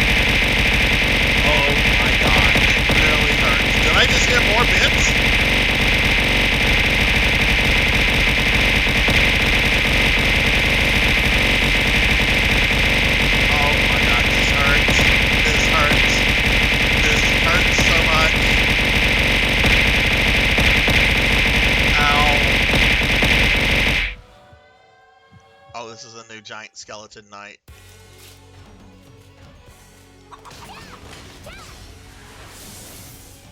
Speaker 2: Oh my god! It really hurts. Did I just hear more bits? Oh my god! This hurts. This hurts. This hurts so much. Ow. Oh, this is a new giant skeleton knight.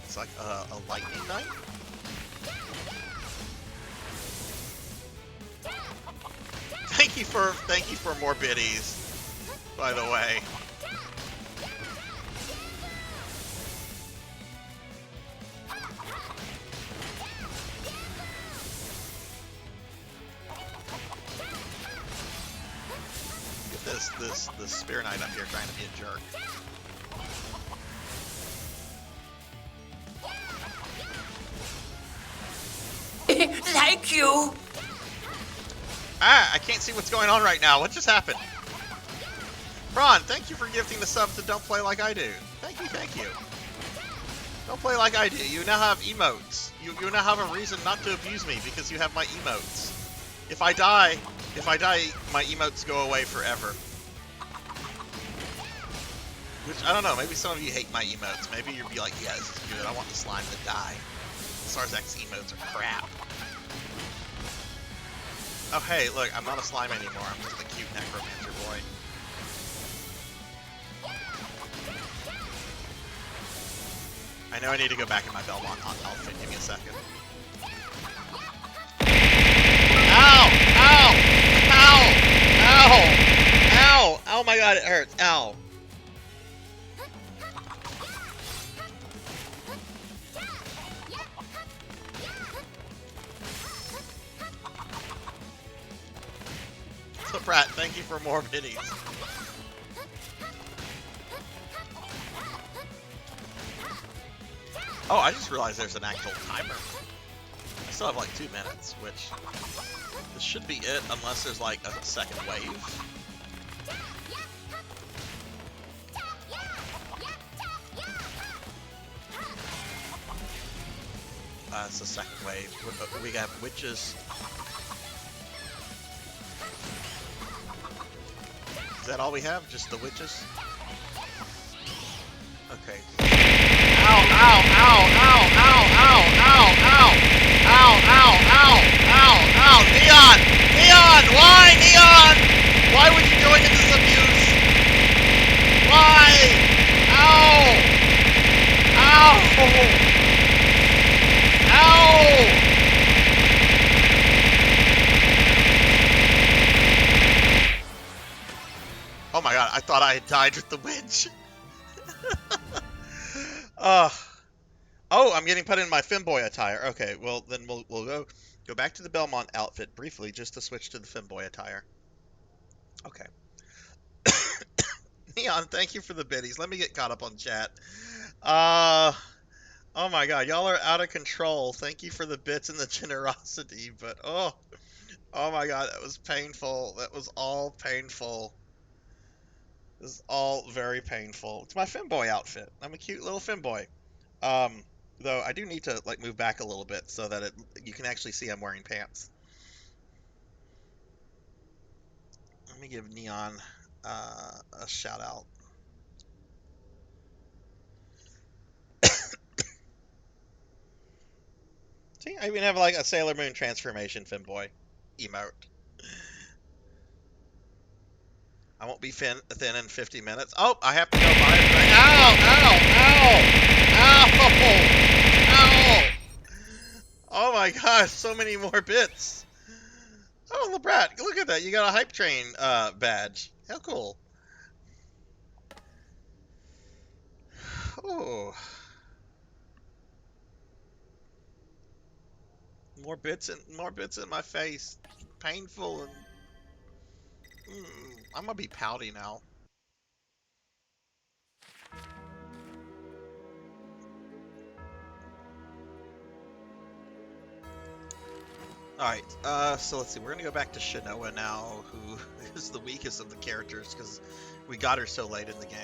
Speaker 2: It's like a lightning knight? Thank you for more biddies, by the way. Get this spear knight up here trying to be a jerk.
Speaker 11: Thank you.
Speaker 2: Ah, I can't see what's going on right now. What just happened? Ron, thank you for gifting the sub to Don't Play Like I Do. Thank you, thank you. Don't play like I do. You now have emotes. You now have a reason not to abuse me because you have my emotes. If I die, my emotes go away forever. Which, I don't know, maybe some of you hate my emotes. Maybe you'll be like, yeah, this is good. I want the slime to die. Sarzac's emotes are crap. Oh hey, look, I'm not a slime anymore. I'm just a cute necromancer boy. I know I need to go back in my Belmont outfit. Give me a second. Ow! Ow! Ow! Ow! Ow! Oh my god, it hurts. Ow! So, Pratt, thank you for more biddies. Oh, I just realized there's an actual timer. I still have like 2 minutes, which this should be it unless there's like a second wave. It's the second wave. We have witches. Is that all we have? Just the witches? Okay. Ow, ow, ow, ow, ow, ow, ow, ow, ow, ow, ow, ow, ow, Neon! Neon! Why, Neon? Why would you join in this abuse? Why? Ow! Ow! Ow! Oh my god, I thought I had died with the witch. Oh, I'm getting put in my femboy attire. Okay, well then we'll go back to the Belmont outfit briefly just to switch to the femboy attire. Okay. Neon, thank you for the biddies. Let me get caught up on chat. Oh my god, y'all are out of control. Thank you for the bits and the generosity, but oh my god, that was painful. That was all painful. This is all very painful. It's my femboy outfit. I'm a cute little femboy. Though I do need to like move back a little bit so that you can actually see I'm wearing pants. Let me give Neon a shout out. See, I even have like a Sailor Moon transformation femboy emote. I won't be thin in 50 minutes. Oh, I have to go buy it. Ow! Ow! Ow! Ow! Oh my gosh, so many more bits. Oh, LeBrat, look at that. You got a Hype Train badge. How cool. Oh. More bits in my face. Painful and I'm gonna be pouty now. Alright, so let's see, we're gonna go back to Shinoa now, who is the weakest of the characters, because we got her so late in the game.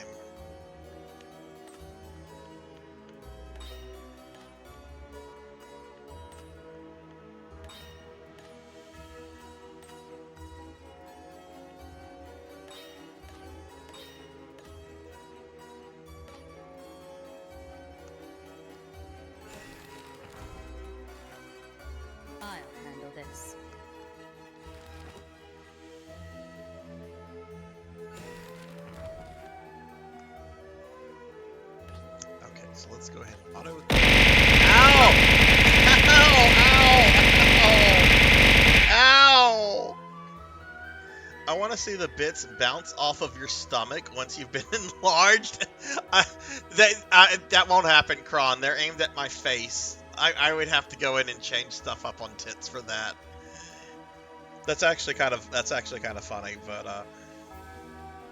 Speaker 9: I'll handle this.
Speaker 2: Okay, so let's go ahead and auto. Ow! Ow! Ow! Ow! I want to see the bits bounce off of your stomach once you've been enlarged. That won't happen, Kron. They're aimed at my face. I would have to go in and change stuff up on tits for that. That's actually kind of funny, but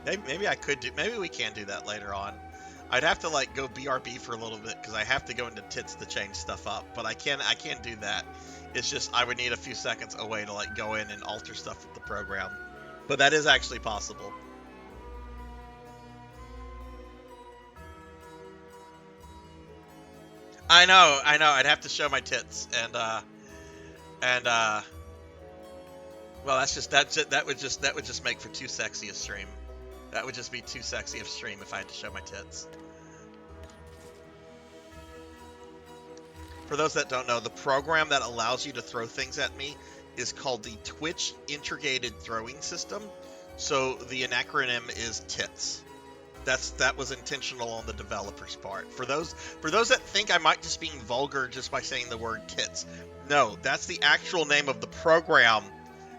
Speaker 2: maybe I could do. Maybe we can do that later on. I'd have to like go BRB for a little bit because I have to go into tits to change stuff up. But I can do that. It's just I would need a few seconds away to like go in and alter stuff with the program. But that is actually possible. I know. I'd have to show my tits, and well, that would just make for too sexy a stream. That would just be too sexy of a stream if I had to show my tits. For those that don't know, the program that allows you to throw things at me is called the Twitch Integrated Throwing System. So the acronym is TITS. That was intentional on the developer's part. For those that think I might just being vulgar just by saying the word tits, no, that's the actual name of the program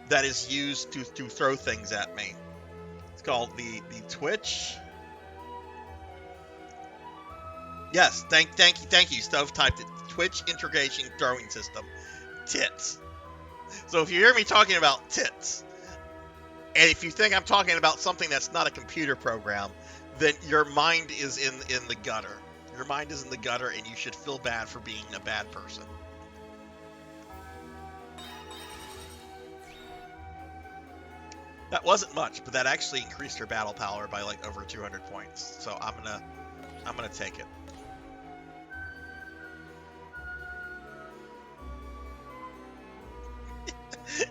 Speaker 2: that is used to throw things at me. It's called the Twitch. Yes, thank you. Stove typed it. Twitch Integration Throwing System. Tits. So if you hear me talking about tits, and if you think I'm talking about something that's not a computer program, then your mind is in the gutter. Your mind is in the gutter, and you should feel bad for being a bad person. That wasn't much, but that actually increased her battle power by like over 200 points. So I'm gonna take it.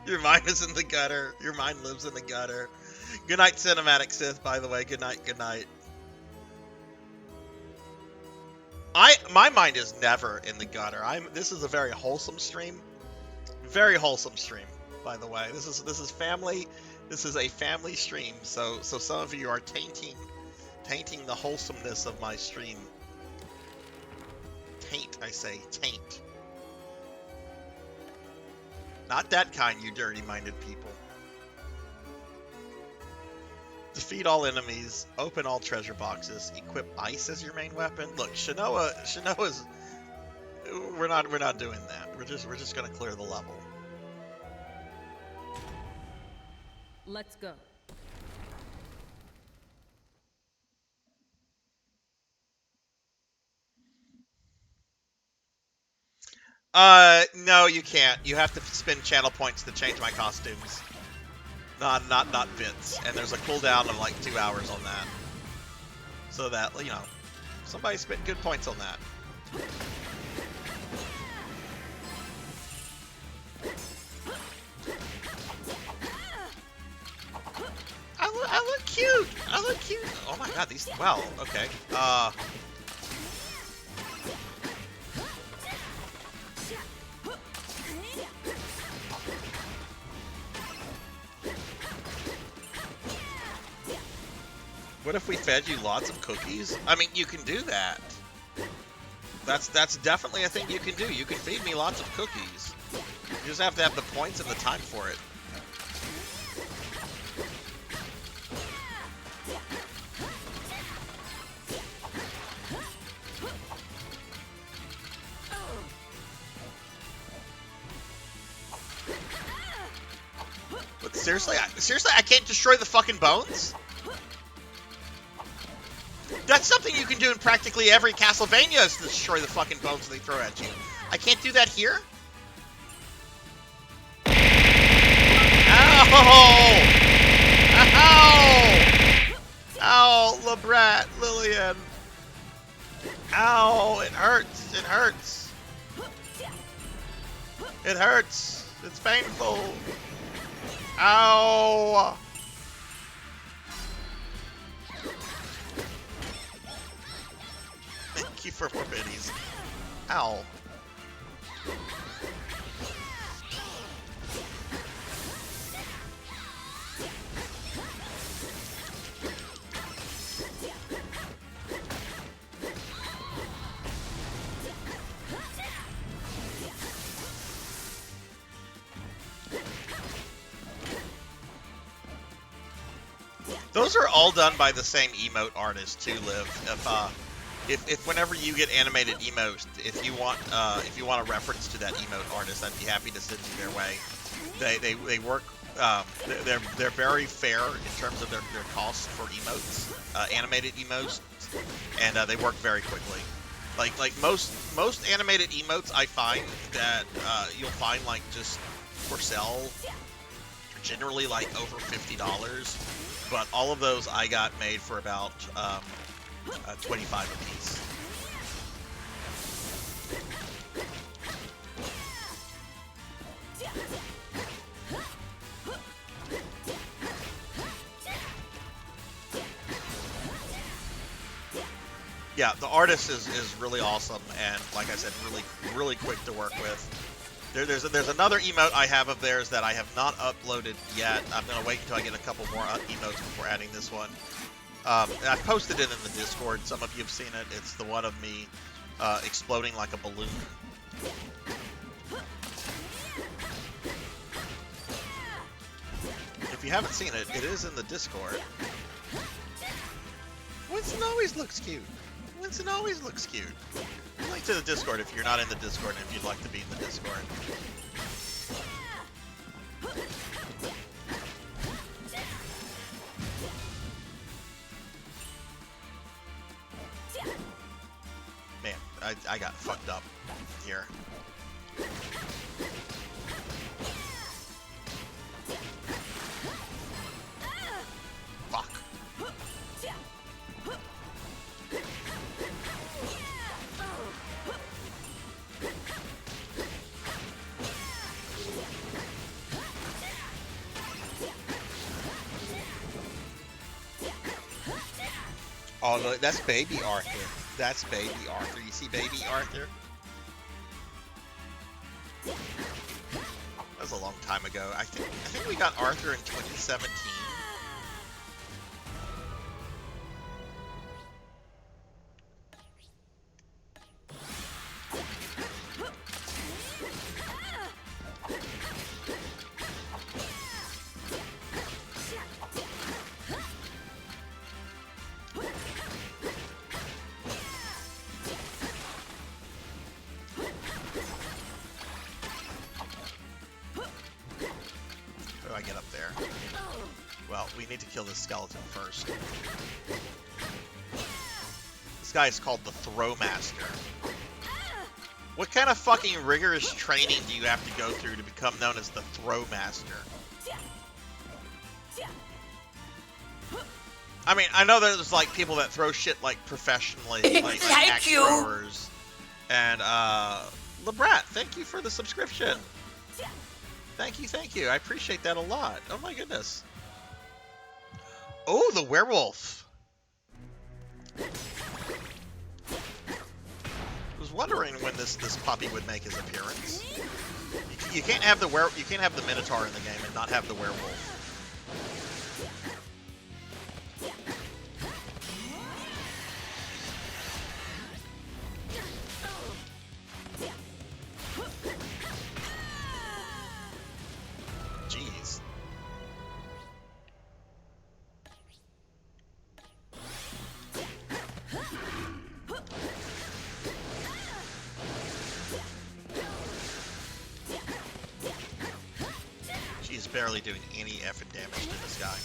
Speaker 2: Your mind is in the gutter. Your mind lives in the gutter. Good night, Cinematic Sith, by the way. Good night, good night. My mind is never in the gutter. This is a very wholesome stream. Very wholesome stream, by the way. This is family. This is a family stream. So some of you are tainting the wholesomeness of my stream. Taint, I say, taint. Not that kind, you dirty-minded people. Defeat all enemies, open all treasure boxes, equip ice as your main weapon. Look, Shinoa's we're not doing that. We're just gonna clear the level.
Speaker 9: Let's go.
Speaker 2: No, you can't. You have to spend channel points to change my costumes. Not bits. And there's a cooldown of like 2 hours on that. So that, you know, somebody spent good points on that. I look cute. I look cute. Oh my god, these, well, okay. What if we fed you lots of cookies? I mean, you can do that. That's definitely a thing you can do. You can feed me lots of cookies. You just have to have the points and the time for it. But seriously, I can't destroy the fucking bones? That's something you can do in practically every Castlevania, is to destroy the fucking bones they throw at you. I can't do that here? Ow! Ow! Ow, Labrat, Lillian. Ow, it hurts, it hurts. It hurts, it's painful. Ow! Thank you for more biddies. Ow. Those are all done by the same emote artist too, Liv. If whenever you get animated emotes, if you want a reference to that emote artist, I'd be happy to send you their way. They work. They're very fair in terms of their costs for emotes, animated emotes, and they work very quickly. Like most animated emotes, I find that you'll find like just for sale, generally like over $50. But all of those I got made for about 25 apiece. Yeah, the artist is really awesome, and like I said, really quick to work with. There's another emote I have of theirs that I have not uploaded yet. I'm gonna wait until I get a couple more emotes before adding this one. I've posted it in the Discord. Some of you have seen it. It's the one of me exploding like a balloon. If you haven't seen it, it is in the Discord. Winston always looks cute. Winston always looks cute. Link to the Discord if you're not in the Discord and if you'd like to be in the Discord. Man, I got fucked up here. Fuck. Oh, look, that's baby Arthur. That's baby Arthur. You see baby Arthur? That was a long time ago. I think we got Arthur in 2017. I get up there? Well, we need to kill this skeleton first. This guy is called the Throw Master. What kind of fucking rigorous training do you have to go through to become known as the Throw Master? I mean, I know there's like people that throw shit like professionally, like axe throwers. And Labrat, thank you for the subscription. Thank you. I appreciate that a lot. Oh my goodness. Oh, the werewolf. I was wondering when this puppy would make his appearance. You can't have the Minotaur in the game and not have the werewolf. just barely doing any effing damage to this guy.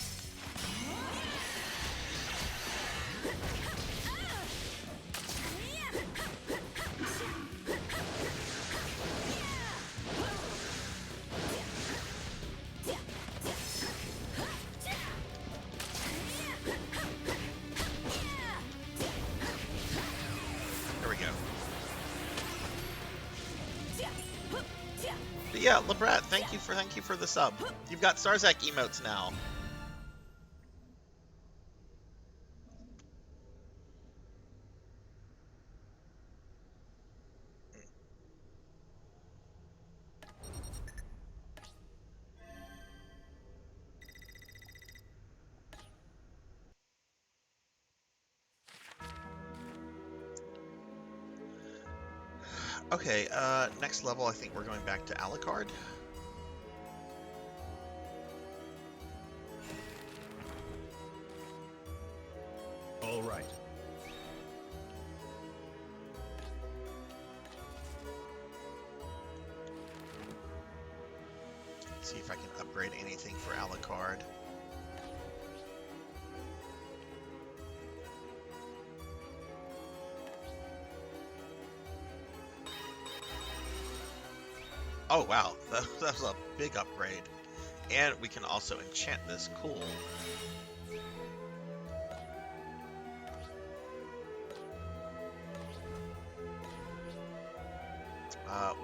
Speaker 2: There we go. But yeah, Labrat, thank you for the sub. You've got Sarzac emotes now. Okay, next level, I think we're going back to Alucard.
Speaker 5: All right.
Speaker 2: Let's see if I can upgrade anything for Alucard. Oh wow, that was a big upgrade. And we can also enchant this. Cool.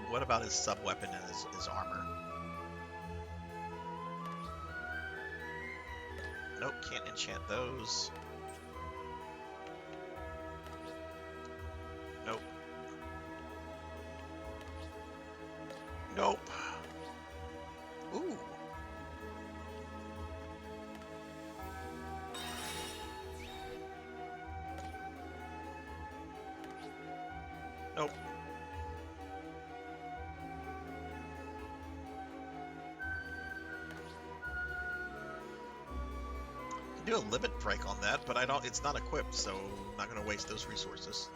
Speaker 2: What about his sub-weapon and his armor? Nope, can't enchant those. Nope. Nope. Ooh. Nope. Do a limit break on that, but it's not equipped, so I'm not going to waste those resources.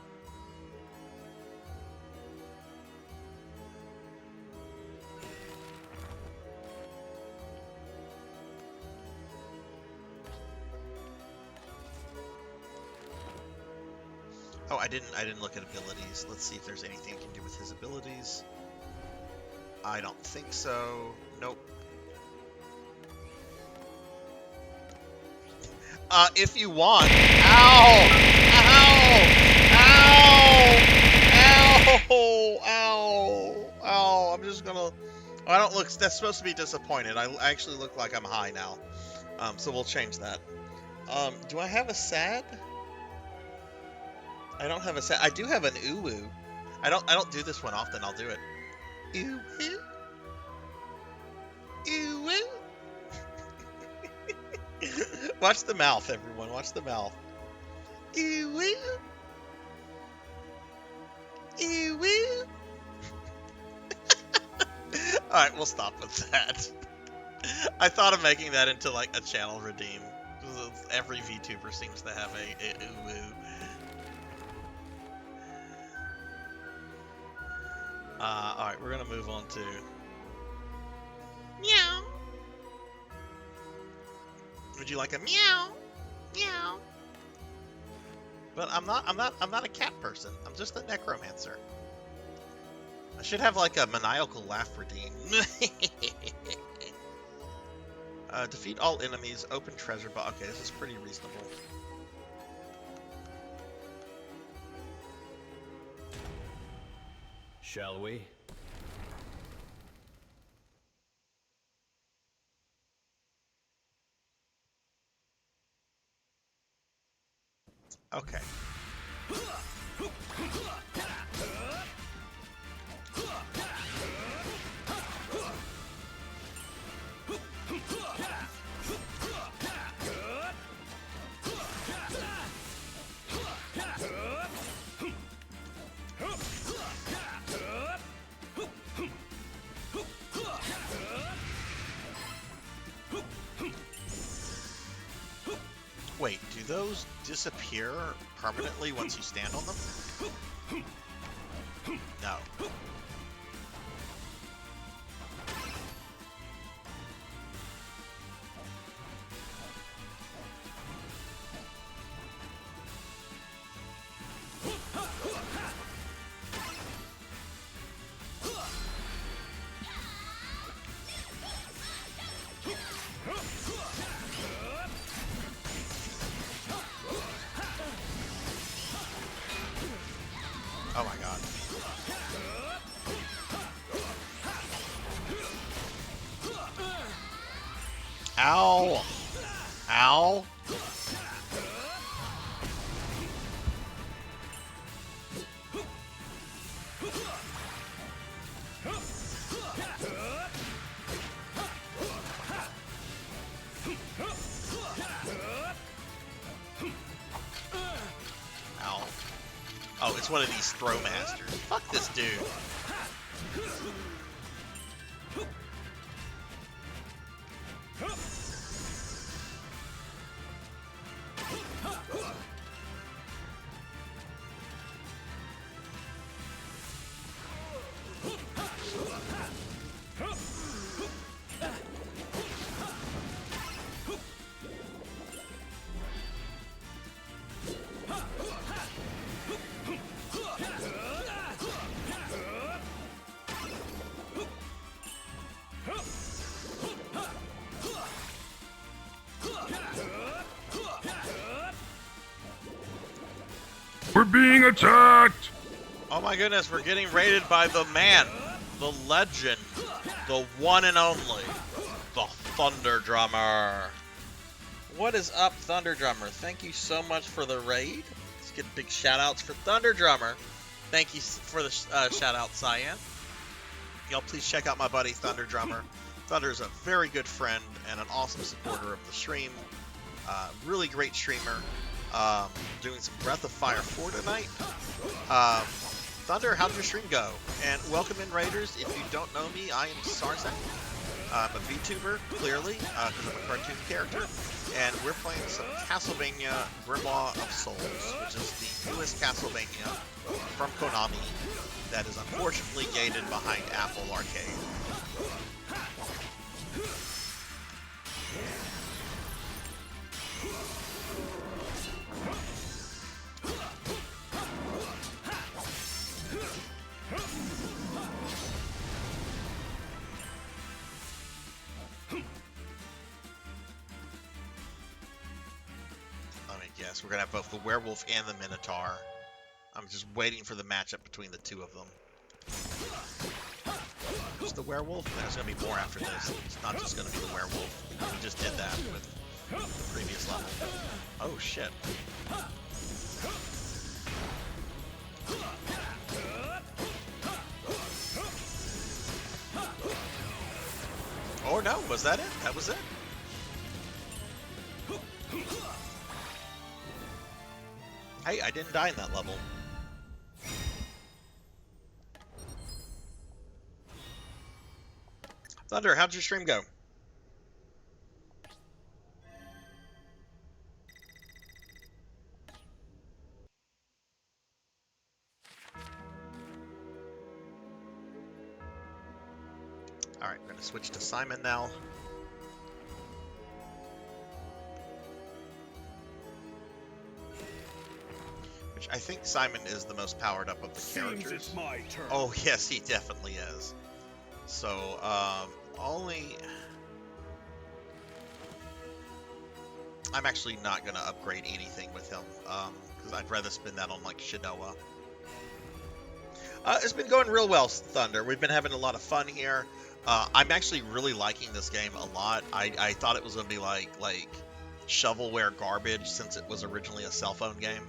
Speaker 2: Oh, I didn't look at abilities. Let's see if there's anything I can do with his abilities. I don't think so. Nope. If you want. Ow! Ow! Ow! Ow! Ow! I'm just gonna. I don't look. That's supposed to be disappointed. I actually look like I'm high now. So we'll change that. Do I have a sad? I don't have a sad. I do have an uwu. I don't do this one often. I'll do it. Uwu. Uwu. Watch the mouth, everyone. Watch the mouth. Uwu. Uwu. Alright, we'll stop with that. I thought of making that into like a channel redeem. Every VTuber seems to have a uwu. Alright, we're gonna move on to meow. Would you like a meow? Meow. But I'm not a cat person. I'm just a necromancer. I should have like a maniacal laugh redeem. Defeat all enemies, open treasure box. Okay, this is pretty reasonable.
Speaker 5: Shall we?
Speaker 2: Okay. Wait, do those disappear permanently once you stand on them? No. Oh my god. Ow! Ow! Ow. Oh, it's one of these throw masters. Fuck this dude.
Speaker 8: We're being attacked!
Speaker 2: Oh my goodness, we're getting raided by the man, the legend, the one and only, the Thunder Drummer. What is up, Thunder Drummer? Thank you so much for the raid. Let's get big shout outs for Thunder Drummer. Thank you for the shout out, Cyan. Y'all please check out my buddy Thunder Drummer. Thunder is a very good friend and an awesome supporter of the stream. Really great streamer. Doing some Breath of Fire 4 tonight. Thunder, how'd your stream go? And welcome in, Raiders. If you don't know me, I am Sarzac. I'm a VTuber, clearly, because I'm a cartoon character. And we're playing some Castlevania Grimoire of Souls, which is the newest Castlevania from Konami that is unfortunately gated behind Apple Arcade. Yes, we're gonna have both the werewolf and the minotaur. I'm just waiting for the matchup between the two of them. Just the werewolf? There's gonna be more after this. It's not just gonna be the werewolf. We just did that with the previous level. Oh shit. Oh no, was that it? That was it? Hey, I didn't die in that level. Thunder, how'd your stream go? Alright, we're gonna switch to Simon now. I think Simon is the most powered up of the characters.
Speaker 5: Seems it's my turn.
Speaker 2: Oh yes, he definitely is. So, I'm actually not gonna upgrade anything with him, because I'd rather spend that on like Shinoa. It's been going real well, Thunder. We've been having a lot of fun here. I'm actually really liking this game a lot. I thought it was gonna be like shovelware garbage since it was originally a cell phone game.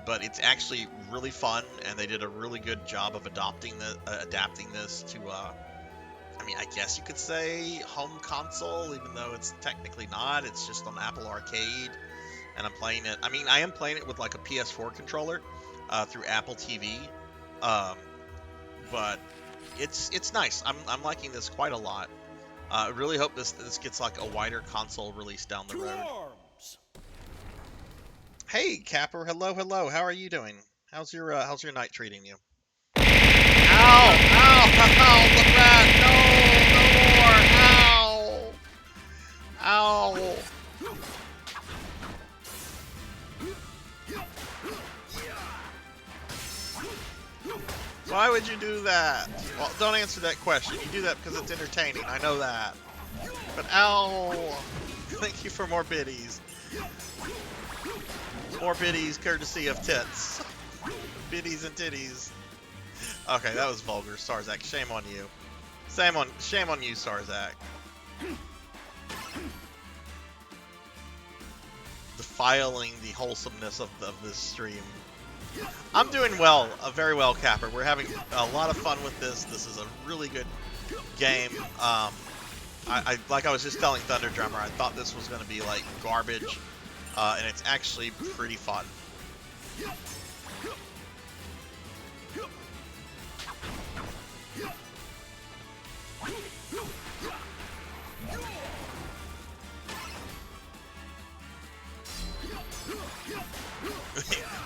Speaker 2: But it's actually really fun, and they did a really good job of adapting this to, I mean, I guess you could say home console, even though it's technically not. It's just on Apple Arcade, and I'm playing it. I mean, I am playing it with like a PS4 controller through Apple TV, but it's nice. I'm liking this quite a lot. I really hope this gets like a wider console release down the road. Hey, Capper. Hello. How are you doing? How's your night treating you? Ow! Ow! The rat! No! No more! Ow! Why would you do that? Well, don't answer that question. You do that because it's entertaining. I know that. But ow! Thank you for more biddies. More biddies courtesy of Tits. bitties and titties. Okay, that was vulgar, Sarzac. Shame on you. Shame on you, Sarzac. Defiling the wholesomeness of this stream. I'm doing well, very well, Capper. We're having a lot of fun with this. This is a really good game. Like I was just telling Thunder Drummer, I thought this was going to be like garbage, and it's actually pretty fun.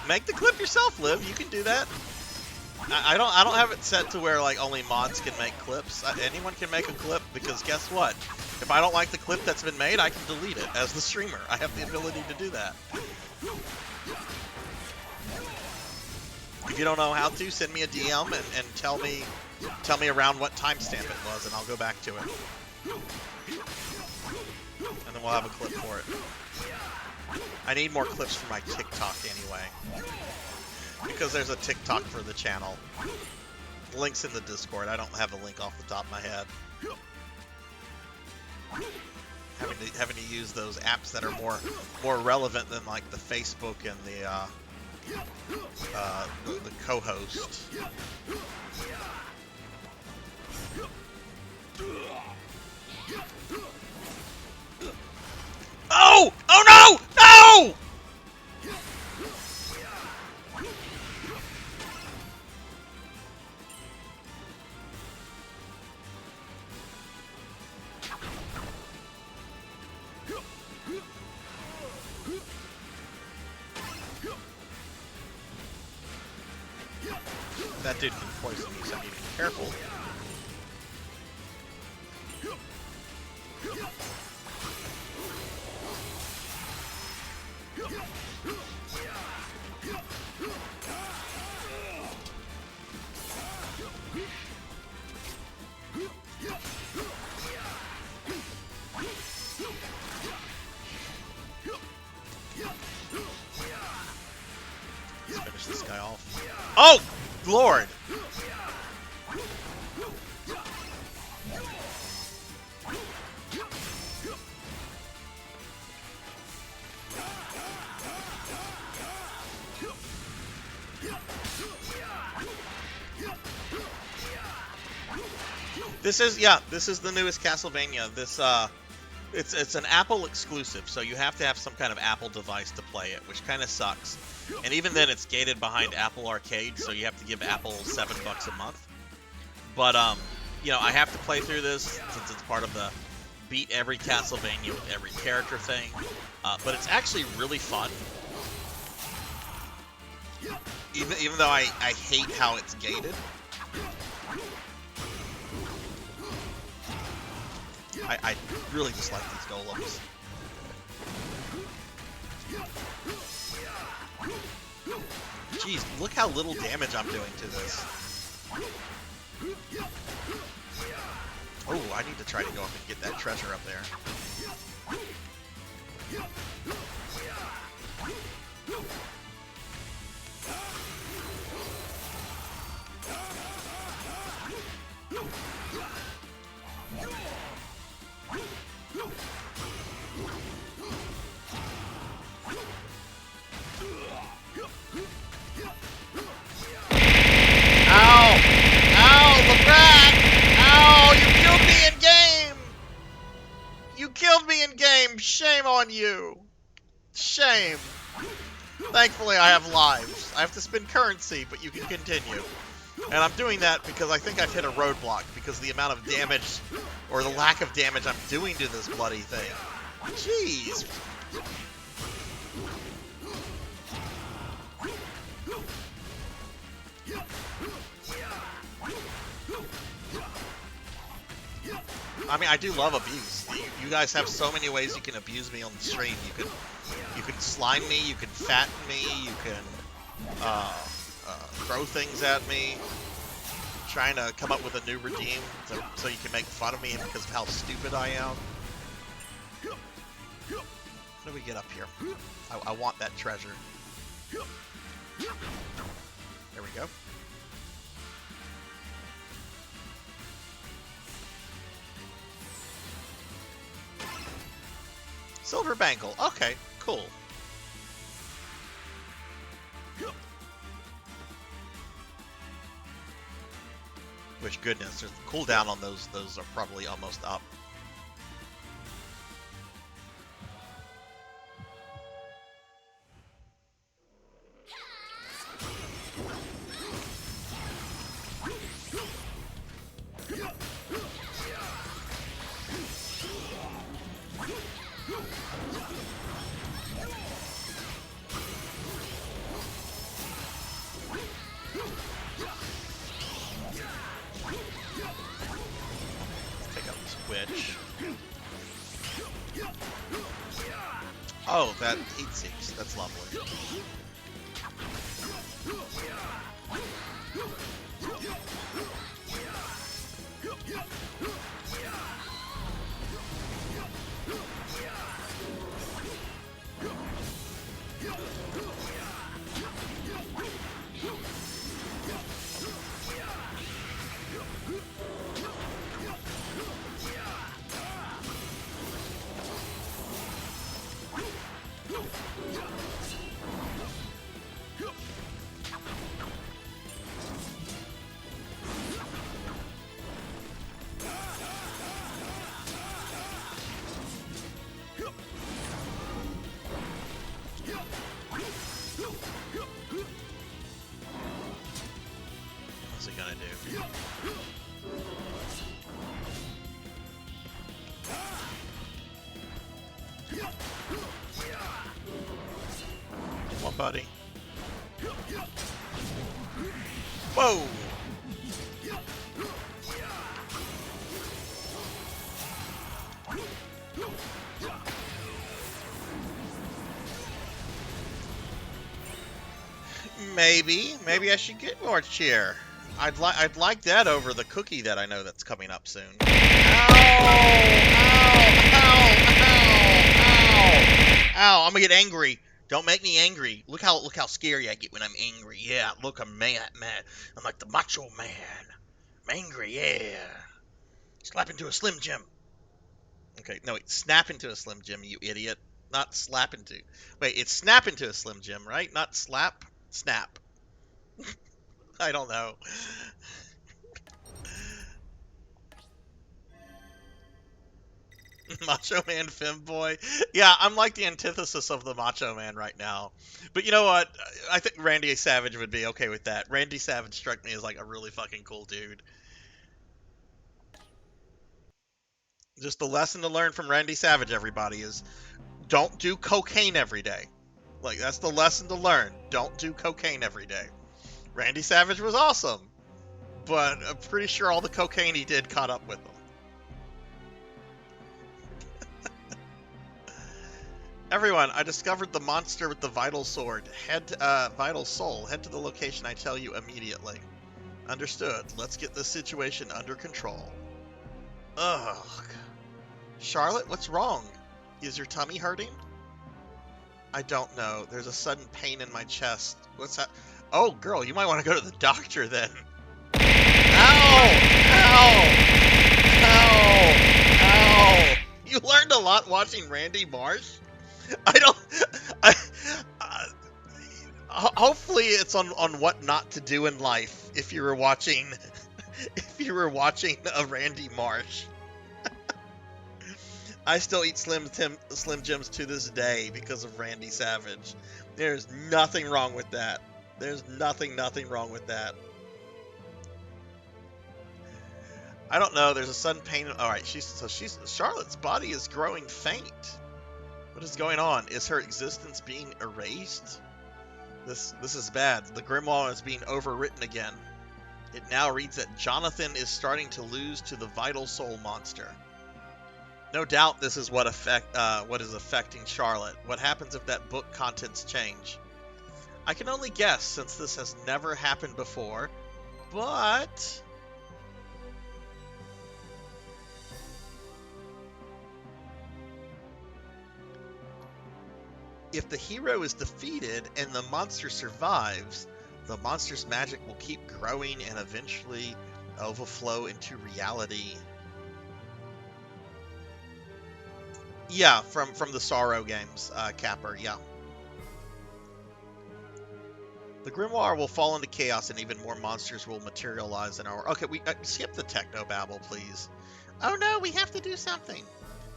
Speaker 2: Make the clip yourself, Liv. You can do that. I don't have it set to where like only mods can make clips. Anyone can make a clip, because guess what? If I don't like the clip that's been made, I can delete it as the streamer. I have the ability to do that. If you don't know how to, send me a DM and tell me around what timestamp it was, and I'll go back to it. And then we'll have a clip for it. I need more clips for my TikTok anyway. Because there's a TikTok for the channel. The link's in the Discord. I don't have a link off the top of my head. Having to use those apps that are more relevant than like the Facebook and the co-host. Oh! Oh no! No! That dude can poison me, so I need to be careful. Let's finish this guy off. Oh! Lord! This is the newest Castlevania. It's an Apple exclusive, so you have to have some kind of Apple device to play it, which kind of sucks. And even then, it's gated behind Apple Arcade, so you have to give Apple $7 a month. But you know, I have to play through this since it's part of the beat every Castlevania with every character thing. But it's actually really fun. Even though I hate how it's gated. I really dislike these golems. Jeez, look how little damage I'm doing to this. Oh, I need to try to go up and get that treasure up there. Shame on you. Shame. Thankfully, I have lives. I have to spend currency, but you can continue. And I'm doing that because I think I've hit a roadblock because of the amount of damage, or the lack of damage I'm doing to this bloody thing. Jeez. I mean, I do love abuse. You guys have so many ways you can abuse me on the stream. You can slime me, you can fatten me, you can throw things at me. Trying to come up with a new redeem so you can make fun of me because of how stupid I am. What do we get up here? I want that treasure. There we go. Silver bangle. Okay, cool. Which goodness, the cooldown on those are probably almost up. Oh, that 8-6. That's lovely. What's he gonna do? Come on, buddy. Whoa! Maybe I should get more cheer. I'd like that over the cookie that I know that's coming up soon. Ow! Ow! I'm gonna get angry. Don't make me angry. Look how scary I get when I'm angry. Yeah, look, I'm mad. I'm like the macho man. I'm angry. Yeah. Slap into a Slim Jim. Okay, no, wait, snap into a Slim Jim, you idiot. Not slap into. Wait, it's snap into a Slim Jim, right? Not slap. Snap. I don't know. Macho Man Femboy. Yeah, I'm like the antithesis of the Macho Man right now. But you know what? I think Randy Savage would be okay with that. Randy Savage struck me as like a really fucking cool dude. Just the lesson to learn from Randy Savage, everybody, is don't do cocaine every day. Like, that's the lesson to learn. Don't do cocaine every day. Randy Savage was awesome, but I'm pretty sure all the cocaine he did caught up with him. Everyone, I discovered the monster with the vital sword. Vital soul. Head to the location I tell you immediately. Understood. Let's get this situation under control. Ugh. Charlotte, what's wrong? Is your tummy hurting? I don't know. There's a sudden pain in my chest. What's that? Oh, girl, you might want to go to the doctor then. Ow! Ow! Ow! Ow! You learned a lot watching Randy Marsh? Hopefully it's on what not to do in life if you were watching a Randy Marsh. I still eat Slim Jims to this day because of Randy Savage. There's nothing wrong with that. There's nothing wrong with that. I don't know. There's a sudden pain. All right, Charlotte's body is growing faint. What is going on? Is her existence being erased? This is bad. The Grimoire is being overwritten again. It now reads that Jonathan is starting to lose to the vital soul monster. No doubt this is what is affecting Charlotte. What happens if that book contents change? I can only guess since this has never happened before, but if the hero is defeated and the monster survives, The monster's magic will keep growing and eventually overflow into reality. Yeah, from the Sorrow games, Capper, yeah. The Grimoire will fall into chaos and even more monsters will materialize in our... Okay, we skip the techno-babble, please. Oh no, we have to do something.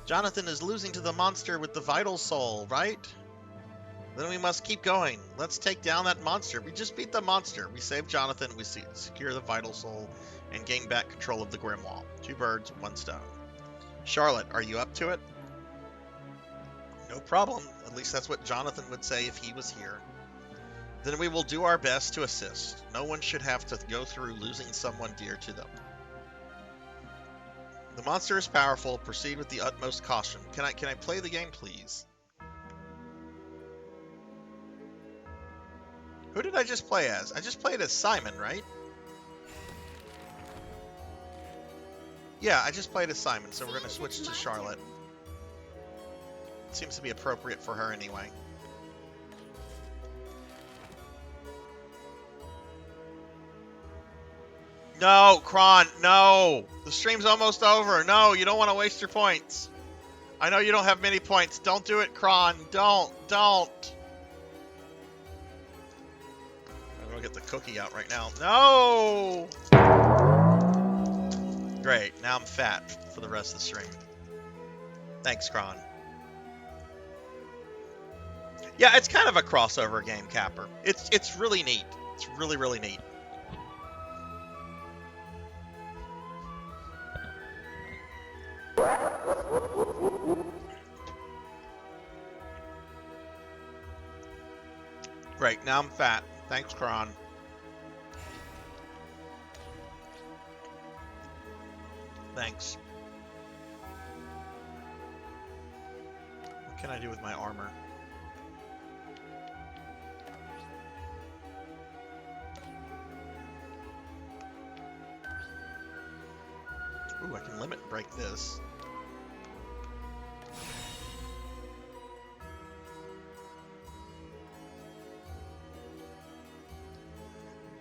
Speaker 2: Jonathan is losing to the monster with the vital soul, right? Then we must keep going. Let's take down that monster. We just beat the monster. We save Jonathan, we secure the vital soul, and gain back control of the Grimoire. 2 birds, 1 stone. Charlotte, are you up to it? No problem. At least that's what Jonathan would say if he was here. Then we will do our best to assist. No one should have to go through losing someone dear to them. The monster is powerful. Proceed with the utmost caution. Can I play the game, please? Who did I just play as? I just played as Simon, right? Yeah, I just played as Simon, so we're going to switch to Charlotte. It seems to be appropriate for her anyway. No, Kron, no! The stream's almost over. No, you don't want to waste your points. I know you don't have many points. Don't do it, Kron. Don't. I'm gonna get the cookie out right now. No! Great, now I'm fat for the rest of the stream. Thanks, Kron. Yeah, it's kind of a crossover game, Capper. It's really neat. It's really, really neat. Great, now I'm fat. Thanks, Kron. Thanks. What can I do with my armor? Ooh, I can limit break this.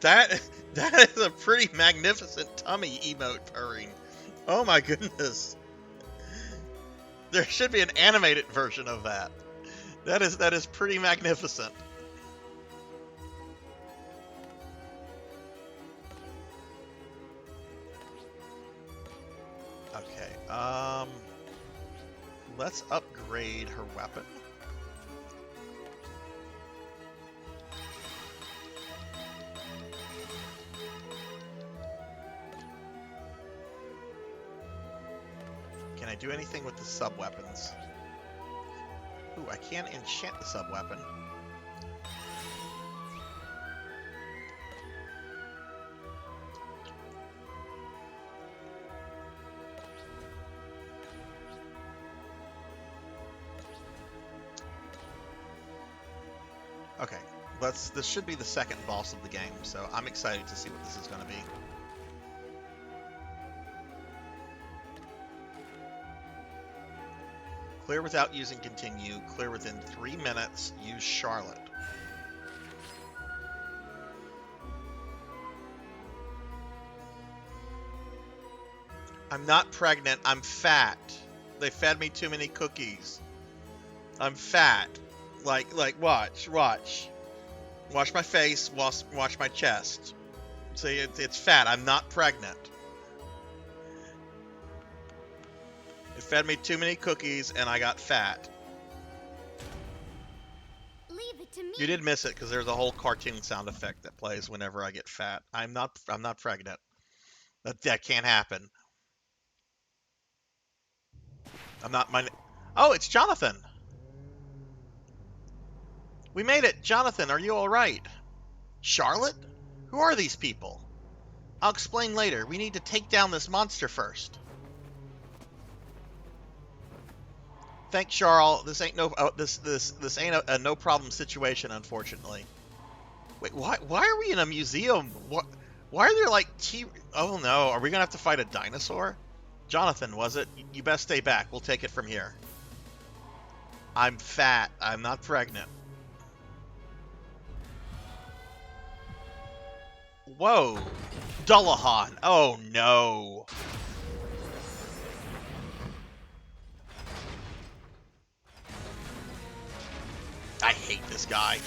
Speaker 2: That is a pretty magnificent tummy emote purring. Oh my goodness. There should be an animated version of that. That is pretty magnificent. Okay, let's upgrade her weapon. Can I do anything with the sub-weapons? Ooh, I can enchant the sub-weapon. Okay, this should be the second boss of the game, so I'm excited to see what this is going to be. Clear without using continue. Clear within 3 minutes. Use Charlotte. I'm not pregnant. I'm fat. They fed me too many cookies. I'm fat. Like, watch. Wash my face. Wash my chest. See, it's fat. I'm not pregnant. It fed me too many cookies and I got fat.
Speaker 9: Leave it to me.
Speaker 2: You did miss it because there's a whole cartoon sound effect that plays whenever I get fat. I'm not pregnant. That can't happen. Oh, it's Jonathan. We made it. Jonathan, are you all right? Charlotte? Who are these people? I'll explain later. We need to take down this monster first. Thanks, Charles. This ain't this ain't a no problem situation, unfortunately. Wait, why are we in a museum? Why are there like Oh no, are we gonna have to fight a dinosaur? Jonathan, was it? You best stay back. We'll take it from here. I'm fat. I'm not pregnant. Whoa. Dullahan. Oh, no. I hate this guy.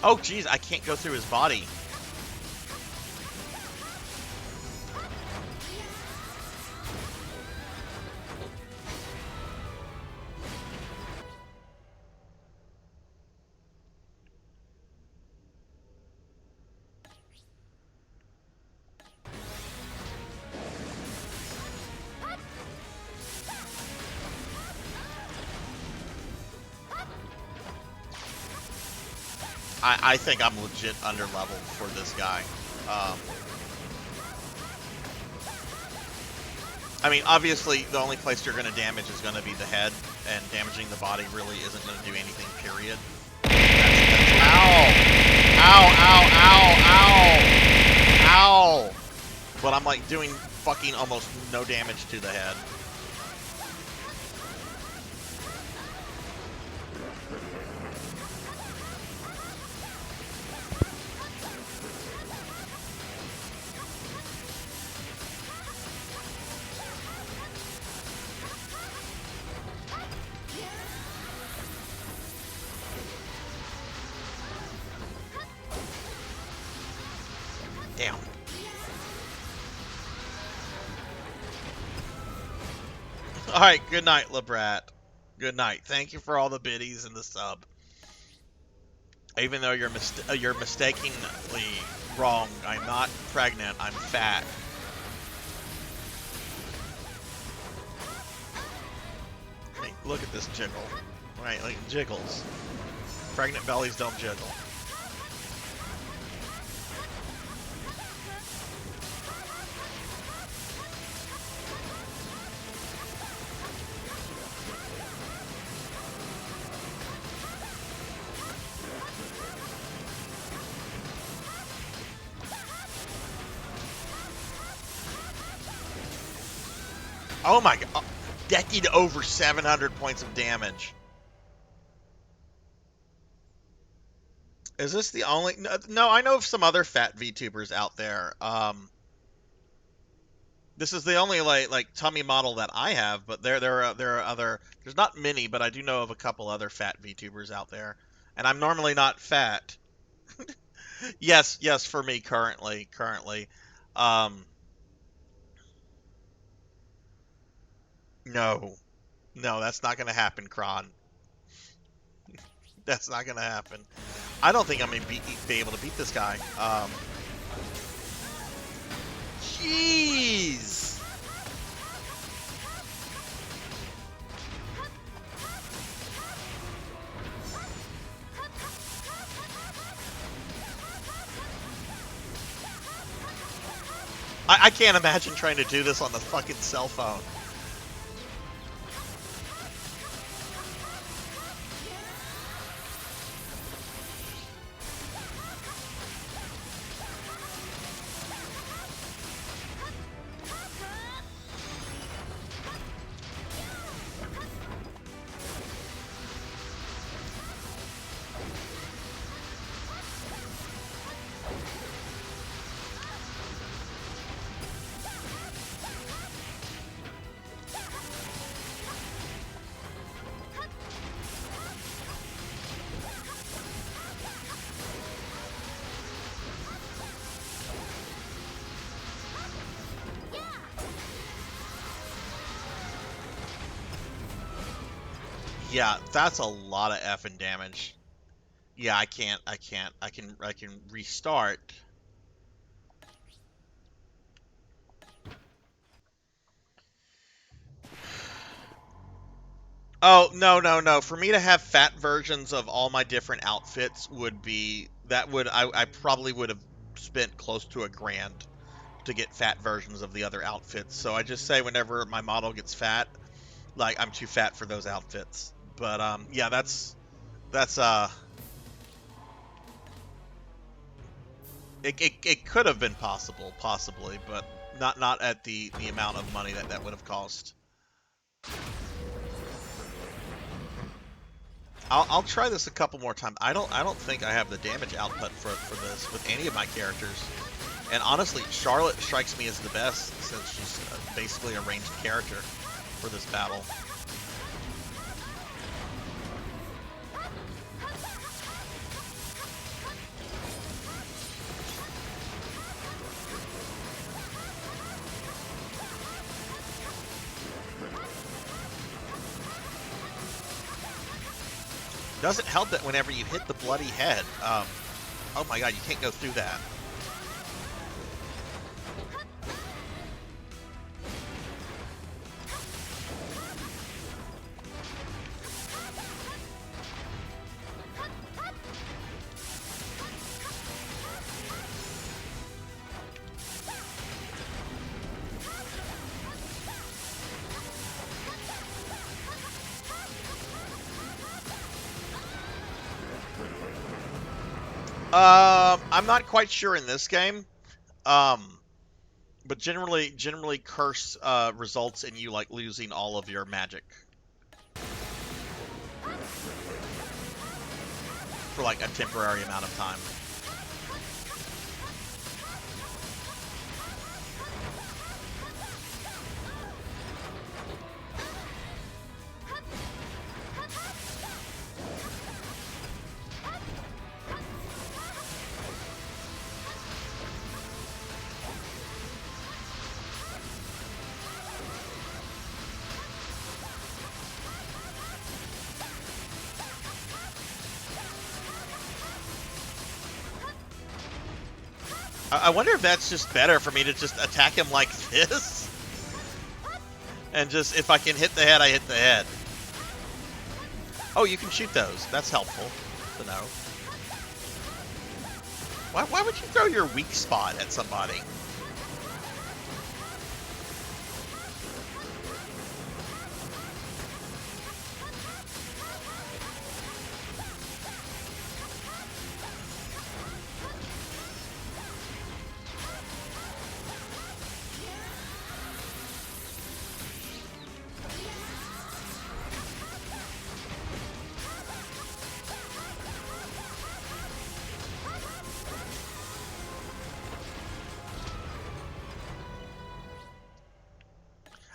Speaker 2: Oh, geez, I can't go through his body. I think I'm legit underleveled for this guy. I mean, obviously, the only place you're going to damage is going to be the head, and damaging the body really isn't going to do anything, period. Ow! Ow, ow, ow, ow! Ow! But I'm, like, doing fucking almost no damage to the head. Damn. Alright, good night, Labrat. Good night. Thank you for all the biddies and the sub. Even though you're mistakenly wrong, I'm not pregnant, I'm fat. I mean, look at this jiggle. Right, like jiggles. Pregnant bellies don't jiggle. Oh my god. That did over 700 points of damage. Is this the only... No, I know of some other fat VTubers out there. This is the only like tummy model that I have, but there are other... There's not many, but I do know of a couple other fat VTubers out there. And I'm normally not fat. Yes, for me currently. No. No, that's not going to happen, Kron. That's not going to happen. I don't think I'm going to be able to beat this guy. Jeez! I can't imagine trying to do this on the fucking cell phone. Yeah, that's a lot of effing damage. Yeah, I can't. I can restart. Oh, no, no, no. For me to have fat versions of all my different outfits would be I probably would have spent close to $1,000 to get fat versions of the other outfits. So I just say whenever my model gets fat, like I'm too fat for those outfits. But yeah, that's it could have been possible, possibly, but not at the amount of money that would have cost. I'll try this a couple more times. I don't think I have the damage output for this with any of my characters. And honestly, Charlotte strikes me as the best since she's basically a ranged character for this battle. Doesn't help that whenever you hit the bloody head, oh my god, you can't go through that. I'm not quite sure in this game, but generally curse results in you like losing all of your magic for like a temporary amount of time. I wonder if that's just better for me to just attack him like this. And just, if I can hit the head, I hit the head. Oh, you can shoot those. That's helpful to know. Why would you throw your weak spot at somebody?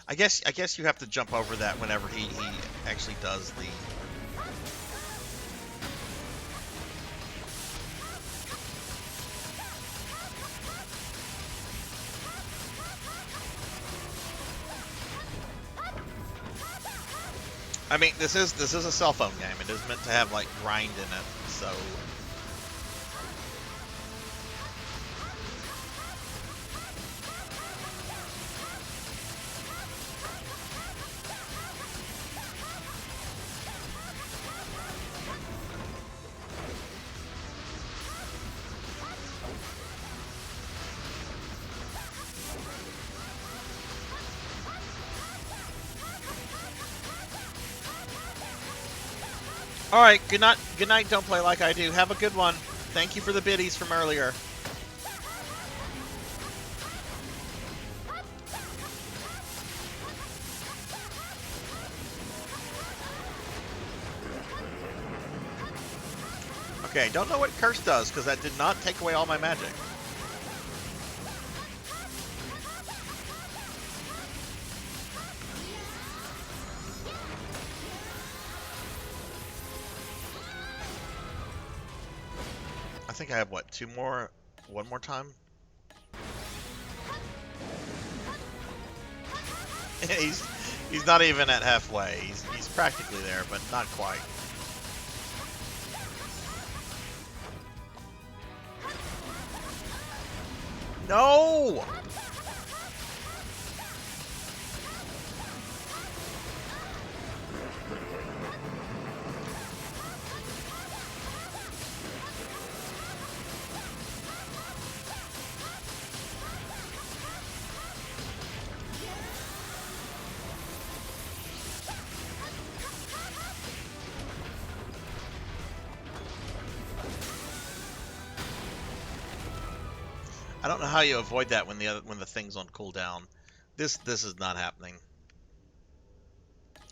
Speaker 2: I guess you have to jump over that whenever he actually does the... I mean, this is a cell phone game. It is meant to have like grind in it, so... Alright, good night, don't play like I do. Have a good one. Thank you for the biddies from earlier. Okay, don't know what Curse does, because that did not take away all my magic. I think I have, what, one more time? he's not even at halfway. He's practically there, but not quite. No! I don't know how you avoid that when the thing's on cooldown. This is not happening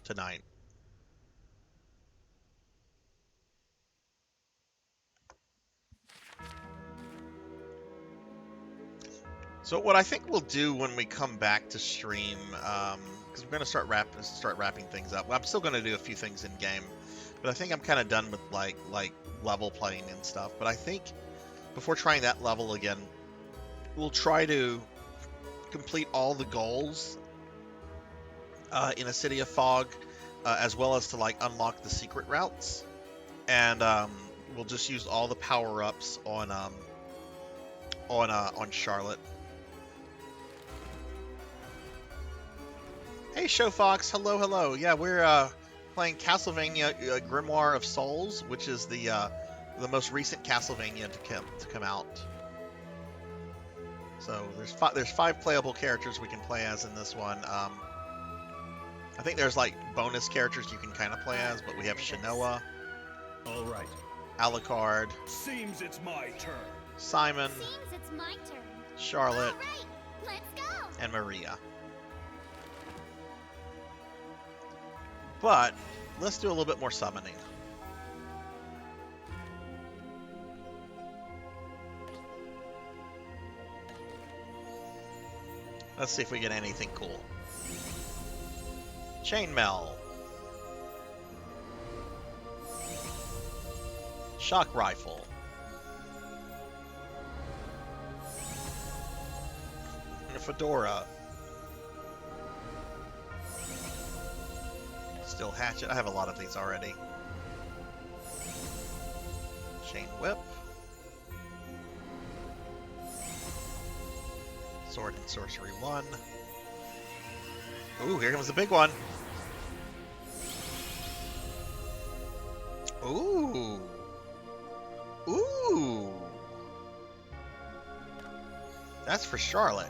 Speaker 2: tonight. So what I think we'll do when we come back to stream, because we're going to start wrapping things up. Well, I'm still going to do a few things in game, but I think I'm kind of done with like level playing and stuff. But I think before trying that level again, we'll try to complete all the goals in a City of Fog, as well as to like unlock the secret routes, and we'll just use all the power-ups on Charlotte. Hey, Show Fox, hello. Yeah, we're playing Castlevania Grimoire of Souls, which is the most recent Castlevania to come out. So there's 5 playable characters we can play as in this one. I think there's like bonus characters you can kind of play as, but we have Shinoa.
Speaker 5: All right.
Speaker 2: Alucard.
Speaker 5: Seems it's my turn.
Speaker 2: Simon.
Speaker 9: Seems it's my turn.
Speaker 2: Charlotte.
Speaker 9: All right, let's go.
Speaker 2: And Maria. But let's do a little bit more summoning. Let's see if we get anything cool. Chainmail. Shock rifle. And a fedora. Steel hatchet. I have a lot of these already. Chain whip. Sword and sorcery 1. Ooh, here comes the big one. Ooh. Ooh. That's for Charlotte.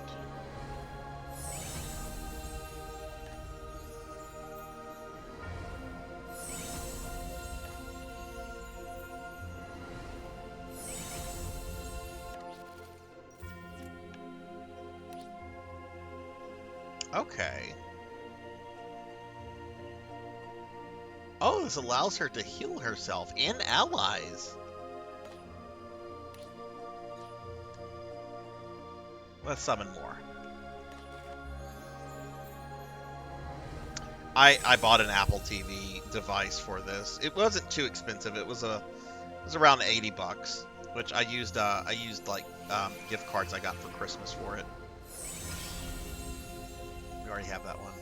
Speaker 2: Okay. Oh, this allows her to heal herself and allies. Let's summon more. I bought an Apple TV device for this. It wasn't too expensive. It was around $80, which I used like gift cards I got for Christmas for it. We already have that one.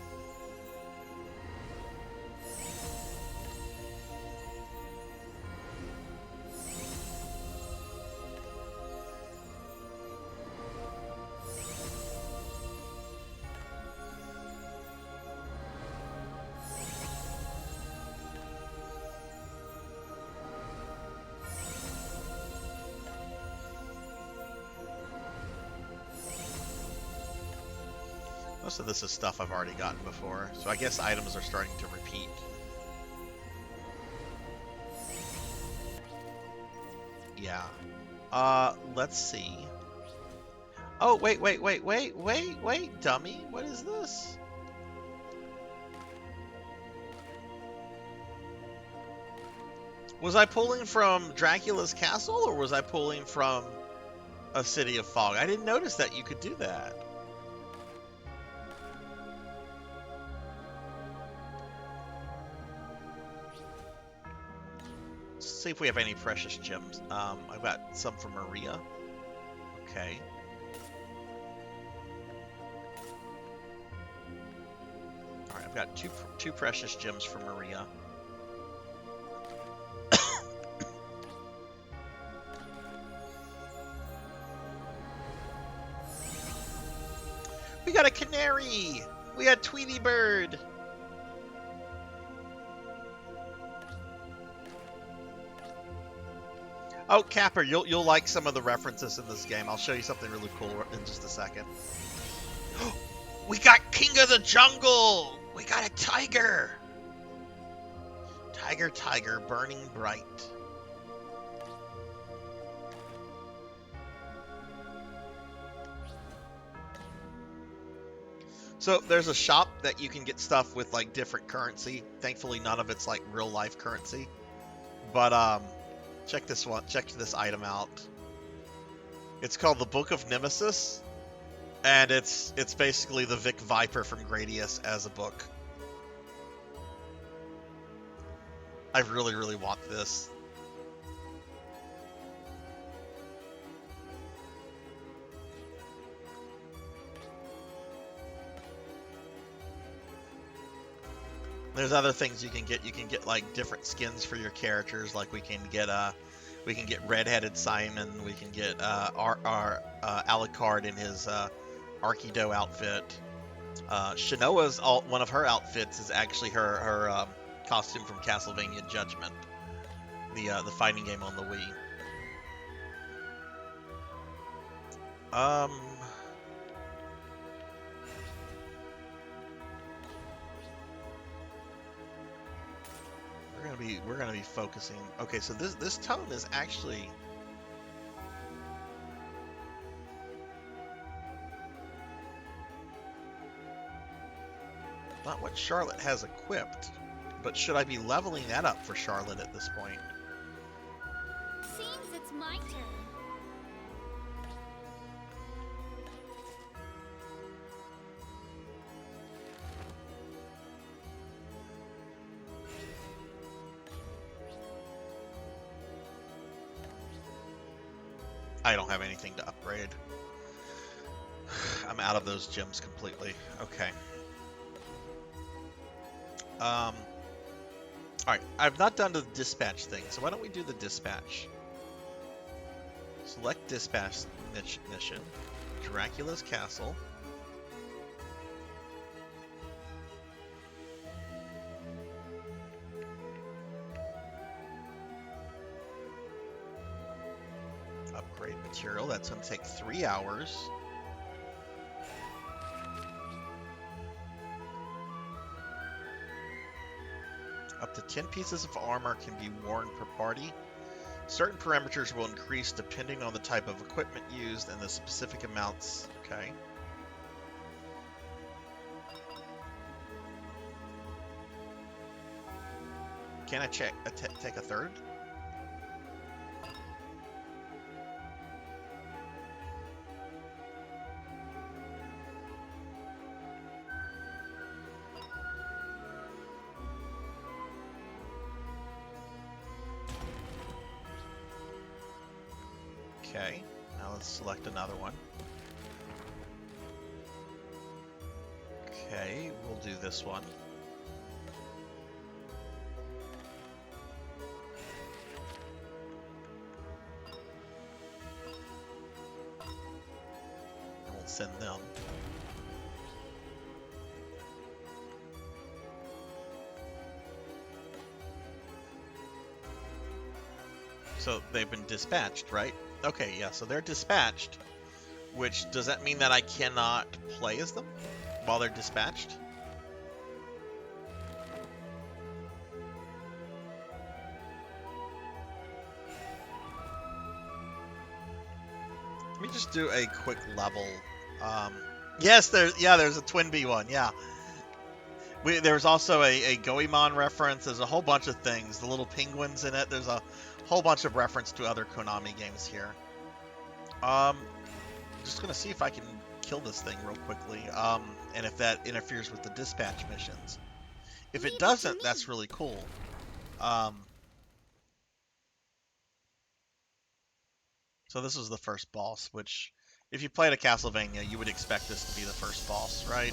Speaker 2: Most of this is stuff I've already gotten before, so I guess items are starting to repeat. Yeah. Let's see. Oh, wait, dummy. What is this? Was I pulling from Dracula's castle, or was I pulling from a City of Fog? I didn't notice that you could do that. See if we have any precious gems. I've got some for Maria. Okay. Alright, I've got two precious gems for Maria. We got a canary! We got Tweety Bird! Oh, Capper, you'll like some of the references in this game. I'll show you something really cool in just a second. We got King of the Jungle! We got a tiger! Tiger, burning bright. So there's a shop that you can get stuff with like different currency. Thankfully, none of it's like real life currency. But check this one. Check this item out. It's called the Book of Nemesis, and it's basically the Vic Viper from Gradius as a book. I really, really want this. There's other things you can get. You can get like different skins for your characters. Like we can get Redheaded Simon. We can get our Alucard in his Arkido outfit. Shanoa's one of her outfits is actually her costume from Castlevania Judgment, the fighting game on the Wii. We're gonna be focusing. Okay, so this tone is actually not what Charlotte has equipped, but should I be leveling that up for Charlotte at this point?
Speaker 9: Seems it's my turn.
Speaker 2: I don't have anything to upgrade. I'm out of those gems completely. Okay. Alright, I've not done the dispatch thing, so why don't we do the dispatch? Select dispatch mission. Dracula's Castle. Upgrade material. That's going to take 3 hours. Up to 10 pieces of armor can be worn per party. Certain parameters will increase depending on the type of equipment used and the specific amounts. Okay. Can I take a third? Okay, now let's select another one. Okay, we'll do this one. And we'll send them. So they've been dispatched, right? Okay, yeah, so they're dispatched, which, does that mean that I cannot play as them while they're dispatched? Let me just do a quick level. Yes, there's a Twin Bee one, yeah. There's also a Goemon reference. There's a whole bunch of things. The little penguins in it. There's a whole bunch of reference to other Konami games here. Just gonna see if I can kill this thing real quickly. And if that interferes with the dispatch missions. If it doesn't, that's really cool. So this was the first boss, which, if you played a Castlevania, you would expect this to be the first boss, right?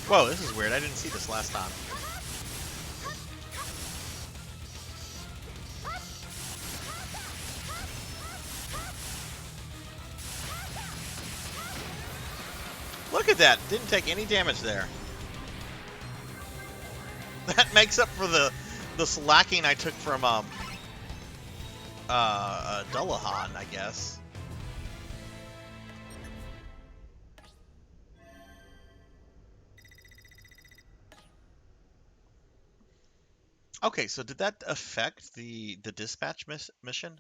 Speaker 2: Whoa, this is weird. I didn't see this last time. Look at that. Didn't take any damage there. That makes up for the slacking I took from Dullahan, I guess. Okay, so did that affect the dispatch mission?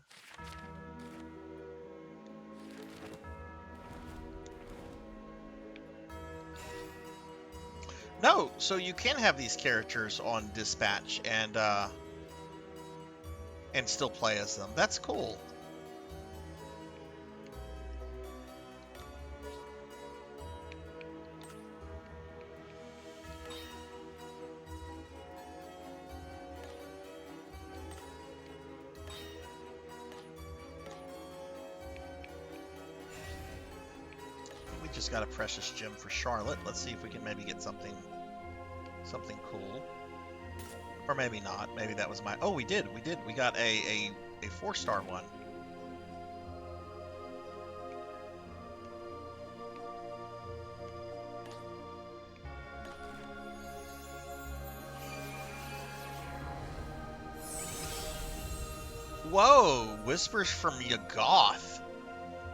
Speaker 2: No, so you can have these characters on dispatch and still play as them. That's cool. We just got a precious gem for Charlotte. Let's see if we can maybe get something cool. Or maybe not. Maybe that was my... Oh, we did. We got a 4-star one. Whoa! Whispers from Yaggoth.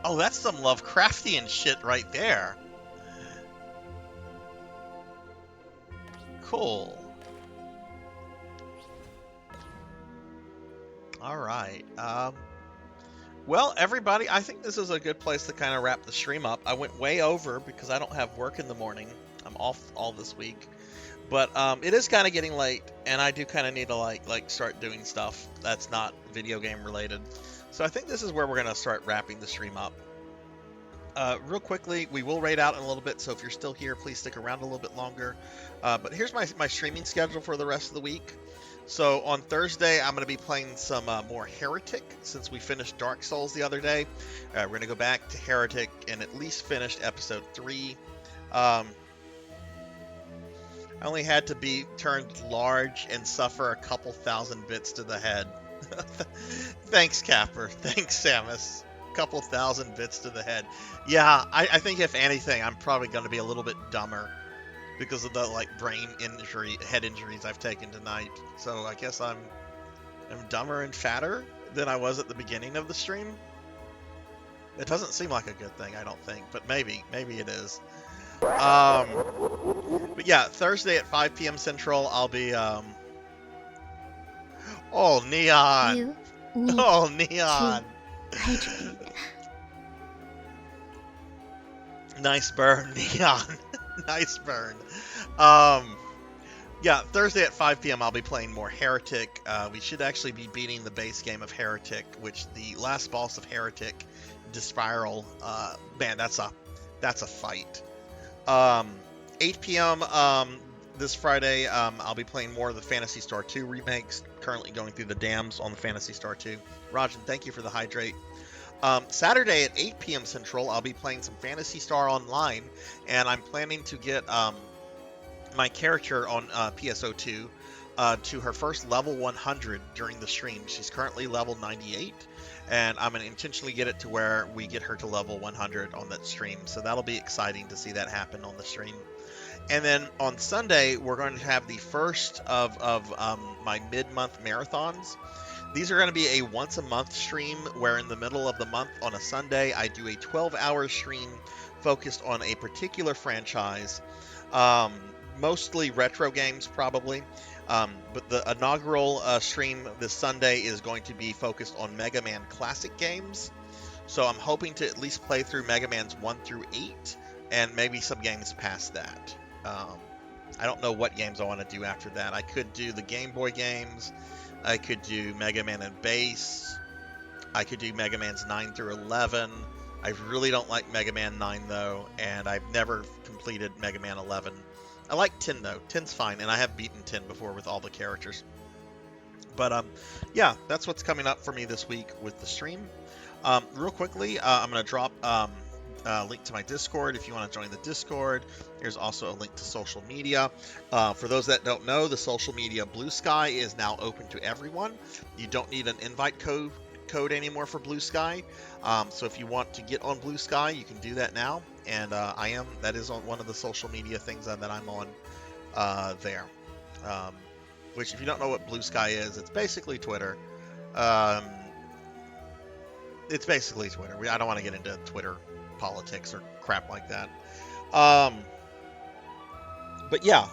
Speaker 2: Oh, that's some Lovecraftian shit right there. Cool. All right. Well, everybody, I think this is a good place to kind of wrap the stream up. I went way over because I don't have work in the morning. I'm off all this week. But it is kind of getting late, and I do kind of need to like start doing stuff that's not video game related. So I think this is where we're going to start wrapping the stream up. Real quickly, we will raid out in a little bit, so if you're still here, please stick around a little bit longer. But here's my streaming schedule for the rest of the week. So on Thursday, I'm going to be playing some more Heretic, since we finished Dark Souls the other day. We're going to go back to Heretic and at least finish episode 3. I only had to be turned large and suffer a couple thousand bits to the head. Thanks, Capper. Thanks, Samus. Couple thousand bits to the head. Yeah, I think if anything, I'm probably going to be a little bit dumber because of the head injuries I've taken tonight. So I guess I'm dumber and fatter than I was at the beginning of the stream. It doesn't seem like a good thing, I don't think, but maybe it is. But yeah, Thursday at 5 p.m. Central, I'll be oh, Neon.
Speaker 3: You need
Speaker 2: Oh, Neon.
Speaker 3: to hydrate.
Speaker 2: Nice burn, Neon. Nice burn. Yeah, Thursday at 5 p.m. I'll be playing more Heretic. We should actually be beating the base game of Heretic, which the last boss of Heretic, Despiral, man, that's a fight. 8 p.m. This Friday, I'll be playing more of the Phantasy Star 2 remakes. Currently going through the dams on the Phantasy Star 2. Rajan, thank you for the hydrate. Saturday at 8 p.m. Central, I'll be playing some Phantasy Star Online, and I'm planning to get my character on PSO2 to her first level 100 during the stream. She's currently level 98, and I'm going to intentionally get it to where we get her to level 100 on that stream. So that'll be exciting to see that happen on the stream. And then on Sunday, we're going to have the first of my mid-month marathons. These are going to be a once-a-month stream where in the middle of the month on a Sunday, I do a 12-hour stream focused on a particular franchise, mostly retro games probably. But the inaugural stream this Sunday is going to be focused on Mega Man classic games. So I'm hoping to at least play through Mega Man's 1 through 8 and maybe some games past that. I don't know what games I want to do after that. I could do the Game Boy games. I could do Mega Man and Base. I could do Mega Man's 9 through 11. I really don't like Mega Man 9 though, and I've never completed Mega Man 11. I like 10 though. 10's fine, and I have beaten 10 before with all the characters. But yeah, that's what's coming up for me this week with the stream. Real quickly, I'm going to drop link to my Discord if you want to join the Discord. There's also a link to social media. For those that don't know, the social media Blue Sky is now open to everyone. You don't need an invite code anymore for Blue Sky. So if you want to get on Blue Sky, you can do that now. And that is on one of the social media things that I'm on there. Which, if you don't know what Blue Sky is, it's basically Twitter. It's basically Twitter. I don't want to get into Twitter politics or crap like that. But yeah,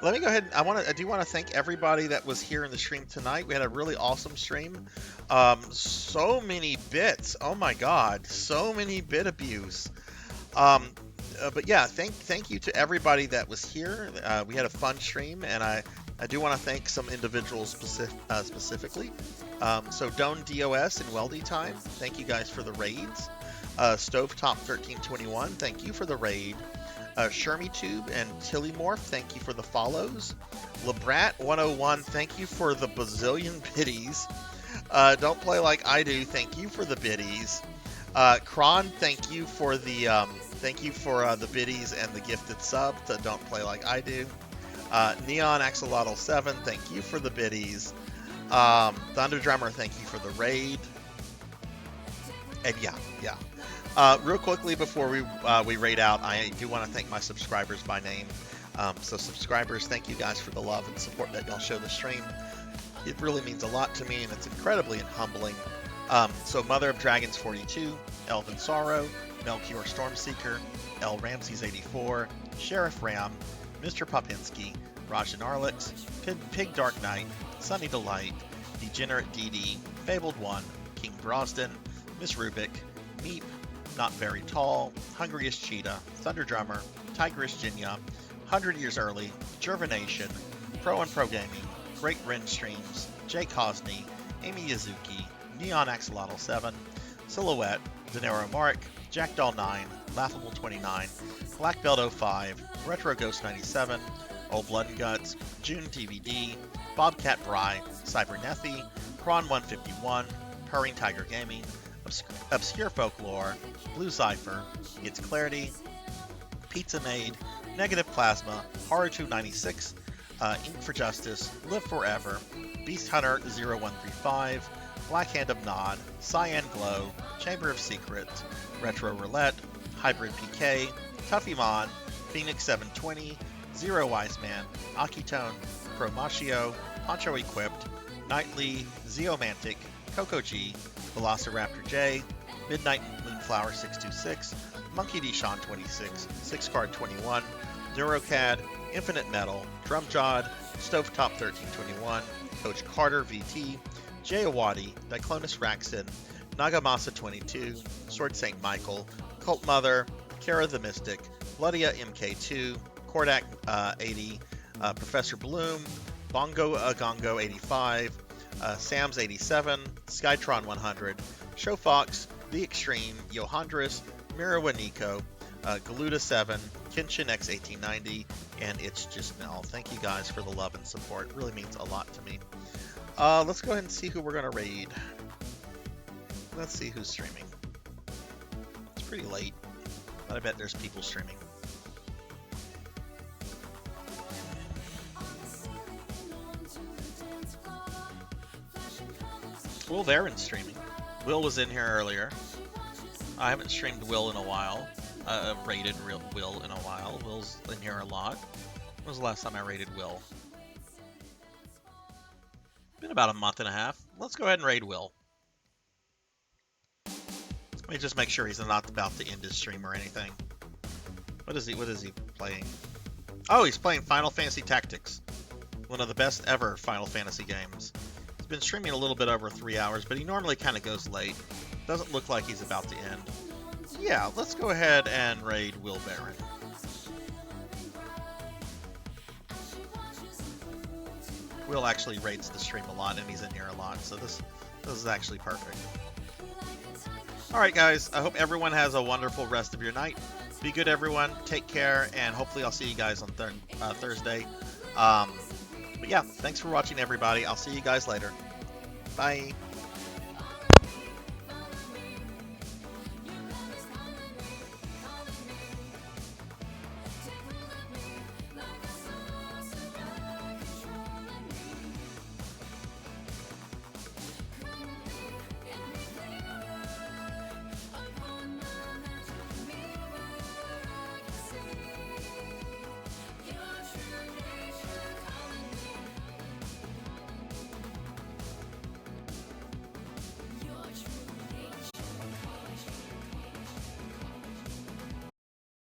Speaker 2: let me go ahead. I do want to thank everybody that was here in the stream tonight. We had a really awesome stream. So many bits. Oh my God, so many bit abuse. But yeah, thank you to everybody that was here. We had a fun stream, and I do want to thank some individuals specifically. So Doan DOS and Weldy Time, thank you guys for the raids. Stovetop1321, thank you for the raid. ShermyTube and Tillymorph, thank you for the follows. Labrat101, thank you for the bazillion biddies. Don't Play Like I Do, thank you for the biddies. Kron, thank you for the biddies and the gifted sub to Don't Play Like I Do. Neon Axolotl 7, thank you for the biddies. Thunder Drummer, thank you for the raid. And yeah. Real quickly before we raid out, I do want to thank my subscribers by name. So subscribers, thank you guys for the love and support that y'all show the stream. It really means a lot to me, and it's incredibly humbling. So Mother of Dragons 42, Elven Sorrow, Melchior Stormseeker, L Ramses 84, Sheriff Ram, Mr. Popinski, Rajan Arlix, Pig Dark Knight, Sunny Delight, Degenerate DD, Fabled One, King Brosden, Miss Rubik, Meep, Not Very Tall, Hungriest Cheetah, Thunder Drummer, Tigerish Jinya, 100 Years Early, Gervination, Pro and Pro Gaming, Great Ren Streams, Jay Cosney, Amy Yazuki, Neon Axolotl 7, Silhouette, Denero Mark, Jackdoll 9, Laughable 29, Black Belt 05, Retro Ghost 97, Old Blood and Guts, June TVD, Bobcat Bry, Cybernethy, Prawn 151, Purring Tiger Gaming, Obscure Folklore, Blue Cypher, Gets Clarity, Pizza Made, Negative Plasma, Horror 296, Ink for Justice, Live Forever, Beast Hunter 0135, Black Hand of Nod, Cyan Glow, Chamber of Secrets, Retro Roulette, Hybrid PK, Tuffymon, Phoenix 720, Zero Wise Man, Akitone, Promachio, Poncho Equipped, Nightly, Zeomantic, Coco G, Velociraptor J, Midnight Moonflower 626, Monkey D. Sean 26, 6 Card 21, Neurocad, Infinite Metal, Drumjod, Stovetop 1321, Coach Carter VT, Jay Awadi, Diclonus Raxton, Nagamasa 22, Sword St. Michael, Cult Mother, Kara the Mystic, Bloodia MK2, Kordak 80, Professor Bloom, Bongo Agongo 85, Sam's 87, Skytron 100, Showfox, The Extreme, Yohandris, Mirawa Nico, Galuda 7, Kenshin X 1890, and It's Just Mel. Thank you guys for the love and support. It really means a lot to me. Let's go ahead and see who we're going to raid. Let's see who's streaming. It's pretty late, but I bet there's people streaming. Will Varen's streaming. Will was in here earlier. I haven't streamed Will in a while. Raided Will in a while. Will's in here a lot. When was the last time I raided Will? Been about a month and a half. Let's go ahead and raid Will. Let me just make sure he's not about to end his stream or anything. What is he playing? Oh, he's playing Final Fantasy Tactics. One of the best ever Final Fantasy games. He's been streaming a little bit over 3 hours, but he normally kind of goes late. Doesn't look like he's about to end. Yeah, let's go ahead and raid Will Varen. Will actually raids the stream a lot, and he's in here a lot, so this is actually perfect. Alright guys, I hope everyone has a wonderful rest of your night. Be good everyone, take care, and hopefully I'll see you guys on Thursday. But yeah, thanks for watching everybody. I'll see you guys later. Bye.